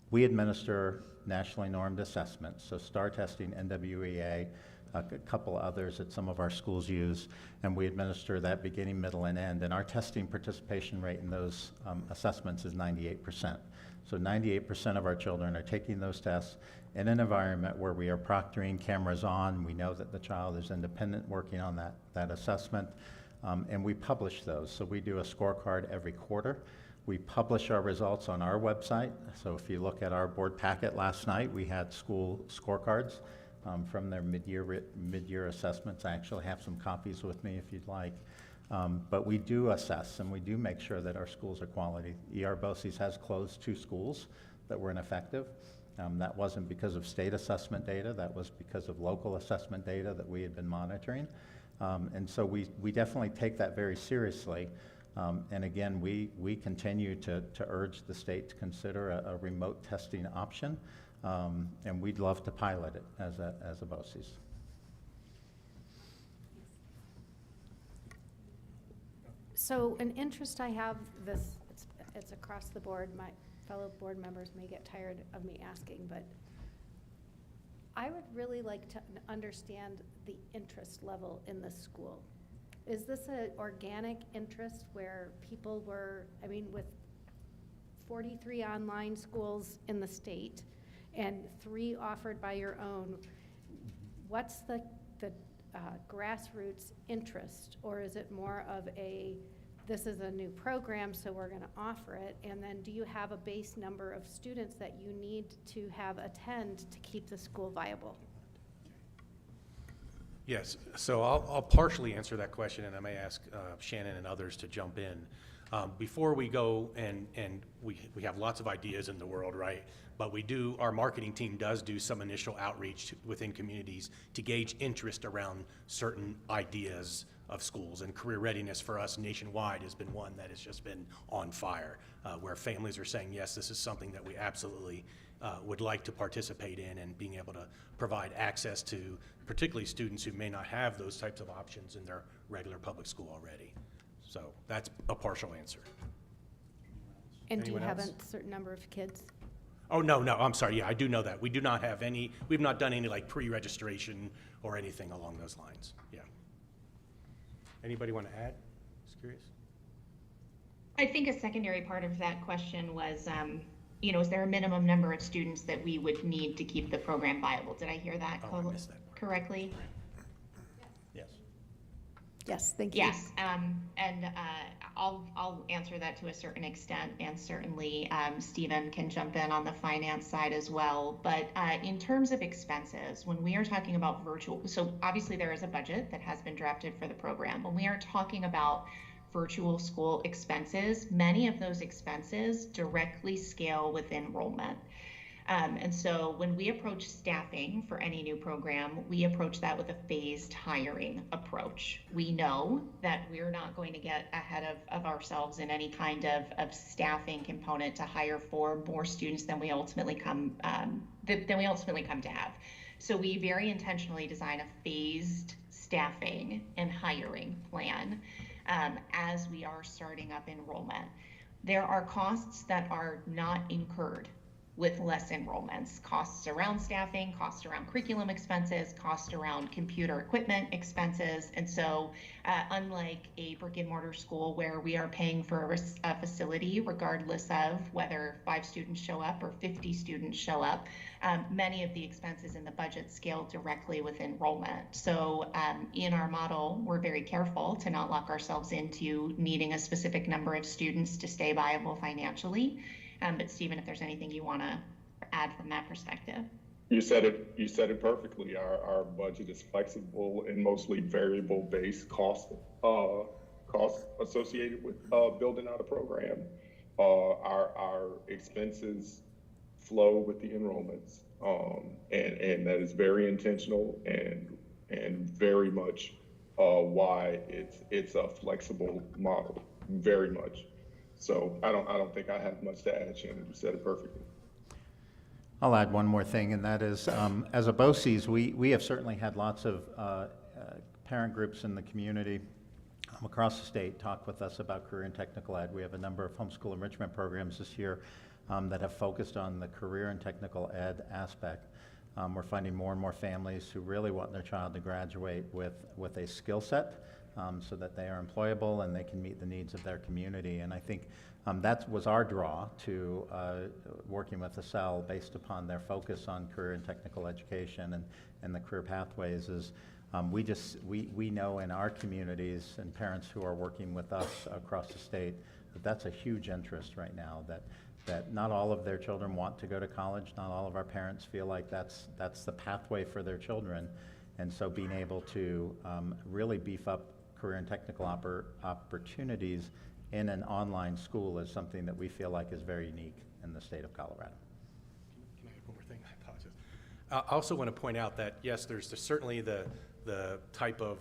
We administer nationally normed assessments, so STAR testing, NWEA, a couple others that some of our schools use, and we administer that beginning, middle, and end. And our testing participation rate in those assessments is 98%. So 98% of our children are taking those tests in an environment where we are proctoring, cameras on. We know that the child is independent working on that assessment, and we publish those. So we do a scorecard every quarter. We publish our results on our website. So if you look at our board packet last night, we had school scorecards from their mid-year assessments. I actually have some copies with me if you'd like. But we do assess, and we do make sure that our schools are quality. ER BOCES has closed 2 schools that were ineffective. That wasn't because of state assessment data, that was because of local assessment data that we had been monitoring. And so we definitely take that very seriously. And again, we continue to urge the state to consider a remote testing option. And we'd love to pilot it as a BOCES. So an interest I have, it's across the board, my fellow board members may get tired of me asking, but I would really like to understand the interest level in the school. Is this an organic interest where people were, I mean, with 43 online schools in the state and 3 offered by your own, what's the grassroots interest? Or is it more of this is a new program, so we're going to offer it, and then do you have a base number of students that you need to have attend to keep the school viable? Yes, so I'll partially answer that question, and I may ask Shannon and others to jump in. Before we go, and we have lots of ideas in the world, right? But our marketing team does do some initial outreach within communities to gauge interest around certain ideas of schools. And career readiness for us nationwide has been one that has just been on fire, where families are saying, yes, this is something that we absolutely would like to participate in, and being able to provide access to particularly students who may not have those types of options in their regular public school already. So that's a partial answer. And do you Anyone have else? a certain number of kids? Oh, no, I'm sorry, yeah, I do know that. We do not have we've not done any like pre-registration or anything along those lines, yeah. Anybody want to add? Just curious. I think a secondary part of that question was, is there a minimum number of students that we would need to keep the program viable? Did I hear that correctly? Yes. Yes, thank you. Yes, and I'll answer that to a certain extent, and certainly Stephen can jump in on the finance side as well. But in terms of expenses, when we are talking about virtual, so obviously there is a budget that has been drafted for the program. When we are talking about virtual school expenses, many of those expenses directly scale with enrollment. And so when we approach staffing for any new program, we approach that with a phased hiring approach. We know that we're not going to get ahead of ourselves in any kind of staffing component to hire for more students than we ultimately come to have. So we very intentionally design a phased staffing and hiring plan as we are starting up enrollment. There are costs that are not incurred with less enrollments, costs around staffing, costs around curriculum expenses, costs around computer equipment expenses. And so unlike a brick and mortar school where we are paying for a facility regardless of whether 5 students show up or 50 students show up, many of the expenses in the budget scale directly with enrollment. So in our model, we're very careful to not lock ourselves into needing a specific number of students to stay viable financially. But Stephen, if there's anything you want to add from that perspective. You said it perfectly. Our budget is flexible and mostly variable based costs associated with building out a program. Our expenses flow with the enrollments, and that is very intentional and very much why it's a flexible model, very much. So I don't think I have much to add, Shannon. You said it perfectly. I'll add one more thing, and that is, as a BOCES, we have certainly had lots of parent groups in the community across the state talk with us about career and technical ed. We have a number of homeschool enrichment programs this year that have focused on the career and technical ed aspect. We're finding more and more families who really want their child to graduate with a skill set so that they are employable and they can meet the needs of their community. And I think that was our draw to working with ESSEL based upon their focus on career and technical education and the career pathways is we know in our communities and parents who are working with us across the state that that's a huge interest right now, that not all of their children want to go to college, not all of our parents feel like that's the pathway for their children. And so being able to really beef up career and technical opportunities in an online school is something that we feel like is very unique in the state of Colorado. Can I add one more thing? I apologize. I also want to point out that, yes, there's certainly the type of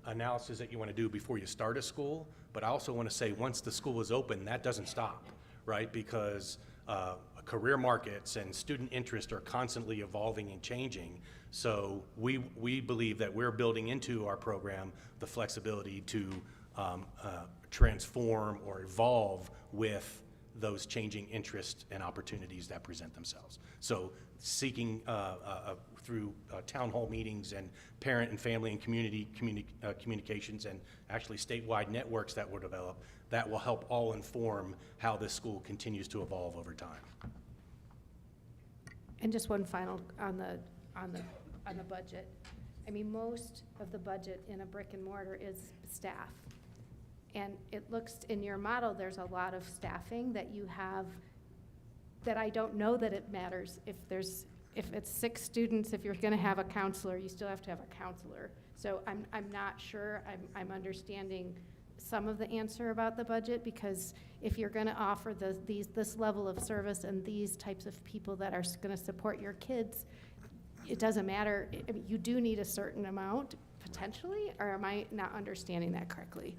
analysis that you want to do before you start a school, but I also want to say once the school is open, that doesn't stop, right? Because career markets and student interest are constantly evolving and changing. So we believe that we're building into our program the flexibility to transform or evolve with those changing interests and opportunities that present themselves. So seeking through town hall meetings and parent and family and community communications and actually statewide networks that will develop, that will help all inform how this school continues to evolve over time. And just one final on the budget. I mean, most of the budget in a brick and mortar is staff. And it looks, in your model, there's a lot of staffing that you have that I don't know that it matters. If it's 6 students, if you're gonna have a counselor, you still have to have a counselor. So I'm not sure I'm understanding some of the answer about the budget, because if you're gonna offer this level of service and these types of people that are gonna support your kids, it doesn't matter. I mean, you do need a certain amount potentially, or am I not understanding that correctly?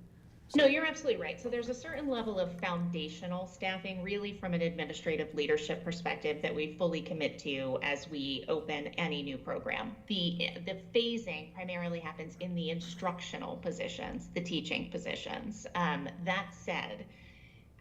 No, you're absolutely right. So there's a certain level of foundational staffing, really from an administrative leadership perspective, that we fully commit to as we open any new program. The phasing primarily happens in the instructional positions, the teaching positions. That said,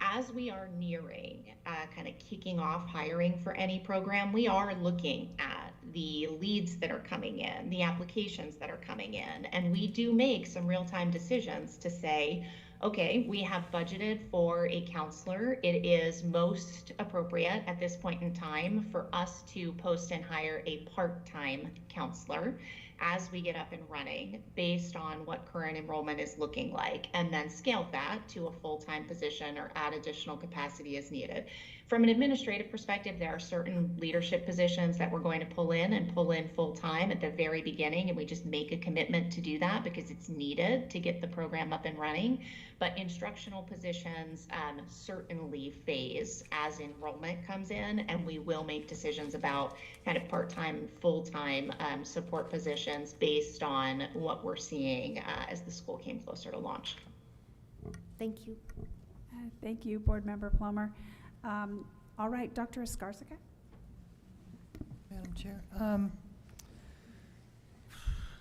as we are nearing kind of kicking off hiring for any program, we are looking at the leads that are coming in, the applications that are coming in, and we do make some real-time decisions to say, okay, we have budgeted for a counselor. It is most appropriate at this point in time for us to post and hire a part-time counselor. as we get up and running based on what current enrollment is looking like, and then scale that to a full-time position or add additional capacity as needed. From an administrative perspective, there are certain leadership positions that we're going to pull in full-time at the very beginning, and we just make a commitment to do that because it's needed to get the program up and running. But instructional positions certainly phase as enrollment comes in, and we will make decisions about kind of part-time, full-time support positions based on what we're seeing as the school came closer to launch. Thank you. Thank you, Board Member Plummer. All right, Dr. Escarcega. Madam Chair, I'm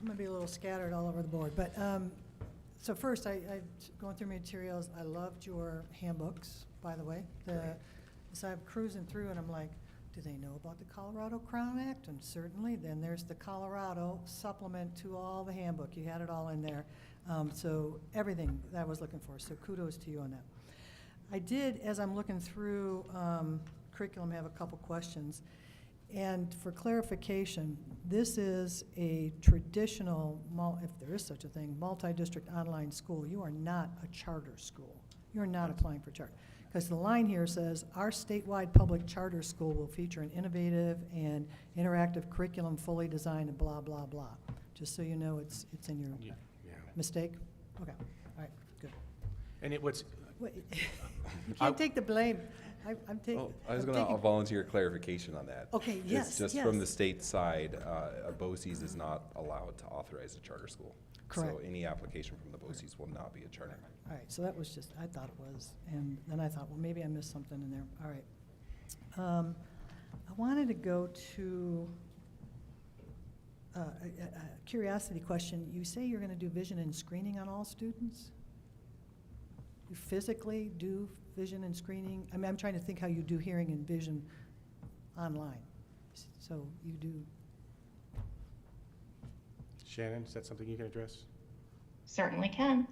going to be a little scattered all over the board, but so first, I going through materials, I loved your handbooks, by the way. So I'm cruising through and I'm like, do they know about the Colorado Crown Act? And certainly, then there's the Colorado supplement to all the handbook. You had it all in there. So everything that I was looking for, so kudos to you on that. I did, as I'm looking through curriculum, have a couple questions. And for clarification, this is a traditional, if there is such a thing, multi-district online school. You are not a charter school. You are not applying for charter. Because the line here says, our statewide public charter school will feature an innovative and interactive curriculum fully designed and blah, blah, blah. Just so you know, it's in your mistake? Okay, all right, good. And it was, Wait, you can't take the blame. I'm taking. Well, I was going to volunteer clarification on that. Okay, yes, It's just from the state side, BOCES is not allowed to authorize a charter school. Correct. So any application from the BOCES will not be a charter. All right, so that was just, I thought it was, and then I thought, well, maybe I missed something in there. All right. I wanted to go to a curiosity question. You say you're going to do vision and screening on all students? You physically do vision and screening? I mean, I'm trying to think how you do hearing and vision online. So you do. Shannon, is that something you can address? Certainly can.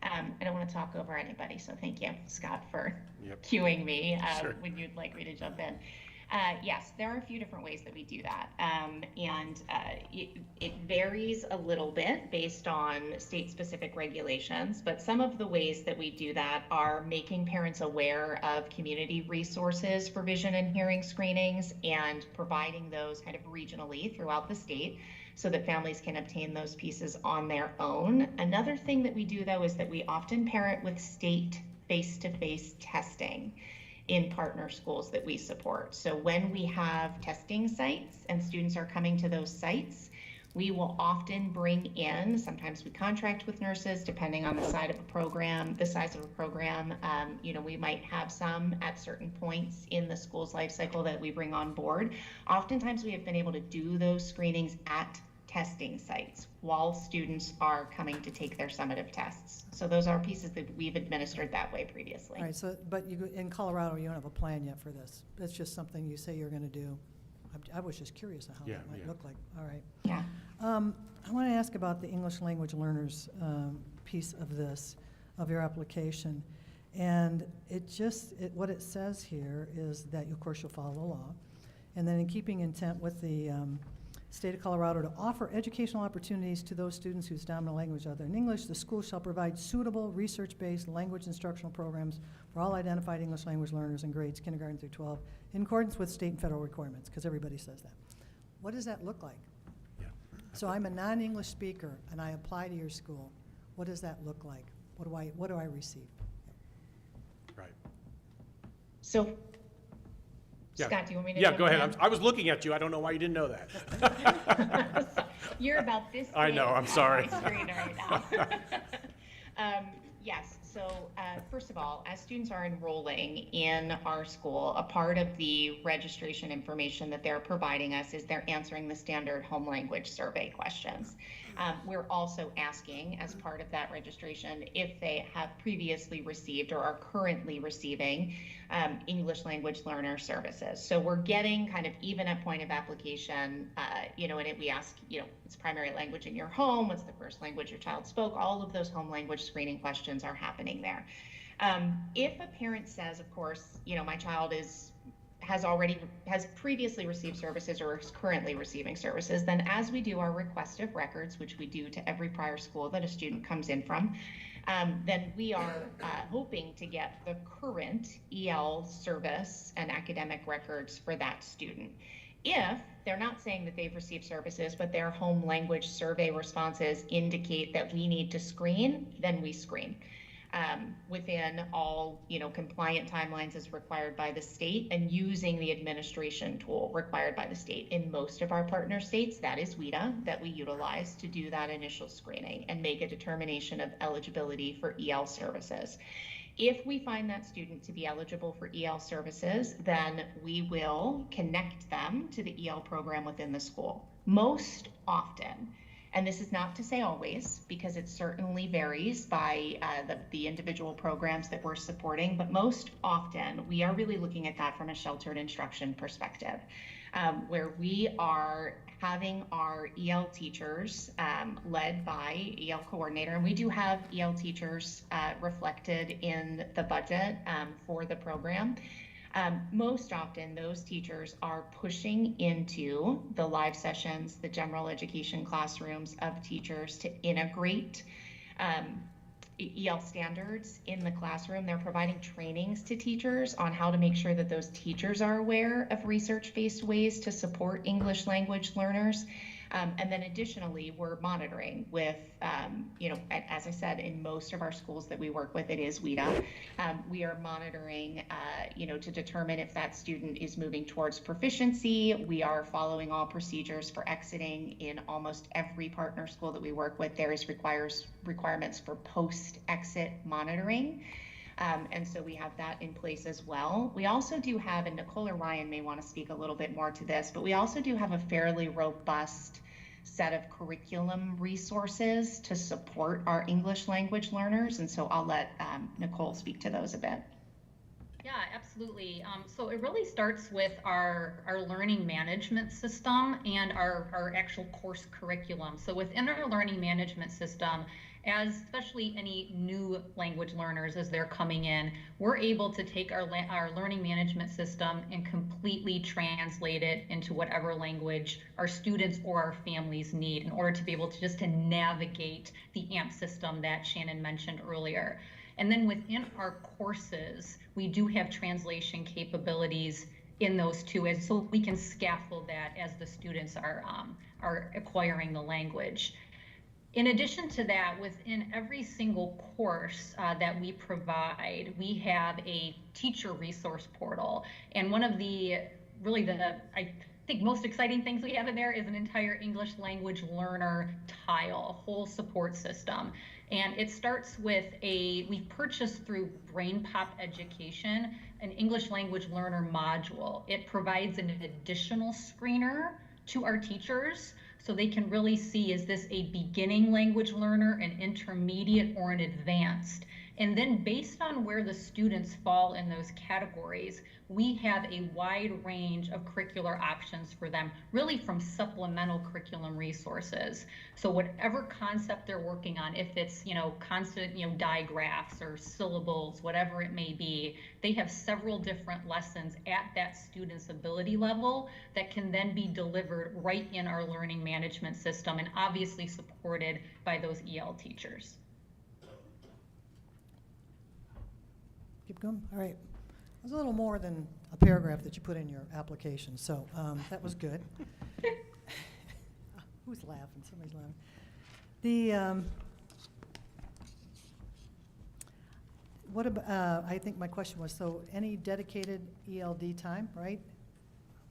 I don't want to talk over anybody, so thank you, Scott, for cueing me when you'd like me to jump in. Yes, there are a few different ways that we do that. It varies a little bit based on state-specific regulations, but some of the ways that we do that are making parents aware of community resources for vision and hearing screenings and providing those kind of regionally throughout the state so that families can obtain those pieces on their own. Another thing that we do, though, is that we often pair it with state face-to-face testing in partner schools that we support. So when we have testing sites and students are coming to those sites, we will often bring in, sometimes we contract with nurses depending on the size of a program, we might have some at certain points in the school's life cycle that we bring on board. Oftentimes we have been able to do those screenings at testing sites while students are coming to take their summative tests. So those are pieces that we've administered that way previously. All right, so, but in Colorado, you don't have a plan yet for this. It's just something you say you're going to do. I was just curious how that might look like. All right. Yeah. I want to ask about the English language learners piece of this, of your application. And what it says here is that, of course, you'll follow the law. And then in keeping intent with the State of Colorado to offer educational opportunities to those students whose dominant language other than English, the school shall provide suitable research-based language instructional programs for all identified English language learners in grades kindergarten through 12 in accordance with state and federal requirements, because everybody says that. What does that look like? Yeah. So I'm a non-English speaker and I apply to your school. What does that look like? What do I receive? Right. So Yeah. Scott, do you want me to? Yeah, go ahead. in? I was looking at you. I don't know why you didn't know that. You're about this I big know, I'm on sorry. my screen right now. Yes, so first of all, as students are enrolling in our school, a part of the registration information that they're providing us is they're answering the standard home language survey questions. We're also asking, as part of that registration, if they have previously received or are currently receiving English language learner services. So we're getting kind of even at point of application, and we ask, what's primary language in your home? What's the first language your child spoke? All of those home language screening questions are happening there. If a parent says, of course, my child is has previously received services or is currently receiving services, then as we do our request of records, which we do to every prior school that a student comes in from, then we are hoping to get the current EL service and academic records for that student. If they're not saying that they've received services, but their home language survey responses indicate that we need to screen, then we screen. Within all, compliant timelines as required by the state, and using the administration tool required by the state. In most of our partner states, that is WIDA that we utilize to do that initial screening and make a determination of eligibility for EL services. If we find that student to be eligible for EL services, then we will connect them to the EL program within the school. Most often, and this is not to say always, because it certainly varies by the individual programs that we're supporting, but most often we are really looking at that from a sheltered instruction perspective, where we are having our EL teachers led by EL coordinator, and we do have EL teachers reflected in the budget for the program. Most often, those teachers are pushing into the live sessions, the general education classrooms of teachers to integrate EL standards in the classroom. They're providing trainings to teachers on how to make sure that those teachers are aware of research-based ways to support English language learners. And then additionally, we're monitoring with, as I said, in most of our schools that we work with, it is WIDA. We are monitoring, to determine if that student is moving towards proficiency. We are following all procedures for exiting. In almost every partner school that we work with, there is requirements for post-exit monitoring. And so we have that in place as well. We also do have, and Nicole or Ryan may want to speak a little bit more to this, but we also do have a fairly robust set of curriculum resources to support our English language learners. And so I'll let Nicole speak to those a bit. Yeah, absolutely. So it really starts with our learning management system and our actual course curriculum. So within our learning management system, as especially any new language learners as they're coming in, we're able to take our learning management system and completely translate it into whatever language our students or our families need in order to be able to just to navigate the AMP system that Shannon mentioned earlier. And then within our courses, we do have translation capabilities in those too, and so we can scaffold that as the students are acquiring the language. In addition to that, within every single course that we provide, we have a teacher resource portal. And one of the I think most exciting things we have in there is an entire English language learner tile, a whole support system. And it starts with we purchased through BrainPop Education, an English language learner module. It provides an additional screener to our teachers so they can really see, is this a beginning language learner, an intermediate, or an advanced? And then based on where the students fall in those categories, we have a wide range of curricular options for them, really from supplemental curriculum resources. So whatever concept they're working on, if it's, constant, digraphs or syllables, whatever it may be, they have several different lessons at that student's ability level that can then be delivered right in our learning management system and obviously supported by those EL teachers. Keep going. All right. It was a little more than a paragraph that you put in your application, so that was good. Who's laughing? Somebody's laughing. What about? I think my question was, so any dedicated ELD time, right?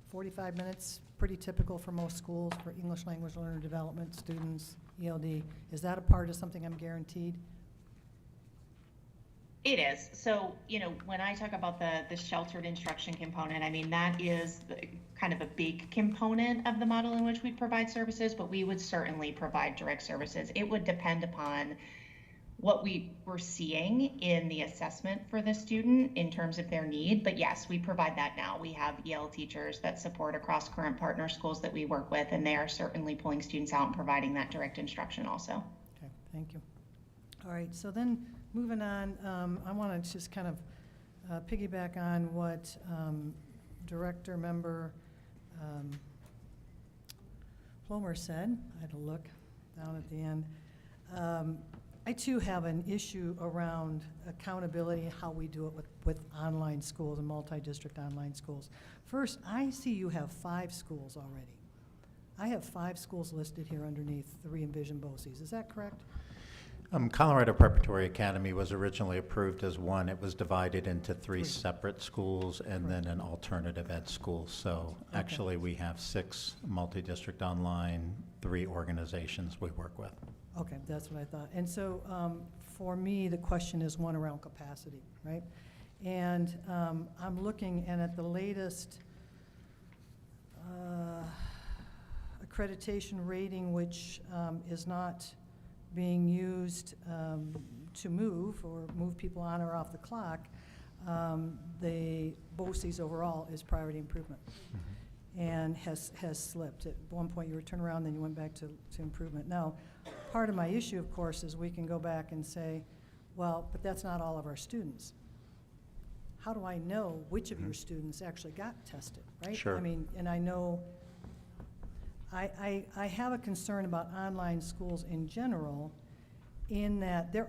45 minutes, pretty typical for most schools for English language learner development students. ELD, is that a part of something I'm guaranteed? It is. So, when I talk about the sheltered instruction component, I mean, that is kind of a big component of the model in which we provide services, but we would certainly provide direct services. It would depend upon what we were seeing in the assessment for the student in terms of their need. But yes, we provide that now. We have EL teachers that support across current partner schools that we work with, and they are certainly pulling students out and providing that direct instruction also. Okay, thank you. All right, so then moving on, I want to just kind of piggyback on what Director Member Plomer said, I had to look down at the end, I too have an issue around accountability, how we do it with online schools and multi-district online schools. First, I see you have 5 schools already. I have 5 schools listed here underneath the re-envision BOCES. Is that correct? Colorado Preparatory Academy was originally approved as one. It was divided into 3 separate schools and then an alternative ed school. So actually we have 6 multi-district online, 3 organizations we work with. Okay, that's what I thought. And so for me, the question is one around capacity, right? And I'm looking, and at the latest accreditation rating, which is not being used to move people on or off the clock, the BOCES overall is priority improvement. And has slipped. At one point you were turned around, then you went back to improvement. Now, part of my issue, of course, is we can go back and say, well, but that's not all of our students. How do I know which of your students actually got tested, right? Sure. I mean, and I know, I have a concern about online schools in general, in that there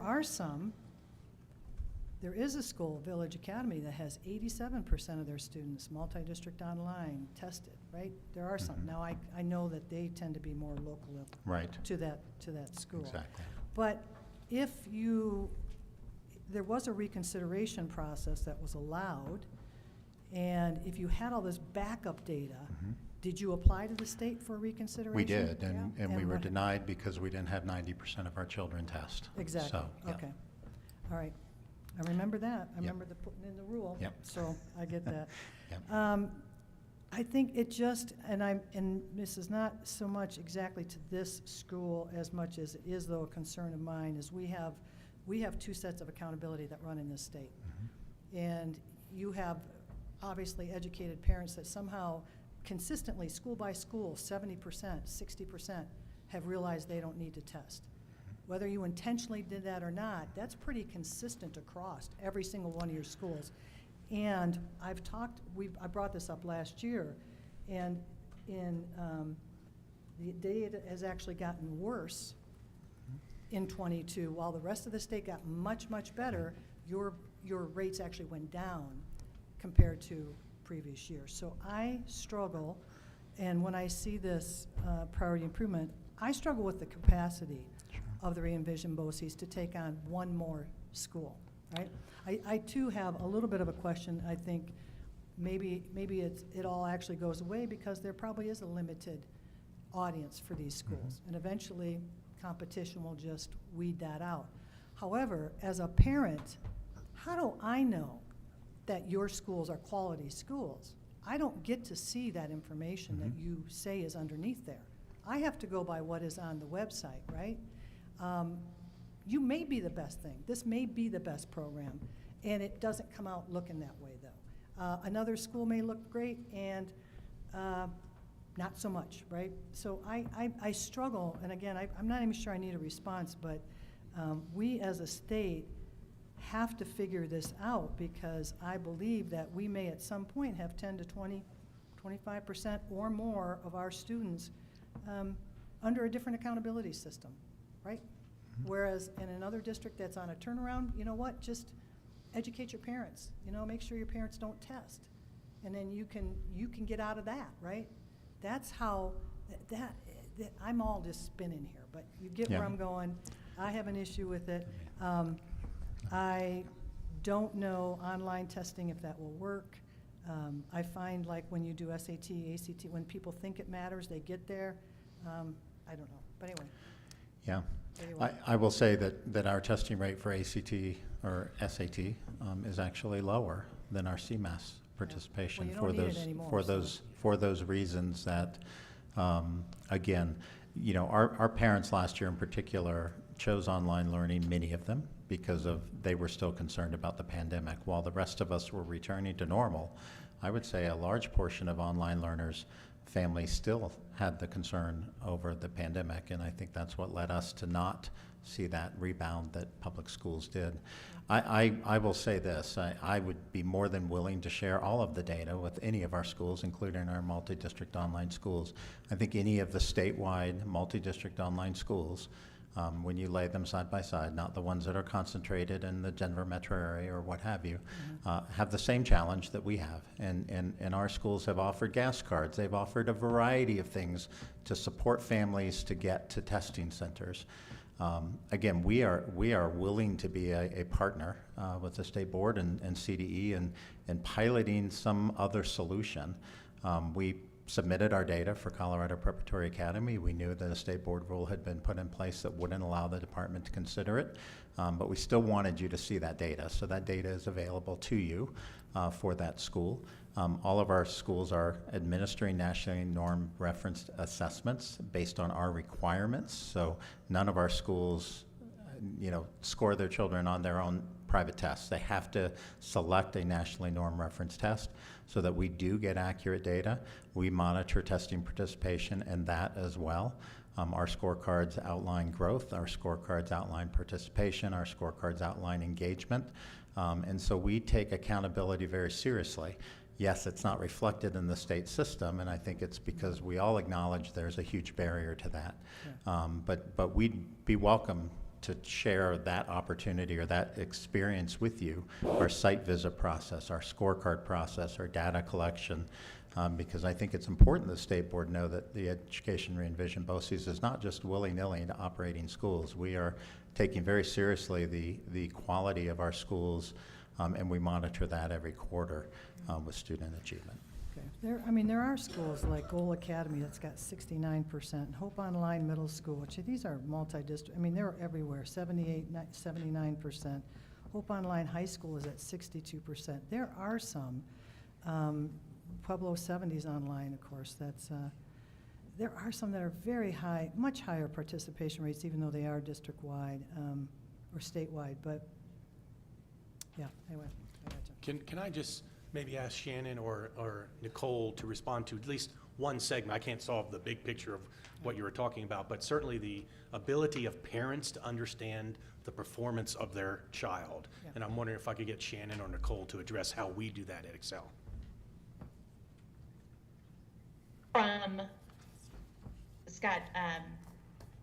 is a school, Village Academy, that has 87% of their students, multi-district online, tested, right? There are some. Now, I know that they tend to be more local to that school. Exactly. But if there was a reconsideration process that was allowed, and if you had all this backup data, did you apply to the state for reconsideration? We did, and we were what- denied because we didn't have 90% of our children test. Exactly, So, yeah. okay. All right. I remember that. I remember the putting in the rule. Yep. So I get that. Yep. I think it just, and this is not so much exactly to this school as much as it is, though, a concern of mine, is we have 2 sets of accountability that run in this state. And you have obviously educated parents that somehow consistently, school by school, 70%, 60% have realized they don't need to test. Whether you intentionally did that or not, that's pretty consistent across every single one of your schools. And I brought this up last year, and the data has actually gotten worse in '22. While the rest of the state got much, much better, your rates actually went down compared to previous years. So I struggle, and when I see this priority improvement, I struggle with the capacity of the re-envision BOCES to take on one more school, right? I too have a little bit of a question. I think maybe it all actually goes away because there probably is a limited audience for these schools, and eventually competition will just weed that out. However, as a parent, how do I know that your schools are quality schools? I don't get to see that information that you say is underneath there. I have to go by what is on the website, right? You may be the best thing. This may be the best program, and it doesn't come out looking that way, though. Another school may look great, and not so much, right? So I struggle, and again, I'm not even sure I need a response, but we as a state have to figure this out, because I believe that we may at some point have 10 to 20, 25% or more of our students under a different accountability system, right? Whereas in another district that's on a turnaround, you know what, just educate your parents, make sure your parents don't test. And then you can get out of that, right? That's how, I'm all just spinning here, but you get where I'm going. I have an issue with it. I don't know online testing if that will work. I find like when you do SAT, ACT, when people think it matters, they get there. I don't know, but anyway. Yeah. I will say that our testing rate for ACT or SAT is actually lower than our CMAS participation for those reasons that, again, our parents last year in particular chose online learning, many of them, because they were still concerned about the pandemic. While the rest of us were returning to normal, I would say a large portion of online learners' families still had the concern over the pandemic, and I think that's what led us to not see that rebound that public schools did. I will say this, I would be more than willing to share all of the data with any of our schools, including our multi-district online schools. I think any of the statewide multi-district online schools, when you lay them side by side, not the ones that are concentrated in the Denver metro area or what have you, have the same challenge that we have. And our schools have offered gas cards. They've offered a variety of things to support families to get to testing centers. Again, we are willing to be a partner with the state board and CDE and piloting some other solution. We submitted our data for Colorado Preparatory Academy. We knew that a state board rule had been put in place that wouldn't allow the department to consider it, but we still wanted you to see that data. So that data is available to you for that school. All of our schools are administering nationally norm referenced assessments based on our requirements. So none of our schools, score their children on their own private tests. They have to select a nationally norm reference test so that we do get accurate data. We monitor testing participation and that as well. Our scorecards outline growth, our scorecards outline participation, our scorecards outline engagement. And so we take accountability very seriously. Yes, it's not reflected in the state system, and I think it's because we all acknowledge there's a huge barrier to that. But we'd be welcome to share that opportunity or that experience with you, our site visit process, our scorecard process, our data collection, because I think it's important the state board know that the Education Re-envision BOCES is not just willy-nilly operating schools. We are taking very seriously the quality of our schools, and we monitor that every quarter with student achievement. Okay. There are schools like Goal Academy that's got 69%, Hope Online Middle School, which these are multi-district, they're everywhere, 79%. Hope Online High School is at 62%. There are some, Pueblo 70s Online, of course, there are some that are very high, much higher participation rates, even though they are district-wide or statewide, but yeah, anyway. Can I just maybe ask Shannon or Nicole to respond to at least one segment? I can't solve the big picture of what you were talking about, but certainly the ability of parents to understand the performance of their child. Yeah. And I'm wondering if I could get Shannon or Nicole to address how we do that at Excel. Scott,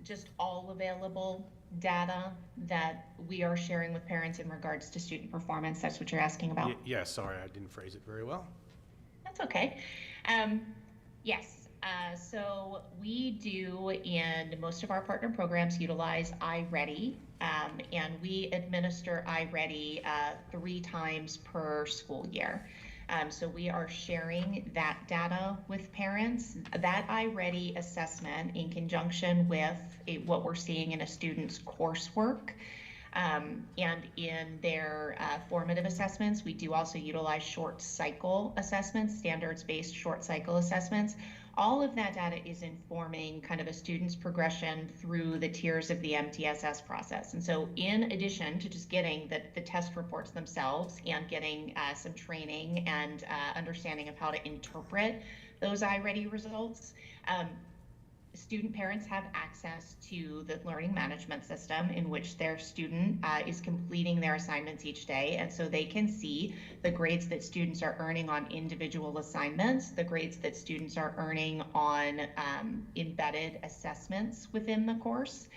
just all available data that we are sharing with parents in regards to student performance, that's what you're asking about? Yes, sorry, I didn't phrase it very well. That's okay. Yes, so we do, in most of our partner programs, utilize iReady, and we administer iReady 3 times per school year. So we are sharing that data with parents. That iReady assessment, in conjunction with what we're seeing in a student's coursework, and in their formative assessments, we do also utilize short cycle assessments, standards-based short cycle assessments. All of that data is informing kind of a student's progression through the tiers of the MTSS process. And so in addition to just getting the test reports themselves and getting some training and understanding of how to interpret those iReady results, student parents have access to the learning management system in which their student is completing their assignments each day. And so they can see the grades that students are earning on individual assignments, the grades that students are earning on embedded assessments within the course.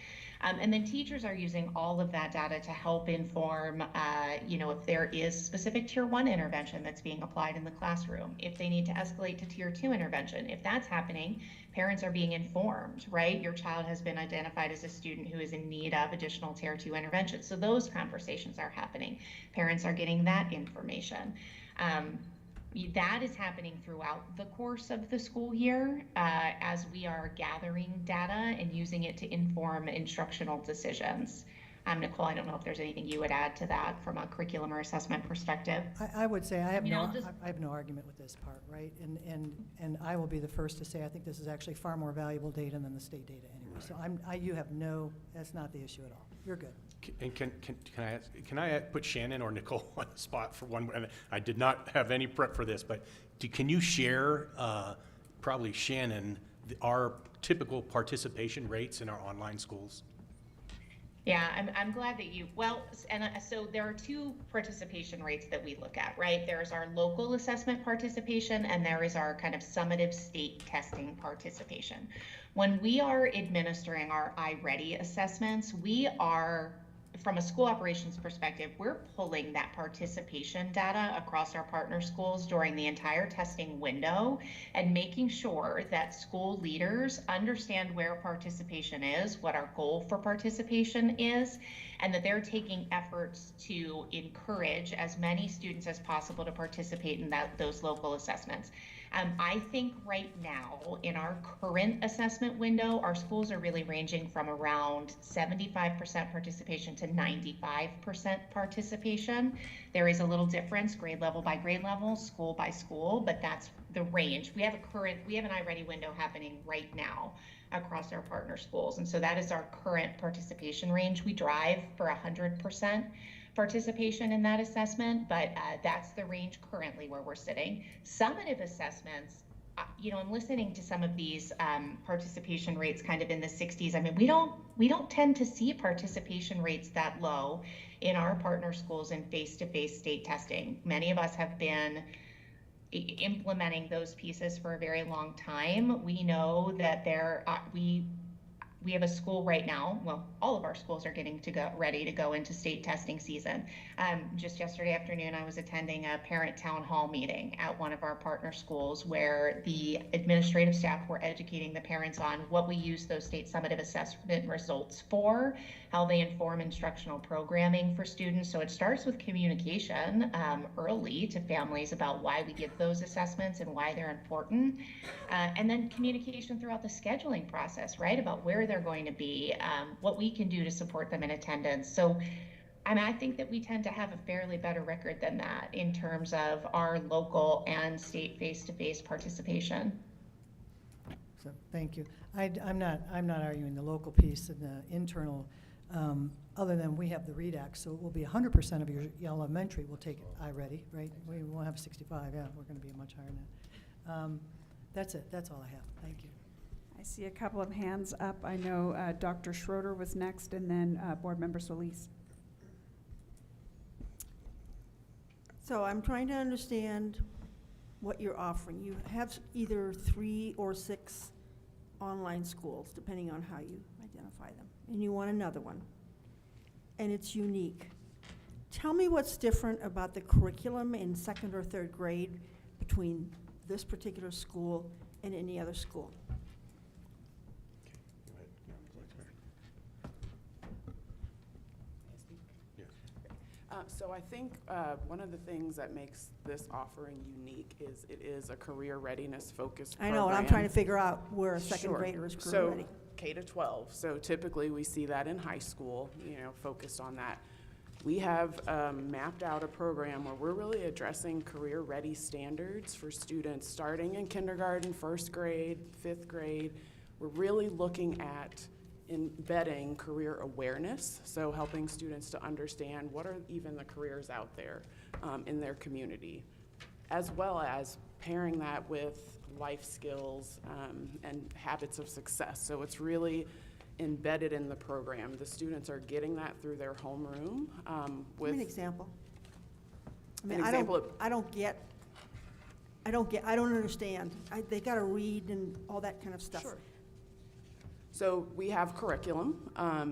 And then teachers are using all of that data to help inform, if there is specific Tier 1 intervention that's being applied in the classroom, if they need to escalate to Tier 2 intervention. If that's happening, parents are being informed, right? Your child has been identified as a student who is in need of additional Tier 2 intervention. So those conversations are happening. Parents are getting that information. That is happening throughout the course of the school year as we are gathering data and using it to inform instructional decisions. Nicole, I don't know if there's anything you would add to that from a curriculum or assessment perspective. I would say I have no argument with this part, right? And I will be the first to say I think this is actually far more valuable data than the state data anyway. So that's not the issue at all. You're good. And can I put Shannon or Nicole on the spot for one? And I did not have any prep for this, but can you share, probably Shannon, our typical participation rates in our online schools? Yeah, I'm glad that you, well, so there are two participation rates that we look at, right? There's our local assessment participation, and there is our kind of summative state testing participation. When we are administering our iReady assessments, we are, from a school operations perspective, we're pulling that participation data across our partner schools during the entire testing window and making sure that school leaders understand where participation is, what our goal for participation is, and that they're taking efforts to encourage as many students as possible to participate in those local assessments. I think right now in our current assessment window, our schools are really ranging from around 75% participation to 95% participation. There is a little difference grade level by grade level, school by school, but that's the range. We have an iReady window happening right now across our partner schools. And so that is our current participation range. We drive for 100% participation in that assessment, but that's the range currently where we're sitting. Summative assessments, I'm listening to some of these participation rates kind of in the 60s. I mean, we don't tend to see participation rates that low in our partner schools in face-to-face state testing. Many of us have been implementing those pieces for a very long time. We know that we have a school right now. Well, all of our schools are getting ready to go into state testing season. Just yesterday afternoon, I was attending a parent town hall meeting at one of our partner schools where the administrative staff were educating the parents on what we use those state summative assessment results for, how they inform instructional programming for students. So it starts with communication early to families about why we give those assessments and why they're important. And then communication throughout the scheduling process, right? About where they're going to be, what we can do to support them in attendance. So I think that we tend to have a fairly better record than that in terms of our local and state face-to-face participation. So, thank you. I'm not arguing the local piece and the internal, other than we have the READ Act, so it will be 100% of your elementary will take iReady, right? We won't have 65, yeah, we're gonna be much higher than that. That's it, that's all I have, thank you. I see a couple of hands up. I know Dr. Schroeder was next, and then Board Member Solis. So I'm trying to understand what you're offering. You have either 3 or 6 online schools, depending on how you identify them, and you want another one, and it's unique. Tell me what's different about the curriculum in 2nd or 3rd grade between this particular school and any other school. So I think one of the things that makes this offering unique is it is a career readiness focused program. I know, and I'm trying to figure out where a second Sure. grader is career ready. So K to 12. So typically we see that in high school, focused on that. We have mapped out a program where we're really addressing career ready standards for students starting in kindergarten, 1st grade, 5th grade. We're really looking at embedding career awareness, so helping students to understand what are even the careers out there in their community, as well as pairing that with life skills and habits of success. So it's really embedded in the program. The students are getting that through their homeroom. Give me an example. I mean, An I example don't understand. They got to read and all that kind of stuff. Sure. So we have curriculum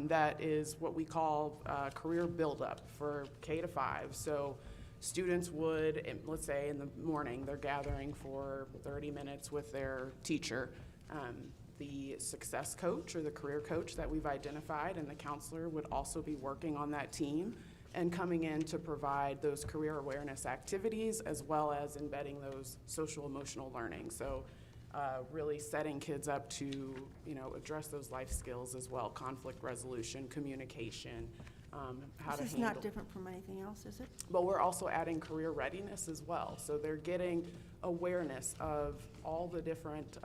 that is what we call career buildup for K to 5. So students would, let's say in the morning, they're gathering for 30 minutes with their teacher. The success coach or the career coach that we've identified and the counselor would also be working on that team and coming in to provide those career awareness activities as well as embedding those social emotional learning. So really setting kids up to, address those life skills as well, conflict resolution, communication, how to This is handle. not different from anything else, is it? But we're also adding career readiness as well. So they're getting awareness of all the different,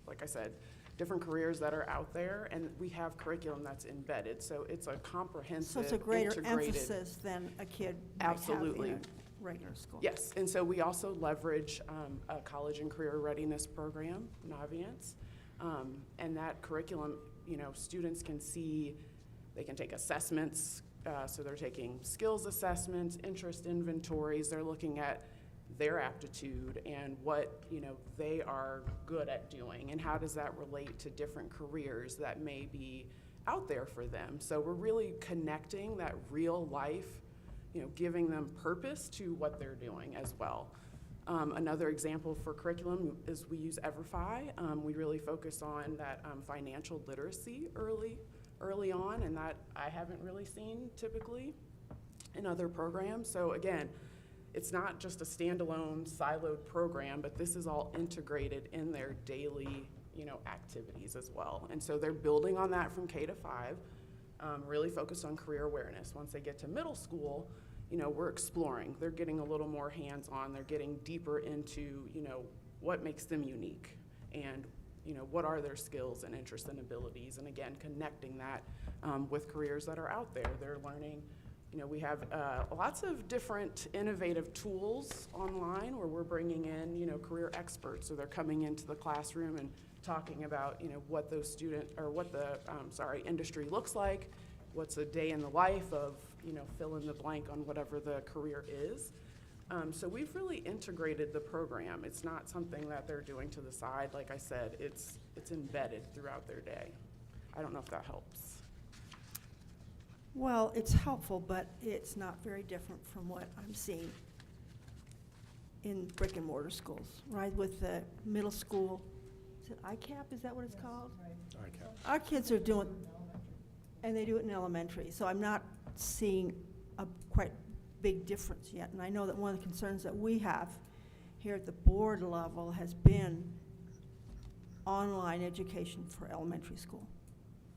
like I said, different careers that are out there, and we have curriculum that's embedded. So it's a comprehensive, So it's a greater integrated. emphasis than a kid might have Absolutely. in a regular school. Yes, and so we also leverage a college and career readiness program, Navient, and that curriculum, students can see They can take assessments, so they're taking skills assessments, interest inventories. They're looking at their aptitude and what, you know, they are good at doing, and how does that relate to different careers that may be out there for them. So we're really connecting that real life, you know, giving them purpose to what they're doing as well. Another example for curriculum is we use EverFi. We really focus on that financial literacy early on, and that I haven't really seen typically in other programs. So again, it's not just a standalone siloed program, but this is all integrated in their daily, you know, activities as well. And so they're building on that from K to 5, really focused on career awareness. Once they get to middle school, you know, we're exploring. They're getting a little more hands-on. They're getting deeper into, you know, what makes them unique, and, you know, what are their skills and interests and abilities, and again, connecting that with careers that are out there. They're learning, you know, we have lots of different innovative tools online where we're bringing in, you know, career experts. So they're coming into the classroom and talking about, you know, what those what the industry looks like, what's a day in the life of, you know, fill in the blank on whatever the career is. So we've really integrated the program. It's not something that they're doing to the side. Like I said, it's embedded throughout their day. I don't know if that helps. Well, it's helpful, but it's not very different from what I'm seeing in brick and mortar schools, right? With the middle school, is it ICAP, is that what it's called? Our kids are doing, and they do it in elementary, so I'm not seeing a quite big difference yet. And I know that one of the concerns that we have here at the board level has been online education for elementary school.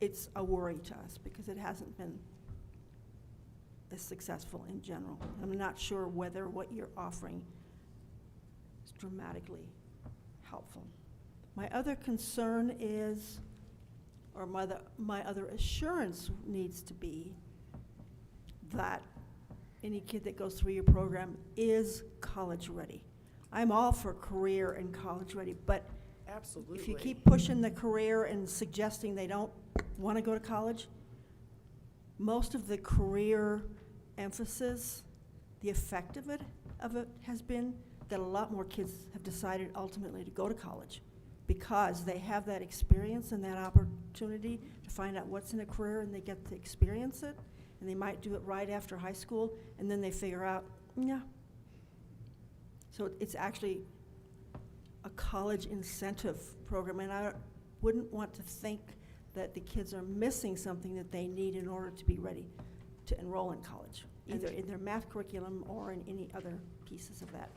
It's a worry to us because it hasn't been as successful in general. I'm not sure whether what you're offering is dramatically helpful. My other concern is, or my other assurance needs to be that any kid that goes through your program is college ready. I'm all for career and college ready, but Absolutely. if you keep pushing the career and suggesting they don't want to go to college, most of the career emphasis, the effect of it has been that a lot more kids have decided ultimately to go to college because they have that experience and that opportunity to find out what's in a career, and they get to experience it, and they might do it right after high school, and then they figure out, yeah. So it's actually a college incentive program, and I wouldn't want to think that the kids are missing something that they need in order to be ready to enroll in college, either in their math curriculum or in any other pieces of that.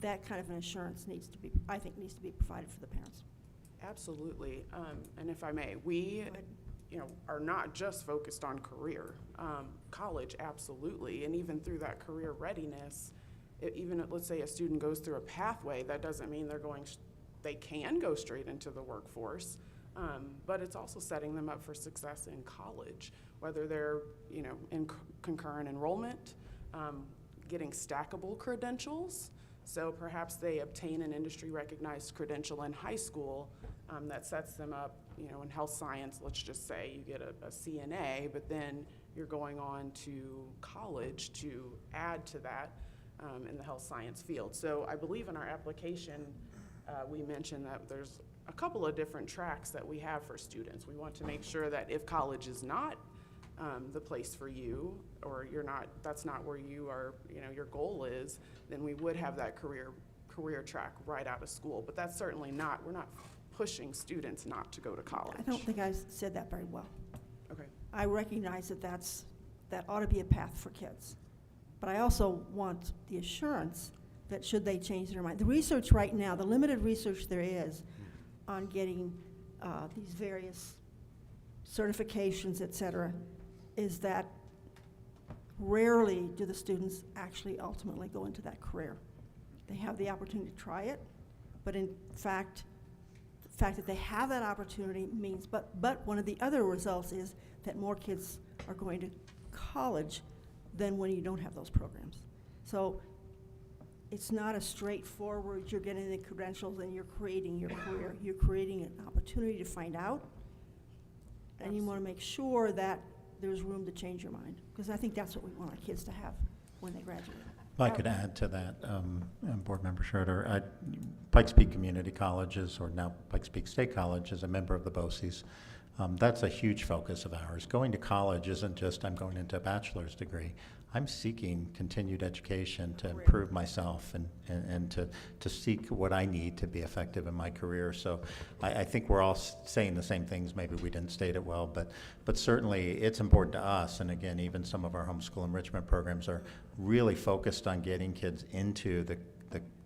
That kind of an assurance needs to be, I think, needs to be provided for the parents. Absolutely. And if I may, we, you know, are not just focused on career. College, absolutely. And even through that career readiness, even if, let's say a student goes through a pathway, that doesn't mean they can go straight into the workforce. But it's also setting them up for success in college, whether they're, you know, in concurrent enrollment, getting stackable credentials. So perhaps they obtain an industry recognized credential in high school that sets them up, you know, in health science. Let's just say you get a CNA, but then you're going on to college to add to that in the health science field. So I believe in our application, we mentioned that there's a couple of different tracks that we have for students. We want to make sure that if college is not the place for you, or that's not where you are, you know, your goal is, then we would have that career track right out of school. But that's certainly not, we're not pushing students not to go to college. I don't think I said that very well. Okay. I recognize that that ought to be a path for kids. But I also want the assurance that should they change their mind. The research right now, the limited research there is on getting these various certifications, et cetera, is that rarely do the students actually ultimately go into that career. They have the opportunity to try it, but in fact, the fact that they have that opportunity means, but one of the other results is that more kids are going to college than when you don't have those programs. So it's not a straightforward, you're getting the credentials and you're creating your career. You're creating an opportunity to find out, and you want to make sure that there's room to change your mind, because I think that's what we want our kids to have when they graduate. If I could add to that, Board Member Schroeder, Pikes Peak Community Colleges, or now Pikes Peak State College, is a member of the BOCES. That's a huge focus of ours. Going to college isn't just I'm going into a bachelor's degree. I'm seeking continued education to improve myself and to seek what I need to be effective in my career. So I think we're all saying the same things. Maybe we didn't state it well, but certainly it's important to us. And again, even some of our homeschool enrichment programs are really focused on getting kids into the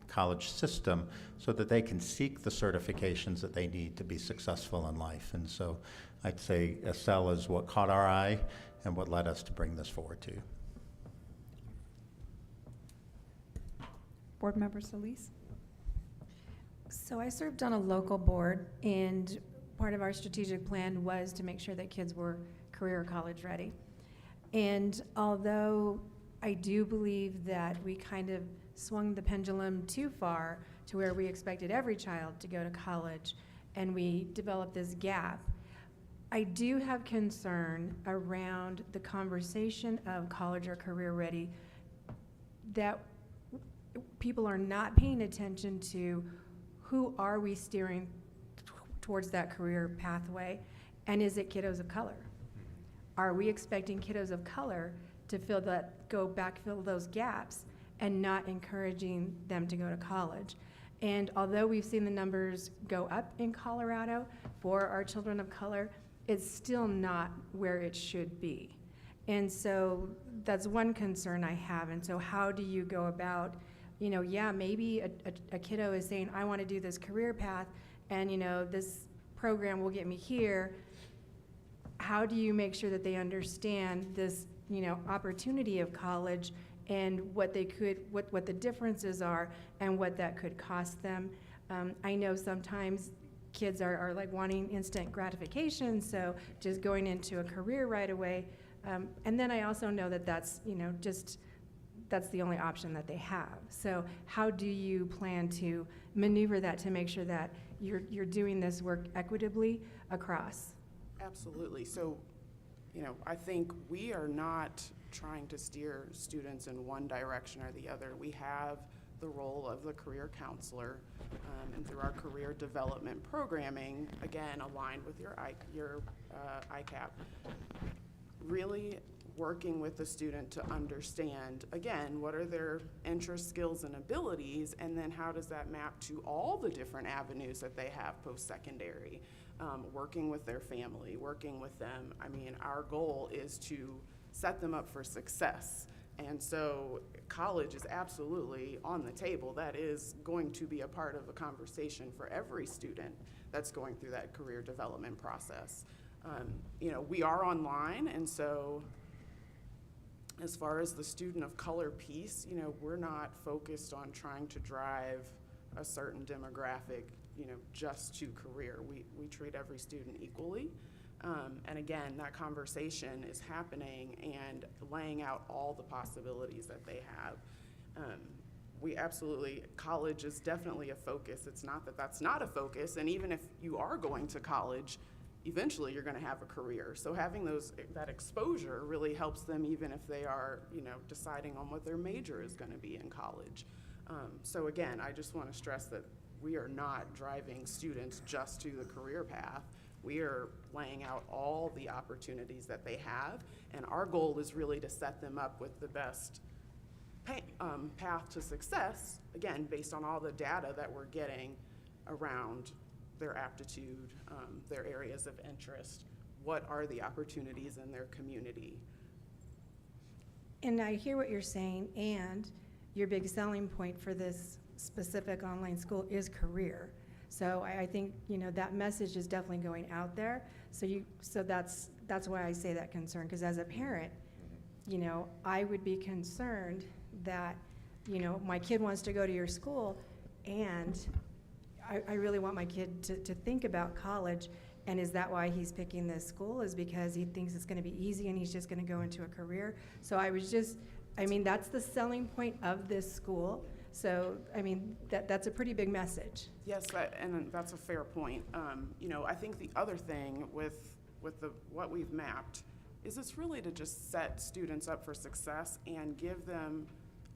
college system so that they can seek the certifications that they need to be successful in life. And so I'd say ESSEL is what caught our eye and what led us to bring this forward to you. Board Member Solis? So I served on a local board, and part of our strategic plan was to make sure that kids were career college ready. And although I do believe that we kind of swung the pendulum too far to where we expected every child to go to college, and we developed this gap, I do have concern around the conversation of college or career ready, that people are not paying attention to who are we steering towards that career pathway, and is it kiddos of color? Are we expecting kiddos of color to backfill those gaps and not encouraging them to go to college? And although we've seen the numbers go up in Colorado for our children of color, it's still not where it should be. And so that's one concern I have. And so how do you go about, maybe a kiddo is saying, I want to do this career path, and this program will get me here. How do you make sure that they understand this, opportunity of college and what the differences are and what that could cost them? I know sometimes kids are like wanting instant gratification, so just going into a career right away. And then I also know that that's the only option that they have. So how do you plan to maneuver that to make sure that you're doing this work equitably across? Absolutely. So, I think we are not trying to steer students in one direction or the other. We have the role of the career counselor, and through our career development programming, again, aligned with your ICAP, really working with the student to understand, again, what are their interests, skills, and abilities, and then how does that map to all the different avenues that they have post-secondary, working with their family, working with them. I mean, our goal is to set them up for success. And so college is absolutely on the table. That is going to be a part of a conversation for every student that's going through that career development process. We are online, and so as far as the student of color piece, we're not focused on trying to drive a certain demographic, just to career. We treat every student equally. And again, that conversation is happening and laying out all the possibilities that they have. College is definitely a focus. It's not that that's not a focus, and even if you are going to college, eventually you're going to have a career. So having that exposure really helps them, even if they are, deciding on what their major is going to be in college. So again, I just want to stress that we are not driving students just to the career path. We are laying out all the opportunities that they have, and our goal is really to set them up with the best path to success, again, based on all the data that we're getting around their aptitude, their areas of interest, what are the opportunities in their community. And I hear what you're saying, and your big selling point for this specific online school is career. So I think, that message is definitely going out there. So that's why I say that concern, because as a parent, I would be concerned that, my kid wants to go to your school, and I really want my kid to think about college. And is that why he's picking this school? Is because he thinks it's going to be easy and he's just going to go into a career? So that's the selling point of this school. So, that's a pretty big message. Yes, and that's a fair point. I think the other thing with what we've mapped is it's really to just set students up for success and give them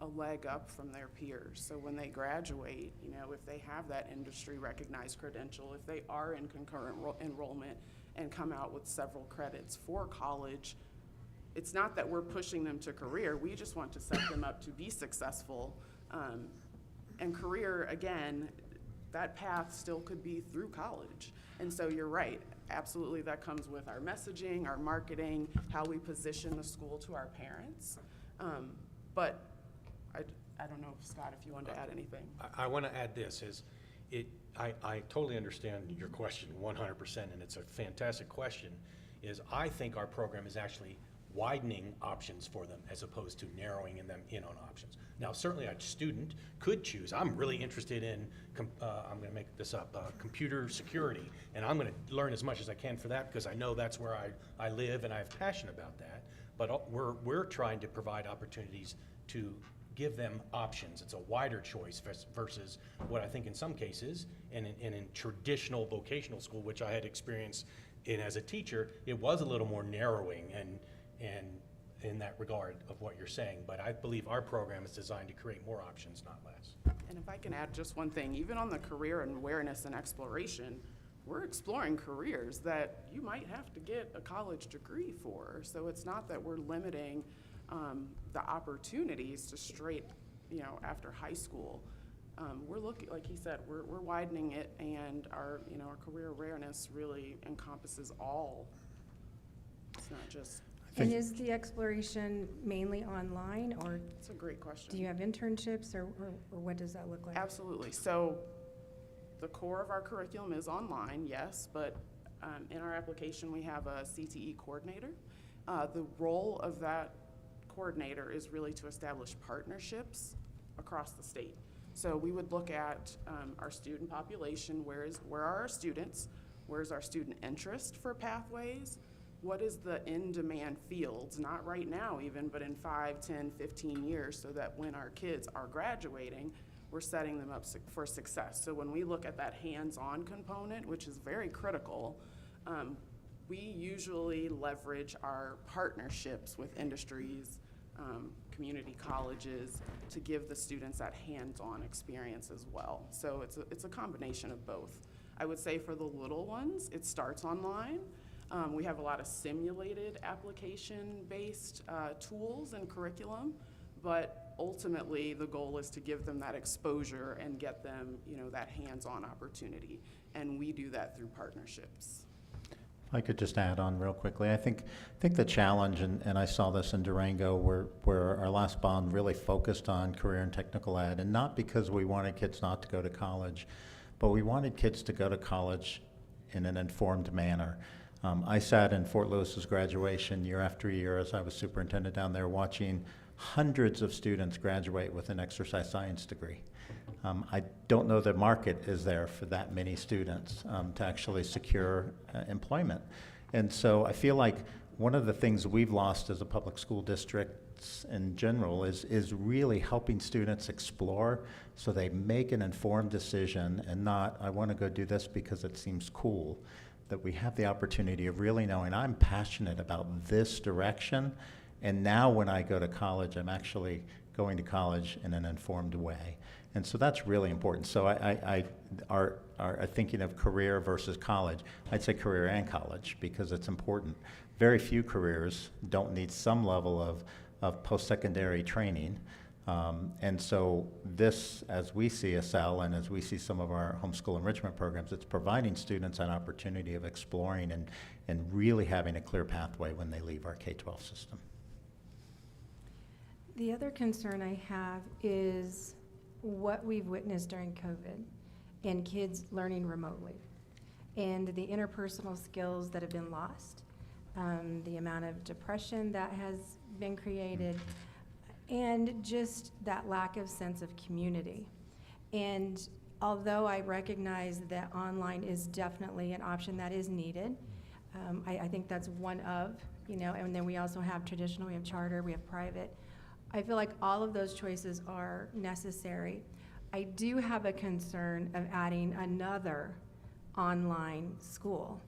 a leg up from their peers. So when they graduate, you know, if they have that industry recognized credential, if they are in concurrent enrollment and come out with several credits for college, it's not that we're pushing them to career, we just want to set them up to be successful. And career, again, that path still could be through college. And so you're right, absolutely that comes with our messaging, our marketing, how we position the school to our parents. But I don't know, Scott, if you wanted to add anything. I want to add this, I totally understand your question 100%, and it's a fantastic question, is I think our program is actually widening options for them as opposed to narrowing them in on options. Now, certainly a student could choose, I'm really interested in, I'm going to make this up, computer security, and I'm going to learn as much as I can for that because I know that's where I live and I have passion about that. But we're trying to provide opportunities to give them options. It's a wider choice versus what I think in some cases, and in traditional vocational school, which I had experience in as a teacher, it was a little more narrowing and in that regard of what you're saying. But I believe our program is designed to create more options, not less. And if I can add just one thing, even on the career and awareness and exploration, we're exploring careers that you might have to get a college degree for. So it's not that we're limiting the opportunities to straight, you know, after high school. We're looking, like he said, we're widening it, and our, you know, our career awareness really encompasses all. It's not just. And is the exploration mainly online, or? It's a great question. Do you have internships, or what does that look like? Absolutely. So the core of our curriculum is online, yes, but in our application we have a CTE coordinator. The role of that coordinator is really to establish partnerships across the state. So we would look at our student population, where are our students, where's our student interest for pathways, what is the in-demand fields, not right now even, but in 5, 10, 15 years, so that when our kids are graduating, we're setting them up for success. So when we look at that hands-on component, which is very critical, we usually leverage our partnerships with industries, community colleges, to give the students that hands-on experience as well. So it's a combination of both. I would say for the little ones, it starts online. We have a lot of simulated application-based tools and curriculum, but ultimately the goal is to give them that exposure and get them, you know, that hands-on opportunity. And we do that through partnerships. If I could just add on real quickly, I think the challenge, and I saw this in Durango, where our last bond really focused on career and technical ed, and not because we wanted kids not to go to college, but we wanted kids to go to college in an informed manner. I sat in Fort Lewis's graduation year after year as I was superintendent down there, watching hundreds of students graduate with an exercise science degree. I don't know the market is there for that many students to actually secure employment. And so I feel like one of the things we've lost as a public school district in general is really helping students explore so they make an informed decision and not, I want to go do this because it seems cool. That we have the opportunity of really knowing I'm passionate about this direction, and now when I go to college, I'm actually going to college in an informed way. And so that's really important. So our thinking of career versus college, I'd say career and college because it's important. Very few careers don't need some level of post-secondary training. And so this, as we see ESSEL and as we see some of our homeschool enrichment programs, it's providing students an opportunity of exploring and really having a clear pathway when they leave our K-12 system. The other concern I have is what we've witnessed during COVID and kids learning remotely and the interpersonal skills that have been lost, the amount of depression that has been created, and just that lack of sense of community. And although I recognize that online is definitely an option that is needed, I think that's one of, you know, and then we also have traditional, we have charter, we have private. I feel like all of those choices are necessary. I do have a concern of adding another online school,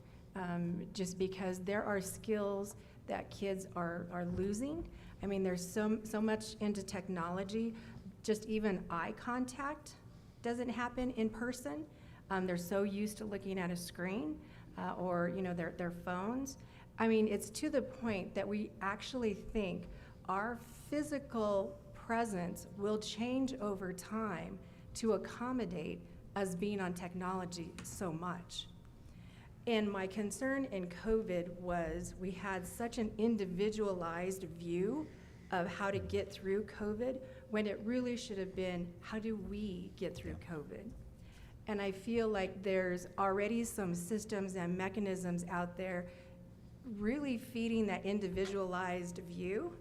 just because there are skills that kids are losing. I mean, there's so much into technology, just even eye contact doesn't happen in person. They're so used to looking at a screen or their phones. I mean, it's to the point that we actually think our physical presence will change over time to accommodate us being on technology so much. And my concern in COVID was we had such an individualized view of how to get through COVID when it really should have been, how do we get through COVID? And I feel like there's already some systems and mechanisms out there really feeding that individualized view.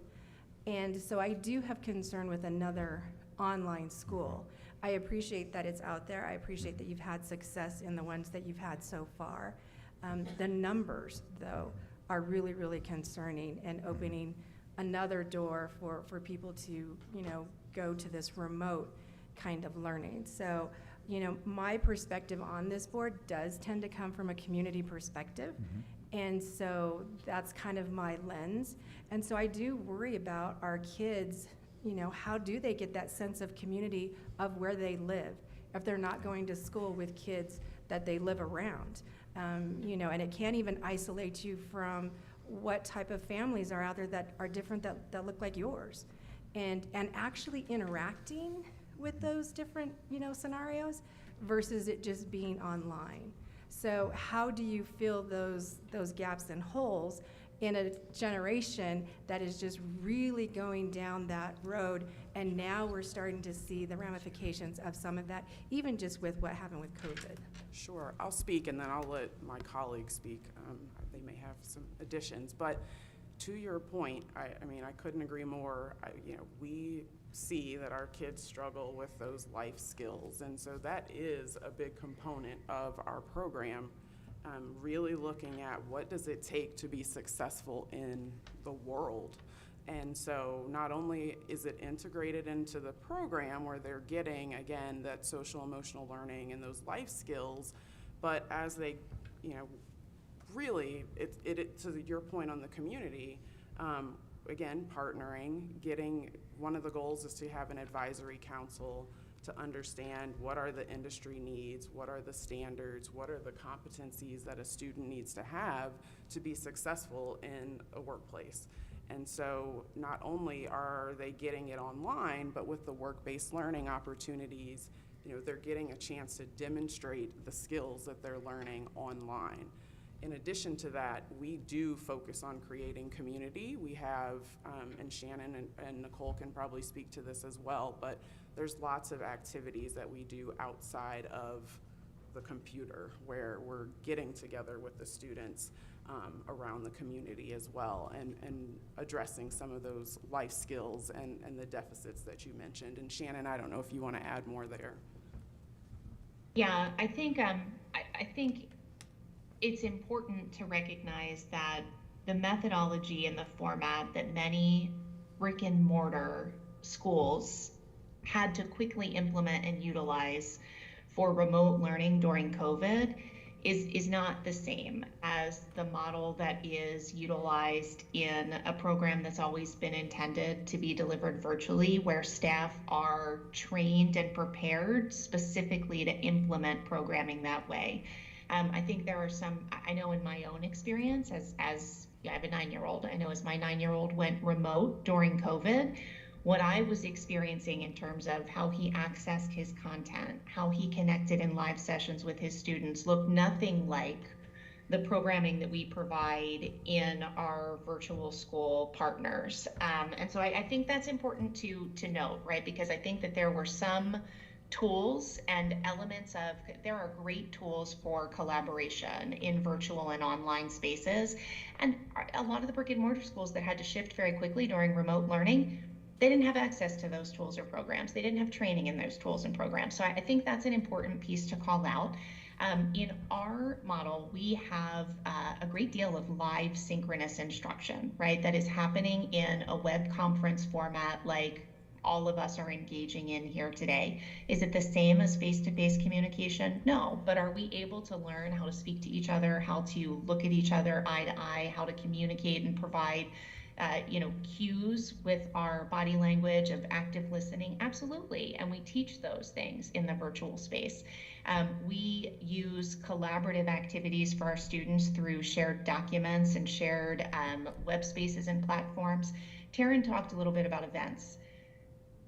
And so I do have concern with another online school. I appreciate that it's out there. I appreciate that you've had success in the ones that you've had so far. The numbers, though, are really, really concerning and opening another door for people to, go to this remote kind of learning. So, my perspective on this board does tend to come from a community perspective. And so that's kind of my lens. And so I do worry about our kids, how do they get that sense of community of where they live if they're not going to school with kids that they live around? And it can't even isolate you from what type of families are out there that are different, that look like yours. And actually interacting with those different, scenarios versus it just being online. So how do you fill those gaps and holes in a generation that is just really going down that road? And now we're starting to see the ramifications of some of that, even just with what happened with COVID. Sure, I'll speak and then I'll let my colleagues speak. They may have some additions, but to your point, I mean, I couldn't agree more. We see that our kids struggle with those life skills, and so that is a big component of our program. Really looking at what does it take to be successful in the world. And so not only is it integrated into the program where they're getting, again, that social emotional learning and those life skills, but as they, really, it to your point on the community, again, partnering, one of the goals is to have an advisory council to understand what are the industry needs, what are the standards, what are the competencies that a student needs to have to be successful in a workplace. And so not only are they getting it online, but with the work-based learning opportunities, they're getting a chance to demonstrate the skills that they're learning online. In addition to that, we do focus on creating community. We have, and Shannon and Nicole can probably speak to this as well, but there's lots of activities that we do outside of the computer where we're getting together with the students around the community as well and addressing some of those life skills and the deficits that you mentioned. And Shannon, I don't know if you want to add more there. Yeah, I think it's important to recognize that the methodology and the format that many brick and mortar schools had to quickly implement and utilize for remote learning during COVID is not the same as the model that is utilized in a program that's always been intended to be delivered virtually, where staff are trained and prepared specifically to implement programming that way. I think there are some, I know in my own experience as I have a 9-year-old, I know as my 9-year-old went remote during COVID, what I was experiencing in terms of how he accessed his content, how he connected in live sessions with his students looked nothing like the programming that we provide in our virtual school partners. And so I think that's important to note, right? Because I think that there were some tools and elements of, there are great tools for collaboration in virtual and online spaces. And a lot of the brick and mortar schools that had to shift very quickly during remote learning, they didn't have access to those tools or programs. They didn't have training in those tools and programs. So I think that's an important piece to call out. In our model, we have a great deal of live synchronous instruction, right? That is happening in a web conference format like all of us are engaging in here today. Is it the same as face-to-face communication? No, but are we able to learn how to speak to each other, how to look at each other eye to eye, how to communicate and provide cues with our body language of active listening? Absolutely. And we teach those things in the virtual space. We use collaborative activities for our students through shared documents and shared web spaces and platforms. Taryn talked a little bit about events.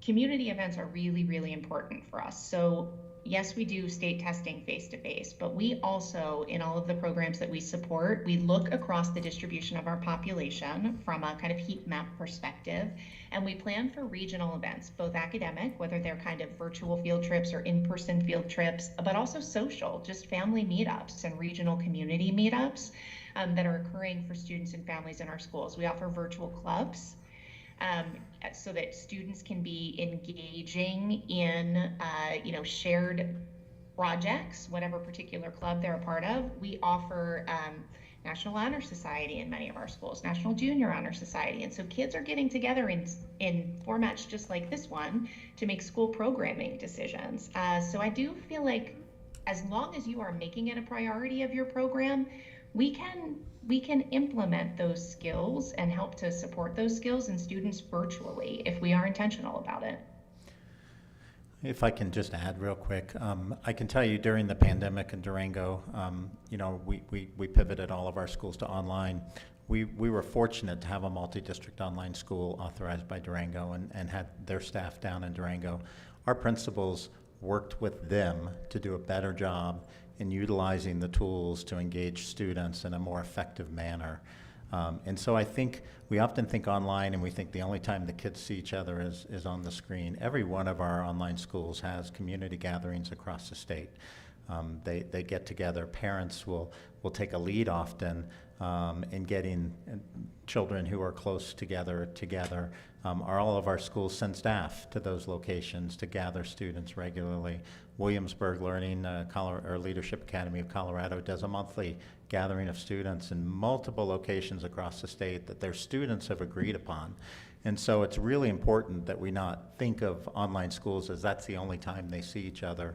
Community events are really, really important for us. So yes, we do state testing face-to-face, but we also, in all of the programs that we support, we look across the distribution of our population from a kind of heat map perspective, and we plan for regional events, both academic, whether they're kind of virtual field trips or in-person field trips, but also social, just family meetups and regional community meetups that are occurring for students and families in our schools. We offer virtual clubs, so that students can be engaging in, shared projects, whatever particular club they're a part of. We offer National Honor Society in many of our schools, National Junior Honor Society. And so kids are getting together in formats just like this one to make school programming decisions. So I do feel like as long as you are making it a priority of your program, we can implement those skills and help to support those skills in students virtually if we are intentional about it. If I can just add real quick, I can tell you during the pandemic in Durango, we pivoted all of our schools to online. We were fortunate to have a multi-district online school authorized by Durango and had their staff down in Durango. Our principals worked with them to do a better job in utilizing the tools to engage students in a more effective manner. And so I think we often think online and we think the only time the kids see each other is on the screen. Every one of our online schools has community gatherings across the state. They get together. Parents will take a lead often in getting children who are close together. All of our schools send staff to those locations to gather students regularly. Williamsburg Learning or Leadership Academy of Colorado does a monthly gathering of students in multiple locations across the state that their students have agreed upon. And so it's really important that we not think of online schools as that's the only time they see each other.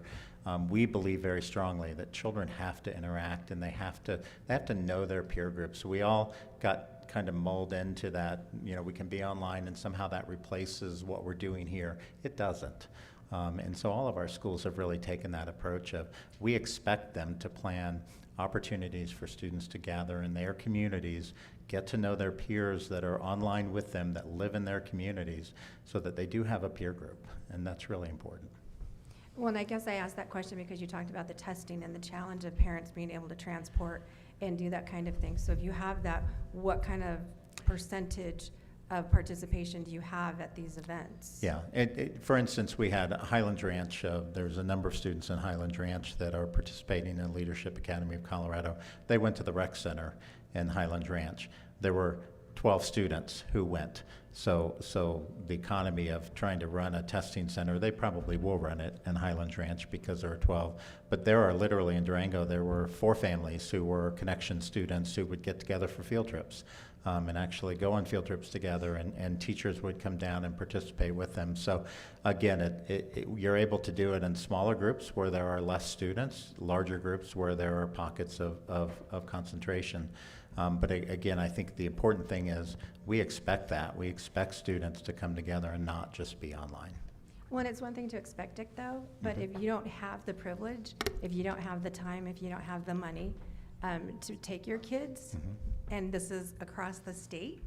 We believe very strongly that children have to interact and they have to know their peer groups. We all got kind of molded into that, we can be online and somehow that replaces what we're doing here. It doesn't. And so all of our schools have really taken that approach of we expect them to plan opportunities for students to gather in their communities, get to know their peers that are online with them that live in their communities so that they do have a peer group, and that's really important. Well, and I guess I asked that question because you talked about the testing and the challenge of parents being able to transport and do that kind of thing. So if you have that, what kind of percentage of participation do you have at these events? Yeah, for instance, we had Highlands Ranch. There's a number of students in Highlands Ranch that are participating in Leadership Academy of Colorado. They went to the rec center in Highlands Ranch. There were 12 students who went. So the economy of trying to run a testing center, they probably will run it in Highlands Ranch because there are 12. But there are literally in Durango, there were 4 families who were connection students who would get together for field trips. And actually go on field trips together, and teachers would come down and participate with them. So again, you're able to do it in smaller groups where there are less students, larger groups where there are pockets of concentration. But again, I think the important thing is we expect that. We expect students to come together and not just be online. Well, and it's one thing to expect it though, but if you don't have the privilege, if you don't have the time, if you don't have the money to take your kids, and this is across the state,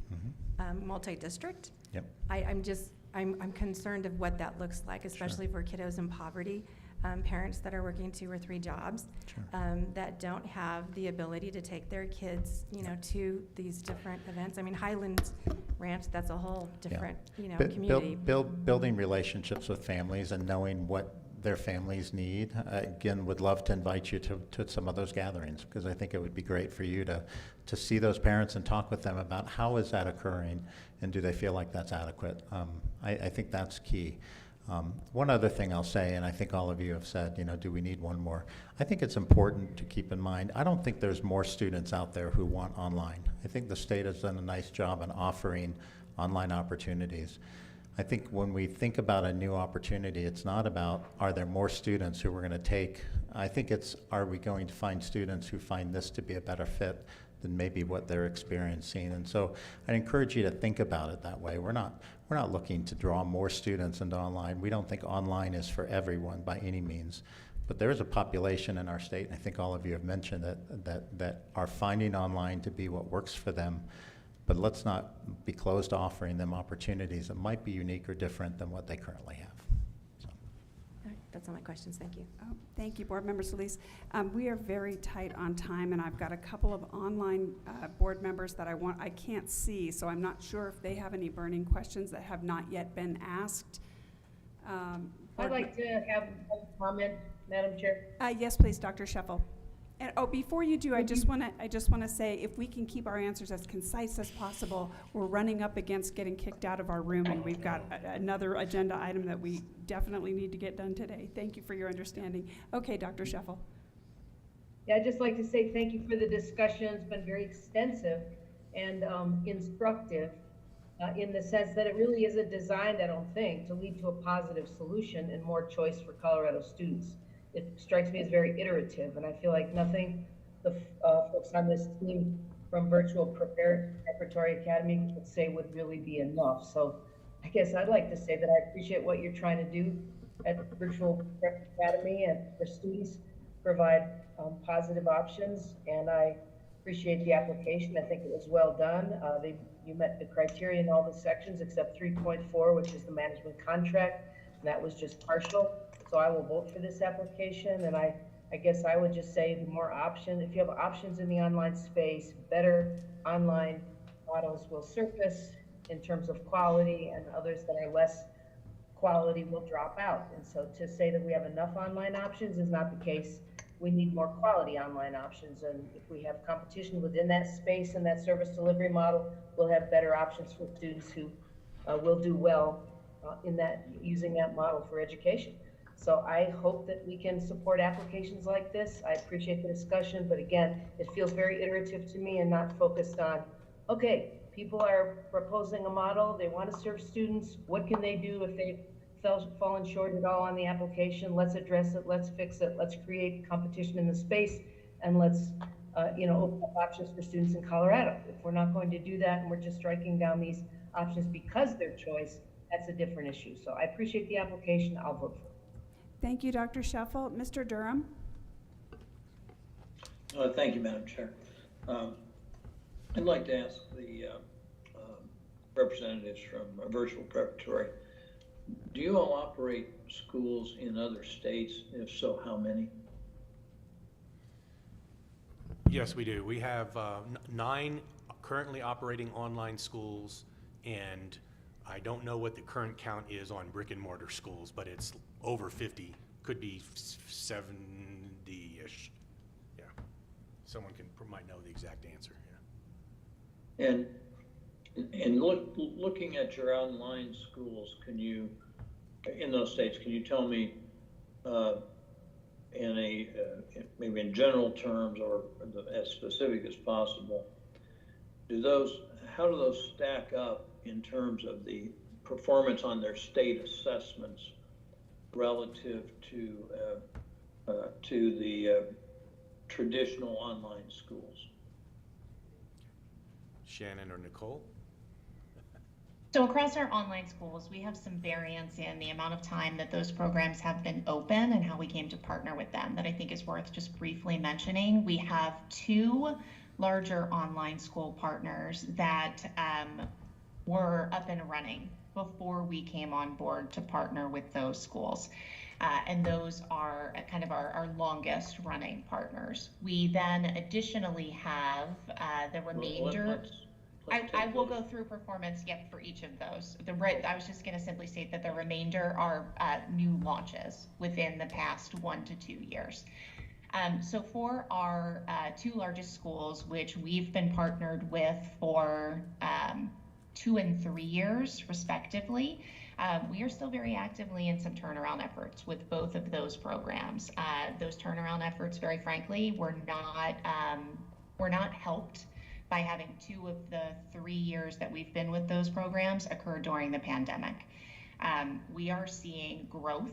multi-district. Yep. I'm concerned of what that looks like, especially for kiddos in poverty, parents that are working 2 or 3 jobs, that don't have the ability to take their kids, to these different events. I mean, Highlands Ranch, that's a whole different, community. Building relationships with families and knowing what their families need. Again, would love to invite you to some of those gatherings because I think it would be great for you to see those parents and talk with them about how is that occurring and do they feel like that's adequate. I think that's key. One other thing I'll say, and I think all of you have said, do we need one more? I think it's important to keep in mind, I don't think there's more students out there who want online. I think the state has done a nice job in offering online opportunities. I think when we think about a new opportunity, it's not about, are there more students who we're going to take? I think it's, are we going to find students who find this to be a better fit than maybe what they're experiencing? And so I'd encourage you to think about it that way. We're not looking to draw more students into online. We don't think online is for everyone by any means. But there is a population in our state, and I think all of you have mentioned that are finding online to be what works for them. But let's not be closed to offering them opportunities that might be unique or different than what they currently have. All right, that's all my questions. Thank you. Oh, thank you, Board Member Solis. We are very tight on time, and I've got a couple of online board members that I can't see, so I'm not sure if they have any burning questions that have not yet been asked. I'd like to have a comment, Madam Chair. Yes, please, Dr. Sheffel. And before you do, I just want to say, if we can keep our answers as concise as possible, we're running up against getting kicked out of our room, and we've got another agenda item that we definitely need to get done today. Thank you for your understanding. Okay, Dr. Sheffel. Yeah, I'd just like to say thank you for the discussion. It's been very extensive and instructive in the sense that it really isn't designed, I don't think, to lead to a positive solution and more choice for Colorado students. It strikes me as very iterative, and I feel like nothing the folks on this team from Virtual Preparatory Academy would say would really be enough. So I guess I'd like to say that I appreciate what you're trying to do at Virtual Prep Academy and for students, provide positive options, and I appreciate the application. I think it was well done. You met the criteria in all the sections except 3.4, which is the management contract, and that was just partial. So I will vote for this application, and I guess I would just say the more options, if you have options in the online space, better online models will surface in terms of quality, and others that are less quality will drop out. And so to say that we have enough online options is not the case. We need more quality online options, and if we have competition within that space and that service delivery model, we'll have better options for students who will do well in that, using that model for education. So I hope that we can support applications like this. I appreciate the discussion, but again, it feels very iterative to me and not focused on, okay, people are proposing a model, they want to serve students, what can they do if they've fallen short at all on the application? Let's address it, let's fix it, let's create competition in the space, and let's open up options for students in Colorado. If we're not going to do that and we're just striking down these options because they're choice, that's a different issue. So I appreciate the application, I'll vote for it. Thank you, Dr. Sheffel. Mr. Durham? Thank you, Madam Chair. I'd like to ask the representatives from Virtual Preparatory, do you all operate schools in other states? If so, how many? Yes, we do. We have 9 currently operating online schools, and I don't know what the current count is on brick and mortar schools, but it's over 50, could be 70-ish. Yeah, someone might know the exact answer. Yeah. And looking at your online schools, can you, in those states, can you tell me, maybe in general terms or as specific as possible, how do those stack up in terms of the performance on their state assessments relative to the traditional online schools? Shannon or Nicole? So across our online schools, we have some variance in the amount of time that those programs have been open and how we came to partner with them that I think is worth just briefly mentioning. We have 2 larger online school partners that were up and running before we came on board to partner with those schools. And those are kind of our longest running partners. We then additionally have the remainder. I will go through performance for each of those. I was just going to simply state that the remainder are new launches within the past 1 to 2 years. So for our 2 largest schools, which we've been partnered with for 2 and 3 years respectively, we are still very actively in some turnaround efforts with both of those programs. Those turnaround efforts, very frankly, were not helped by having 2 of the 3 years that we've been with those programs occur during the pandemic. We are seeing growth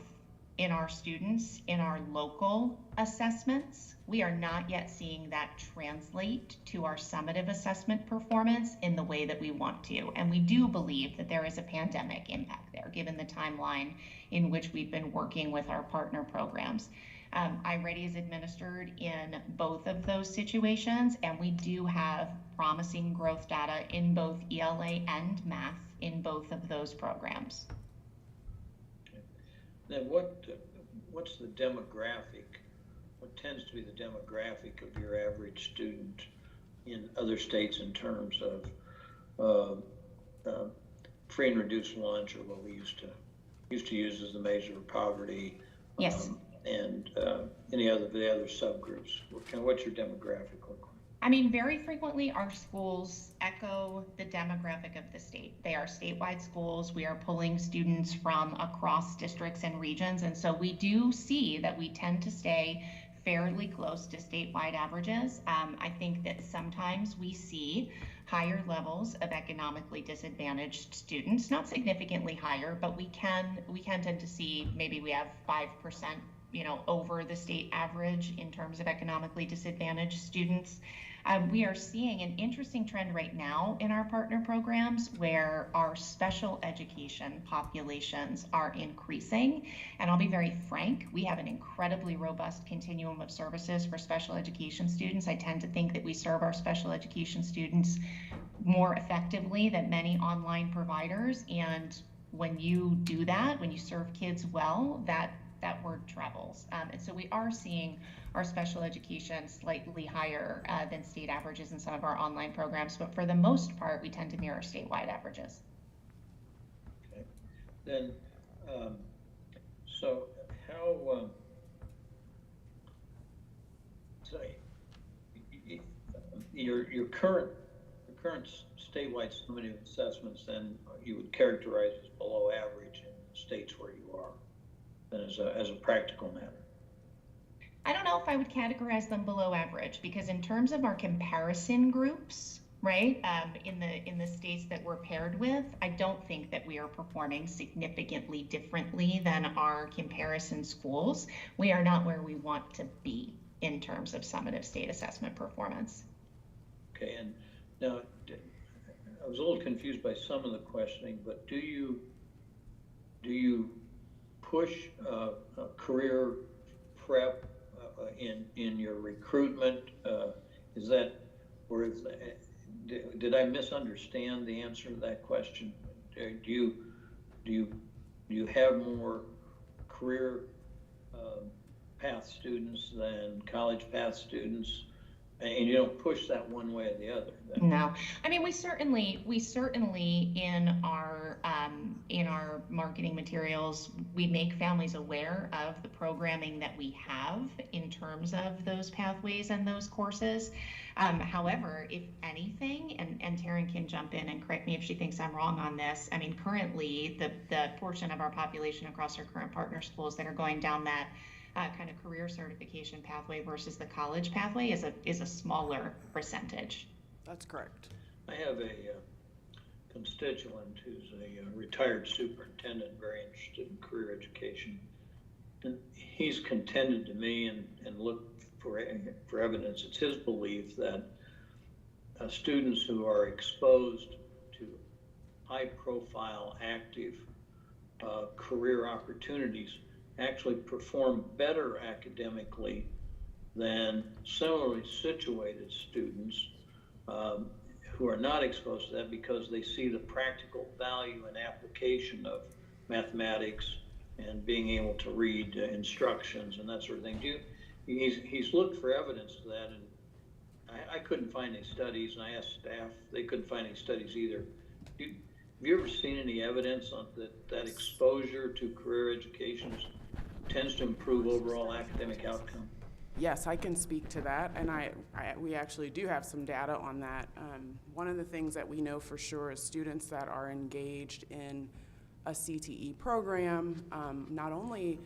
in our students in our local assessments. We are not yet seeing that translate to our summative assessment performance in the way that we want to. And we do believe that there is a pandemic impact there, given the timeline in which we've been working with our partner programs. iReady is administered in both of those situations, and we do have promising growth data in both ELA and math in both of those programs. Then what's the demographic, what tends to be the demographic of your average student in other states in terms of free and reduced lunch, or what we used to use as the measure of poverty? Yes. And the other subgroups? What's your demographic look like? I mean, very frequently our schools echo the demographic of the state. They are statewide schools. We are pulling students from across districts and regions. And so we do see that we tend to stay fairly close to statewide averages. I think that sometimes we see higher levels of economically disadvantaged students, not significantly higher, but we can tend to see maybe we have 5%, over the state average in terms of economically disadvantaged students. We are seeing an interesting trend right now in our partner programs where our special education populations are increasing. And I'll be very frank, we have an incredibly robust continuum of services for special education students. I tend to think that we serve our special education students more effectively than many online providers. And when you do that, when you serve kids well, that word travels. And so we are seeing our special education slightly higher than state averages in some of our online programs, but for the most part, we tend to mirror statewide averages. Okay. Then, so how, your current statewide summative assessments, then you would characterize as below average in the states where you are, then as a practical matter? I don't know if I would categorize them below average, because in terms of our comparison groups, right, in the states that we're paired with, I don't think that we are performing significantly differently than our comparison schools. We are not where we want to be in terms of summative state assessment performance. Okay, and now I was a little confused by some of the questioning, but do you push career prep in your recruitment? Is that, or did I misunderstand the answer to that question? Do you have more career path students than college path students? And you don't push that one way or the other? No, I mean, we certainly in our marketing materials, we make families aware of the programming that we have in terms of those pathways and those courses. However, if anything, and Taryn can jump in and correct me if she thinks I'm wrong on this, I mean, currently the portion of our population across our current partner schools that are going down that kind of career certification pathway versus the college pathway is a smaller percentage. That's correct. I have a constituent who's a retired superintendent, very interested in career education. And he's contended to me and looked for evidence. It's his belief that students who are exposed to high-profile, active career opportunities actually perform better academically than similarly situated students who are not exposed to that, because they see the practical value and application of mathematics and being able to read instructions and that sort of thing. He's looked for evidence of that, and I couldn't find any studies, and I asked staff, they couldn't find any studies either. Have you ever seen any evidence on that exposure to career education tends to improve overall academic outcome? Yes, I can speak to that, and we actually do have some data on that. One of the things that we know for sure is students that are engaged in a CTE program not only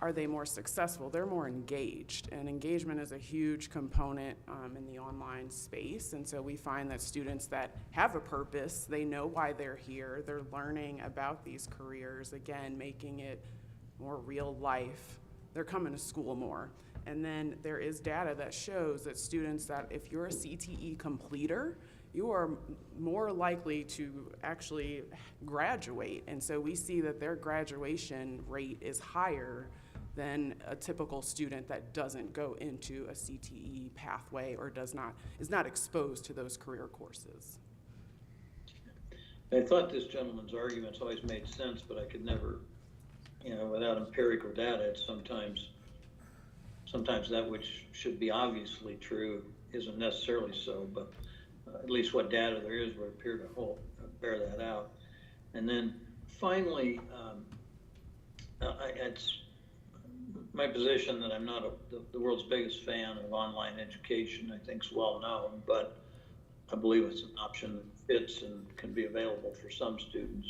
are they more successful? They're more engaged, and engagement is a huge component in the online space. And so we find that students that have a purpose, they know why they're here, they're learning about these careers, again, making it more real life. They're coming to school more. And then there is data that shows that students that if you're a CTE completer, you are more likely to actually graduate. And so we see that their graduation rate is higher than a typical student that doesn't go into a CTE pathway or is not exposed to those career courses. I thought this gentleman's arguments always made sense, but I could never, without empirical data, it's sometimes that which should be obviously true isn't necessarily so, but at least what data there is would appear to bear that out. And then finally, it's my position that I'm not the world's biggest fan of online education. I think it's well known, but I believe it's an option that fits and can be available for some students.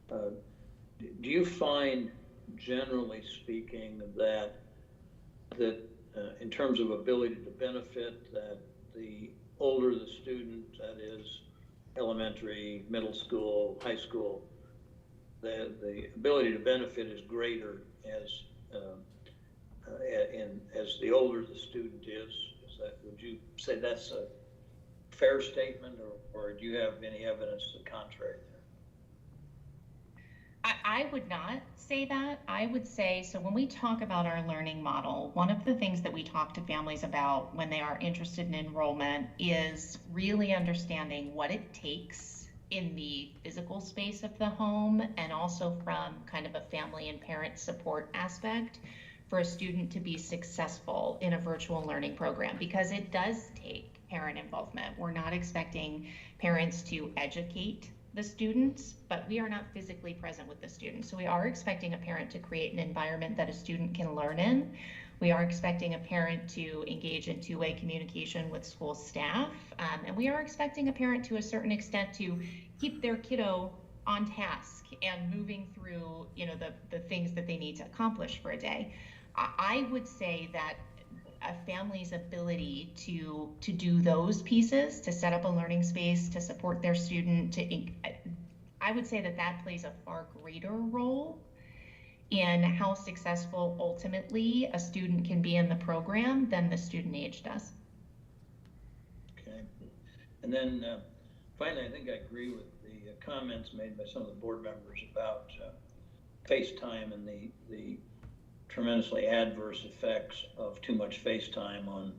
Do you find, generally speaking, that in terms of ability to benefit, that the older the student, that is elementary, middle school, high school, the ability to benefit is greater as the older the student is? Would you say that's a fair statement, or do you have any evidence to the contrary there? I would not say that. I would say, so when we talk about our learning model, one of the things that we talk to families about when they are interested in enrollment is really understanding what it takes in the physical space of the home, and also from kind of a family and parent support aspect for a student to be successful in a virtual learning program, because it does take parent involvement. We're not expecting parents to educate the students, but we are not physically present with the students. So we are expecting a parent to create an environment that a student can learn in. We are expecting a parent to engage in two-way communication with school staff. And we are expecting a parent to a certain extent to keep their kiddo on task and moving through, the things that they need to accomplish for a day. I would say that a family's ability to do those pieces, to set up a learning space, to support their student, I would say that plays a far greater role in how successful ultimately a student can be in the program than the student age does. Okay. And then finally, I think I agree with the comments made by some of the board members about FaceTime and the tremendously adverse effects of too much FaceTime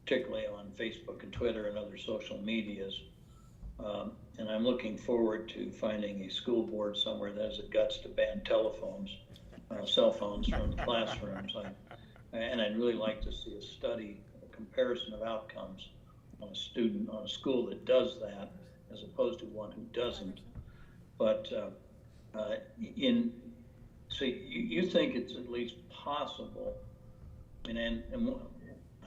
particularly on Facebook and Twitter and other social medias. And I'm looking forward to finding a school board somewhere that has the guts to ban cell phones from the classrooms. And I'd really like to see a study, a comparison of outcomes on a school that does that, as opposed to one who doesn't. But so you think it's at least possible, and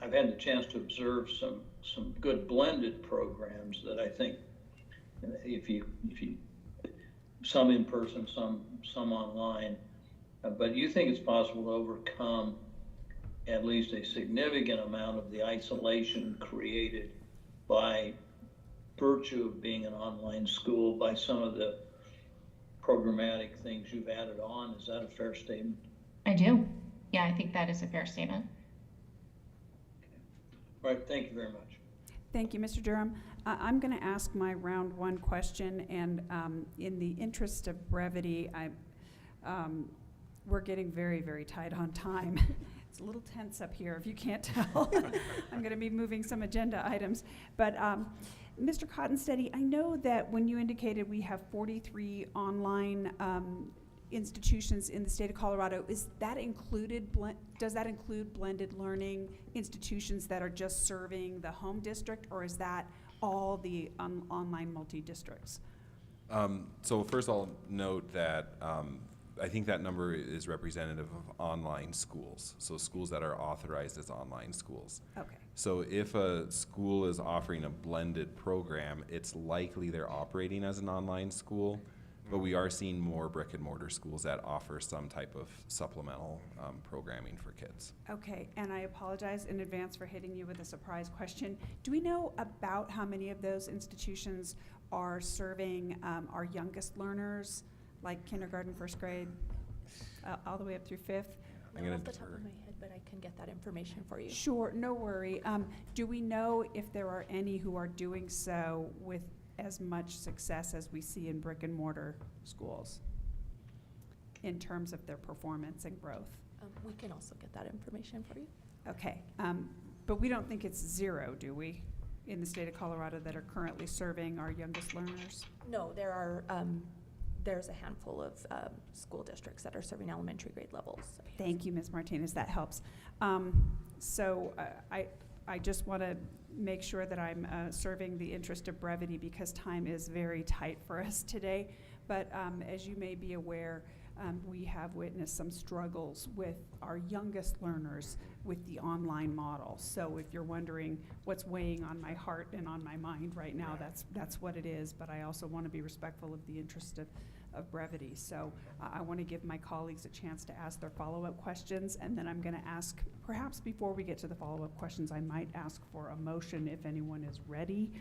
I've had the chance to observe some good blended programs that I think if you some in person, some online, but you think it's possible to overcome at least a significant amount of the isolation created by virtue of being an online school, by some of the programmatic things you've added on. Is that a fair statement? I do. Yeah, I think that is a fair statement. All right, thank you very much. Thank you, Mr. Durham. I'm going to ask my round one question, and in the interest of brevity, we're getting very, very tight on time. It's a little tense up here, if you can't tell. I'm going to be moving some agenda items. But Mr. Cottonsteady, I know that when you indicated we have 43 online institutions in the state of Colorado, does that include blended learning institutions that are just serving the home district, or is that all the online multi-districts? So first I'll note that I think that number is representative of online schools, so schools that are authorized as online schools. Okay. So if a school is offering a blended program, it's likely they're operating as an online school. But we are seeing more brick and mortar schools that offer some type of supplemental programming for kids. Okay, and I apologize in advance for hitting you with a surprise question. Do we know about how many of those institutions are serving our youngest learners, like kindergarten, first grade, all the way up through fifth? I'm gonna Off the top defer. of my head, but I can get that information for you. Sure, no worry. Do we know if there are any who are doing so with as much success as we see in brick and mortar schools in terms of their performance and growth? We can also get that information for you. Okay, but we don't think it's zero, do we, in the state of Colorado that are currently serving our youngest learners? No, there are, there's a handful of school districts that are serving elementary grade levels. Thank you, Ms. Martinez, that helps. So I just want to make sure that I'm serving the interest of brevity because time is very tight for us today. But as you may be aware, we have witnessed some struggles with our youngest learners with the online model. So if you're wondering what's weighing on my heart and on my mind right now, that's what it is. But I also want to be respectful of the interest of brevity. So I want to give my colleagues a chance to ask their follow-up questions, and then I'm going to ask, perhaps before we get to the follow-up questions, I might ask for a motion if anyone is ready.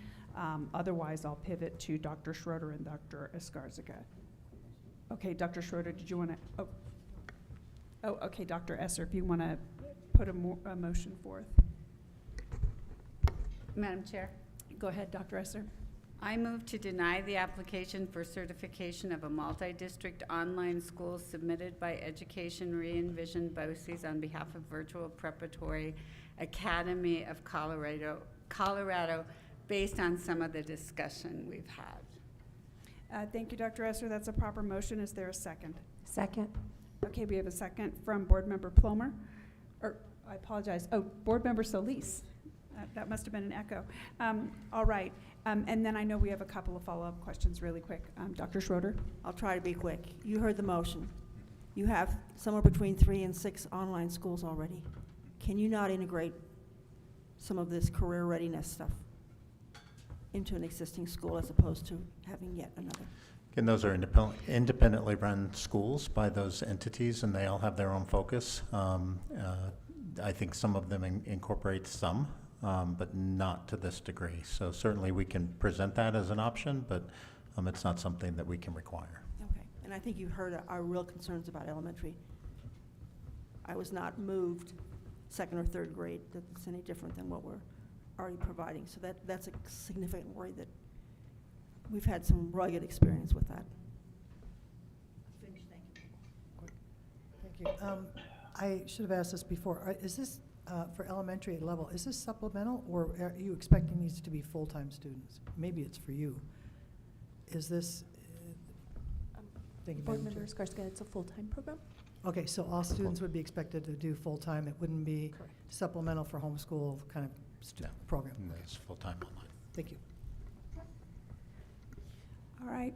Otherwise, I'll pivot to Dr. Schroeder and Dr. Escarzaga. Okay, Dr. Schroeder, did you want to? Oh, okay, Dr. Esser, if you want to put a motion forth. Madam Chair, Go ahead, Dr. Esser. I move to deny the application for certification of a multi-district online school submitted by Education Re-envision BOCES on behalf of Virtual Preparatory Academy of Colorado, based on some of the discussion we've had. Thank you, Dr. Esser. That's a proper motion. Is there a second? Second. Okay, we have a second from Board Member Plomer. Or, I apologize. Oh, Board Member Solis. That must have been an echo. All right. And then I know we have a couple of follow-up questions really quick. Dr. Schroeder? I'll try to be quick. You heard the motion. You have somewhere between 3 and 6 online schools already. Can you not integrate some of this career readiness stuff into an existing school as opposed to having yet another? And those are independently run schools by those entities, and they all have their own focus. I think some of them incorporate some, but not to this degree. So certainly we can present that as an option, but it's not something that we can require. Okay. And I think you've heard our real concerns about elementary. I was not moved 2nd or 3rd grade that it's any different than what we're already providing. So that's a significant worry that we've had some rugged experience with that. Thank you. I should have asked this before. Is this, for elementary level, is this supplemental, or are you expecting these to be full-time students? Maybe it's for you. Is this, thank you, Board Madam Member Chair. Escarzaga, it's a full-time program? Okay, so all students would be expected to do full-time. It wouldn't be supplemental for homeschool kind of program. No, it's full-time online. Thank you. All right.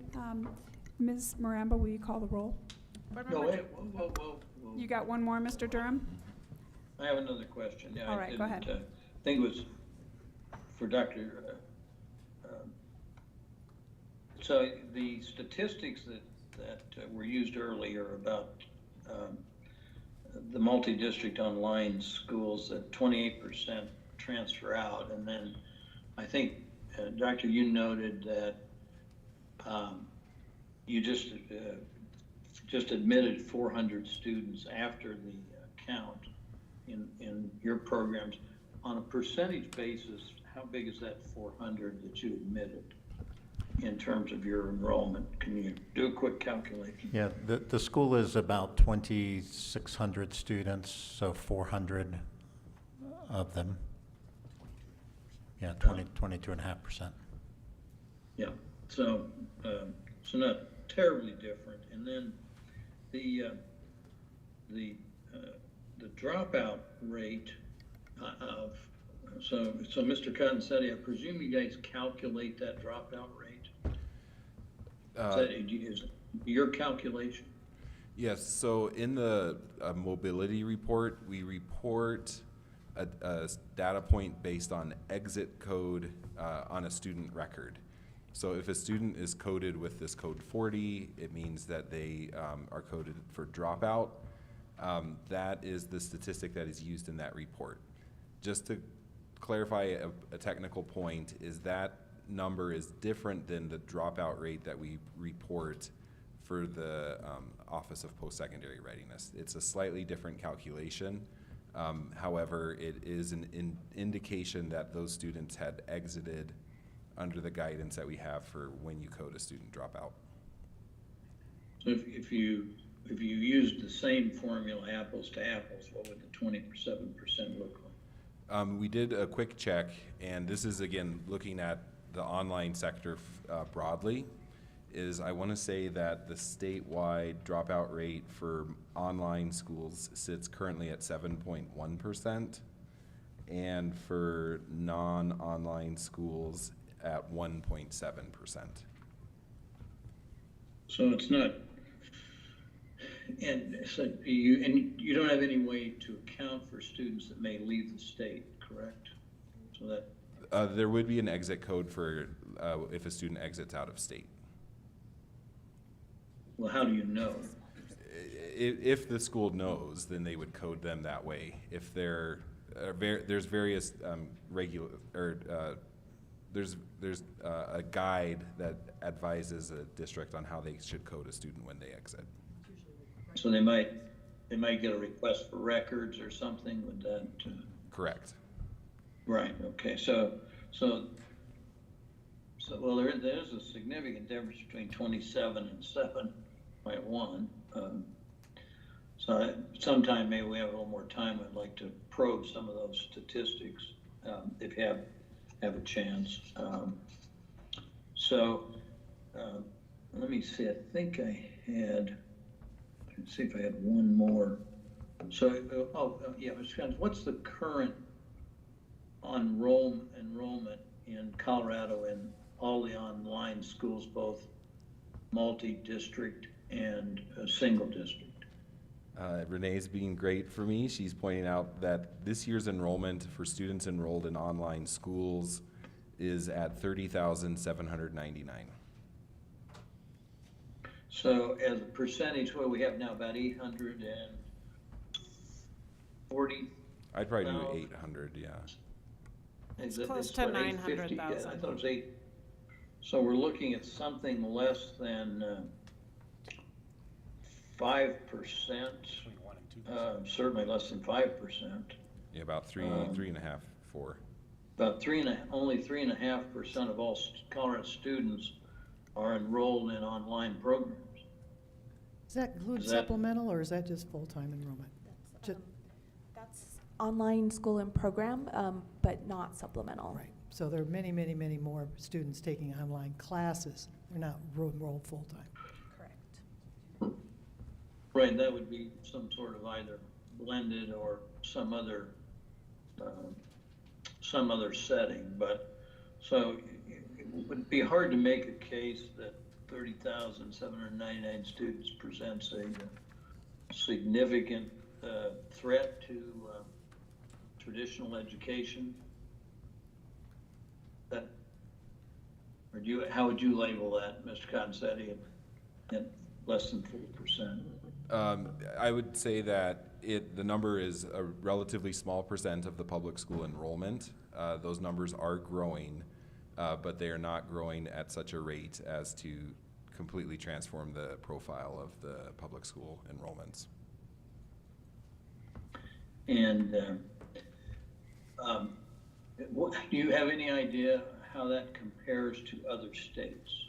Ms. Maramba, will you call the roll? No, wait, whoa. You got one more, Mr. Durham? I have another question. Yeah, All I right, go ahead. didn't, think it was for Dr. So the statistics that were used earlier about the multi-district online schools, that 28% transfer out, and then I think, Doctor, you noted that you just admitted 400 students after the count in your programs. On a percentage basis, how big is that 400 that you admitted in terms of your enrollment? Can you do a quick calculation? Yeah, the school is about 2,600 students, so 400 of them. Yeah, 22.5%. Yeah, so not terribly different. And then the dropout rate of, so Mr. Cottonsetti, I presume you guys calculate that dropout rate? Is your calculation? Yes, so in the mobility report, we report a data point based on exit code on a student record. So if a student is coded with this code 40, it means that they are coded for dropout. That is the statistic that is used in that report. Just to clarify a technical point, is that number is different than the dropout rate that we report for the Office of Post-Secondary Readiness. It's a slightly different calculation. However, it is an indication that those students had exited under the guidance that we have for when you code a student dropout. So if you used the same formula, apples to apples, what would the 27% look like? We did a quick check, and this is again looking at the online sector broadly. I want to say that the statewide dropout rate for online schools sits currently at 7.1%, and for non-online schools at 1.7%. So it's not, and so you don't have any way to account for students that may leave the state, correct? So that There would be an exit code for if a student exits out of state. well, how do you know? If the school knows, then they would code them that way. If there's various there's a guide that advises a district on how they should code a student when they exit. So they might get a request for records or something with that. Correct. Right. Okay. So well, there's a significant difference between 27 and 7.1. So sometime maybe we have a little more time. I'd like to probe some of those statistics if you have a chance. Let me see. I think I had. Let's see if I had one more. So, yeah, Mr. Collins, what's the current enrollment in Colorado in all the online schools, both multi-district and single district? Renee's being great for me. She's pointing out that this year's enrollment for students enrolled in online schools is at 30,799. So as a percentage, what we have now, about 840? I'd probably do 800, yeah. Is It's it- close it's to what, 850? Yeah, 900,000. I thought it was 8. So we're looking at something less than 5%, certainly less than 5%. Yeah, about three and a half, 4. About only 3.5% of all Colorado students are enrolled in online programs. Does that include Is that- supplemental, or is that just full-time enrollment? That's online school and program, but not supplemental. Right, so there are many, many, many more students taking online classes. They're not enrolled full-time. Correct. Right, that would be some sort of either blended or some other setting, but, so it would be hard to make a case that 30,799 students presents a significant threat to traditional education. How would you label that, Mr. Concetti, at less than 4%? I would say that the number is a relatively small percent of the public school enrollment. Those numbers are growing, but they are not growing at such a rate as to completely transform the profile of the public school enrollments. And do you have any idea how that compares to other states?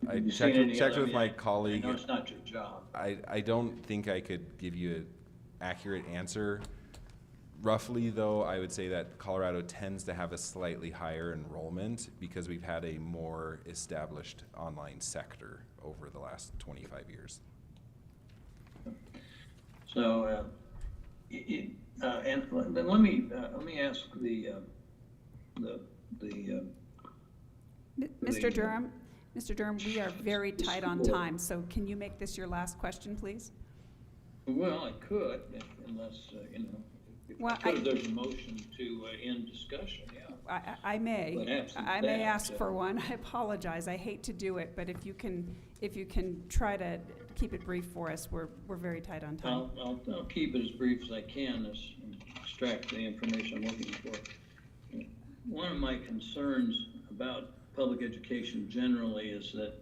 I you checked, seen any checked other- with my colleague. I know it's not your job. I don't think I could give you an accurate answer. Roughly, though, I would say that Colorado tends to have a slightly higher enrollment because we've had a more established online sector over the last 25 years. So, and let me ask Mr. Durham, we are very tight on time, so can you make this your last question, please? Well, I could, unless, Well, Because there's a motion to end discussion, yeah. I may. But absent I may that, ask for one. I apologize. I hate to do it, but if you can try to keep it brief for us, we're very tight on time. I'll keep it as brief as I can, as extract the information I'm looking for. One of my concerns about public education generally is that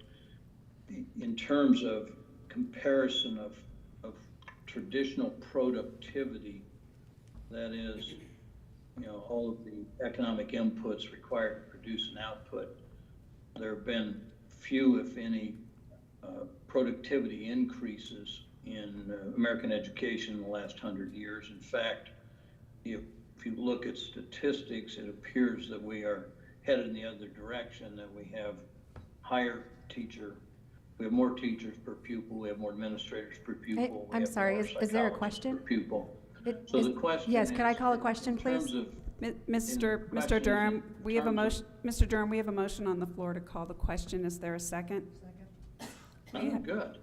in terms of comparison of traditional productivity, that is, all of the economic inputs required to produce an output, there have been few, if any, productivity increases in American education in the last 100 years. In fact, if you look at statistics, it appears that we are headed in the other direction, that we have we have more teachers per pupil, we have more administrators per pupil. we I'm have sorry, more is there a psychologists question? per pupil. It- So is- the question Yes, could I is, call a question, in please? terms of- Mr. question is Durham, in we have a terms motion. Mr. Durham, we have a motion on the floor to call the question. Is there a second? Oh, good.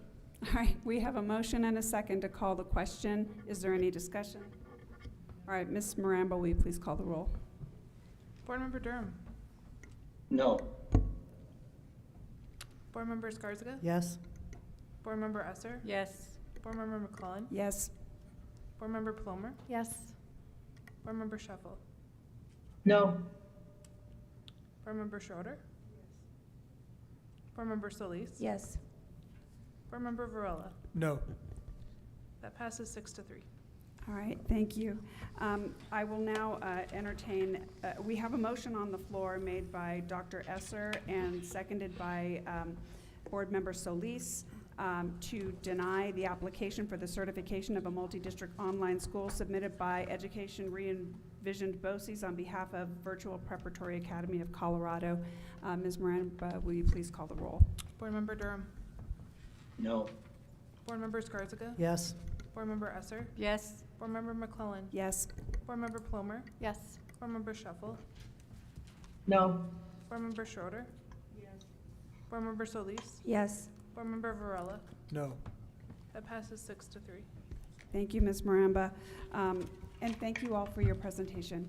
All right, we have a motion and a second to call the question. Is there any discussion? All right, Ms. Maramba, will you please call the roll? Board Member Durham. No. Board Member Skarziga. Yes. Board Member Esser. Yes. Board Member McClellan. Yes. Board Member Plomer. Yes. Board Member Shuffle. No. Board Member Schroeder. Board Member Solis. Yes. Board Member Varela. No. That passes 6-3. All right, thank you. I will now entertain, we have a motion on the floor made by Dr. Esser and seconded by Board Member Solis to deny the application for the certification of a multi-district online school submitted by Education Re-envisioned BOCES on behalf of Virtual Preparatory Academy of Colorado. Ms. Miranda, will you please call the roll? Board Member Durham. No. Board Member Skarziga. Yes. Board Member Esser. Yes. Board Member McClellan. Yes. Board Member Plomer. Yes. Board Member Shuffle. No. Board Member Schroeder. Yes. Board Member Solis. Yes. Board Member Varela. No. That passes 6-3. Thank you, Ms. Maramba, and thank you all for your presentation.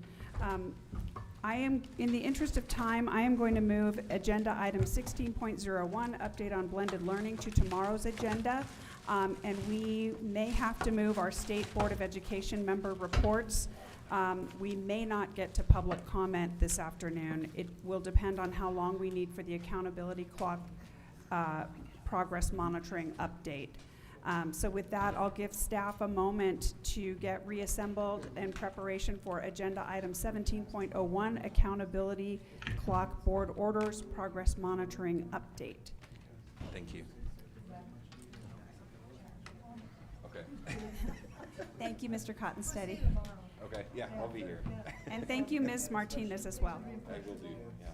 I am, in the interest of time, I am going to move agenda item 16.01, update on blended learning, to tomorrow's agenda. And we may have to move our State Board of Education member reports. We may not get to public comment this afternoon. It will depend on how long we need for the accountability clock progress monitoring update. So with that, I'll give staff a moment to get reassembled in preparation for agenda item 17.01, accountability clock board orders progress monitoring update. Thank you. Okay. Thank you, Mr. Cottonsteady. Okay, yeah, I'll be here. And thank you, Ms. Martinez, as well. I will do, yeah.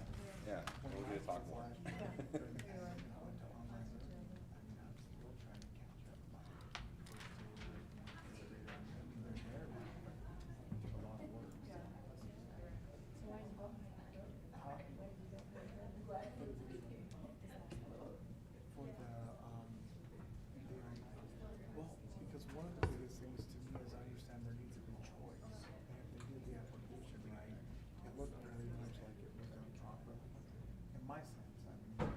Yeah, we'll get to talk more. Because one of the biggest things to me is I understand there needs to be choice. And if they did the application right, it looked very much like it was done properly. In my sense, I mean,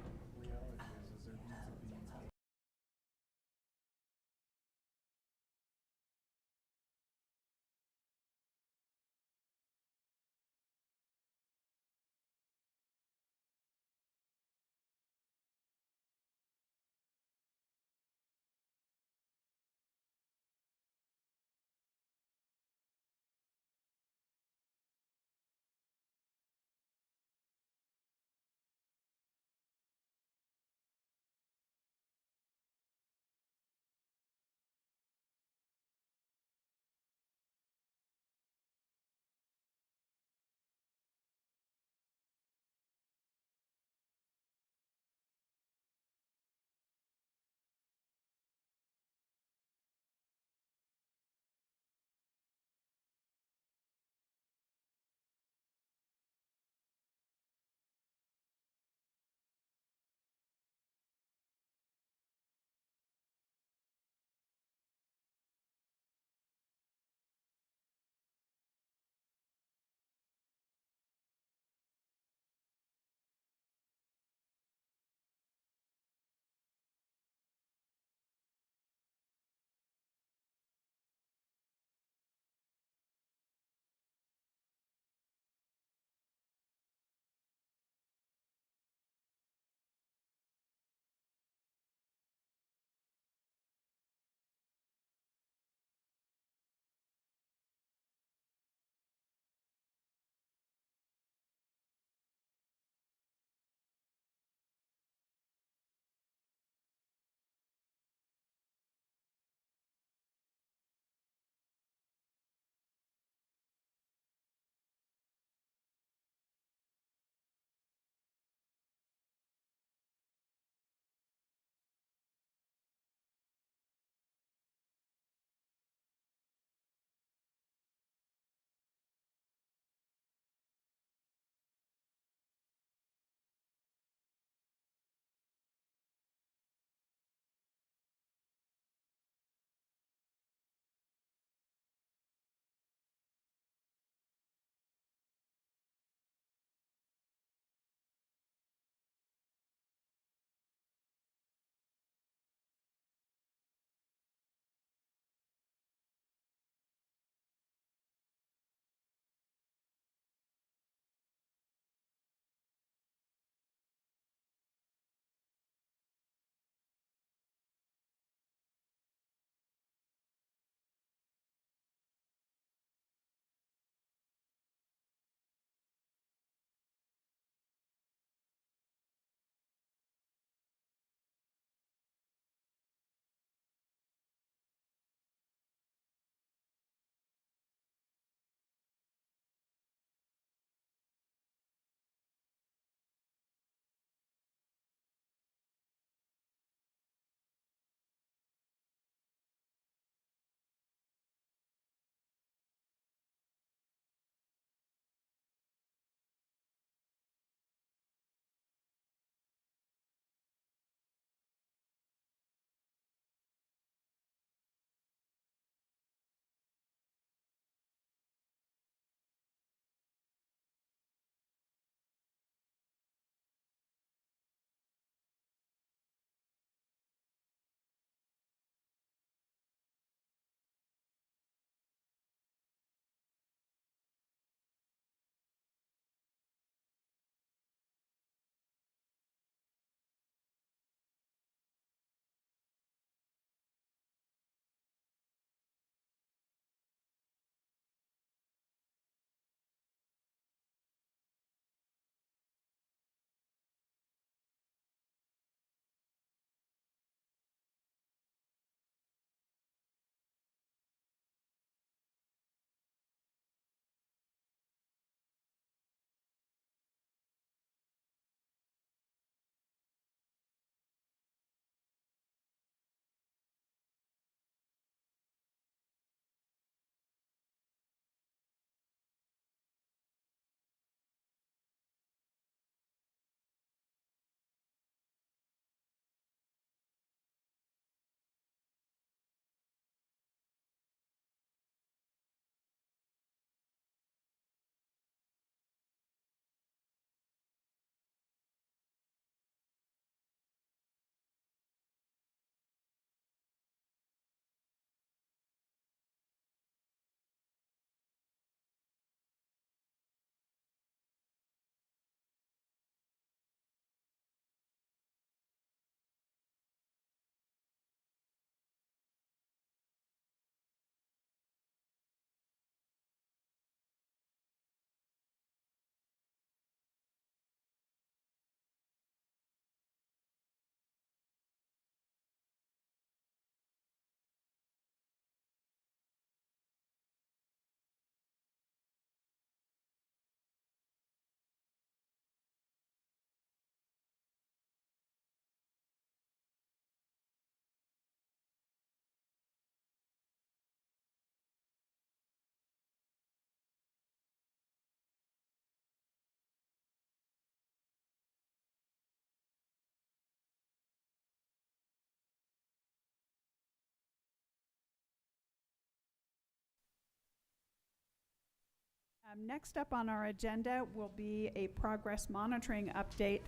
Next up on our agenda will be a progress monitoring update.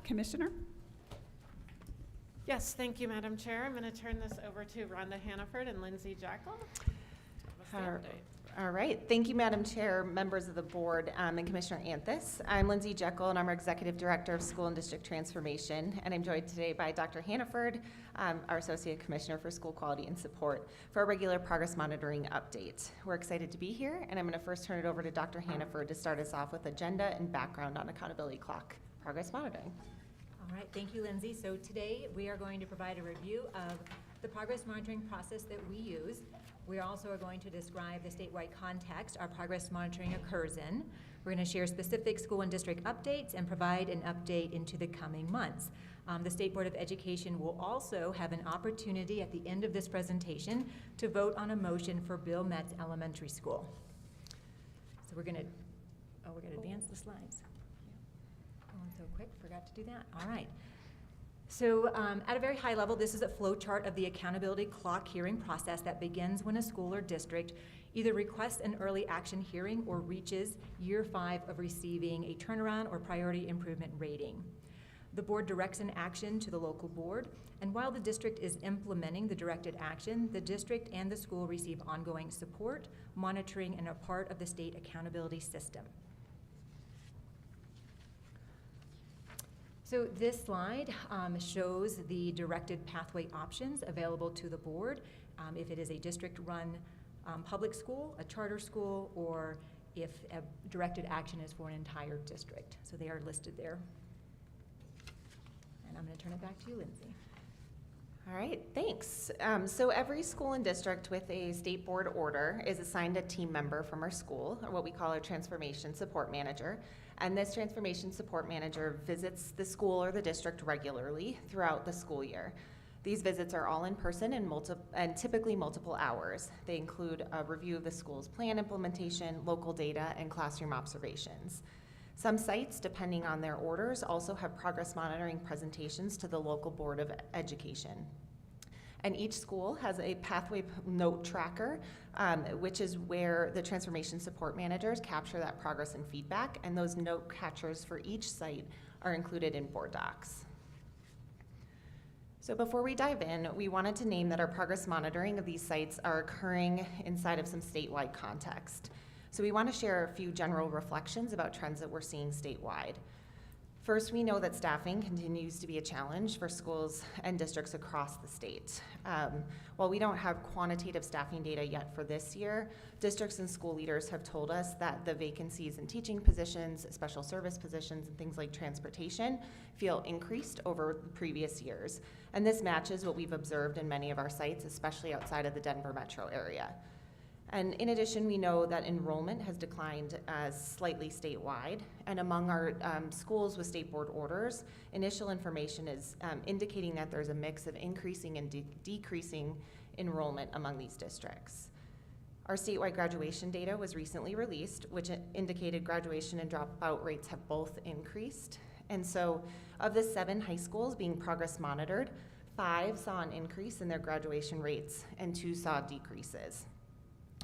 Commissioner? Yes, thank you, Madam Chair. I'm going to turn this over to Rhonda Hannaford and Lindsay Jekyll. All right. Thank you, Madam Chair, members of the board, and Commissioner Anthus. I'm Lindsay Jekyll, and I'm our Executive Director of School and District Transformation, and I'm joined today by Dr. Hannaford, our Associate Commissioner for School Quality and Support, for a regular progress monitoring update. We're excited to be here, and I'm going to first turn it over to Dr. Hannaford to start us off with agenda and background on accountability clock progress monitoring. All right, thank you, Lindsay. So today we are going to provide a review of the progress monitoring process that we use. We also are going to describe the statewide context our progress monitoring occurs in. We're going to share specific school and district updates and provide an update into the coming months. The State Board of Education will also have an opportunity at the end of this presentation to vote on a motion for Bill Metz Elementary School. So we're going to advance the slides. Going so quick, forgot to do that. All right. So at a very high level, this is a flow chart of the accountability clock hearing process that begins when a school or district either requests an early action hearing or reaches year 5 of receiving a turnaround or priority improvement rating. The board directs an action to the local board, and while the district is implementing the directed action, the district and the school receive ongoing support, monitoring, and are part of the state accountability system. So this slide shows the directed pathway options available to the board if it is a district-run public school, a charter school, or if a directed action is for an entire district. So they are listed there. And I'm going to turn it back to you, Lindsay. All right, thanks. So every school and district with a state board order is assigned a team member from our school, or what we call our transformation support manager. And this transformation support manager visits the school or the district regularly throughout the school year. These visits are all in person and typically multiple hours. They include a review of the school's plan implementation, local data, and classroom observations. Some sites, depending on their orders, also have progress monitoring presentations to the local Board of Education. And each school has a pathway note tracker, which is where the transformation support managers capture that progress and feedback, and those note catchers for each site are included in board docs. So before we dive in, we wanted to name that our progress monitoring of these sites are occurring inside of some statewide context. So we want to share a few general reflections about trends that we're seeing statewide. First, we know that staffing continues to be a challenge for schools and districts across the state. While we don't have quantitative staffing data yet for this year, districts and school leaders have told us that the vacancies in teaching positions, special service positions, and things like transportation feel increased over previous years. And this matches what we've observed in many of our sites, especially outside of the Denver metro area. And in addition, we know that enrollment has declined slightly statewide. And among our schools with state board orders, initial information is indicating that there's a mix of increasing and decreasing enrollment among these districts. Our statewide graduation data was recently released, which indicated graduation and dropout rates have both increased. And so of the 7 high schools being progress monitored, 5 saw an increase in their graduation rates and 2 saw decreases.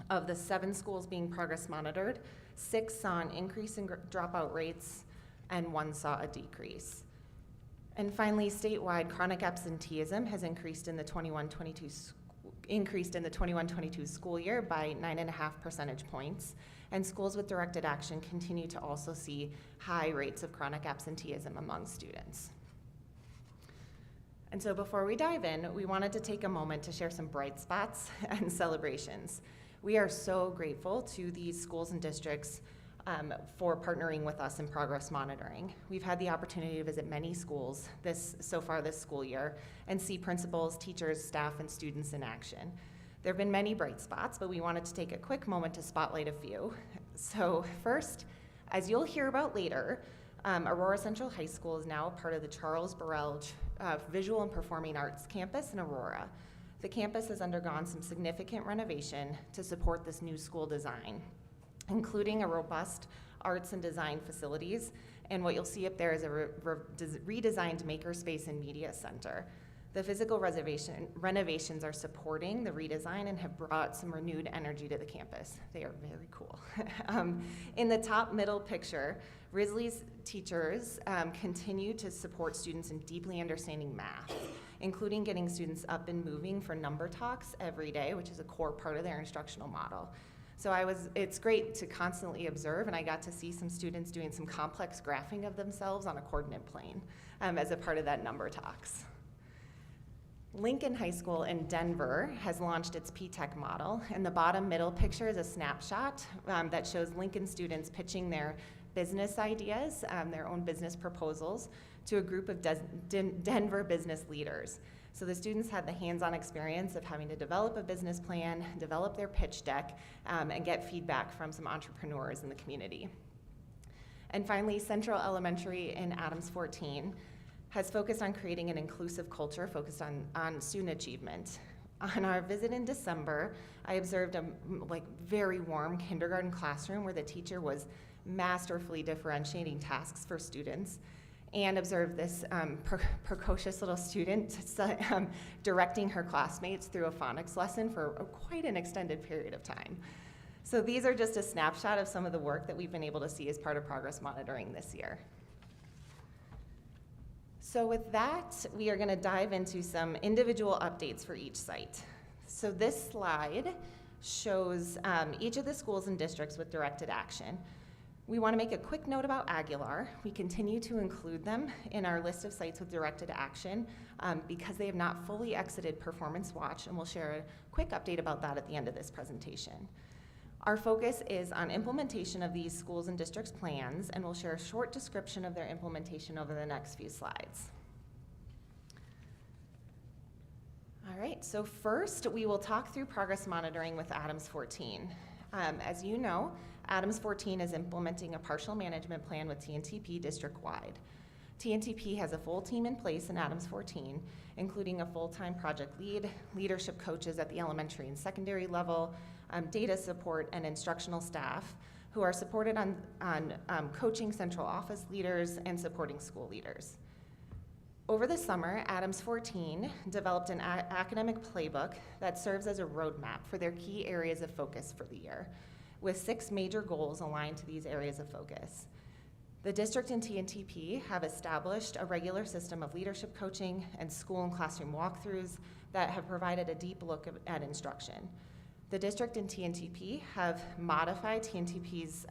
Of the 7 schools being progress monitored, 6 saw an increase in dropout rates and 1 saw a decrease. And finally, statewide, chronic absenteeism has increased in the 21-22 school year by 9.5 percentage points. And schools with directed action continue to also see high rates of chronic absenteeism among students. And so before we dive in, we wanted to take a moment to share some bright spots and celebrations. We are so grateful to these schools and districts for partnering with us in progress monitoring. We've had the opportunity to visit many schools so far this school year and see principals, teachers, staff, and students in action. There have been many bright spots, but we wanted to take a quick moment to spotlight a few. So first, as you'll hear about later, Aurora Central High School is now a part of the Charles Burrell Visual and Performing Arts campus in Aurora. The campus has undergone some significant renovation to support this new school design, including a robust arts and design facilities, and what you'll see up there is a redesigned makerspace and media center. The physical renovations are supporting the redesign and have brought some renewed energy to the campus. They are very cool. In the top middle picture, Risley's teachers continue to support students in deeply understanding math, including getting students up and moving for number talks every day, which is a core part of their instructional model. So it's great to constantly observe, and I got to see some students doing some complex graphing of themselves on a coordinate plane as a part of that number talks. Lincoln High School in Denver has launched its P-TECH model, and the bottom middle picture is a snapshot that shows Lincoln students pitching their business ideas, their own business proposals, to a group of Denver business leaders. So the students had the hands-on experience of having to develop a business plan, develop their pitch deck, and get feedback from some entrepreneurs in the community. And finally, Central Elementary in Adams 14 has focused on creating an inclusive culture focused on student achievement. On our visit in December, I observed a very warm kindergarten classroom where the teacher was masterfully differentiating tasks for students, and observed this precocious little student directing her classmates through a phonics lesson for quite an extended period of time. So these are just a snapshot of some of the work that we've been able to see as part of progress monitoring this year. So with that, we are going to dive into some individual updates for each site. So this slide shows each of the schools and districts with directed action. We want to make a quick note about Aguilar. We continue to include them in our list of sites with directed action because they have not fully exited Performance Watch, and we'll share a quick update about that at the end of this presentation. Our focus is on implementation of these schools and districts plans, and we'll share a short description of their implementation over the next few slides. All right, so first we will talk through progress monitoring with Adams 14. As you know, Adams 14 is implementing a partial management plan with TNTP district-wide. TNTP has a full team in place in Adams 14, including a full-time project lead, leadership coaches at the elementary and secondary level, data support, and instructional staff who are supported on coaching central office leaders and supporting school leaders. Over the summer, Adams 14 developed an academic playbook that serves as a roadmap for their key areas of focus for the year, with 6 major goals aligned to these areas of focus. The district and TNTP have established a regular system of leadership coaching and school and classroom walkthroughs that have provided a deep look at instruction. The district and TNTP have modified TNTP's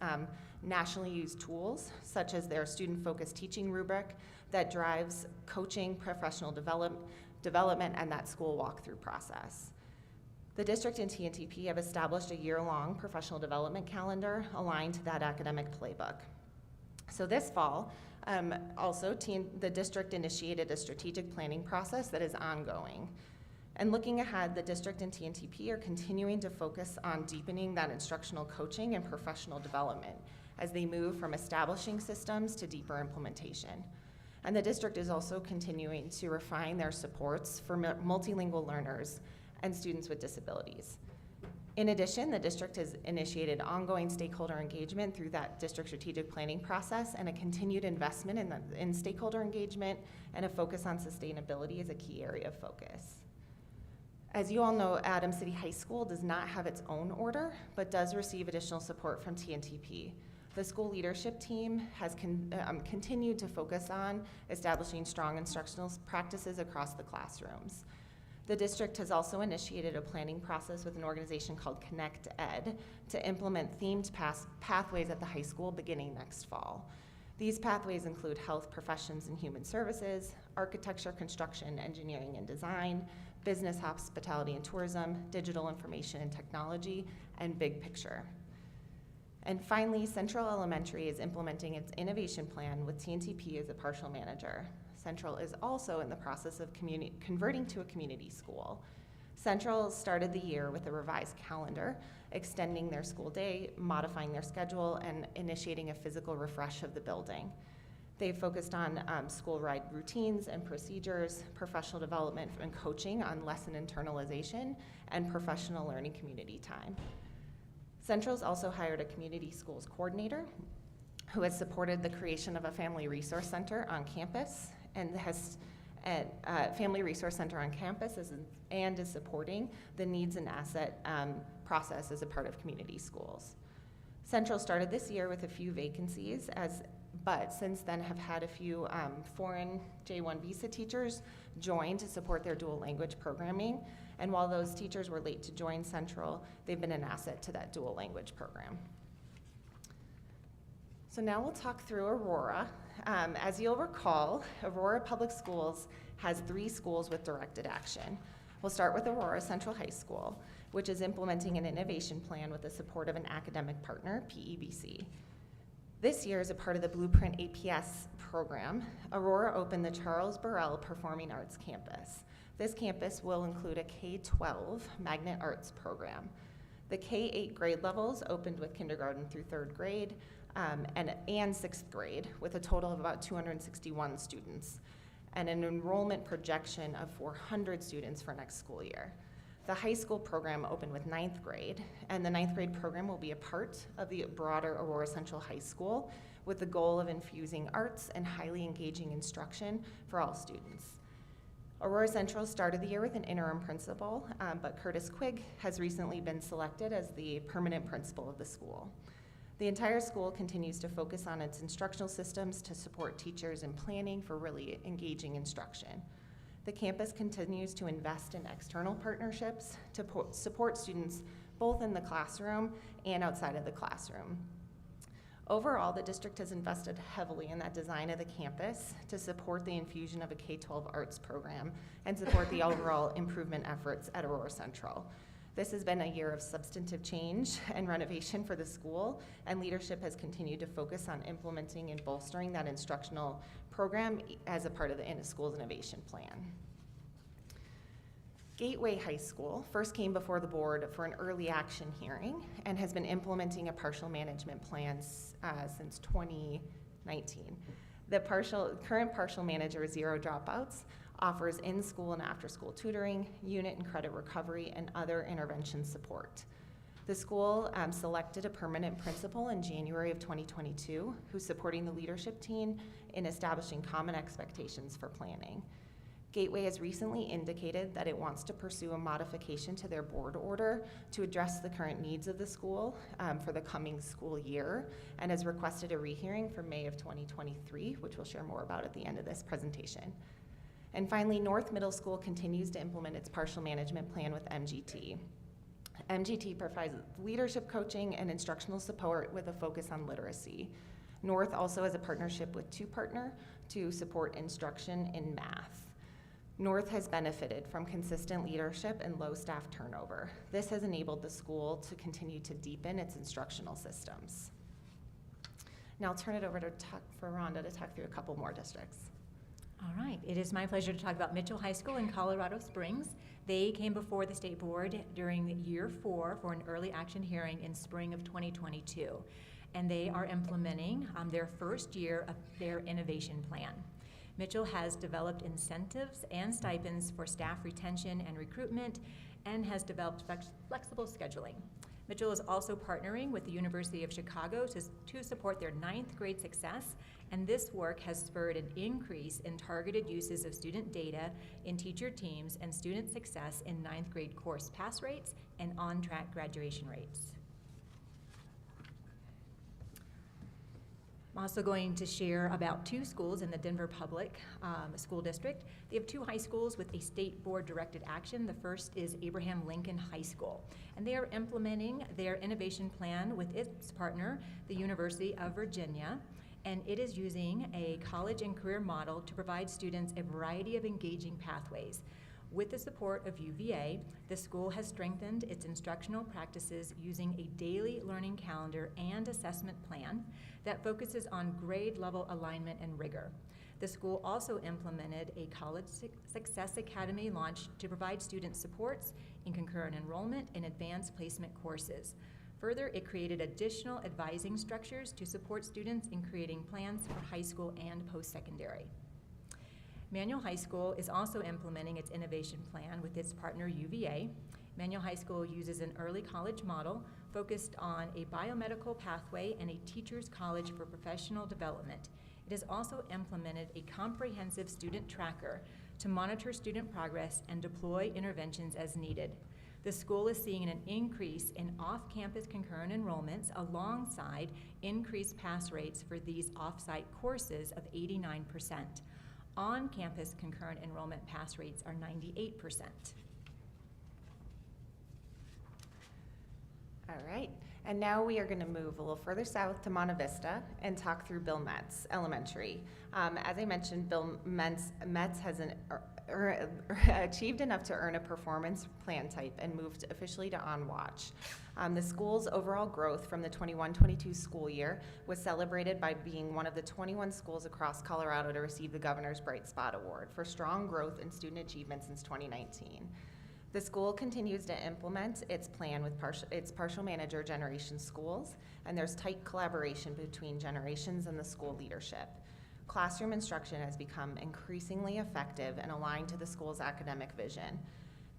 nationally used tools, such as their student-focused teaching rubric that drives coaching, professional development, and that school walkthrough process. The district and TNTP have established a year-long professional development calendar aligned to that academic playbook. So this fall, the district initiated a strategic planning process that is ongoing. And looking ahead, the district and TNTP are continuing to focus on deepening that instructional coaching and professional development as they move from establishing systems to deeper implementation. And the district is also continuing to refine their supports for multilingual learners and students with disabilities. In addition, the district has initiated ongoing stakeholder engagement through that district strategic planning process, and a continued investment in stakeholder engagement and a focus on sustainability is a key area of focus. As you all know, Adams City High School does not have its own order, but does receive additional support from TNTP. The school leadership team has continued to focus on establishing strong instructional practices across the classrooms. The district has also initiated a planning process with an organization called Connect Ed to implement themed pathways at the high school beginning next fall. These pathways include health, professions, and human services, architecture, construction, engineering, and design, business, hospitality, and tourism, digital information and technology, and big picture. And finally, Central Elementary is implementing its innovation plan with TNTP as a partial manager. Central is also in the process of converting to a community school. Central started the year with a revised calendar, extending their school day, modifying their schedule, and initiating a physical refresh of the building. They've focused on school-wide routines and procedures, professional development and coaching on lesson internalization, and professional learning community time. Central's also hired a community schools coordinator who has supported the creation of a family resource center on campus and has at Family Resource Center on campus and is supporting the needs and asset process as a part of community schools. Central started this year with a few vacancies, but since then have had a few foreign J1 visa teachers join to support their dual language programming. And while those teachers were late to join Central, they've been an asset to that dual language program. So now we'll talk through Aurora. As you'll recall, Aurora Public Schools has 3 schools with directed action. We'll start with Aurora Central High School, which is implementing an innovation plan with the support of an academic partner, PEBC. This year, as a part of the Blueprint APS program, Aurora opened the Charles Burrell Performing Arts Campus. This campus will include a K-12 magnet arts program. The K-8 grade levels opened with kindergarten through 3rd grade and 6th grade, with a total of about 261 students, and an enrollment projection of 400 students for next school year. The high school program opened with 9th grade, and the 9th grade program will be a part of the broader Aurora Central High School with the goal of infusing arts and highly engaging instruction for all students. Aurora Central started the year with an interim principal, but Curtis Quigg has recently been selected as the permanent principal of the school. The entire school continues to focus on its instructional systems to support teachers in planning for really engaging instruction. The campus continues to invest in external partnerships to support students both in the classroom and outside of the classroom. Overall, the district has invested heavily in that design of the campus to support the infusion of a K-12 arts program and support the overall improvement efforts at Aurora Central. This has been a year of substantive change and renovation for the school, and leadership has continued to focus on implementing and bolstering that instructional program as a part of the school's innovation plan. Gateway High School first came before the board for an early action hearing and has been implementing a partial management plan since 2019. The current partial manager, Zero Dropouts, offers in-school and after-school tutoring, unit and credit recovery, and other intervention support. The school selected a permanent principal in January of 2022 who's supporting the leadership team in establishing common expectations for planning. Gateway has recently indicated that it wants to pursue a modification to their board order to address the current needs of the school for the coming school year, and has requested a rehearing for May of 2023, which we'll share more about at the end of this presentation. And finally, North Middle School continues to implement its partial management plan with MGT. MGT provides leadership coaching and instructional support with a focus on literacy. North also has a partnership with TwoPartner to support instruction in math. North has benefited from consistent leadership and low staff turnover. This has enabled the school to continue to deepen its instructional systems. Now I'll turn it over for Rhonda to talk through a couple more districts. All right, it is my pleasure to talk about Mitchell High School in Colorado Springs. They came before the state board during year 4 for an early action hearing in spring of 2022. And they are implementing their first year of their innovation plan. Mitchell has developed incentives and stipends for staff retention and recruitment, and has developed flexible scheduling. Mitchell is also partnering with the University of Chicago to support their 9th grade success, and this work has spurred an increase in targeted uses of student data in teacher teams and student success in 9th grade course pass rates and on-track graduation rates. I'm also going to share about 2 schools in the Denver Public School District. They have 2 high schools with a state board directed action. The first is Abraham Lincoln High School, and they are implementing their innovation plan with its partner, the University of Virginia, and it is using a college and career model to provide students a variety of engaging pathways. With the support of UVA, the school has strengthened its instructional practices using a daily learning calendar and assessment plan that focuses on grade level alignment and rigor. The school also implemented a College Success Academy launch to provide students supports in concurrent enrollment and advanced placement courses. Further, it created additional advising structures to support students in creating plans for high school and post-secondary. Manual High School is also implementing its innovation plan with its partner UVA. Manual High School uses an early college model focused on a biomedical pathway and a teacher's college for professional development. It has also implemented a comprehensive student tracker to monitor student progress and deploy interventions as needed. The school is seeing an increase in off-campus concurrent enrollments alongside increased pass rates for these off-site courses of 89%. On-campus concurrent enrollment pass rates are 98%. All right, and now we are going to move a little further south to Monte Vista and talk through Bill Metz Elementary. As I mentioned, Bill Metz has achieved enough to earn a performance plan type and moved officially to On Watch. The school's overall growth from the 21-22 school year was celebrated by being one of the 21 schools across Colorado to receive the Governor's Bright Spot Award for strong growth in student achievement since 2019. The school continues to implement its plan with its partial manager Generation Schools, and there's tight collaboration between Generations and the school leadership. Classroom instruction has become increasingly effective and aligned to the school's academic vision.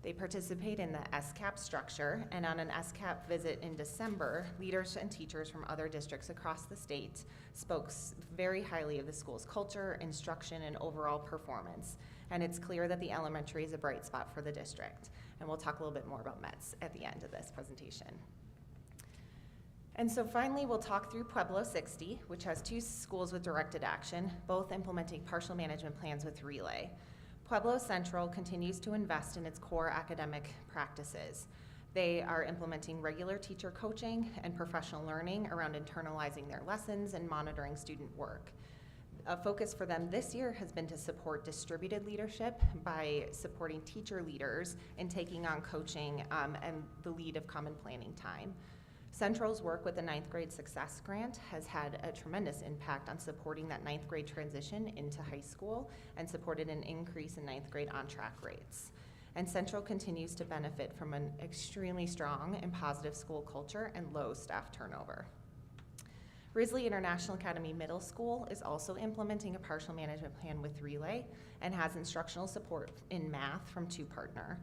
They participate in the SCAP structure, and on an SCAP visit in December, leaders and teachers from other districts across the state spoke very highly of the school's culture, instruction, and overall performance. And it's clear that the elementary is a bright spot for the district. And we'll talk a little bit more about Metz at the end of this presentation. And so finally, we'll talk through Pueblo 60, which has 2 schools with directed action, both implementing partial management plans with Relay. Pueblo Central continues to invest in its core academic practices. They are implementing regular teacher coaching and professional learning around internalizing their lessons and monitoring student work. A focus for them this year has been to support distributed leadership by supporting teacher leaders in taking on coaching and the lead of common planning time. Central's work with the 9th grade success grant has had a tremendous impact on supporting that 9th grade transition into high school and supported an increase in 9th grade on-track rates. And Central continues to benefit from an extremely strong and positive school culture and low staff turnover. Risley International Academy Middle School is also implementing a partial management plan with Relay and has instructional support in math from 2Partner.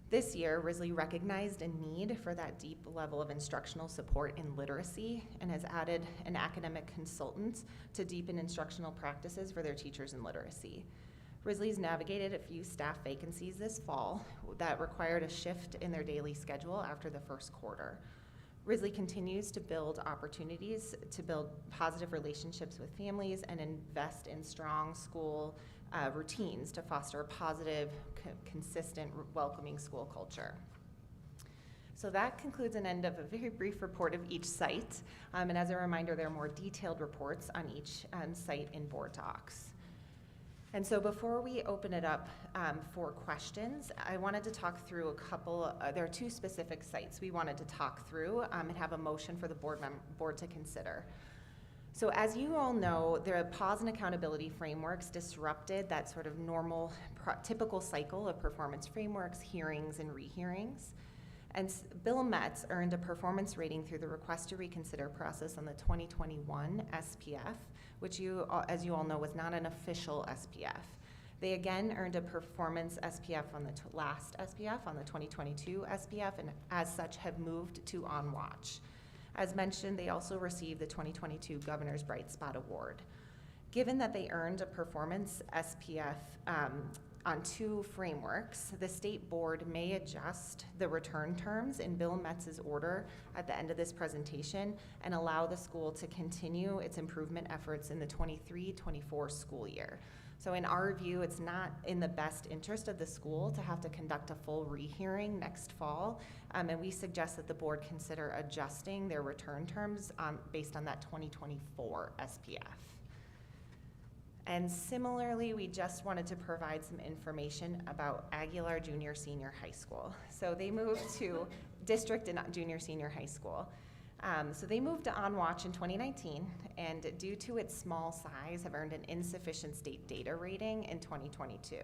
This year, Risley recognized a need for that deep level of instructional support in literacy and has added an academic consultant to deepen instructional practices for their teachers in literacy. Risley's navigated a few staff vacancies this fall that required a shift in their daily schedule after the first quarter. Risley continues to build opportunities to build positive relationships with families and invest in strong school routines to foster a positive, consistent, welcoming school culture. So that concludes an end of a very brief report of each site. And as a reminder, there are more detailed reports on each site in board docs. And so before we open it up for questions, I wanted to talk through a couple, there are 2 specific sites we wanted to talk through and have a motion for the board to consider. So as you all know, the pause and accountability frameworks disrupted that sort of normal, typical cycle of performance frameworks, hearings, and rehearings. And Bill Metz earned a performance rating through the request to reconsider process on the 2021 SPF, which as you all know, was not an official SPF. They again earned a performance SPF on the last SPF, on the 2022 SPF, and as such have moved to On Watch. As mentioned, they also received the 2022 Governor's Bright Spot Award. Given that they earned a performance SPF on 2 frameworks, the state board may adjust the return terms in Bill Metz's order at the end of this presentation and allow the school to continue its improvement efforts in the 23-24 school year. So in our view, it's not in the best interest of the school to have to conduct a full rehearing next fall, and we suggest that the board consider adjusting their return terms based on that 2024 SPF. And similarly, we just wanted to provide some information about Aguilar Junior Senior High School. So they moved to district and junior senior high school. So they moved to On Watch in 2019, and due to its small size, have earned an insufficient state data rating in 2022.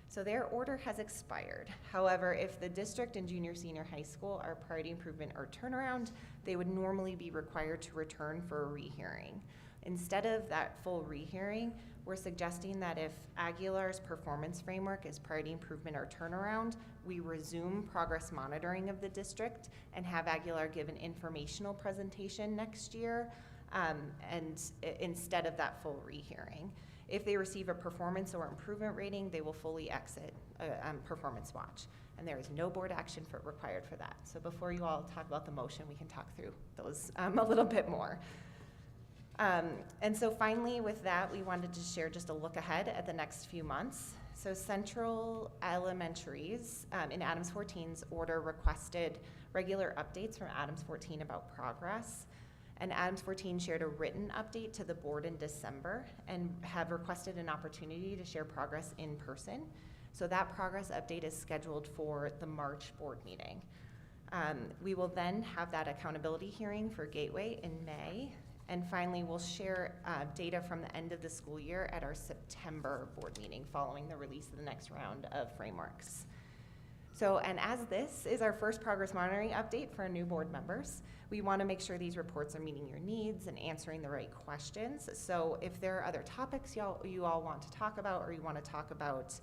So their order has expired. However, if the district and junior senior high school are priority improvement or turnaround, they would normally be required to return for a rehearing. Instead of that full rehearing, we're suggesting that if Aguilar's performance framework is priority improvement or turnaround, we resume progress monitoring of the district and have Aguilar give an informational presentation next year and instead of that full rehearing. If they receive a performance or improvement rating, they will fully exit Performance Watch. And there is no board action required for that. So before you all talk about the motion, we can talk through those a little bit more. And so finally, with that, we wanted to share just a look ahead at the next few months. So Central Elementaries in Adams 14's order requested regular updates from Adams 14 about progress. And Adams 14 shared a written update to the board in December and have requested an opportunity to share progress in person. So that progress update is scheduled for the March board meeting. We will then have that accountability hearing for Gateway in May. And finally, we'll share data from the end of the school year at our September board meeting following the release of the next round of frameworks. So, and as this is our first progress monitoring update for our new board members, we want to make sure these reports are meeting your needs and answering the right questions. So if there are other topics you all want to talk about, or you want to talk about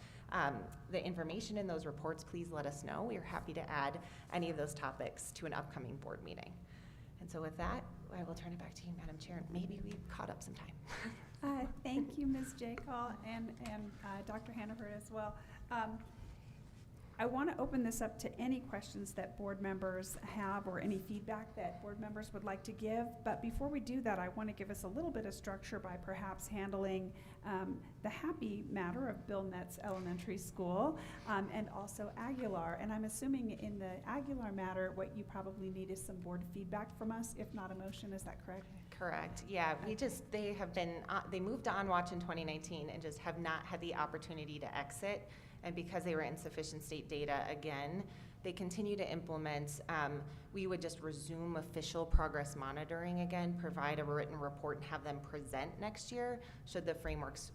the information in those reports, please let us know. We are happy to add any of those topics to an upcoming board meeting. And so with that, I will turn it back to you, Madam Chair. Maybe we've caught up some time. Thank you, Ms. Jakol, and Dr. Hannaford as well. I want to open this up to any questions that board members have or any feedback that board members would like to give. But before we do that, I want to give us a little bit of structure by perhaps handling the happy matter of Bill Metz Elementary School and also Aguilar. And I'm assuming in the Aguilar matter, what you probably need is some board feedback from us, if not a motion. Is that correct? Correct. Yeah, they moved to OnWatch in 2019 and just have not had the opportunity to exit. And because they were insufficient state data, again, they continue to implement. We would just resume official progress monitoring again, provide a written report, and have them present next year should the frameworks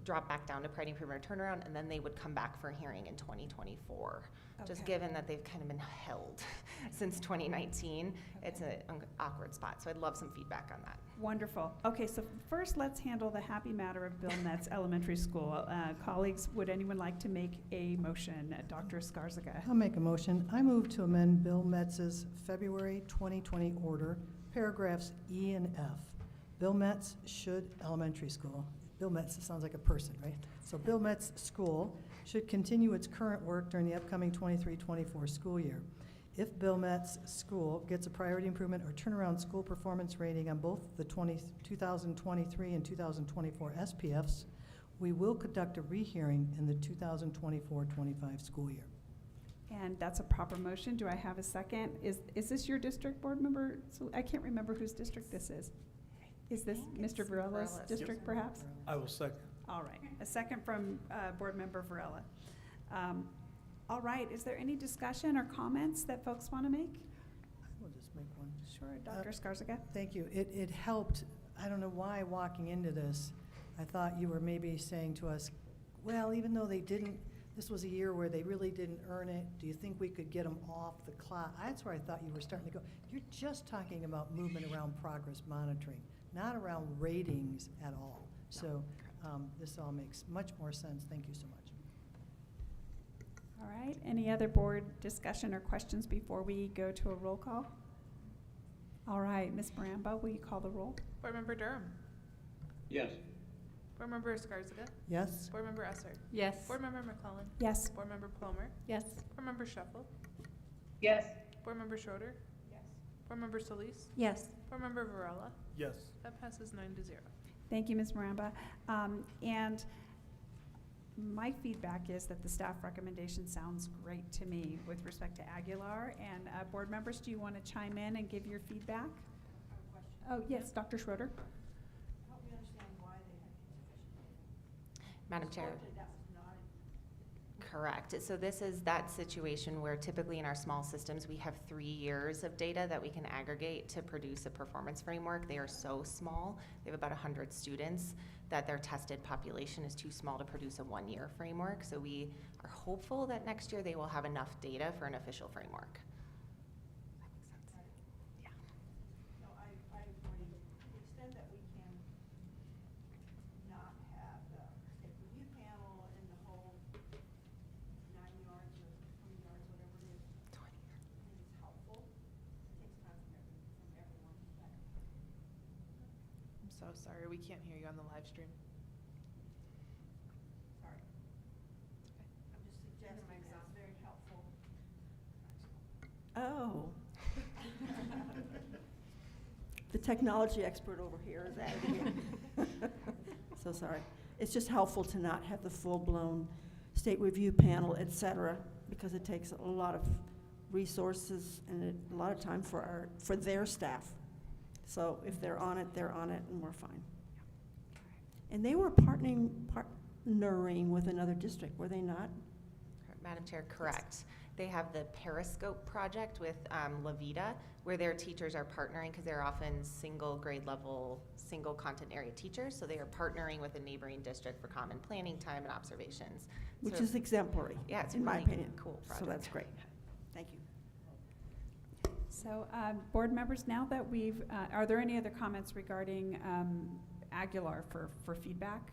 drop back down to priority improvement or turnaround, and then they would come back for a hearing in 2024. Okay. Just given that they've kind of been held since 2019, it's an awkward spot. So I'd love some feedback on that. Wonderful. Okay, so first let's handle the happy matter of Bill Metz Elementary School. Colleagues, would anyone like to make a motion? Dr. Skarziga. I'll make a motion. I move to amend Bill Metz's February 2020 order, paragraphs E and F. Bill Metz should elementary school. Bill Metz sounds like a person, right? So Bill Metz School should continue its current work during the upcoming 23-24 school year. If Bill Metz School gets a priority improvement or turnaround school performance rating on both the 2023 and 2024 SPFs, we will conduct a rehearing in the 2024-25 school year. And that's a proper motion. Do I have a second? Is this your district board member? So I can't remember whose district this is. Is this Mr. Varela's district, perhaps? I will second. All right. A second from Board Member Varela. All right. Is there any discussion or comments that folks want to make? I will just make one. Sure. Dr. Skarziga. Thank you. It helped. I don't know why walking into this, I thought you were maybe saying to us, well, even though they didn't, this was a year where they really didn't earn it, do you think we could get them off the clock? That's where I thought you were starting to go. You're just talking about movement around progress monitoring, not around ratings at all. So this all makes much more sense. Thank you so much. All right. Any other board discussion or questions before we go to a roll call? All right. Ms. Baramba, will you call the roll? Board Member Durham. Yes. Board Member Skarziga. Yes. Board Member Esser. Yes. Board Member McClellan. Yes. Board Member Plomer. Yes. Board Member Shuffle. Yes. Board Member Schroeder. Yes. Board Member Solis. Yes. Board Member Varela. Yes. That passes 9-0. Thank you, Ms. Maramba. And my feedback is that the staff recommendation sounds great to me with respect to Aguilar. And board members, do you want to chime in and give your feedback? Oh, yes, Dr. Schroeder. Help me understand why they had insufficient data. Madam Chair. Historically, that was not Correct. So this is that situation where typically in our small systems, we have 3 years of data that we can aggregate to produce a performance framework. They are so small. They have about 100 students that their tested population is too small to produce a 1-year framework. So we are hopeful that next year they will have enough data for an official framework. Does that make sense? Yeah. No, I agree. To the extent that we can not have the state review panel and the whole 9 yards or 20 yards, whatever it is, 20 I think it's helpful. It takes time from everyone. I'm so sorry, we can't hear you on the live stream. Sorry. I'm just suggesting that's very helpful. Oh. The technology expert over here is adding it. So sorry. It's just helpful to not have the full-blown state review panel, et cetera, because it takes a lot of resources and a lot of time for their staff. So if they're on it, and we're fine. And they were partnering with another district, were they not? Madam Chair, correct. They have the Periscope project with La Vida, where their teachers are partnering because they're often single grade level, single content area teachers. So they are partnering with a neighboring district for common planning time and observations. Which So- is exemplary, Yeah, it's a in my really opinion. cool project. So that's great. Thank you. So, board members, now that we've, are there any other comments regarding Aguilar for feedback?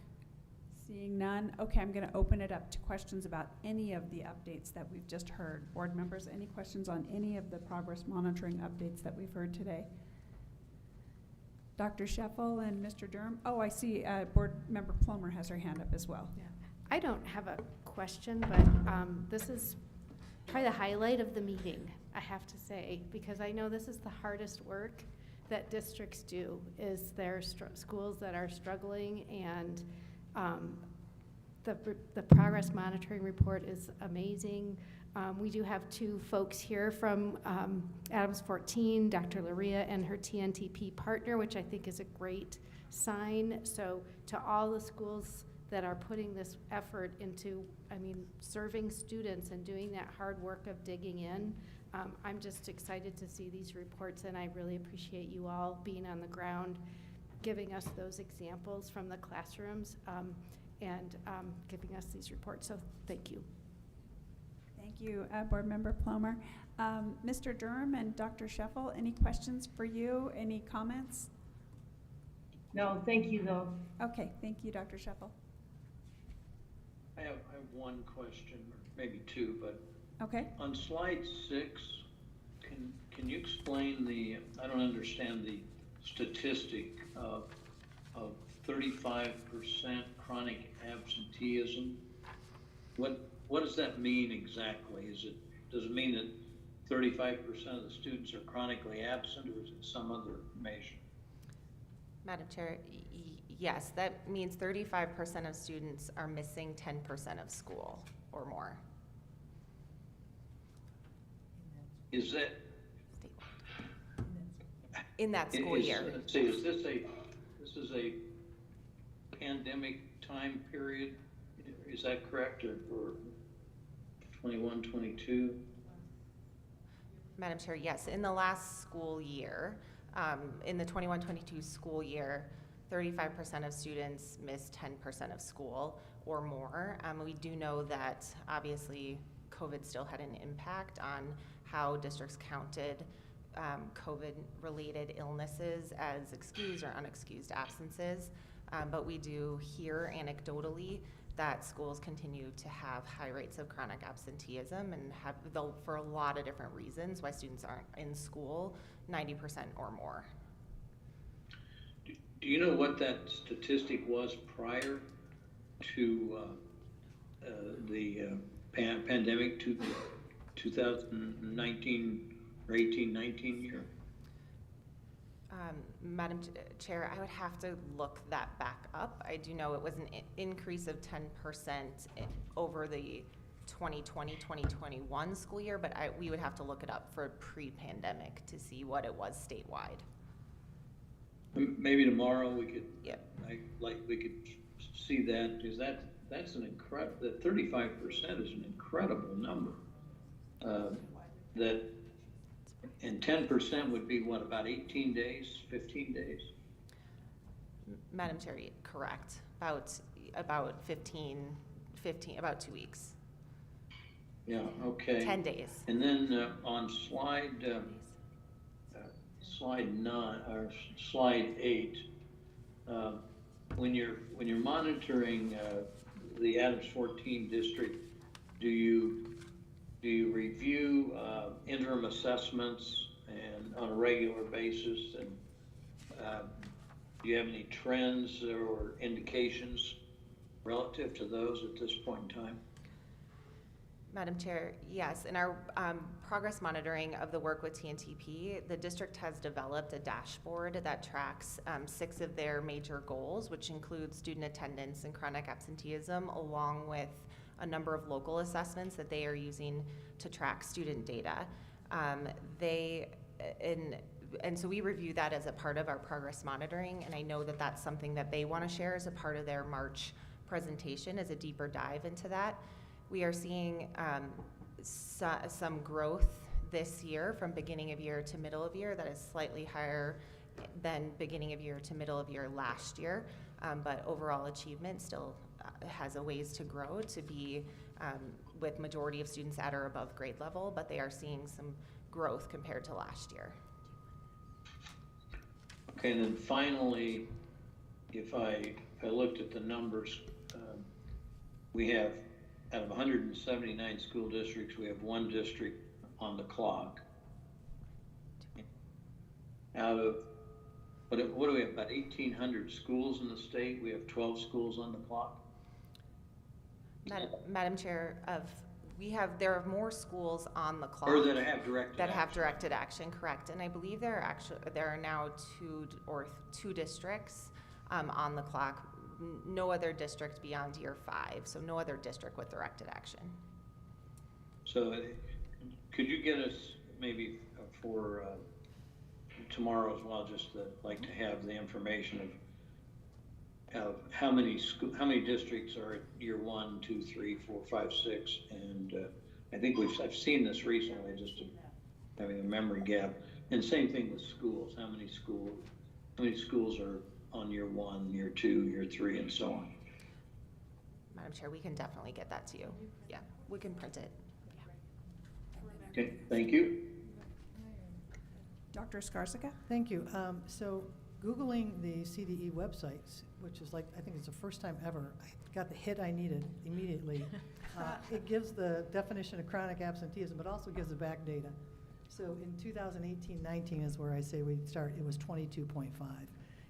Seeing none, okay, I'm going to open it up to questions about any of the updates that we've just heard. Board members, any questions on any of the progress monitoring updates that we've heard today? Dr. Sheffel and Mr. Durham? Oh, I see Board Member Plummer has her hand up as well. Yeah. I don't have a question, but this is probably the highlight of the meeting, I have to say, because I know this is the hardest work that districts do, is their schools that are struggling, and the progress monitoring report is amazing. We do have two folks here from Adams 14, Dr. Laria and her TNTP partner, which I think is a great sign. So to all the schools that are putting this effort into, serving students and doing that hard work of digging in, I'm just excited to see these reports, and I really appreciate you all being on the ground, giving us those examples from the classrooms, and giving us these reports. So thank you. Thank you, Board Member Plummer. Mr. Durham and Dr. Sheffel, any questions for you? Any comments? No, thank you though. Okay, thank you, Dr. Sheffel. I have one question, or maybe two, but Okay. on slide 6, can you explain I don't understand the statistic of 35% chronic absenteeism. What does that mean exactly? Does it mean that 35% of the students are chronically absent, or is it some other measure? Madam Chair, yes, that means 35% of students are missing 10% of school or more. Is that in that school year? See, is this a pandemic time period? Is that correct, or for 21, 22? Madam Chair, yes. In the last school year, in the 21-22 school year, 35% of students missed 10% of school or more. We do know that obviously COVID still had an impact on how districts counted COVID-related illnesses as excused or unexcused absences. But we do hear anecdotally that schools continue to have high rates of chronic absenteeism and have, though, for a lot of different reasons why students aren't in school, 90% or more. Do you know what that statistic was prior to the pandemic, to the 2019 or 18-19 year? Madam Chair, I would have to look that back up. I do know it was an increase of 10% over the 2020-2021 school year, but we would have to look it up for pre-pandemic to see what it was statewide. Maybe tomorrow we could, Yep. we could see that, because that's an incredible, that 35% is an incredible number. And 10% would be what, about 18 days, 15 days? Madam Chair, correct. About 15, about 2 weeks. Yeah, okay. 10 days. And then on slide 9 or slide 8, when you're monitoring the Adams 14 district, do you review interim assessments and on a regular basis, and Do you have any trends or indications relative to those at this point in time? Madam Chair, yes, in our progress monitoring of the work with TNTP, the district has developed a dashboard that tracks 6 of their major goals, which include student attendance and chronic absenteeism, along with a number of local assessments that they are using to track student data. And so we review that as a part of our progress monitoring, and I know that that's something that they want to share as a part of their March presentation, as a deeper dive into that. We are seeing some growth this year from beginning of year to middle of year that is slightly higher than beginning of year to middle of year last year, but overall achievement still has a ways to grow to be with majority of students at or above grade level, but they are seeing some growth compared to last year. Okay, and then finally, if I looked at the numbers, we have, out of 179 school districts, we have 1 district on the clock. Out of, what do we have, about 1,800 schools in the state? We have 12 schools on the clock? Madam Chair, there are more schools on the clock. Or that have directed that action. have directed action, correct. And I believe there are now 2 districts on the clock. No other district beyond year 5, so no other district with directed action. So could you get us maybe for tomorrow as well, just like to have the information of how many districts are at year 1, 2, 3, 4, 5, 6, and I think I've seen this recently, just having a memory gap. And same thing with schools. How many schools are on year 1, year 2, year 3, and so on? Madam Chair, we can definitely get that to you. Yeah, we can print it. Okay, thank you. Dr. Skarzica? Thank you. So Googling the CDE websites, which is like, I think it's the first time ever, I got the hit I needed immediately. It gives the definition of chronic absenteeism, but also gives the back data. So in 2018-19 is where I say we start, it was 22.5.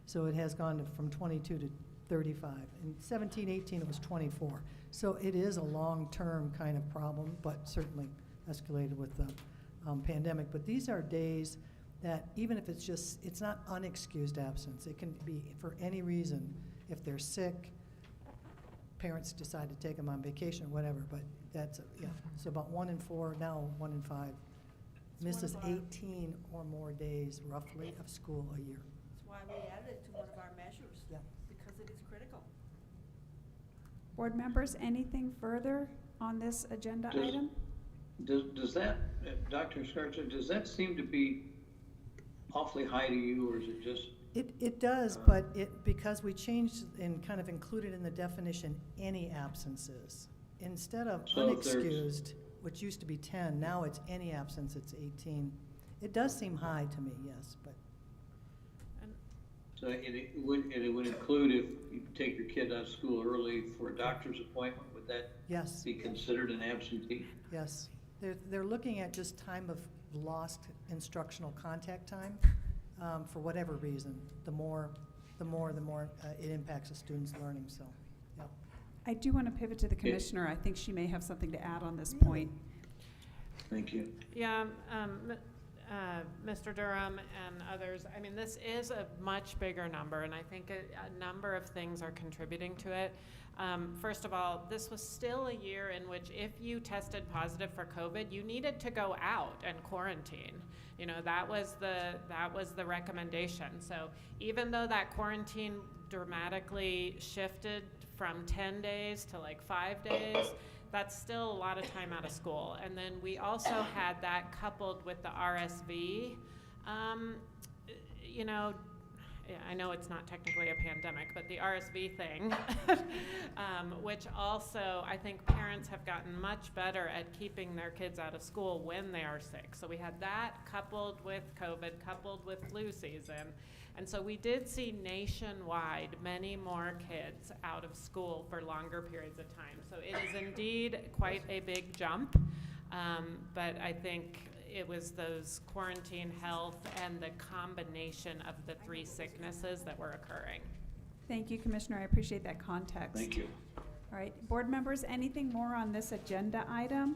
So it has gone from 22 to 35. In 17-18, it was 24. So it is a long-term kind of problem, but certainly escalated with the pandemic. But these are days that even if it's not unexcused absence, it can be for any reason. If they're sick, parents decide to take them on vacation or whatever, but that's, yeah. So about 1 in 4, now 1 in 5, misses 18 or more days roughly of school a year. That's why we added it to one of our measures. Yeah. Because it is critical. Board members, anything further on this agenda item? Does that, Dr. Skarzica, does that seem to be awfully high to you, or is it just? It does, but because we changed and kind of included in the definition any absences. Instead of So if there's- unexcused, which used to be 10, now it's any absence, it's 18. It does seem high to me, yes, but. So it would include if you take your kid out of school early for a doctor's appointment, would that Yes. be considered an absentee? Yes, they're looking at just time of lost instructional contact time, for whatever reason. The more it impacts a student's learning, so, yeah. I do want to pivot to the commissioner. I think she may have something to add on this point. Thank you. Yeah, Mr. Durham and others, I mean, this is a much bigger number, and I think a number of things are contributing to it. First of all, this was still a year in which if you tested positive for COVID, you needed to go out and quarantine. You know, that was the recommendation. So even though that quarantine dramatically shifted from 10 days to like 5 days, that's still a lot of time out of school. And then we also had that coupled with the RSV. You know, I know it's not technically a pandemic, but the RSV thing, which also I think parents have gotten much better at keeping their kids out of school when they are sick. So we had that coupled with COVID, coupled with flu season. And so we did see nationwide many more kids out of school for longer periods of time. So it is indeed quite a big jump, but I think it was those quarantine health and the combination of the 3 sicknesses that were occurring. Thank you, Commissioner. I appreciate that context. Thank you. All right, board members, anything more on this agenda item?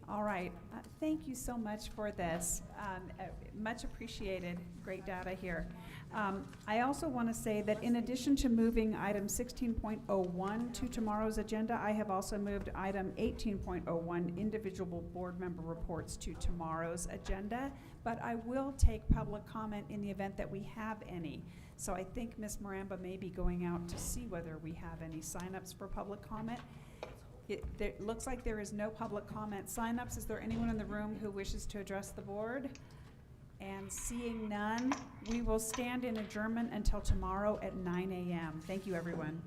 All right, thank you so much for this. Much appreciated. Great data here. I also want to say that in addition to moving item 16.01 to tomorrow's agenda, I have also moved item 18.01, individual board member reports, to tomorrow's agenda. But I will take public comment in the event that we have any. So I think Ms. Maramba may be going out to see whether we have any signups for public comment. It looks like there is no public comment signups. Is there anyone in the room who wishes to address the board? And seeing none, we will stand in adjournment until tomorrow at 9 a.m. Thank you, everyone.